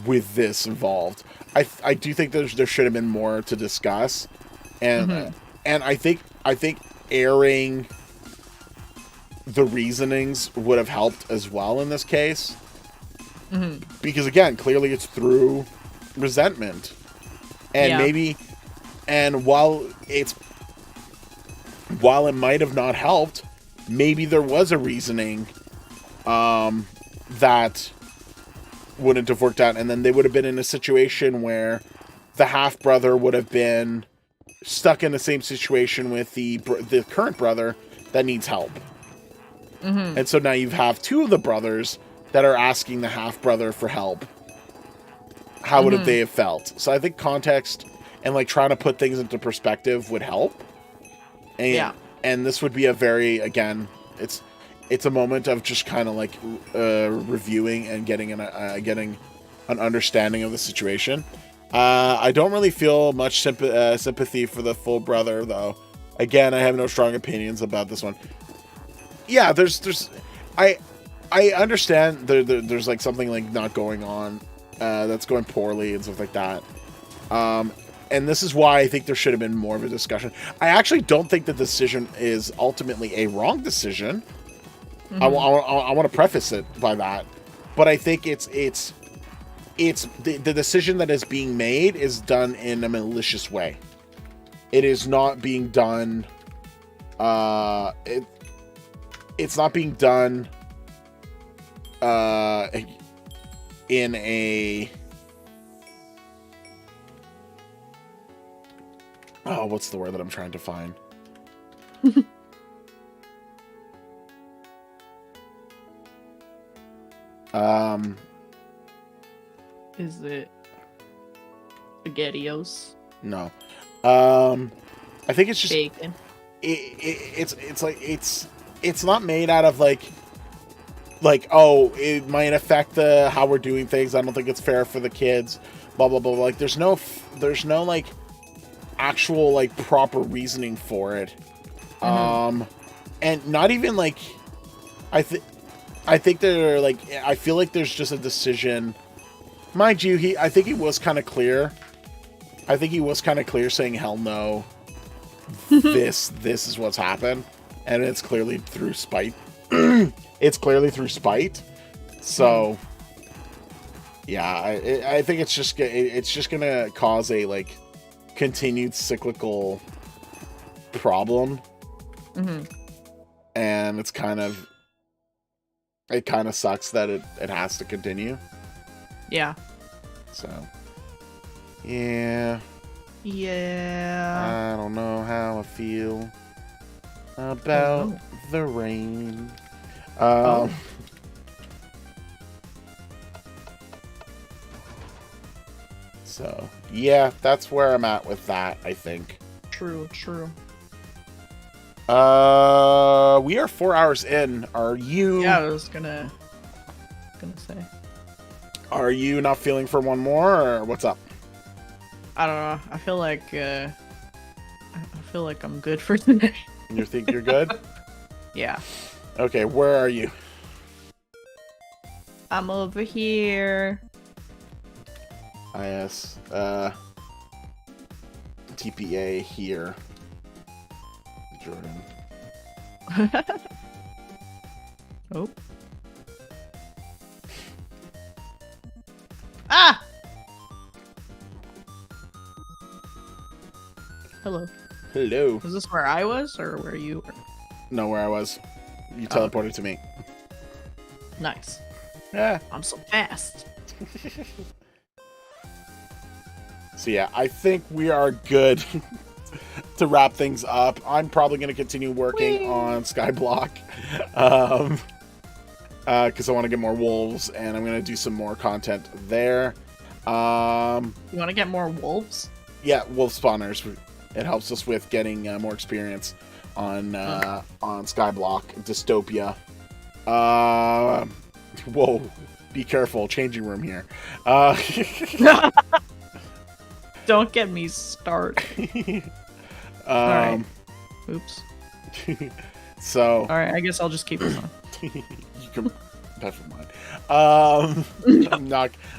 with this involved. I do think there should have been more to discuss, and I think airing the reasonings would have helped as well in this case, because again, clearly it's through resentment, and maybe, and while it might have not helped, maybe there was a reasoning that wouldn't have worked out, and then they would have been in a situation where the half brother would have been stuck in the same situation with the current brother that needs help. And so now you have two of the brothers that are asking the half brother for help. How would they have felt? So I think context and like trying to put things into perspective would help. And this would be a very, again, it's a moment of just kind of like reviewing and getting an understanding of the situation. I don't really feel much sympathy for the full brother, though. Again, I have no strong opinions about this one. Yeah, I understand there's like something like not going on that's going poorly and stuff like that. And this is why I think there should have been more of a discussion. I actually don't think the decision is ultimately a wrong decision. I want to preface it by that. but I think it's the decision that is being made is done in a malicious way. It is not being done. It's not being done. In a. Oh, what's the word that I'm trying to find? Is it SpaghettiOs? No. I think it's just bacon. It's like it's not made out of like oh, it might affect how we're doing things. I don't think it's fair for the kids. Blah blah blah. Like there's no like actual like proper reasoning for it. And not even like I think they're like I feel like there's just a decision. Mind you, I think he was kind of clear. I think he was kind of clear saying hell no. This is what's happened, and it's clearly through spite. It's clearly through spite. So yeah, I think it's just gonna cause a like continued cyclical problem. And it kind of sucks that it has to continue. Yeah. So yeah. I don't know how I feel about the rain. So yeah, that's where I'm at with that, I think. True. We are 4 hours in. Are you? Yeah, I was gonna say. Are you not feeling for one more, or what's up? I don't know. I feel like I'm good for today. You think you're good? Yeah. Okay, where are you? I'm over here. IS. TPA here. Jordan. Oh. Ah! Hello. Hello. Was this where I was, or where you were? No, where I was. You teleported to me. Nice. Yeah. I'm so fast. So yeah, I think we are good to wrap things up. I'm probably going to continue working on Skyblock. Because I want to get more wolves, and I'm going to do some more content there. You want to get more wolves? Yeah, wolf spawners. It helps us with getting more experience on Skyblock Dystopia. Whoa, be careful, changing room here. Don't get me started. Alright. Oops. So. Alright, I guess I'll just keep this on. You can. Never mind. I'm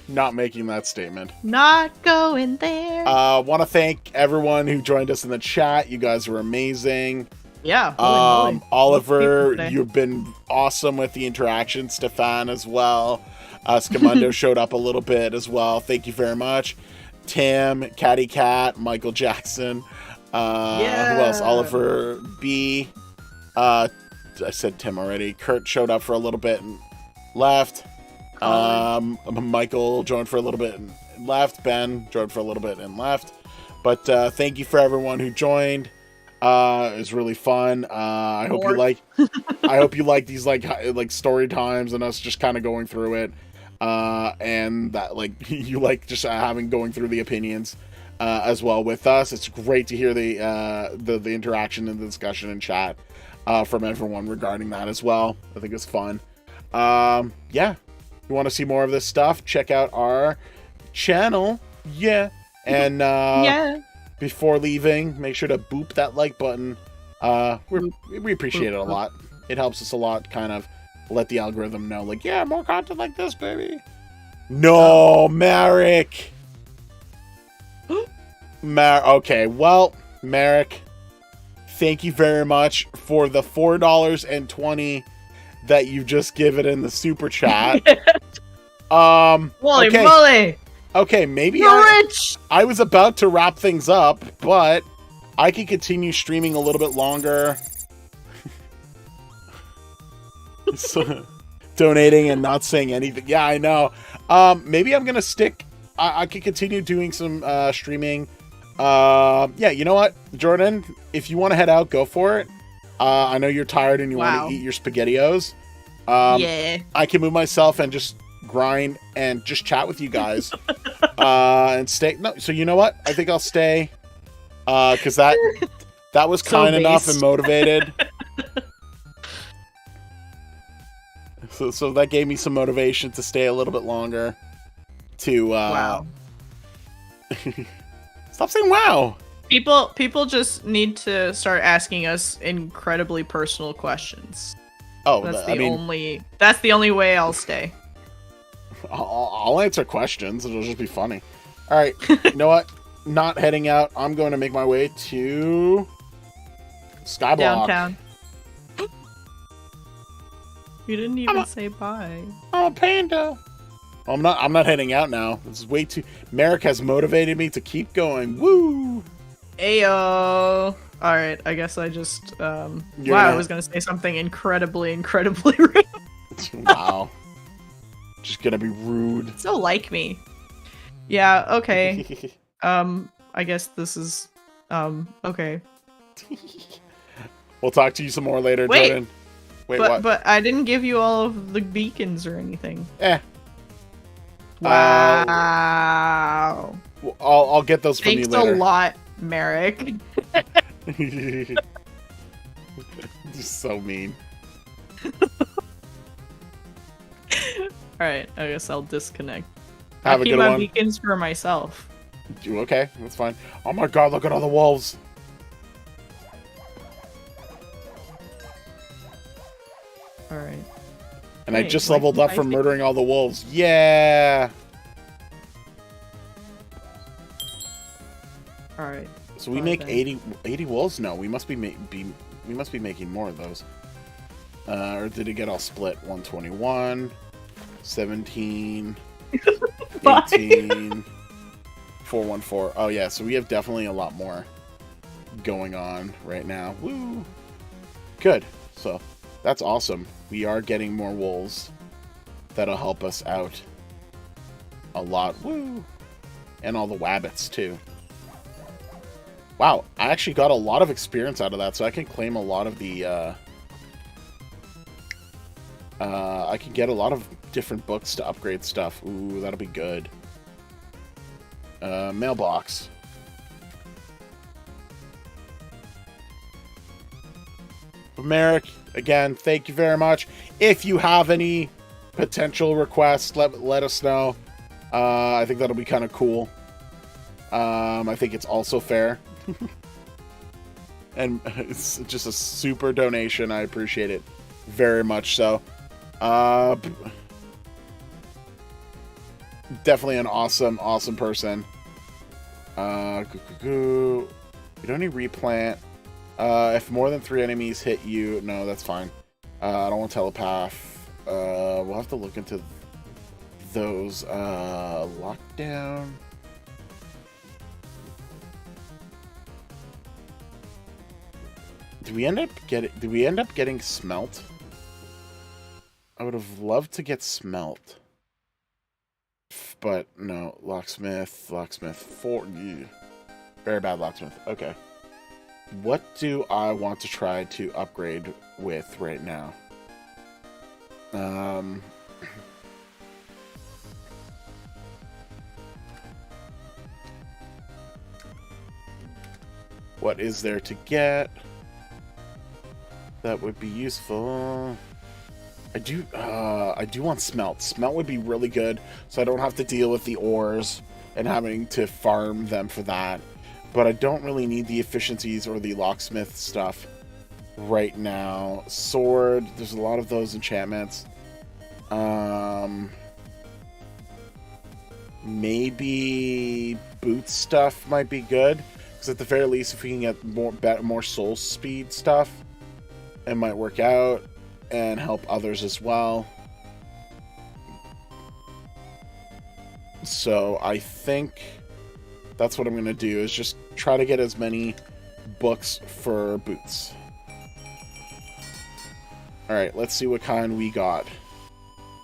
not making that statement. Not going there. Want to thank everyone who joined us in the chat. You guys were amazing. Yeah. Oliver, you've been awesome with the interaction. Stefan as well. Scamundo showed up a little bit as well. Thank you very much. Tim, Catty Cat, Michael Jackson. Who else? Oliver B. I said Tim already. Kurt showed up for a little bit and left. Michael joined for a little bit and left. Ben joined for a little bit and left. But thank you for everyone who joined. It was really fun. I hope you like. I hope you like these like story times and us just kind of going through it. And that like you like just going through the opinions as well with us. It's great to hear the interaction and the discussion and chat from everyone regarding that as well. I think it's fun. Yeah, if you want to see more of this stuff, check out our channel. Yeah, and before leaving, make sure to boop that like button. We appreciate it a lot. It helps us a lot, kind of let the algorithm know, like, yeah, more content like this, baby. No, Merrick. Okay, well, Merrick, thank you very much for the $4.20 that you just given in the super chat. Holy Okay. moly! Okay, maybe You're rich! I was about to wrap things up, but I can continue streaming a little bit longer. So, donating and not saying anything. Yeah, I know. Maybe I'm gonna stick. I can continue doing some streaming. Yeah, you know what, Jordan? If you want to head out, go for it. I know you're tired and you want to eat your SpaghettiOs. Yeah. I can move myself and just grind and just chat with you guys. And stay. No, so you know what? I think I'll stay. Because that was kind enough and motivated. So that gave me some motivation to stay a little bit longer. To wow. Stop saying wow. People just need to start asking us incredibly personal questions. Oh, that's the only way I'll stay. I'll answer questions. It'll just be funny. All right. You know what? Not heading out. I'm going to make my way to Skyblock. Downtown. You didn't even say bye. I'm a panda. Well, I'm not heading out now. This is way too. Merrick has motivated me to keep going. Woo! Ayo. All right. I guess I just. I was gonna say something incredibly rude. Wow. Just gonna be rude. So like me. Yeah. Okay. I guess this is. Okay. We'll talk to you some more later, Jordan. Wait, what? But I didn't give you all of the beacons or anything. Wow. I'll get those from you later. Thanks a lot, Merrick. Just so mean. Alright, I guess I'll disconnect. Have a good one. I'll keep my beacons for myself. Okay, that's fine. Oh my god, look at all the wolves. Alright. And I just leveled up from murdering all the wolves. Yeah! Alright. So we make 80 wolves? No, we must be making more of those. Or did it get all split? 121, 17, 18, 414. Oh yeah, so we have definitely a lot more going on right now. Woo! Good. So that's awesome. We are getting more wolves. That'll help us out a lot. Woo! And all the wabbits too. Wow, I actually got a lot of experience out of that, so I can claim a lot of the, I can get a lot of different books to upgrade stuff. Ooh, that'll be good. Mailbox. Merrick, again, thank you very much. If you have any potential requests, let us know. I think that'll be kind of cool. I think it's also fair. And it's just a super donation. I appreciate it very much so. Definitely an awesome person. You don't need replant. If more than 3 enemies hit you, no, that's fine. I don't want telepath. We'll have to look into those. Lockdown. Did we end up getting smelt? I would have loved to get smelt. But no, locksmith 4. Very bad locksmith. Okay. What do I want to try to upgrade with right now? What is there to get that would be useful? I do want smelt. Smelt would be really good, so I don't have to deal with the ores and having to farm them for that. But I don't really need the efficiencies or the locksmith stuff right now. Sword, there's a lot of those enchantments. Maybe boot stuff might be good, because at the very least, if we can get more soul speed stuff, it might work out and help others as well. So I think that's what I'm going to do, is just try to get as many books for boots. Alright, let's see what kind we got.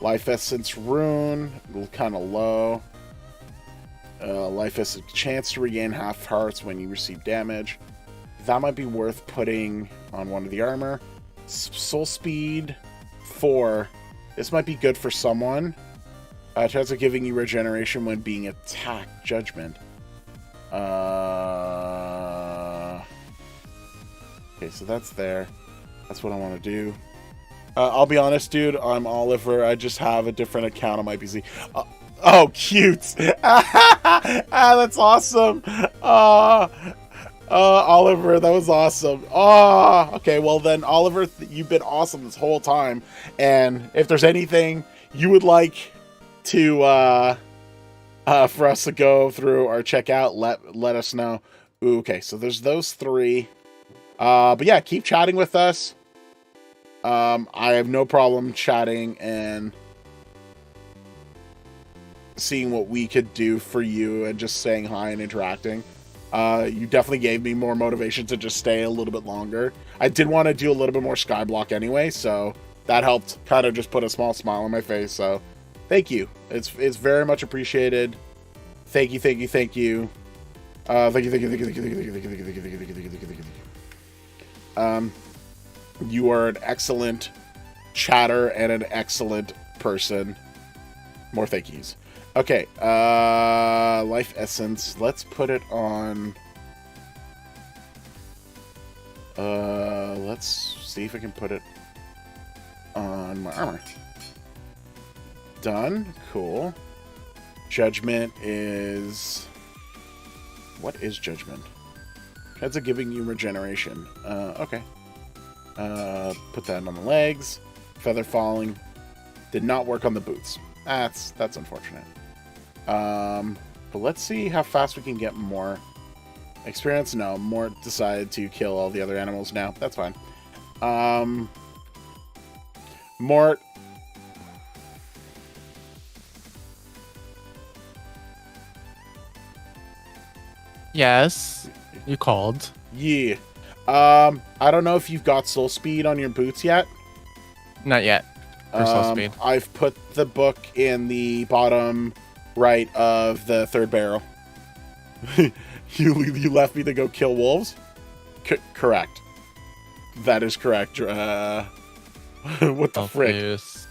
Life Essence Rune, kind of low. Life Essence chance to regain half hearts when you receive damage. That might be worth putting on one of the armor. Soul Speed 4. This might be good for someone. Chance of giving you regeneration when being attacked. Judgment. Okay, so that's there. That's what I want to do. I'll be honest, dude. I'm Oliver. I just have a different account on my PC. Oh, cute. That's awesome. Oliver, that was awesome. Okay, well then, Oliver, you've been awesome this whole time. And if there's anything you would like to for us to go through or check out, let us know. Ooh, okay, so there's those 3. But yeah, keep chatting with us. I have no problem chatting and seeing what we could do for you and just saying hi and interacting. You definitely gave me more motivation to just stay a little bit longer. I did want to do a little bit more Skyblock anyway, so that helped kind of just put a small smile on my face. So thank you. It's very much appreciated. Thank you. Thank you. Thank you. You are an excellent chatter and an excellent person. More thank yous. Okay, Life Essence. Let's put it on. Let's see if I can put it on my armor. Done. Cool. Judgment is. What is Judgment? Chance of giving you regeneration. Okay. Put that on the legs. Feather falling. Did not work on the boots. That's unfortunate. But let's see how fast we can get more experience. No, Mort decided to kill all the other animals now. That's fine. Mort. Yes, you called. Yeah. I don't know if you've got soul speed on your boots yet. Not yet. For soul speed. I've put the book in the bottom right of the 3rd barrel. You left me to go kill wolves? Correct. That is correct. What the frick? Yes.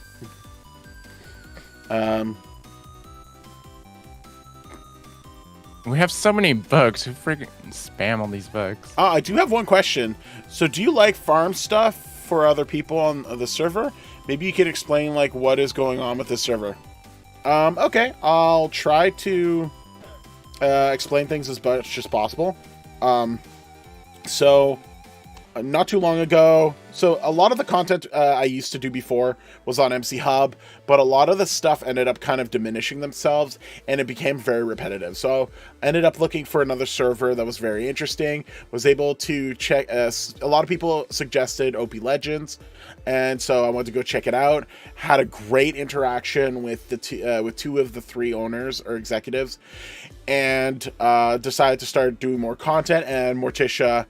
We have so many books. Who freaking spam all these books? I do have one question. So do you like farm stuff for other people on the server? Maybe you could explain like what is going on with the server. Okay, I'll try to explain things as much as possible. So not too long ago, so a lot of the content I used to do before was on MC Hub, but a lot of the stuff ended up kind of diminishing themselves, and it became very repetitive. So I ended up looking for another server that was very interesting, was able to check, a lot of people suggested OPLegends, and so I went to go check it out. Had a great interaction with the with 2 of the 3 owners or executives, and decided to start doing more content, and Morticia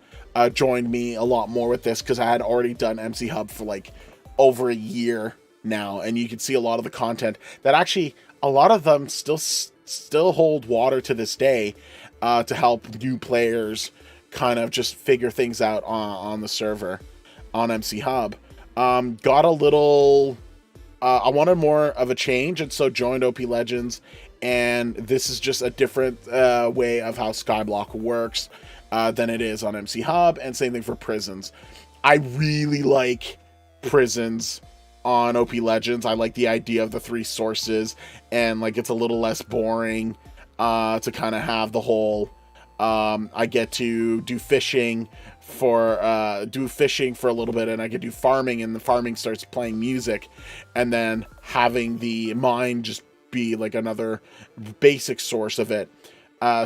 joined me a lot more with this because I had already done MC Hub for like over a year now, and you can see a lot of the content that actually a lot of them still hold water to this day to help new players kind of just figure things out on the server on MC Hub. Got a little I wanted more of a change, and so joined OPLegends, and this is just a different way of how Skyblock works than it is on MC Hub, and same thing for prisons. I really like prisons on OPLegends. I like the idea of the 3 sources, and like it's a little less boring to kind of have the whole I get to do fishing for a little bit, and I could do farming, and the farming starts playing music, and then having the mine just be like another basic source of it.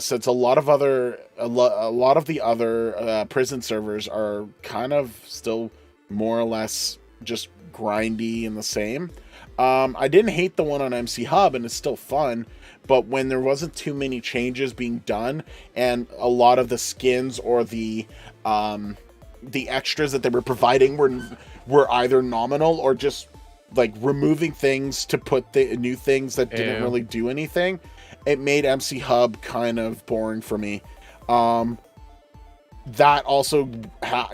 Since a lot of the other prison servers are kind of still more or less just grindy and the same. I didn't hate the one on MC Hub, and it's still fun, but when there wasn't too many changes being done, and a lot of the skins or the extras that they were providing were either nominal or just like removing things to put the new things that didn't really do anything, it made MC Hub kind of boring for me. That also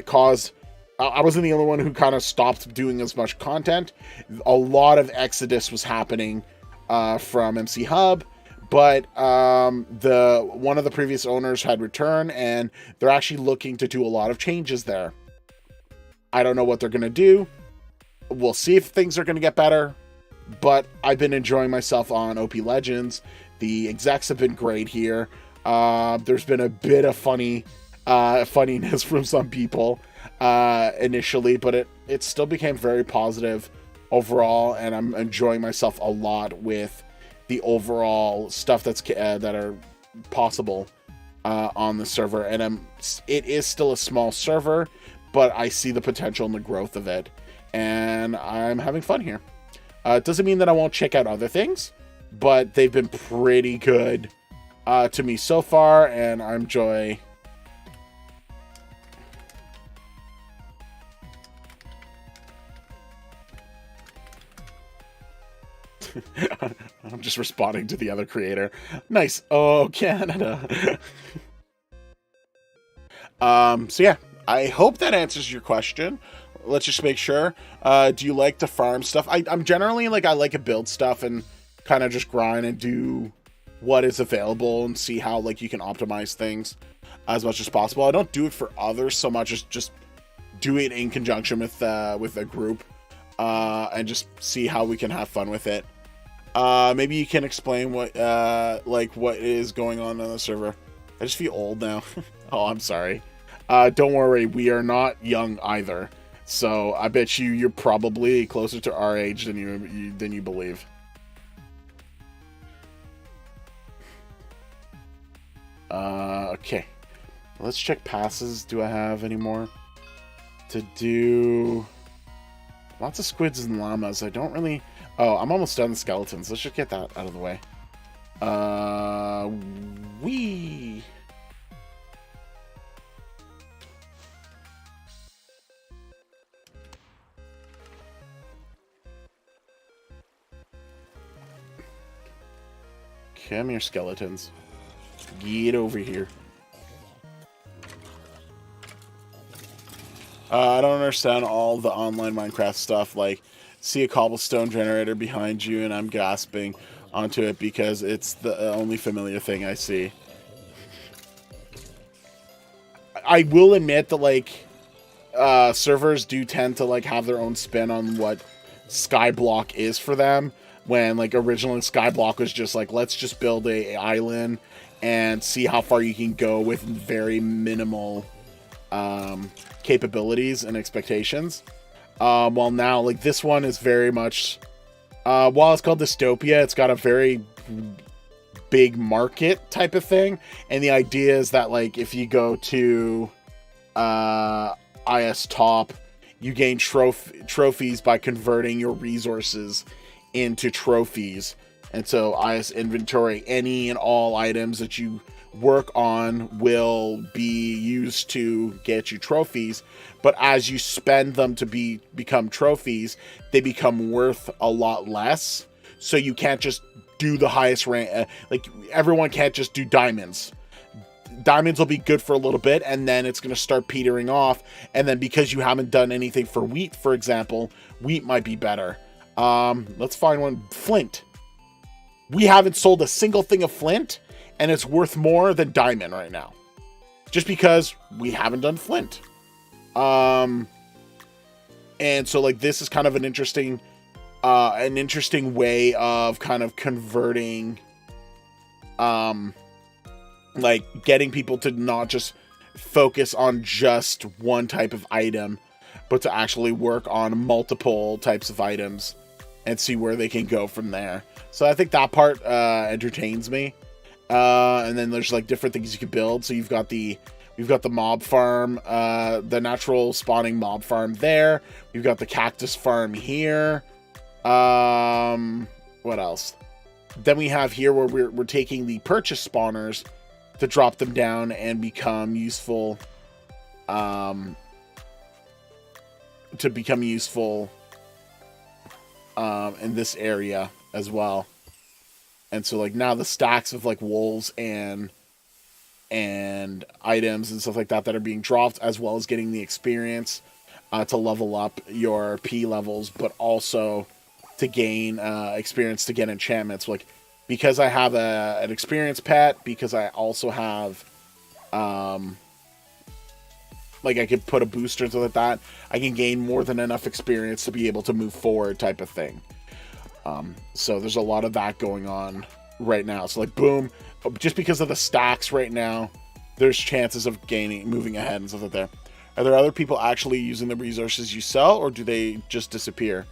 caused, I wasn't the only one who kind of stopped doing as much content. A lot of exodus was happening from MC Hub, but one of the previous owners had returned, and they're actually looking to do a lot of changes there. I don't know what they're going to do. We'll see if things are going to get better, but I've been enjoying myself on OPLegends. The execs have been great here. There's been a bit of funniness from some people initially, but it still became very positive overall, and I'm enjoying myself a lot with the overall stuff that are possible on the server. And it is still a small server, but I see the potential and the growth of it, and I'm having fun here. It doesn't mean that I won't check out other things, but they've been pretty good to me so far, and I enjoy. I'm just responding to the other creator. Nice. Oh, Canada. So yeah, I hope that answers your question. Let's just make sure. Do you like to farm stuff? I'm generally like, I like to build stuff and kind of just grind and do what is available and see how like you can optimize things as much as possible. I don't do it for others so much as just do it in conjunction with a group and just see how we can have fun with it. Maybe you can explain what is going on the server. I just feel old now. Oh, I'm sorry. Don't worry, we are not young either. So I bet you're probably closer to our age than you believe. Okay. Let's check passes. Do I have any more to do? Lots of squids and llamas. I don't really... Oh, I'm almost done the skeletons. Let's just get that out of the way. Wee. Come here, skeletons. Get over here. I don't understand all the online Minecraft stuff, like see a cobblestone generator behind you and I'm gasping onto it because it's the only familiar thing I see. I will admit that like servers do tend to like have their own spin on what Skyblock is for them, when like originally Skyblock was just like, let's just build a island and see how far you can go with very minimal capabilities and expectations. While now, like, this one is very much, while it's called Dystopia, it's got a very big market type of thing. And the idea is that, like, if you go to IS Top, you gain trophies by converting your resources into trophies. And so IS Inventory, any and all items that you work on will be used to get you trophies, but as you spend them to become trophies, they become worth a lot less. So you can't just do the highest rank, like everyone can't just do diamonds. Diamonds will be good for a little bit, and then it's going to start petering off, and then because you haven't done anything for wheat, for example, wheat might be better. Let's find one. Flint. We haven't sold a single thing of flint, and it's worth more than diamond right now, just because we haven't done flint. And so like this is kind of an interesting way of kind of converting, like getting people to not just focus on just one type of item, but to actually work on multiple types of items and see where they can go from there. So I think that part entertains me. And then there's like different things you can build. So we've got the mob farm, the natural spawning mob farm there. We've got the cactus farm here. What else? Then we have here where we're taking the purchase spawners to drop them down and become useful. In this area as well. And so like now the stacks of like wolves and items and stuff like that are being dropped, as well as getting the experience to level up your P levels, but also to gain experience to get enchantments. Like, because I have an experience pet, because I also have like I could put a booster to that, I can gain more than enough experience to be able to move forward, type of thing. So there's a lot of that going on right now. So like, boom, just because of the stacks right now, there's chances of moving ahead and stuff like that. Are there other people actually using the resources you sell, or do they just disappear?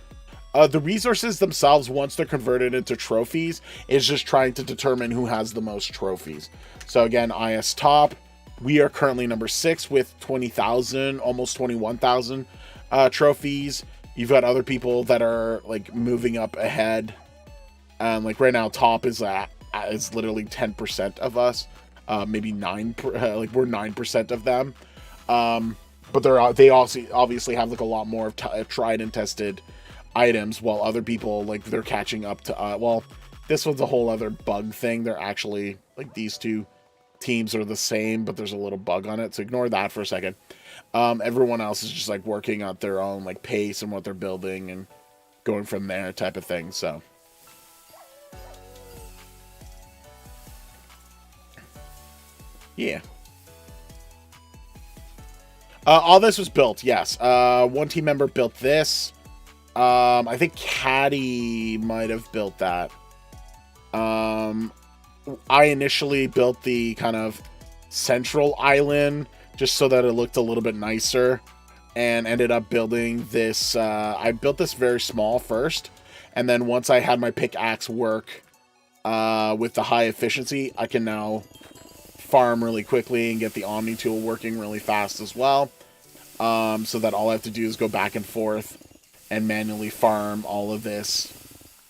The resources themselves, once they're converted into trophies, is just trying to determine who has the most trophies. So again, IS top, we are currently number 6 with 20,000, almost 21,000 trophies. You've got other people that are like moving up ahead. Like right now, top is literally 10% of us, maybe 9. Like we're 9% of them. But they also obviously have like a lot more of tried and tested items, while other people, like, they're catching up to well, this one's a whole other bug thing. They're actually like, these two teams are the same, but there's a little bug on it, so ignore that for a second. Everyone else is just like working at their own like pace and what they're building and going from there, type of thing. So yeah. All this was built, yes. One team member built this. I think Caddy might have built that. I initially built the kind of central island just so that it looked a little bit nicer, and ended up building this. I built this very small first, and then once I had my pickaxe work with the high efficiency, I can now farm really quickly and get the Omni tool working really fast as well. So that all I have to do is go back and forth and manually farm all of this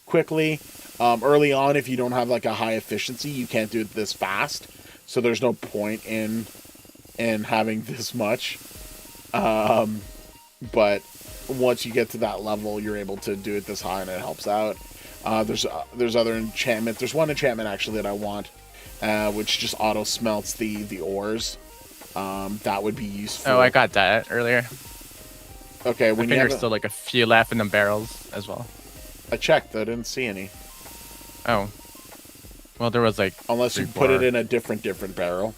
quickly. Early on, if you don't have like a high efficiency, you can't do it this fast, so there's no point in having this much. But once you get to that level, you're able to do it this high, and it helps out. There's other enchantment. There's one enchantment actually that I want, which just auto smelts the ores. That would be useful. Oh, I got that earlier. Okay, I when think there's still like a few left in the barrels as well. I checked, I didn't see any. Oh, well, there was like unless you put it in a different barrel.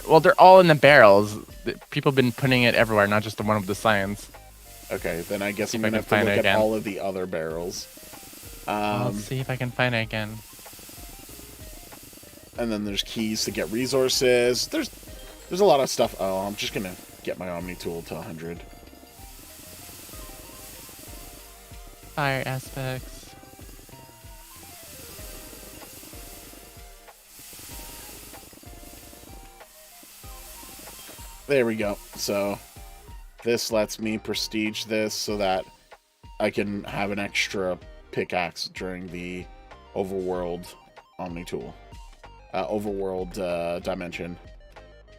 Well, they're all in the barrels. People have been putting it everywhere, not just the one with the signs. Okay, then I guess I'm gonna have to look at all of the other barrels. Let's see if I can find it again. And then there's keys to get resources. There's a lot of stuff. Oh, I'm just gonna get my Omni tool to 100. Fire aspects. There we go. So this lets me prestige this so that I can have an extra pickaxe during the overworld Omni tool. Overworld dimension.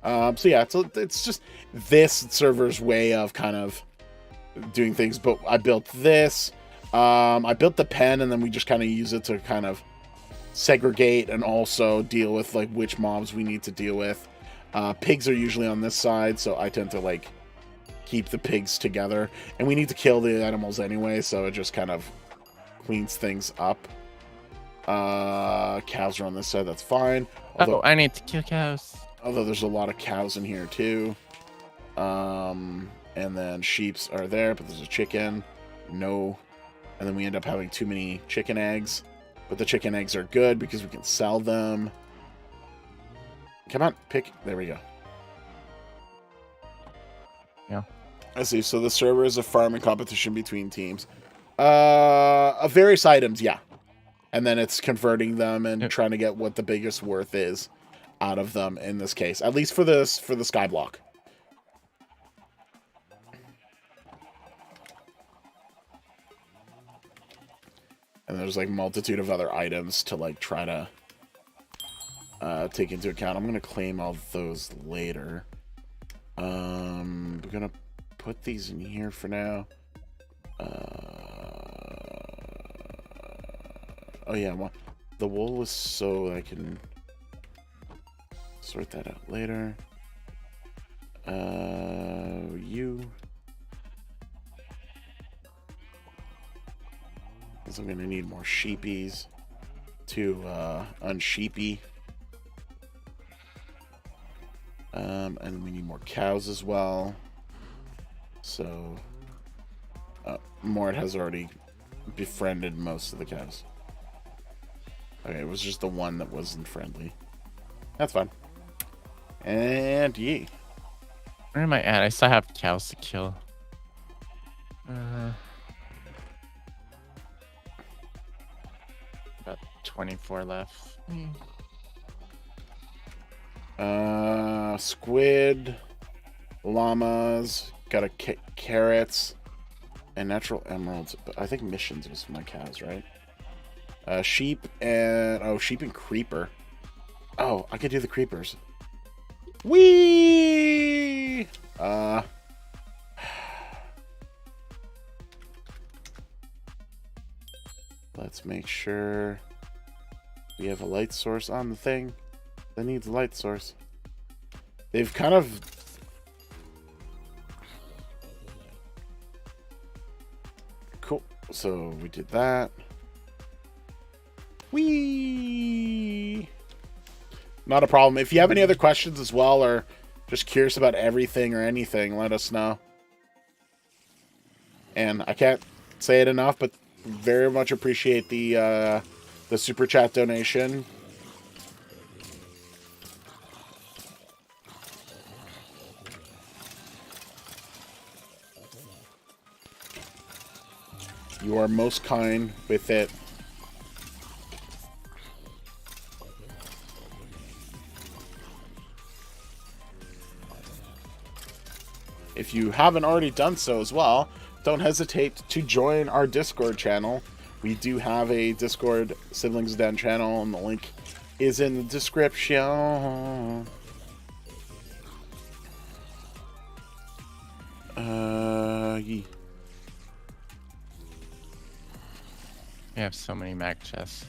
So yeah, so it's just this server's way of kind of doing things. But I built this. I built the pen, and then we just kind of use it to kind of segregate and also deal with like which mobs we need to deal with. Pigs are usually on this side, so I tend to like keep the pigs together. And we need to kill the animals anyway, so it just kind of cleans things up. Cows are on this side, that's fine. Although, I need to kill cows. Although there's a lot of cows in here too. And then sheeps are there, but there's a chicken. No. And then we end up having too many chicken eggs. But the chicken eggs are good because we can sell them. Come on, pick. There we go. Yeah. I see. So the server is a farming competition between teams. Of various items, yeah. And then it's converting them and trying to get what the biggest worth is out of them in this case. At least for the sky block. there's like multitude of other items to like try to take into account. I'm gonna claim all those later. We're gonna put these in here for now. Oh yeah, the wool is so I can sort that out later. You. Because I'm gonna need more sheepies to unsheepy. And we need more cows as well. So Mort has already befriended most of the cows. Okay, it was just the one that wasn't friendly. That's fine. And yee. Where am I at? I still have cows to kill. About 24 left. Squid, llamas, got carrots, and natural emeralds. But I think missions was my cows, right? Sheep and sheep and creeper. Oh, I could do the creepers. Whee! Let's make sure we have a light source on the thing that needs a light source. They've kind of... Cool. So we did that. Whee! Not a problem. If you have any other questions as well, or just curious about everything or anything, let us know. And I can't say it enough, but very much appreciate the super chat donation. You are most kind with it. If you haven't already done so as well, don't hesitate to join our Discord channel. We do have a Discord Siblings Den channel, and the link is in the description. We have so many mag chests.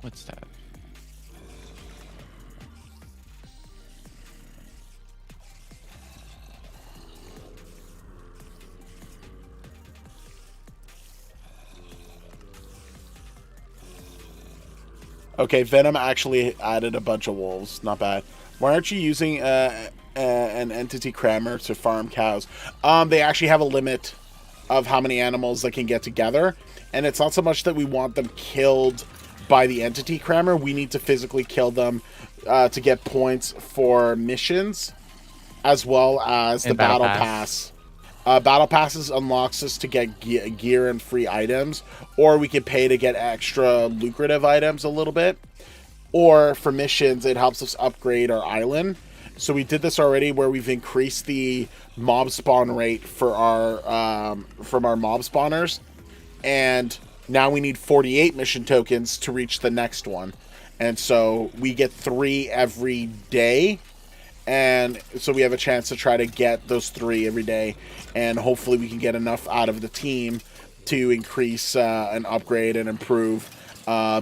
What's that? Okay, Venom actually added a bunch of wolves. Not bad. Why aren't you using an entity crammer to farm cows? They actually have a limit of how many animals they can get together, and it's not so much that we want them killed by the entity crammer. We need to physically kill them to get points for missions, as well as the battle pass. Battle passes unlocks us to get gear and free items, or we can pay to get extra lucrative items a little bit, or for missions it helps us upgrade our island. So we did this already, where we've increased the mob spawn rate for our from our mob spawners, and now we need 48 mission tokens to reach the next one, and so we get 3 every day. And so we have a chance to try to get those 3 every day, and hopefully we can get enough out of the team to increase and upgrade and improve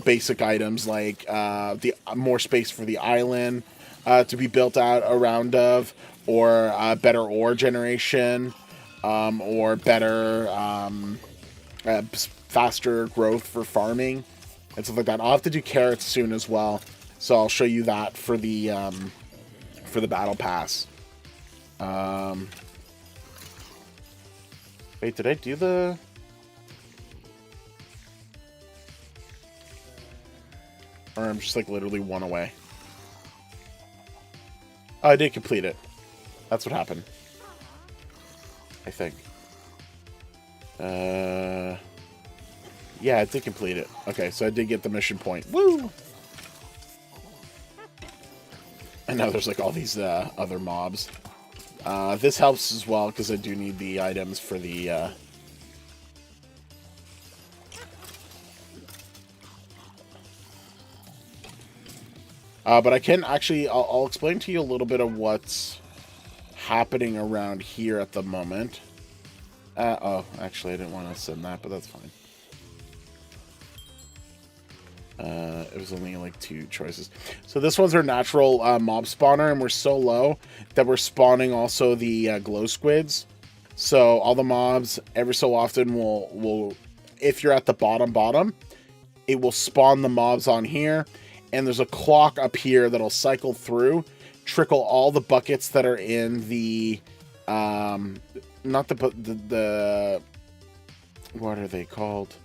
basic items like the more space for the island to be built out around of, or better ore generation, or better faster growth for farming and stuff like that. I'll have to do carrots soon as well, so I'll show you that for the battle pass. Wait, did I do the... Or I'm just like literally 1 away. Oh, I did complete it. That's what happened, I think. Yeah, I did complete it. Okay, so I did get the mission point. Woo! And now there's like all these other mobs. This helps as well, because I do need the items for the But I can actually, I'll explain to you a little bit of what's happening around here at the moment. Oh, actually, I didn't want to send that, but that's fine. It was only like 2 choices. So this one's our natural mob spawner, and we're so low that we're spawning also the glow squids. So all the mobs every so often will if you're at the bottom, it will spawn the mobs on here, and there's a clock up here that'll cycle through, trickle all the buckets that are in the not the what are they called?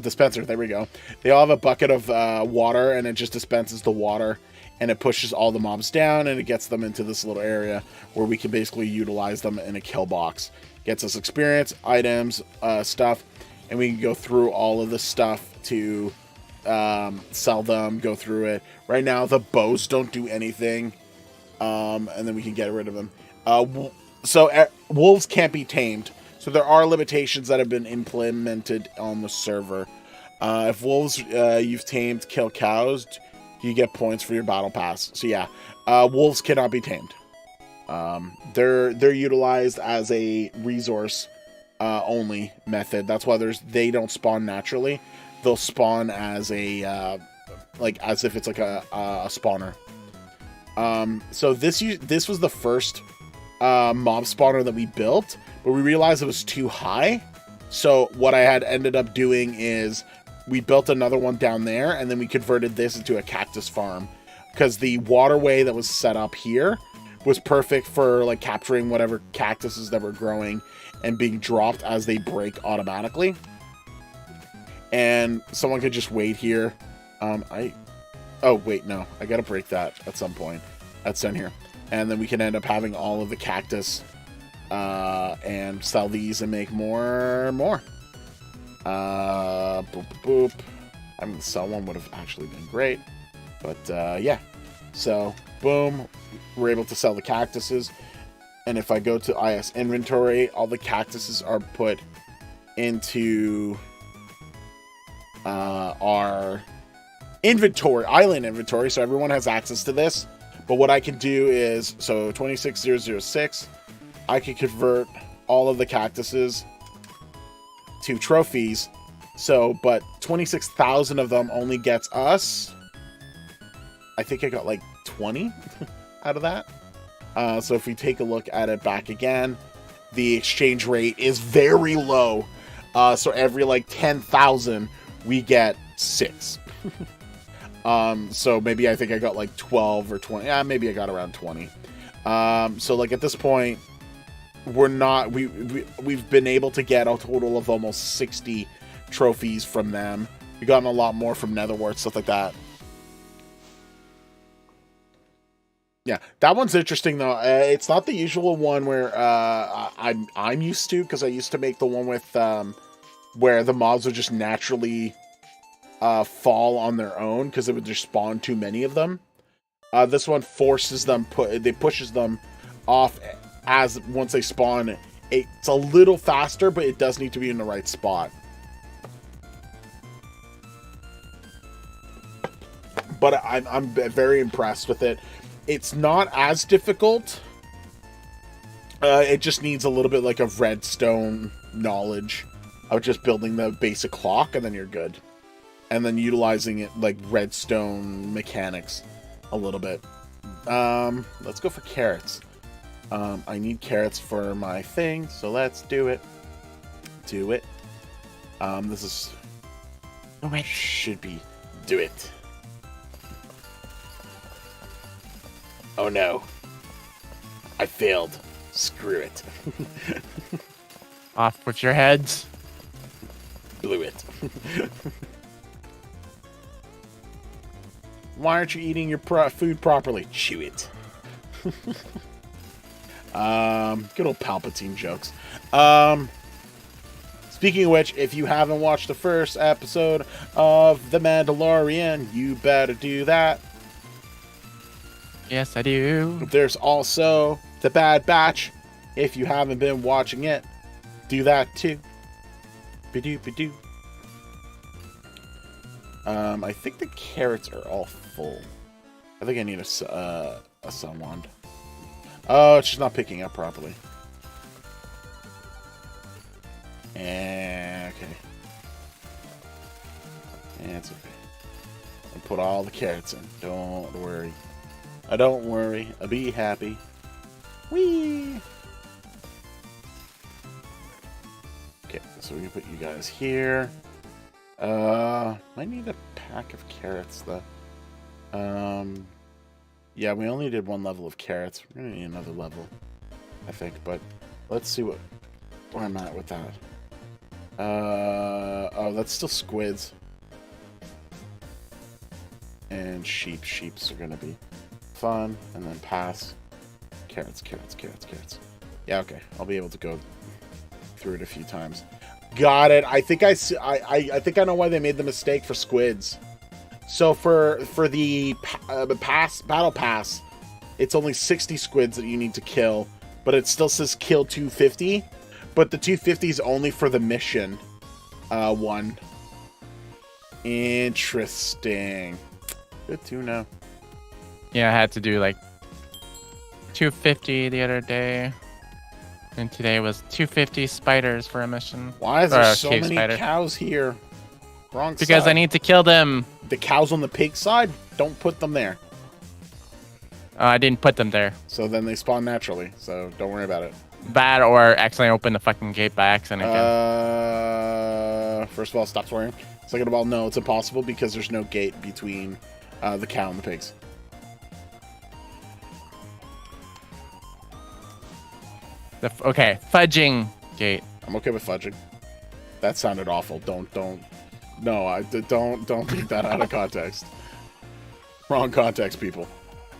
Dispenser. There we go. They all have a bucket of water, and it just dispenses the water, and it pushes all the mobs down, and it gets them into this little area where we can basically utilize them in a kill box. Gets us experience, items, stuff, and we can go through all of the stuff to sell them, go through it. Right now, the bows don't do anything, and then we can get rid of them. So wolves can't be tamed. So there are limitations that have been implemented on the server. If wolves you've tamed kill cows, you get points for your battle pass. So yeah, wolves cannot be tamed. They're utilized as a resource only method. That's why they don't spawn naturally. They'll spawn as a like as if it's like a spawner. So this was the first mob spawner that we built, but we realized it was too high. So what I had ended up doing is we built another one down there, and then we converted this into a cactus farm, because the waterway that was set up here was perfect for like capturing whatever cactuses that were growing and being dropped as they break automatically. And someone could just wait here. Oh wait, no, I gotta break that at some point. That's done here. And then we can end up having all of the cactus and sell these and make more. Boop, boop, boop. I mean, sell one would have actually been great. But yeah. So, boom. We're able to sell the cactuses. And if I go to IS inventory, all the cactuses are put into our inventory, island inventory. So everyone has access to this. But what I can do is, so 26006, I can convert all of the cactuses to trophies. So, but 26,000 of them only gets us, I think I got like 20 out of that. So if we take a look at it back again, the exchange rate is very low. So every like 10,000, we get 6. So maybe I think I got like 12 or 20. Yeah, maybe I got around 20. So like at this point, we've been able to get a total of almost 60 trophies from them. We've gotten a lot more from Netherwart, stuff like that. Yeah, that one's interesting though. It's not the usual one where I'm used to, because I used to make the one with where the mobs would just naturally fall on their own because it would just spawn too many of them. This one forces them, pushes them off as once they spawn. It's a little faster, but it does need to be in the right spot. But I'm very impressed with it. It's not as difficult. It just needs a little bit like of redstone knowledge of just building the basic clock, and then you're good. And then utilizing it like redstone mechanics a little bit. Let's go for carrots. I need carrots for my thing, so let's do it. Do it. This is... Oh, it should be... Do it. Oh no. I failed. Screw it. Off with your heads. Blew it. Why aren't you eating your food properly? Chew it. Good old Palpatine jokes. Speaking of which, if you haven't watched the first episode of The Mandalorian, you better do that. Yes, I do. There's also The Bad Batch. If you haven't been watching it, do that too. Ba-doo, ba-doo. I think the carrots are all full. I think I need a sun wand. Oh, it's just not picking up properly. Okay. Yeah, it's okay. I'll put all the carrots in. Don't worry. Don't worry. I'll be happy. Whee! Okay, so we can put you guys here. Might need a pack of carrots though. Yeah, we only did 1 level of carrots. We're gonna need another level, I think. But let's see where I'm at with that. Oh, that's still squids. And sheeps are gonna be fun. And then pass. Carrots. Yeah, okay. I'll be able to go through it a few times. Got it. I think I think I know why they made the mistake for squids. So for the battle pass, it's only 60 squids that you need to kill, but it still says kill 250. But the 250 is only for the mission one. Interesting. Good to know. Yeah, I had to do like 250 the other day. And today was 250 spiders for a mission. Why is there so many cows here? Wrong side. Because I need to kill them. The cows on the pig side? Don't put them there. I didn't put them there. So then they spawn naturally. So don't worry about it. Bad or accidentally open the fucking gate by accident again. First of all, stop swearing. Second of all, no, it's impossible because there's no gate between the cow and the pigs. Okay, fudging gate. I'm okay with fudging. That sounded awful. Don't take that out of context. Wrong context, people.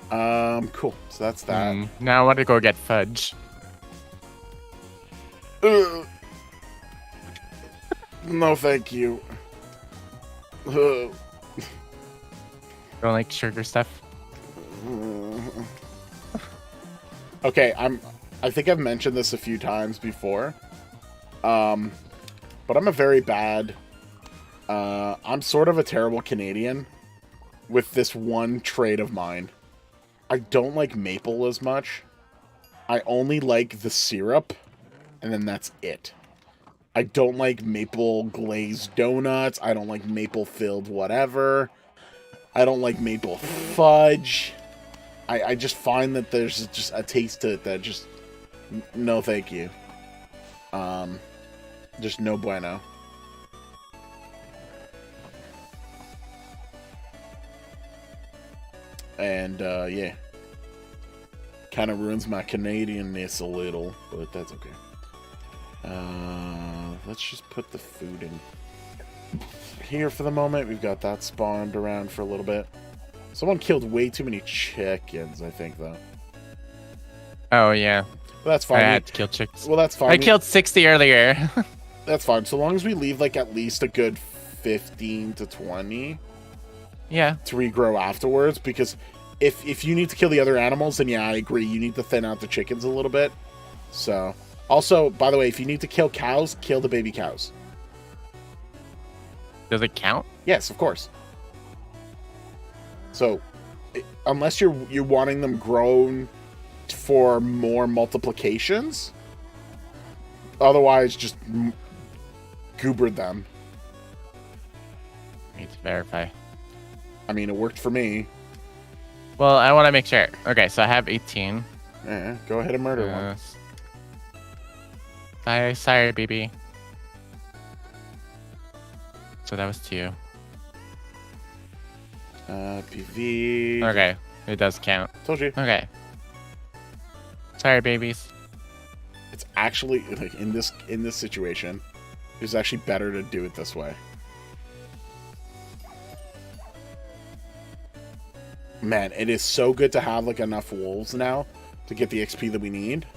Cool. So that's that. Now I want to go get fudge. No, thank you. Don't like sugar stuff. Okay, I think I've mentioned this a few times before. But I'm a very bad... I'm sort of a terrible Canadian with this one trait of mine. I don't like maple as much. I only like the syrup, and then that's it. I don't like maple glazed donuts. I don't like maple filled whatever. I don't like maple fudge. I just find that there's just a taste to it that just... No, thank you. Just no bueno. And, yeah. Kind of ruins my Canadianness a little, but that's okay. Let's just put the food in here for the moment. We've got that spawned around for a little bit. Someone killed way too many chickens, I think, though. Oh, yeah. Well, that's fine. I had to kill chicks. Well, that's fine. I killed 60 earlier. That's fine. So long as we leave, like, at least a good 15 to 20. Yeah. To regrow afterwards, because if you need to kill the other animals, then yeah, I agree. You need to thin out the chickens a little bit. So, also, by the way, if you need to kill cows, kill the baby cows. Does it count? Yes, of course. So, unless you're wanting them grown for more multiplications, otherwise just goober them. Need to verify. I mean, it worked for me. Well, I want to make sure. Okay, so I have 18. Yeah, go ahead and murder one. Sorry, baby. So that was 2. PV. Okay, it does count. Told you. Okay. Sorry, babies. It's actually, like, in this situation, it's actually better to do it this way. Man, it is so good to have, like, enough wolves now to get the XP that we need.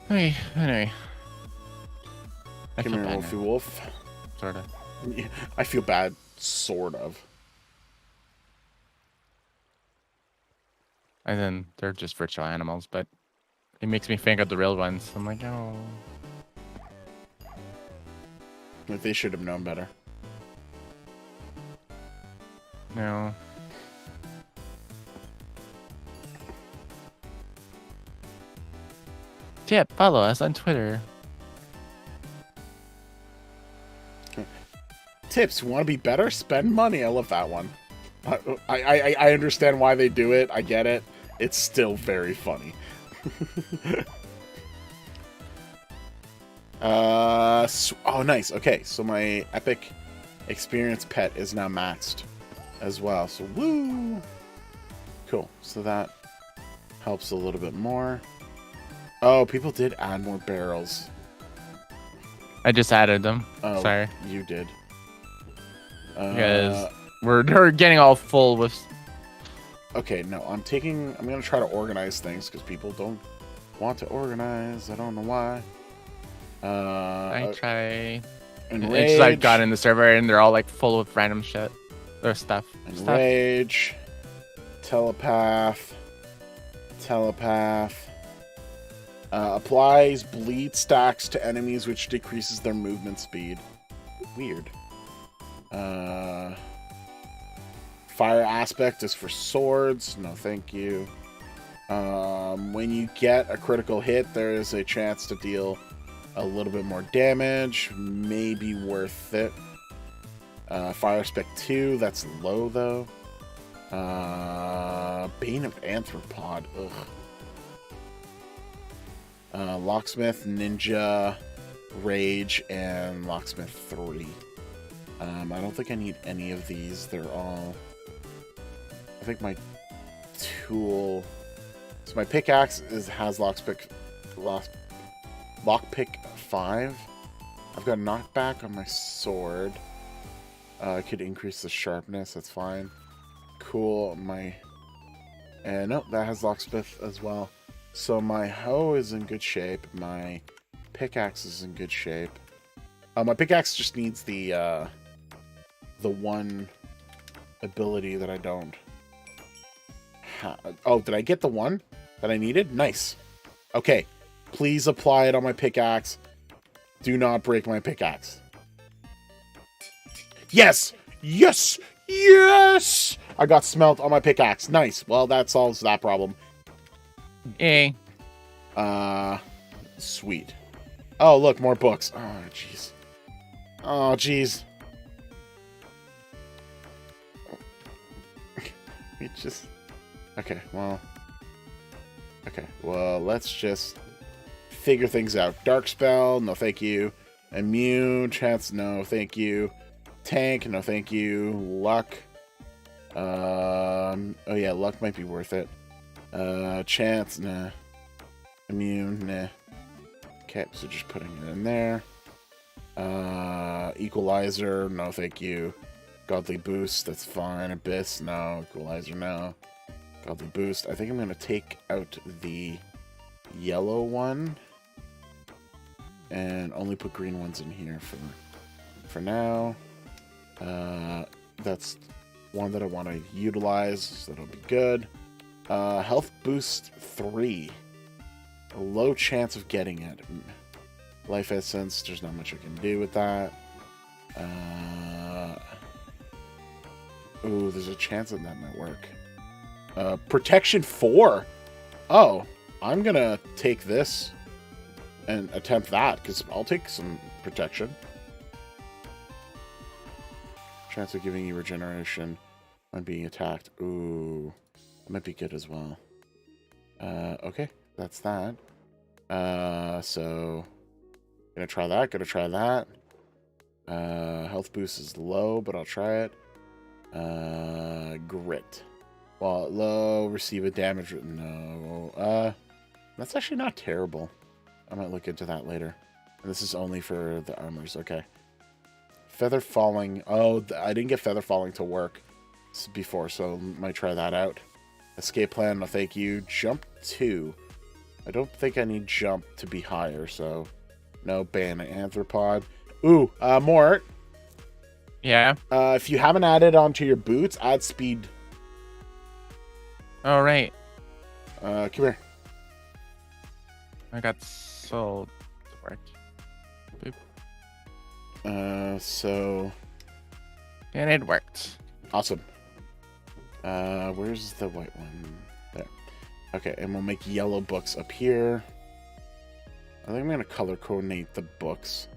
Hey, anyway. Come here, Wolfie Wolf. Sort of. Yeah, I feel bad, sort of. And then they're just virtual animals, but it makes me think of the real ones. I'm like, oh. But they should have known better. No. Yeah, follow us on Twitter. Tips, you want to be better? Spend money. I love that one. I understand why they do it. I get it. It's still very funny. Oh, nice. Okay, so my epic experience pet is now maxed as well. So, woo! Cool. So that helps a little bit more. Oh, people did add more barrels. I just added them. Oh, sorry. You did. Because we're getting all full with... Okay, no, I'm gonna try to organize things because people don't want to organize. I don't know why. I try... Enrage. It's I've got in the server and they're all like full of random shit. Or stuff. Enrage. Telepath. Applies bleed stacks to enemies, which decreases their movement speed. Weird. Fire aspect is for swords. No, thank you. When you get a critical hit, there is a chance to deal a little bit more damage. Maybe worth it. Fire spec 2. That's low, though. Bane of Arthropod. Ugh. Locksmith, Ninja, Rage, and Locksmith 3. I don't think I need any of these. They're all... I think my tool... So my pickaxe has lockpick 5. I've got knockback on my sword. I could increase the sharpness. That's fine. Cool. No, that has locksmith as well. So my hoe is in good shape. My pickaxe is in good shape. My pickaxe just needs the one ability that I don't have. Oh, did I get the one that I needed? Nice. Okay. Please apply it on my pickaxe. Do not break my pickaxe. Yes! Yes! Yes! I got smelt on my pickaxe. Nice. Well, that solves that problem. Yay. Sweet. Oh, look, more books. Oh, jeez. Oh, jeez. It just... Okay, well, let's just figure things out. Dark spell, no thank you. Immune, chance, no thank you. Tank, no thank you. Luck. Oh yeah, luck might be worth it. Chance, nah. Immune, nah. Okay, so just putting it in there. Equalizer, no thank you. Godly boost, that's fine. Abyss, no. Equalizer, no. Godly boost. I think I'm going to take out the yellow one and only put green ones in here for now. That's one that I want to utilize, so that'll be good. Health boost 3. A low chance of getting it. Life essence, there's not much I can do with that. Ooh, there's a chance that might work. Protection 4. Oh, I'm gonna take this and attempt that, because I'll take some protection. Chance of giving you regeneration when being attacked. Ooh, that might be good as well. Okay, that's that. So, gonna try that. Health boost is low, but I'll try it. Grit. Well, low, receive a damage. No. That's actually not terrible. I might look into that later. And this is only for the armors. Okay. Feather falling. Oh, I didn't get feather falling to work before, so might try that out. Escape plan, no thank you. Jump 2. I don't think I need jump to be higher, so no. Ban Arthropod. Ooh, Mort. Yeah? If you haven't added onto your boots, add speed. Oh, right. Come here. I got sold to work. Boop. So And it worked. awesome. Where's the white one? There. Okay, and we'll make yellow books up here. I think I'm gonna color coordinate the books.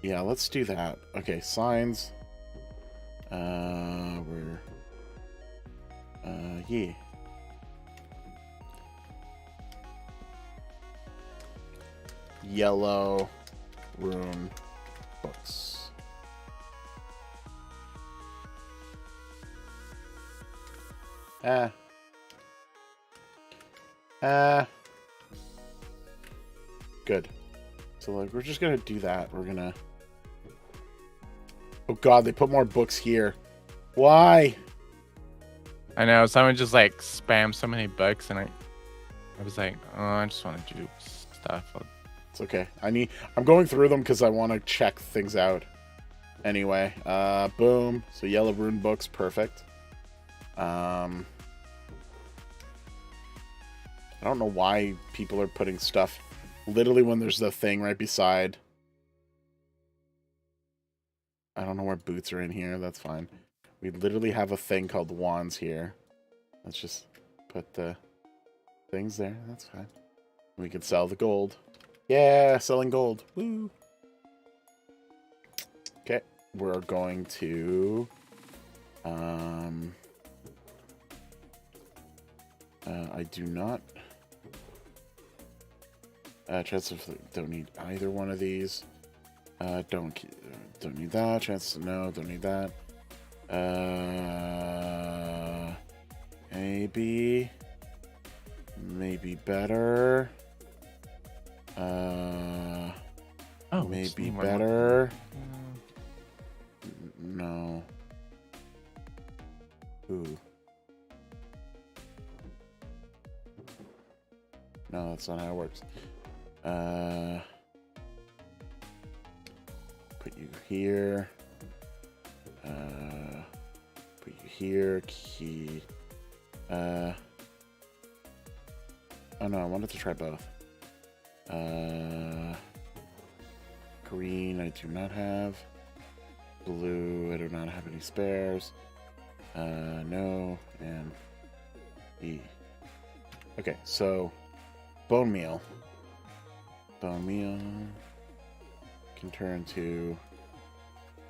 Yeah, let's do that. Okay, signs. Yeah. Yellow rune books. Good. So like we're just gonna do that. We're gonna. Oh god, they put more books here. Why? I know, someone just like spammed so many books, and I was like, oh, I just want to do stuff. It's okay. I'm going through them because I want to check things out. Anyway, boom. So yellow rune books, perfect. I don't know why people are putting stuff literally when there's the thing right beside. I don't know where boots are in here. That's fine. We literally have a thing called wands here. Let's just put the things there. That's fine. We can sell the gold. Yeah, selling gold. Woo. Okay, we're going to I do not don't need either one of these. Don't need that. Chances no, don't need that. Maybe better. Oh, maybe better. No. Ooh. No, that's not how it works. Put you here. Put you here. Key. Oh no, I wanted to try both. Green, I do not have. Blue, I do not have any spares. No, and E. Okay, so bone meal. Bone meal can turn to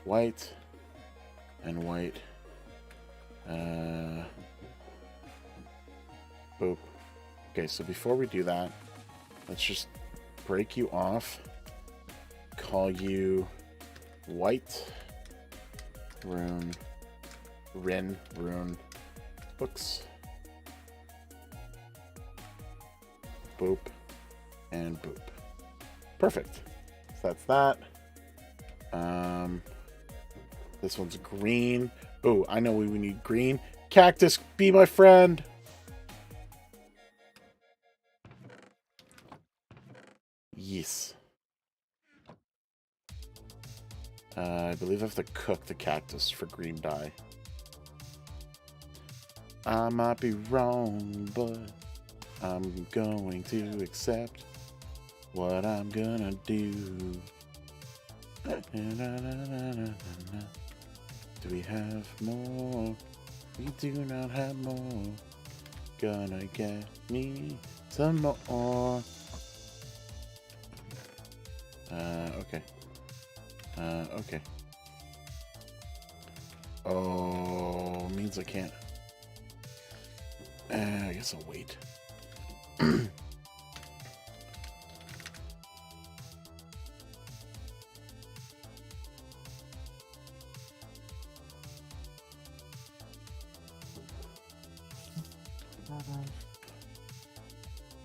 white and white. Boop. Okay, so before we do that, let's just break you off. Call you white rune books. Boop and boop. Perfect. So that's that. This one's green. Oh, I know we need green. Cactus, be my friend. Yes. I believe I have to cook the cactus for green dye. I might be wrong, but I'm going to accept what I'm gonna do. Do we have more? We do not have more. Gonna get me some more. Okay. Okay. Oh, means I can't. I guess I'll wait.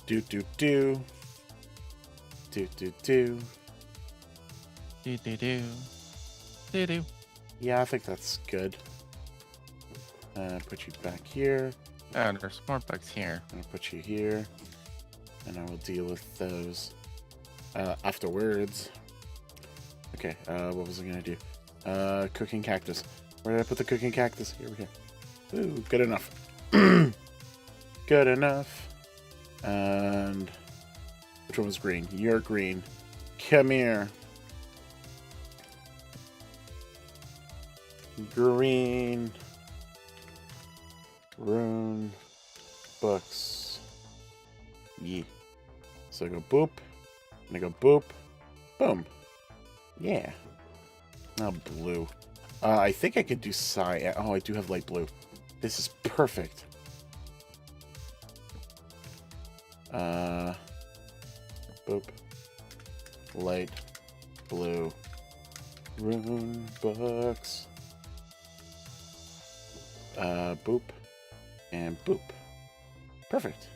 Do. Yeah, I think that's good. Put you back here. Oh, there's more bugs here. I'm gonna put you here, and I will deal with those afterwards. Okay, what was I gonna do? Cooking cactus. Where did I put the cooking cactus? Here we go. Ooh, good enough. Good enough. And which one was green? You're green. Come here. Green. Rune. Books. Yeah. So I go boop. And I go boop. Boom. Yeah. Now blue. I think I could do cyan. Oh, I do have light blue. This is perfect. Boop. Light blue. Rune books. Boop. And boop. Perfect.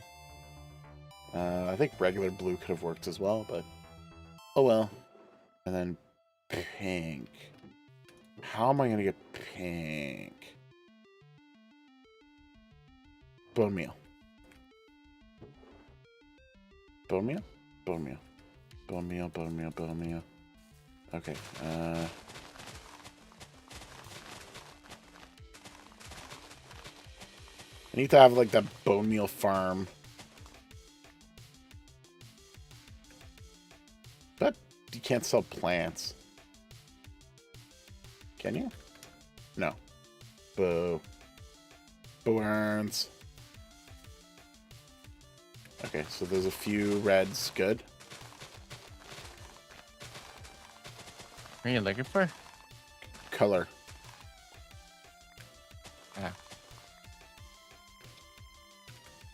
I think regular blue could have worked as well, but oh well. And then pink. How am I going to get pink? Bone meal. Bone meal? Bone meal. Bone meal, bone meal, bone meal. Okay. I need to have like that bone meal farm. But you can't sell plants. Can you? No. Boo. Burns. Okay, so there's a few reds. Good. What are you looking for? Color. Yeah.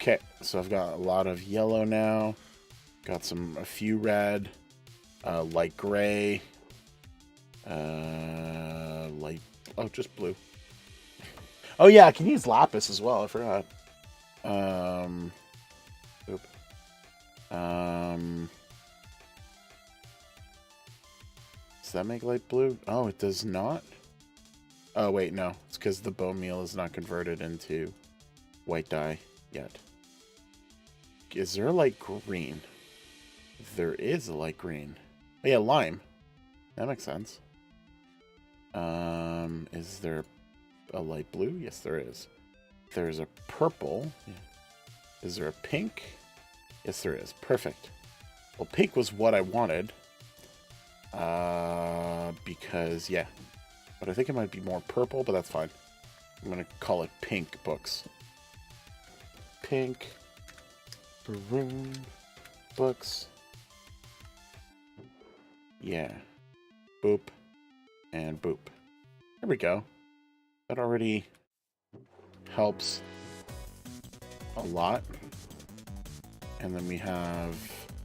Okay, so I've got a lot of yellow now. Got a few red. Light gray. Just blue. Oh yeah, I can use lapis as well. I forgot. Oop. Does that make light blue? Oh, it does not. Oh wait, no. It's because the bone meal is not converted into white dye yet. Is there a light green? There is a light green. Oh yeah, lime. That makes sense. Is there a light blue? Yes, there is. There's a purple. Is there a pink? Yes, there is. Perfect. Well, pink was what I wanted. Because, yeah. But I think it might be more purple, but that's fine. I'm going to call it pink books. Pink. Maroon. Books. Yeah. Boop. And boop. There we go. That already helps a lot. And then we have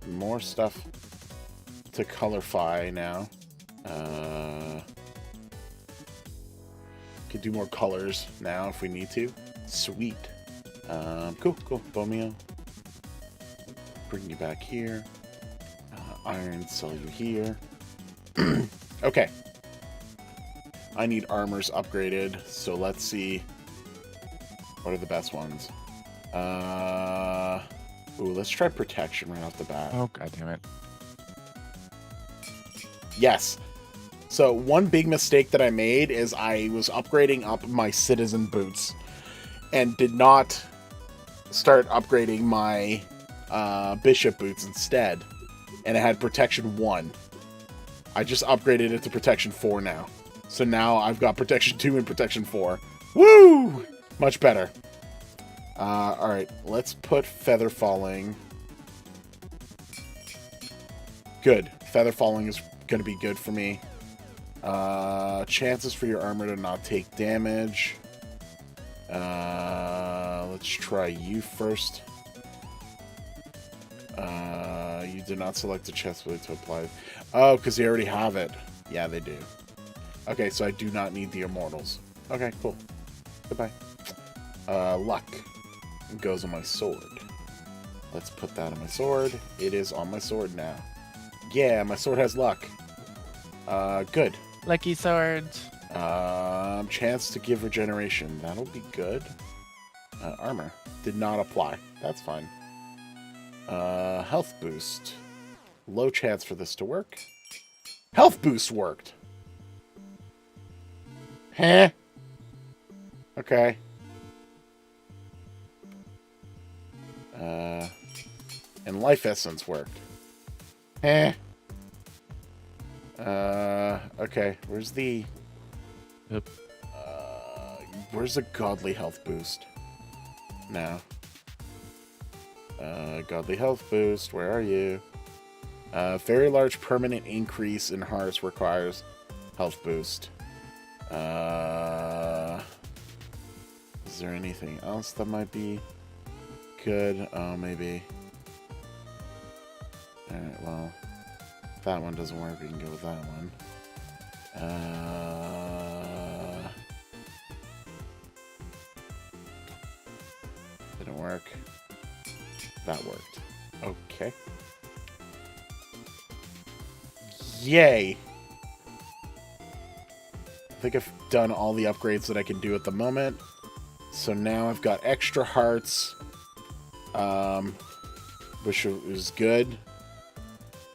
more stuff to colorify now. Could do more colors now if we need to. Sweet. Cool. Bomio. Bring you back here. Iron, sell you here. Okay. I need armors upgraded, so let's see what are the best ones. Let's try protection right off the bat. Oh, god damn it. Yes. So one big mistake that I made is I was upgrading up my citizen boots and did not start upgrading my bishop boots instead. And it had protection 1. I just upgraded it to protection 4 now. So now I've got protection 2 and protection 4. Woo! Much better. Alright, let's put feather falling. Good. Feather falling is going to be good for me. Chances for your armor to not take damage. Let's try you first. You did not select the chest blade to apply. Oh, because they already have it. Yeah, they do. Okay, so I do not need the immortals. Okay, cool. Goodbye. Luck goes on my sword. Let's put that on my sword. It is on my sword now. Yeah, my sword has luck. Good. Lucky sword. Chance to give regeneration. That'll be good. Armor. Did not apply. That's fine. Health boost. Low chance for this to work. Health boost worked. Huh? Okay. And life essence worked. Eh. Okay. Where's the... Yep. Where's the godly health boost? Now. Godly health boost. Where are you? Very large permanent increase in hearts requires health boost. Is there anything else that might be good? Oh, maybe. Alright, well. If that one doesn't work, we can go with that one. Didn't work. That worked. Okay. Yay! I think I've done all the upgrades that I can do at the moment. So now I've got extra hearts, which is good,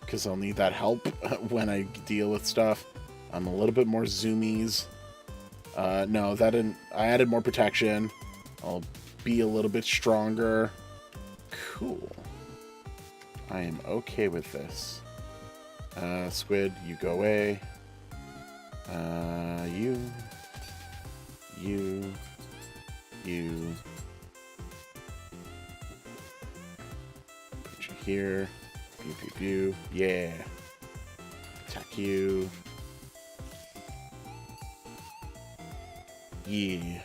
because I'll need that help when I deal with stuff. I'm a little bit more zoomies. No, that didn't... I added more protection. I'll be a little bit stronger. Cool. I am okay with this. Squid, you go away. You. Put you here. Pew. Yeah. Attack you. Yeah.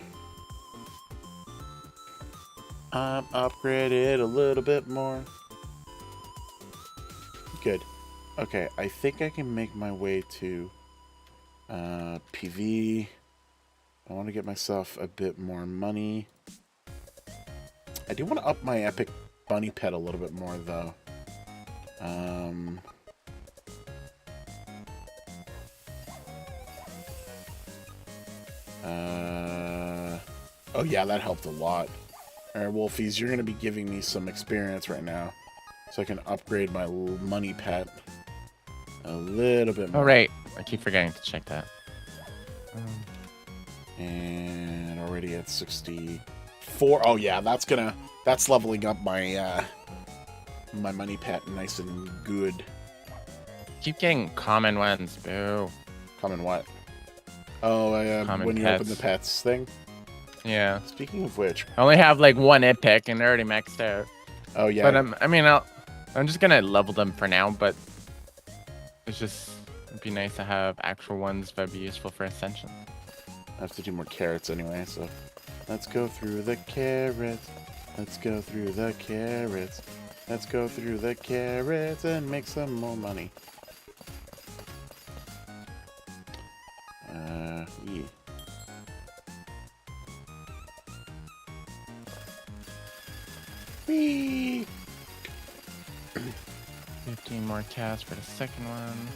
I'm upgraded a little bit more. Good. Okay, I think I can make my way to PV. I want to get myself a bit more money. I do want to up my epic bunny pet a little bit more, though. Oh yeah, that helped a lot. Alright, Wolfies, you're going to be giving me some experience right now. So I can upgrade my money pet a little bit more. Oh, right. I keep forgetting to check that. And already at 64. Oh yeah, that's leveling up my my money pet nice and good. Keep getting common ones, boo. Common what? Oh, Common when you pets. open the pets thing? Yeah. Speaking of which. I only have like one epic and they're already maxed out. Oh yeah. But I'm just gonna level them for now, but it'd be nice to have actual ones that'd be useful for Ascension. I have to do more carrots anyway, so let's go through the carrots. Let's go through the carrots. Let's go through the carrots and make some more money. Yeah. Whee! 15 more casts for the second one.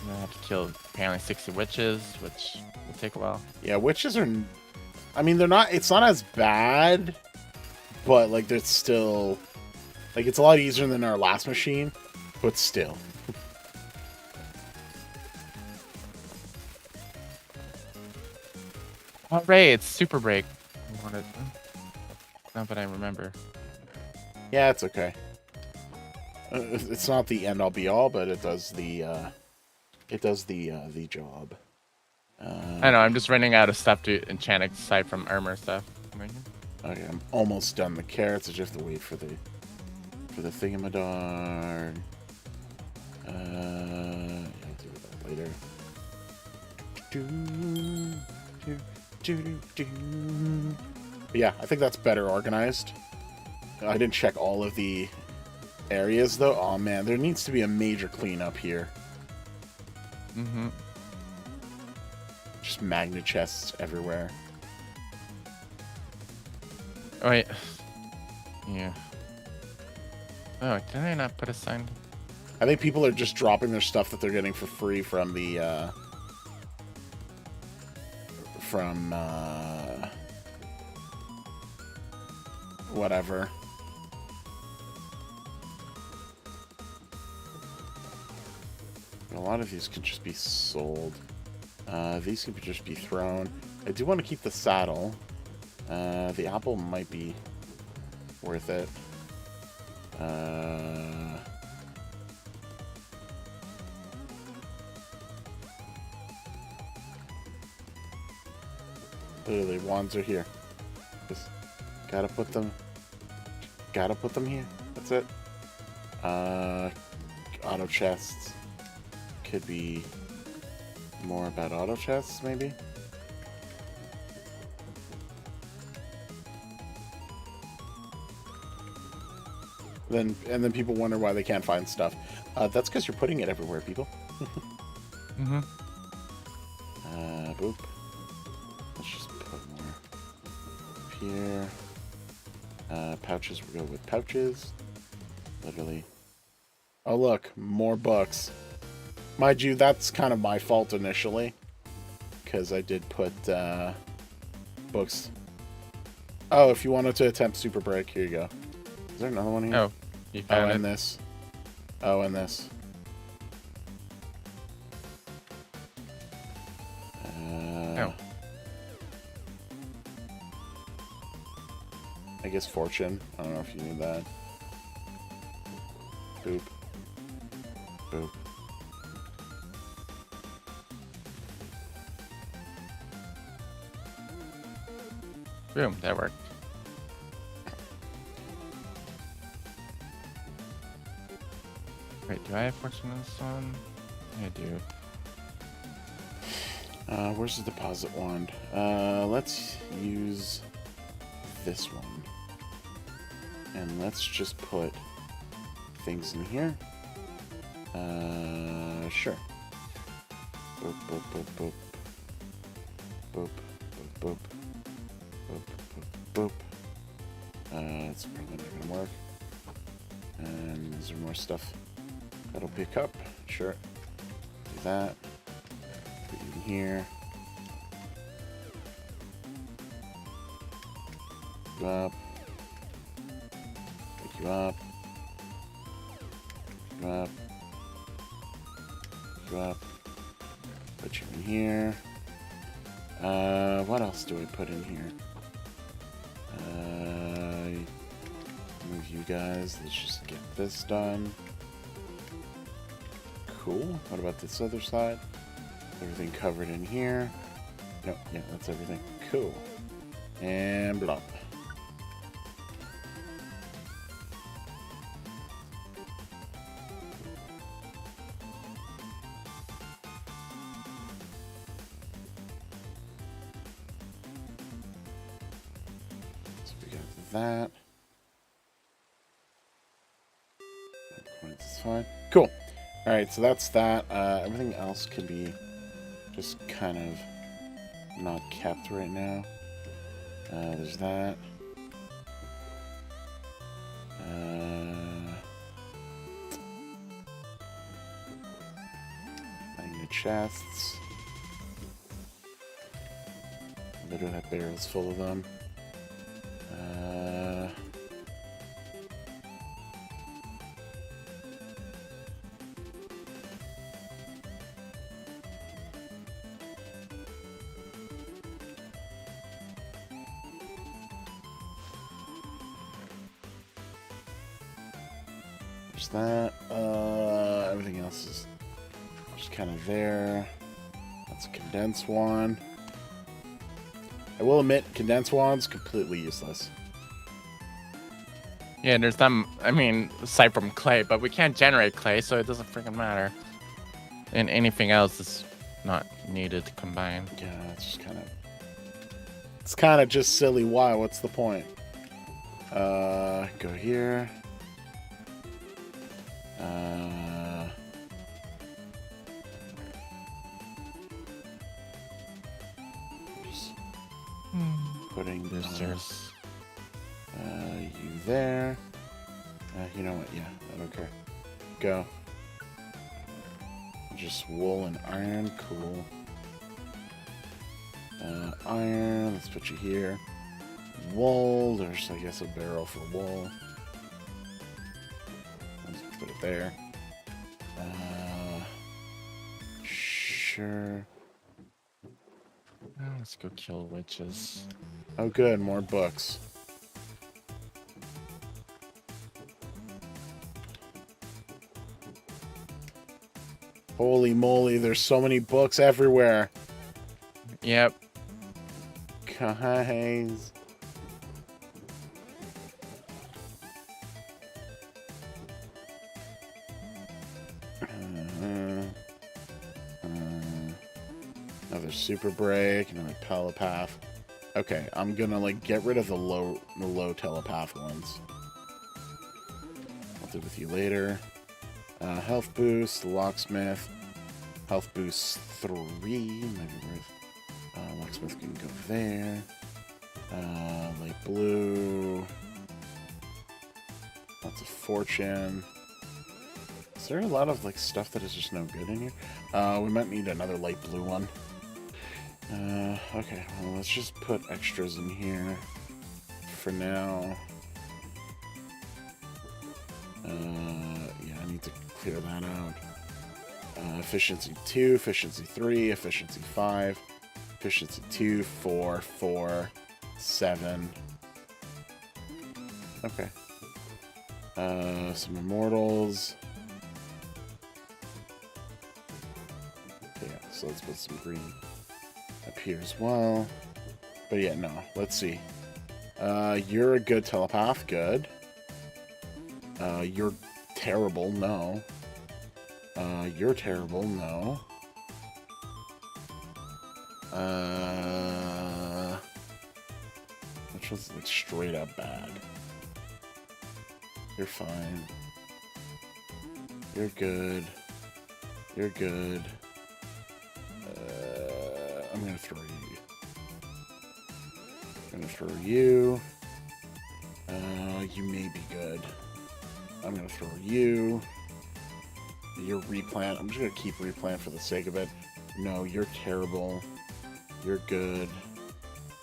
And I have to kill apparently 60 witches, which will take a while. Yeah, witches are... I mean, they're not... It's not as bad, but, like, they're still... Like, it's a lot easier than our last machine, but still. Oh, Ray, it's Super Break. Not that I remember. Yeah, it's okay. It's not the end all be all, but it does the job. I know, I'm just running out of stuff to enchant aside from armor stuff. Okay, I'm almost done the carrots. I just have to wait for the thingamadar. I'll do that later. But yeah, I think that's better organized. I didn't check all of the areas though. Oh man, there needs to be a major cleanup here. Mm-hmm. Just magnet chests everywhere. Oh, wait. Yeah. Oh, did I not put a sign? I think people are just dropping their stuff that they're getting for free from the whatever. A lot of these could just be sold. These can just be thrown. I do want to keep the saddle. The apple might be worth it. Literally, wands are here. Just gotta put them here. That's it. Auto chests. Could be more about auto chests, maybe. Then people wonder why they can't find stuff. That's because you're putting it everywhere, people. Mm-hmm. Boop. Let's just put more up here. Pouches, we'll go with pouches. Literally. Oh, look. More books. Mind you, that's kind of my fault initially. Because I did put books. Oh, if you wanted to attempt Super Break, here you go. Is there another one here? Oh, you found it. And this. Oh, and this. Oh. I guess fortune. I don't know if you knew that. Boop. Boop. Boom, that worked. Wait, do I have fortune in this one? I do. Where's the deposit wand? Let's use this one. And let's just put things in here. Sure. Boop, boop, boop, boop. Boop, boop, boop. Boop, boop, boop. It's probably not gonna work. And is there more stuff that'll pick up? Sure. Do that. Put you in here. Pick you up. Pick you up. Pick you up. Pick you up. Put you in here. What else do I put in here? Move you guys. Let's just get this done. Cool. What about this other side? Everything covered in here. Nope. Yeah, that's everything. Cool. And blop. So we got that. That's fine. Cool. Alright, so that's that. Everything else can be just kind of not kept right now. There's that. Magnet chests. Literally have barrels full of them. There's that. Everything else is just kind of there. That's a condensed wand. I will admit, condensed wand's completely useless. Yeah, there's some, I mean, aside from clay, but we can't generate clay, so it doesn't freaking matter. And anything else is not needed to combine. Yeah, it's just kind of... It's kind of just silly. Why? What's the point? Go here. Just putting There's you there. You know what? Yeah, I don't care. Go. Just wool and iron. Cool. Iron. Let's put you here. Wool. There's, I guess, a barrel for wool. Let's put it there. Sure. Let's go kill witches. Oh, good. More books. Holy moly, there's so many books everywhere. Yep. Guys. Another super break, another telepath. Okay, I'm gonna like get rid of the low telepath ones. I'll do with you later. Health boost, locksmith. Health boost 3 might be worth. Locksmith can go there. Light blue. Lots of fortune. Is there a lot of like stuff that is just no good in here? We might need another light blue one. Okay, well, let's just put extras in here for now. Yeah, I need to clear that out. Efficiency 2, efficiency 3, efficiency 5, efficiency 2, 4, 4, 7. Okay. Some immortals. Okay, yeah, so let's put some green up here as well. But yeah, no, let's see. You're a good telepath, good. You're terrible, no. You're terrible, no. Which one's like straight up bad? You're fine. You're good. You're good. I'm gonna throw you. I'm gonna throw you. You may be good. I'm gonna throw you. You're replant. I'm just gonna keep replant for the sake of it. No, you're terrible. You're good.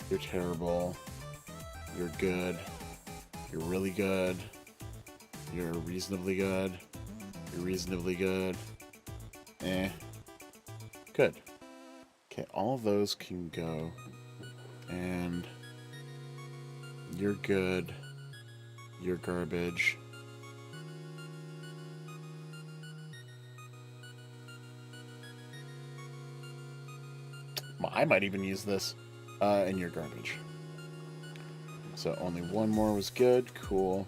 You're terrible. You're good. You're really good. You're reasonably good. You're reasonably good. Eh. Good. Okay, all of those can go. And you're good. You're garbage. I might even use this. And you're garbage. So only one more was good. Cool.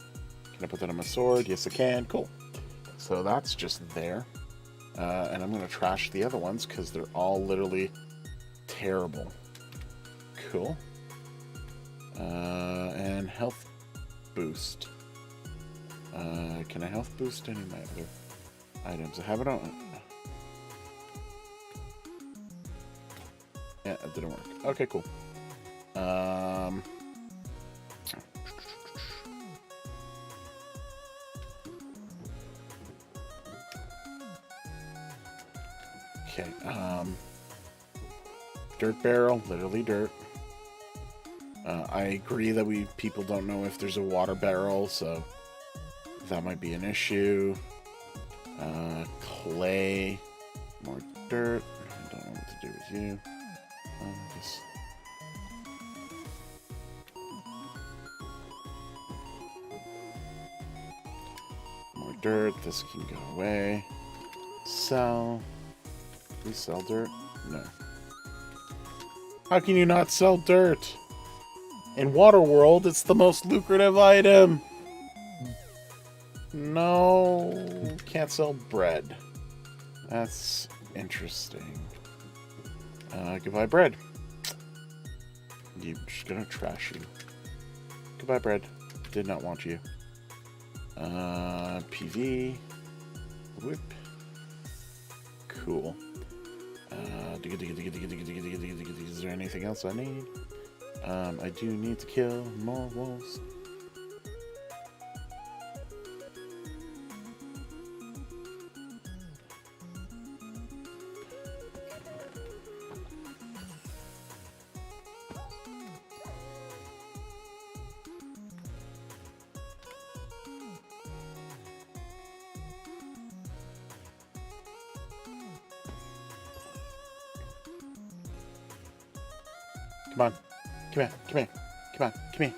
Can I put that on my sword? Yes, I can. Cool. So that's just there. And I'm going to trash the other ones because they're all literally terrible. Cool. And health boost. Can I health boost any of my other items? I have it on. Yeah, it didn't work. Okay, cool. Okay, dirt barrel, literally dirt. I agree that people don't know if there's a water barrel, so that might be an issue. Clay, more dirt. I don't know what to do with you. This. More dirt. This can go away. Sell. Do we sell dirt? No. How can you not sell dirt? In Waterworld, it's the most lucrative item. No, can't sell bread. That's interesting. Goodbye, bread. I'm just gonna trash you. Goodbye, bread. Did not want you. PV. Whip. Cool. Is there anything else I need? I do need to kill more wolves. Come on. Come here. Come here. Come on. Come here.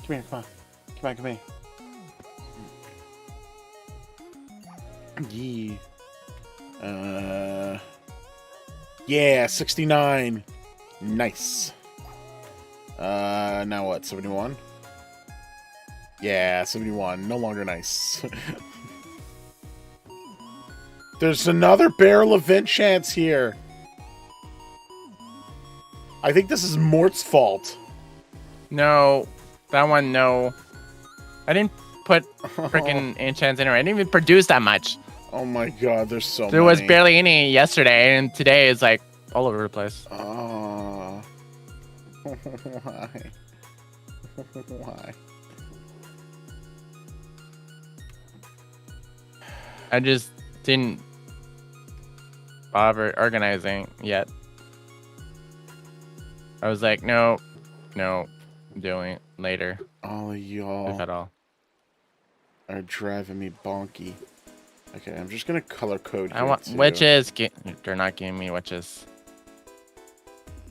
Come here. Come on. Come on. Come here. Yeah. Yeah, 69. Nice. Now what? 71? Yeah, 71. No longer nice. There's another barrel of vent chance here. I think this is Mort's fault. No, that one, no. I didn't put freaking enchants in, or I didn't even produce that much. Oh my god, there's so many. There was barely any yesterday, and today is like all over the place. Oh. Why? Why? I just didn't bother organizing yet. I was like, no, I'm doing it later. All of y'all If at all. are driving me bonky. Okay, I'm just gonna color code here. I want too. witches. They're not giving me witches.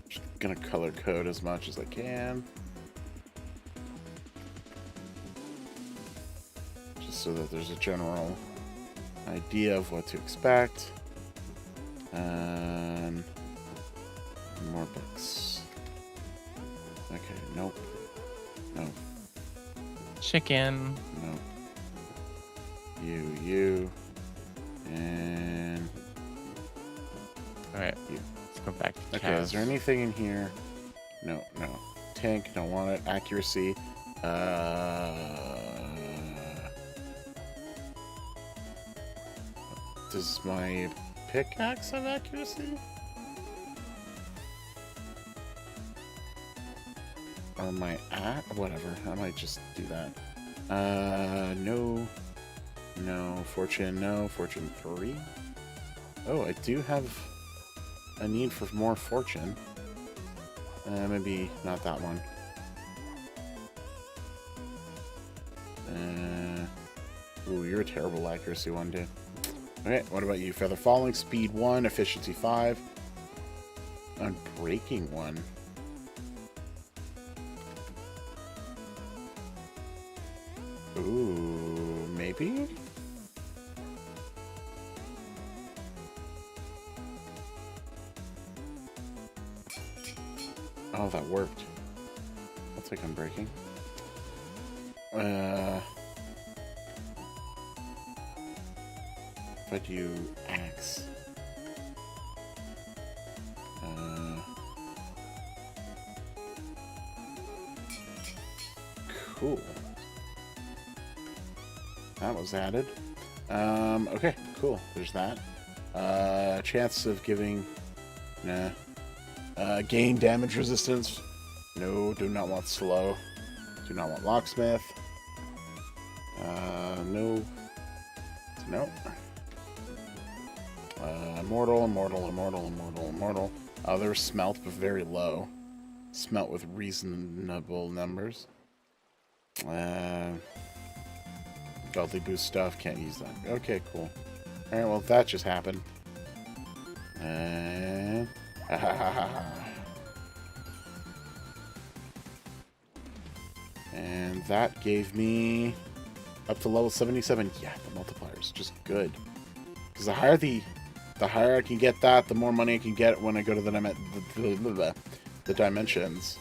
Just gonna color code as much as I can. Just so that there's a general idea of what to expect. And more books. Okay, nope. No. Chicken. No. You. And Alright, you. let's go back to Okay, is there anything in here? No. Tank, don't want it. Accuracy. Does my pickaxe have accuracy? Or my whatever. I might just do that. No. Fortune, no. Fortune 3. Oh, I do have a need for more fortune. Maybe not that one. Ooh, you're a terrible accuracy one, dude. Okay, what about you? Feather falling, speed 1, efficiency 5. Unbreaking 1. Ooh, maybe? Oh, that worked. I'll take unbreaking. If I do axe. Cool. That was added. Okay, cool. There's that. Chance of giving... Nah. Gain damage resistance. No, do not want slow. Do not want locksmith. No. No. Immortal. Other smelt, but very low. Smelt with reasonable numbers. Godly boost stuff, can't use that. Okay, cool. Alright, well, that just happened. And that gave me up to level 77. Yeah, the multiplier is just good. Because the higher I can get that, the more money I can get when I go to the dimensions.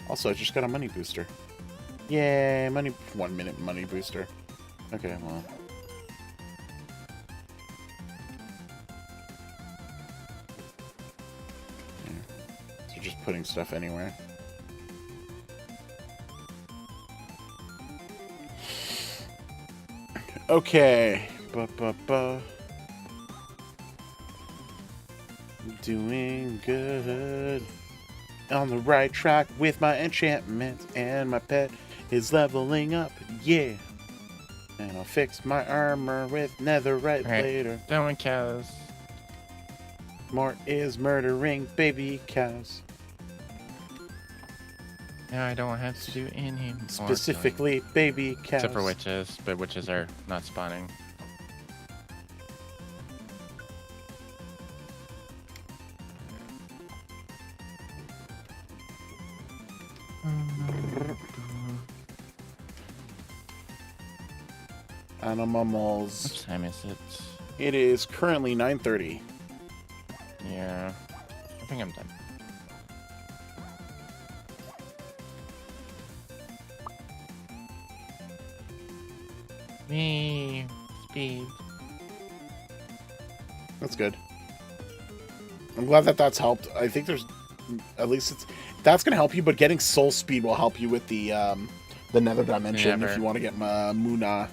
Also, I just got a money booster. Yay, 1 minute money booster. Okay, well. Yeah. So just putting stuff anywhere. Okay. Doing good. On the right track with my enchantments, and my pet is leveling up. Yeah. And I'll fix my armor with netherite later. Done with cows. Mort is murdering baby cows. No, I don't have to do any. Specifically, baby cows. Except for witches, but witches are not spawning. Animals. What time is it? It is currently 9:30. Yeah. I think I'm done. Me. Speed. That's good. I'm glad that that's helped. I think there's, at least that's gonna help you. But getting soul speed will help you with the nether dimension if you want to get Muna.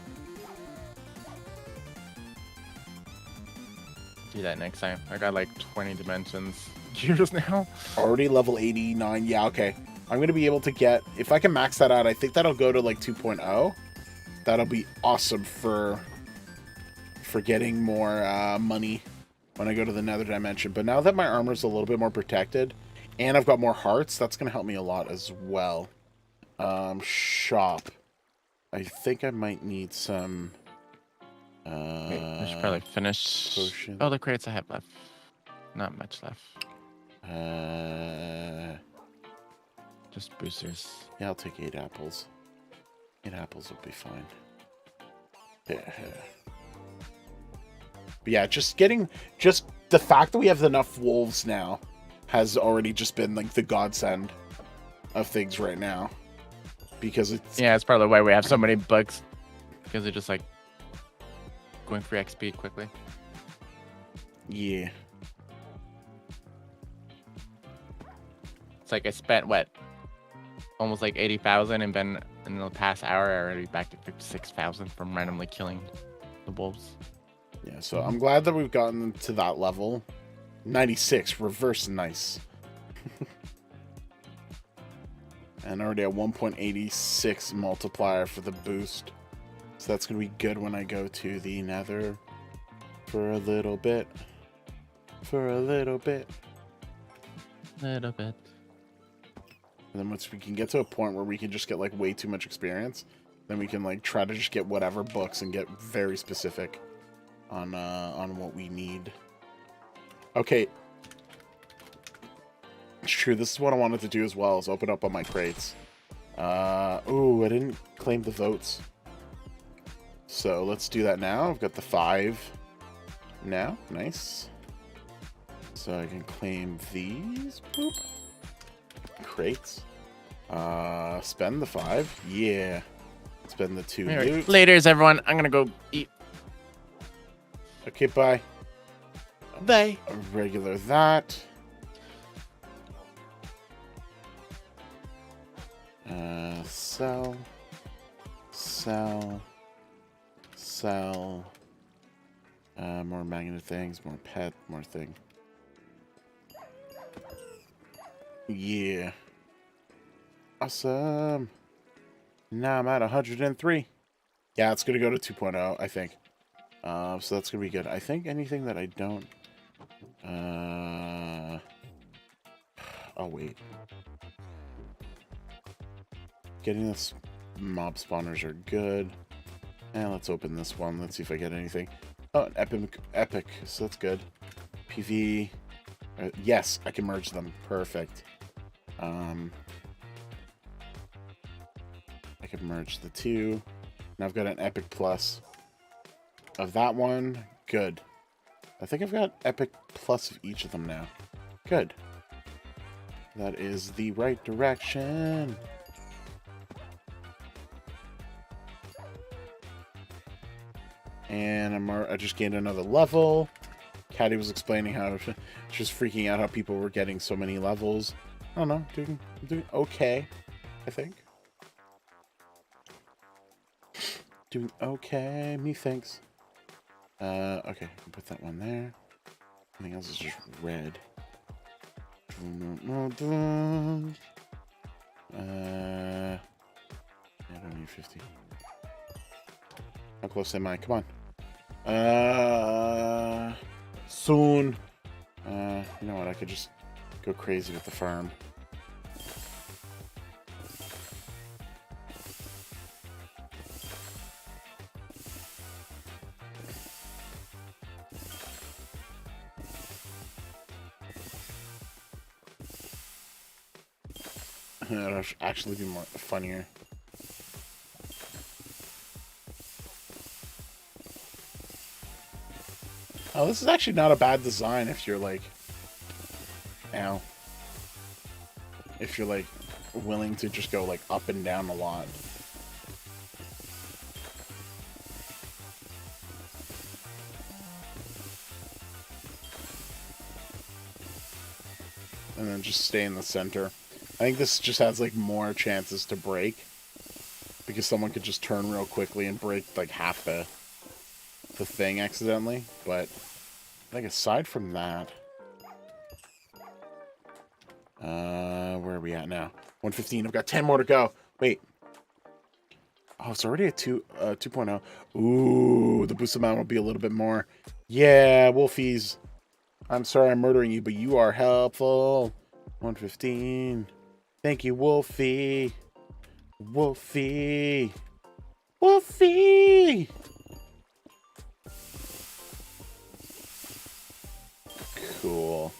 Do that next time. I got like 20 dimensions gears now. Already level 89. Yeah, okay. I'm gonna be able to get, if I can max that out, I think that'll go to like 2.0. That'll be awesome for getting more money when I go to the nether dimension. But now that my armor's a little bit more protected and I've got more hearts, that's gonna help me a lot as well. Shop. I think I might need some Wait, I should probably finish. potion. Oh, the crates I have left. Not much left. Just boosters. Yeah, I'll take 8 apples. 8 apples will be fine. Yeah. But yeah, just the fact that we have enough wolves now has already just been like the godsend of things right now. Because it's probably why we have so many bugs. Because they're just like going for XP quickly. Yeah. It's like I spent what? Almost like 80,000, and then in the past hour I already back to 56,000 from randomly killing the wolves. Yeah, so I'm glad that we've gotten to that level. 96, reverse nice. And already at 1.86 multiplier for the boost. So that's going to be good when I go to the nether for a little bit. For a little bit. Little bit. And then once we can get to a point where we can just get like way too much experience, then we can like try to just get whatever books and get very specific on what we need. Okay. It's true, this is what I wanted to do as well, is open up on my crates. Ooh, I didn't claim the votes. So let's do that now. I've got the 5 now. Nice. So I can claim these. Boop. Crates. Spend the 5. Yeah. Spend the 2 loot. Laters, everyone. I'm gonna go eat. Okay, bye. Bye. Regular that. Sell. Sell. Sell. More magnet things, more pet, more thing. Yeah. Awesome. Now I'm at 103. Yeah, it's going to go to 2.0, I think. So that's going to be good. I think anything that I don't... Oh, wait. Getting this mob spawners are good. And let's open this one. Let's see if I get anything. Oh, an epic. So that's good. PV. Yes, I can merge them. Perfect. I can merge the 2. Now I've got an epic plus of that one. Good. I think I've got epic plus of each of them now. Good. That is the right direction. And I just gained another level. Caddy was explaining how she was freaking out how people were getting so many levels. I don't know, I'm doing okay, I think. Doing okay, methinks. Okay, put that one there. Everything else is just red. I don't need 50. How close am I? Come on. Soon. You know what? I could just go crazy with the farm. That'll actually be more funnier. Oh, this is actually not a bad design if you're like, ow. If you're like willing to just go like up and down a lot. And then just stay in the center. I think this just has like more chances to break because someone could just turn real quickly and break like half the thing accidentally. But I think aside from that, where are we at now? 115. I've got 10 more to go. Wait. Oh, it's already at 2.0. Ooh, the boost amount will be a little bit more. Yeah, Wolfies. I'm sorry I'm murdering you, but you are helpful. 115. Thank you, Wolfie. Wolfie. Wolfie. Cool.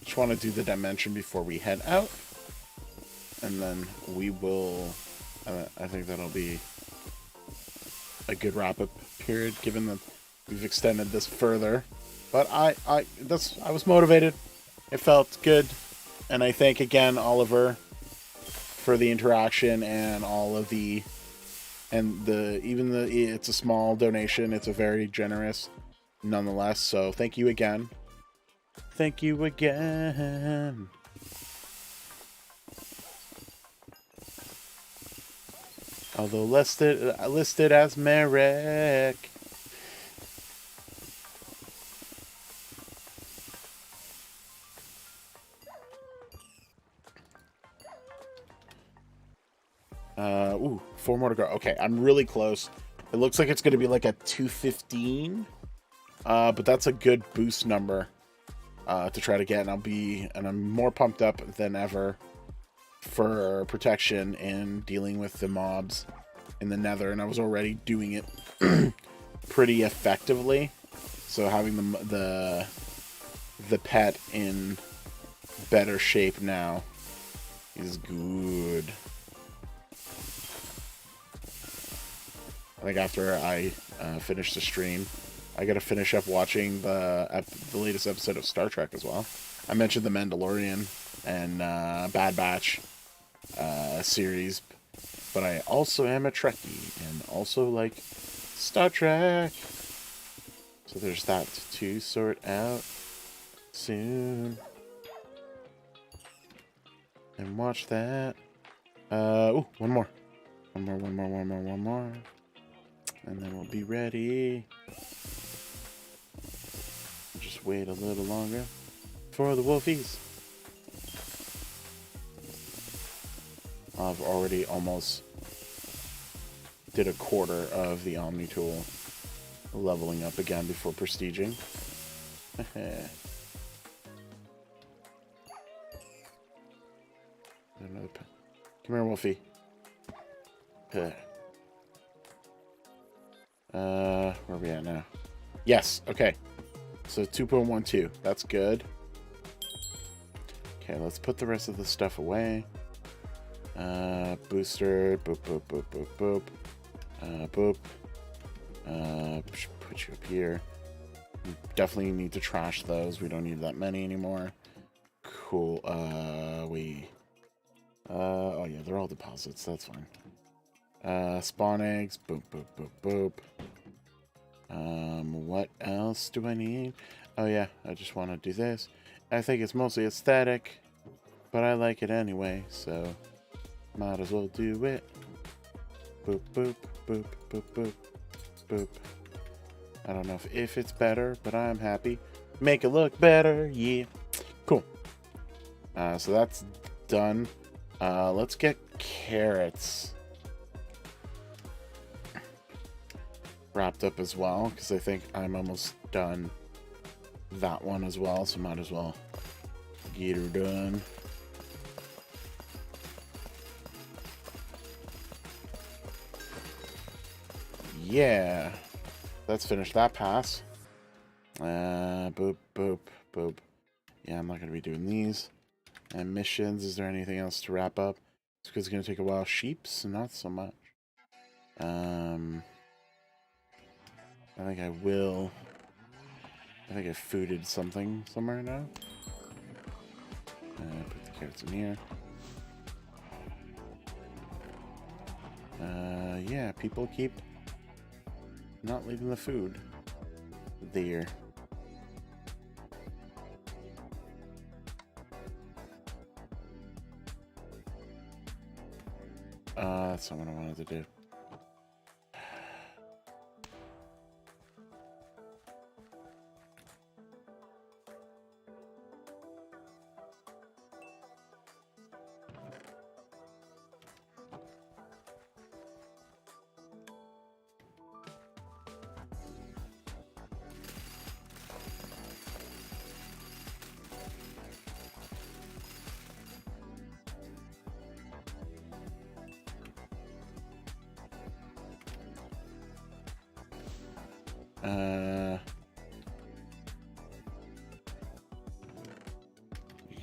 Just want to do the dimension before we head out. And then we will... I think that'll be a good wrap-up period, given that we've extended this further. But I was motivated. It felt good. And I thank again Oliver for the interaction and all of the... And it's a small donation. It's a very generous nonetheless. So thank you again. Thank you again. Although listed as Merrick. Ooh, 4 more to go. Okay, I'm really close. It looks like it's going to be like a 215. But that's a good boost number to try to get. And I'm more pumped up than ever for protection and dealing with the mobs in the nether, and I was already doing it pretty effectively, so having the pet in better shape now is good. I think after I finish the stream, I gotta finish up watching the latest episode of Star Trek as well. I mentioned The Mandalorian and Bad Batch series, but I also am a Trekkie and also like Star Trek. So there's that to sort out soon. And watch that. Ooh, one more. One more. And then we'll be ready. Just wait a little longer for the wolfies. I've already almost did a quarter of the Omni tool, leveling up again before prestiging. Another pen. Come here, Wolfie. Where are we at now? Yes, okay. So 2.12. That's good. Okay, let's put the rest of the stuff away. Booster, boop, boop, boop, boop, boop. Boop. Put you up here. We definitely need to trash those. We don't need that many anymore. Cool. Oh yeah, they're all deposits. That's fine. Spawn eggs. Boop, boop, boop, boop. What else do I need? Oh yeah, I just want to do this. I think it's mostly aesthetic, but I like it anyway, so might as well do it. Boop, boop, boop, boop, boop, boop. I don't know if it's better, but I'm happy. Make it look better, yeah. Cool. So that's done. Let's get carrots wrapped up as well, because I think I'm almost done that one as well, so might as well get her done. Yeah, let's finish that pass. Boop, boop, boop. Yeah, I'm not going to be doing these. And missions, is there anything else to wrap up? It's because it's going to take a while. Sheeps, not so much. I think I will. I think I fooded something somewhere now. Put the carrots in here. Yeah, people keep not leaving the food there. That's not what I wanted to do.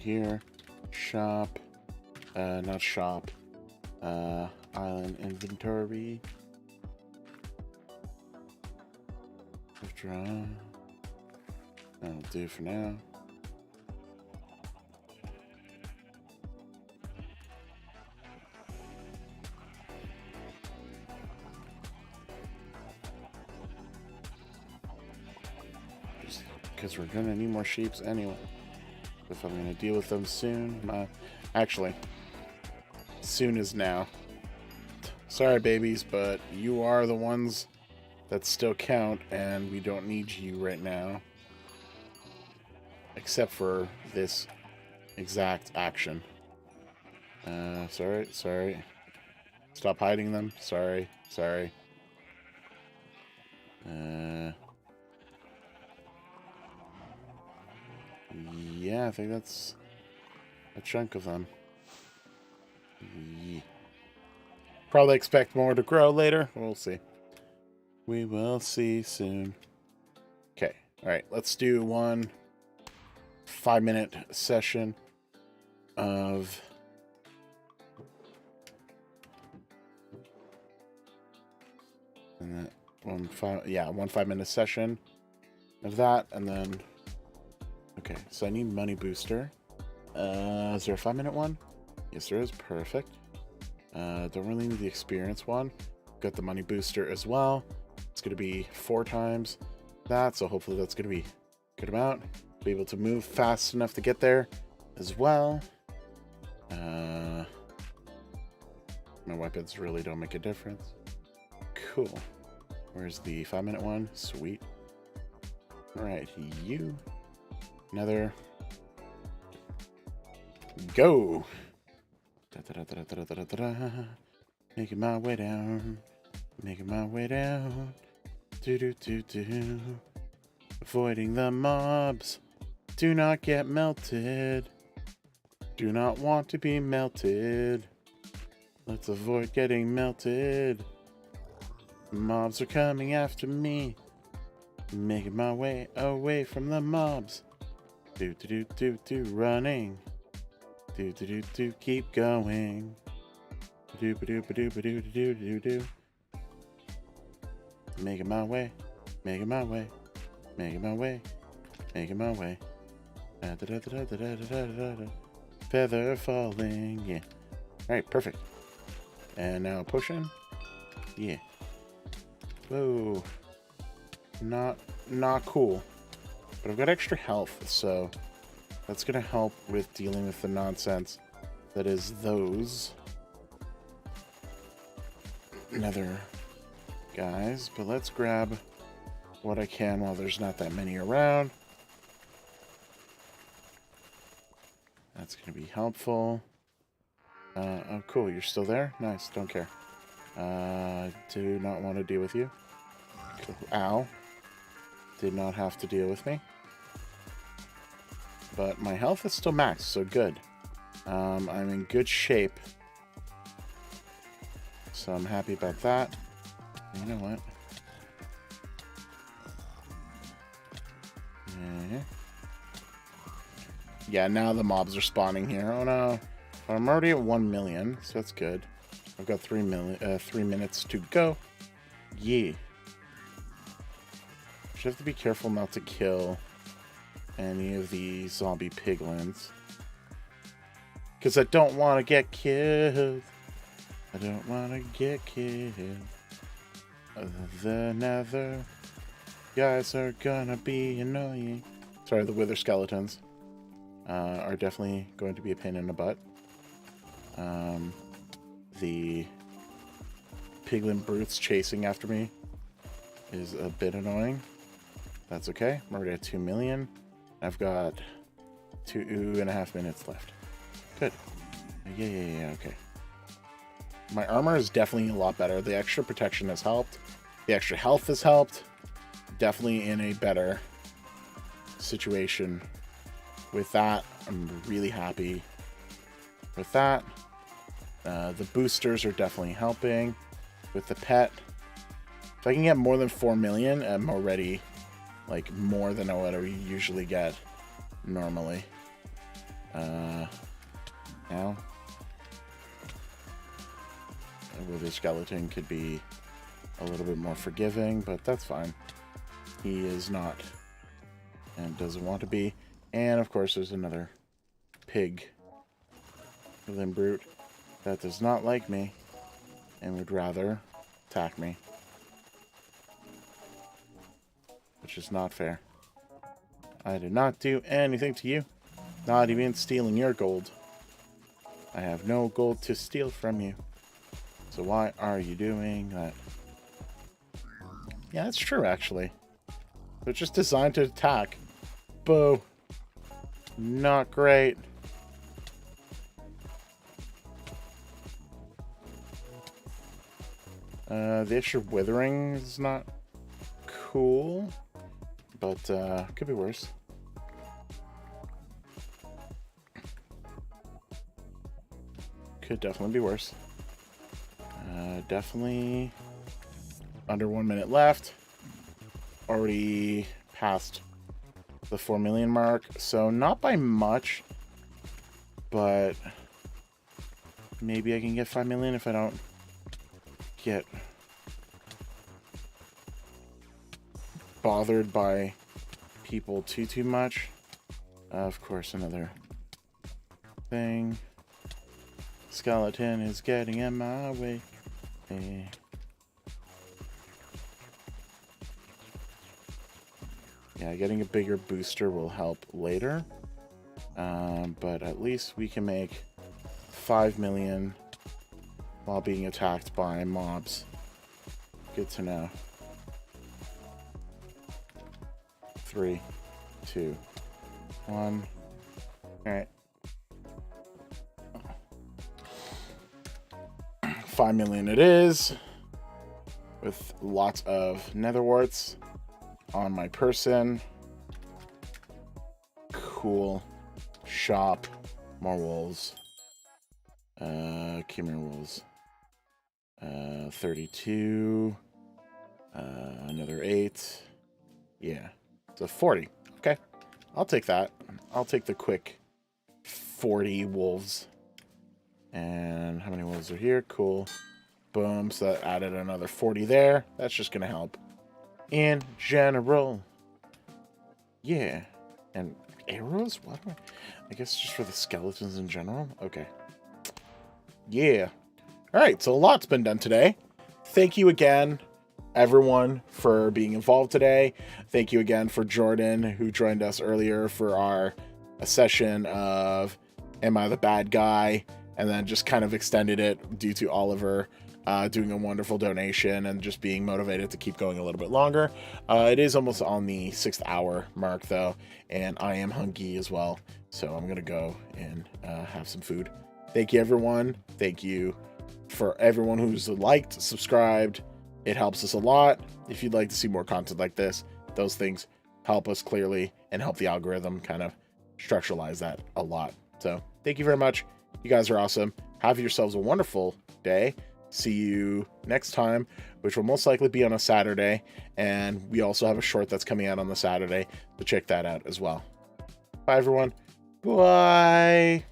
Here, shop, not shop, island inventory, withdraw, that'll do for now. Just because we're gonna need more sheeps anyway. If I'm going to deal with them soon. Actually, soon is now. Sorry, babies, but you are the ones that still count, and we don't need you right now. Except for this exact action. Sorry. Stop hiding them. Sorry. Yeah, I think that's a chunk of them. Yeah. Probably expect more to grow later. We'll see. We will see soon. Okay. Alright, let's do one 5-minute session of... And that one 5-minute session of that, and then... Okay, so I need money booster. Is there a 5-minute one? Yes, there is. Perfect. Don't really need the experience one. Got the money booster as well. It's going to be 4 times that, so hopefully that's going to be a good amount. Be able to move fast enough to get there as well. My weapons really don't make a difference. Cool. Where's the 5-minute one? Sweet. Alright, you... Another. Go. Making my way down. Do. Avoiding the mobs. Do not get melted. Do not want to be melted. Let's avoid getting melted. Mobs are coming after me. Making my way away from the mobs. Running. Keep going. Making my way. Feather falling, yeah. Alright, perfect. And now pushing. Yeah. Whoa. Not cool. But I've got extra health, so that's going to help with dealing with the nonsense that is those nether guys. But let's grab what I can while there's not that many around. That's going to be helpful. Oh, cool. You're still there? Nice. Don't care. Do not want to deal with you. Cool. Ow. Did not have to deal with me. But my health is still maxed, so good. I'm in good shape. So I'm happy about that. You know what? Yeah, now the mobs are spawning here. Oh no. But I'm already at 1 million, so that's good. I've got 3 minutes to go. Yeah. Just have to be careful not to kill any of the zombie piglins. Because I don't want to get killed. I don't want to get killed. The nether guys are gonna be annoying. Sorry, the wither skeletons are definitely going to be a pain in the butt. The piglin brutes chasing after me is a bit annoying. That's okay. I'm already at 2 million. I've got 2.5 minutes left. Good. Yeah, okay. My armor is definitely a lot better. The extra protection has helped. The extra health has helped. Definitely in a better situation with that. I'm really happy with that. The boosters are definitely helping with the pet. If I can get more than 4 million, I'm already like more than what I usually get normally. Now a wither skeleton could be a little bit more forgiving, but that's fine. He is not and doesn't want to be. And of course there's another pig limb brute that does not like me and would rather attack me, which is not fair. I did not do anything to you, not even stealing your gold. I have no gold to steal from you, so why are you doing that? Yeah, that's true, actually. They're just designed to attack. Boo. Not great. The extra withering is not cool, but could be worse. Could definitely be worse. Definitely under 1 minute left. Already past the 4 million mark, so not by much, but maybe I can get 5 million if I don't get bothered by people too much. Of course, another thing. Skeleton is getting in my way. Yeah, getting a bigger booster will help later. But at least we can make 5 million while being attacked by mobs. Good to know. 3, 2, 1. Alright. 5 million it is. With lots of nether warts on my person. Cool. Shop. More wolves. Chimera wolves. 32. Another 8. Yeah. So 40. Okay. I'll take that. I'll take the quick 40 wolves. And how many wolves are here? Cool. Boom. So that added another 40 there. That's just going to help in general. Yeah. And arrows? What? I guess just for the skeletons in general? Okay. Yeah. Alright, so a lot's been done today. Thank you again, everyone, for being involved today. Thank you again for Jordan, who joined us earlier for our session of Am I the Bad Guy? And then just kind of extended it due to Oliver doing a wonderful donation and just being motivated to keep going a little bit longer. It is almost on the 6th hour mark, though, and I am hungry as well. So I'm going to go and have some food. Thank you, everyone. Thank you for everyone who's liked, subscribed. It helps us a lot. If you'd like to see more content like this, those things help us clearly and help the algorithm kind of structuralize that a lot. So thank you very much. You guys are awesome. Have yourselves a wonderful day. See you next time, which will most likely be on a Saturday. And we also have a short that's coming out on the Saturday, so check that out as well. Bye, everyone. Bye.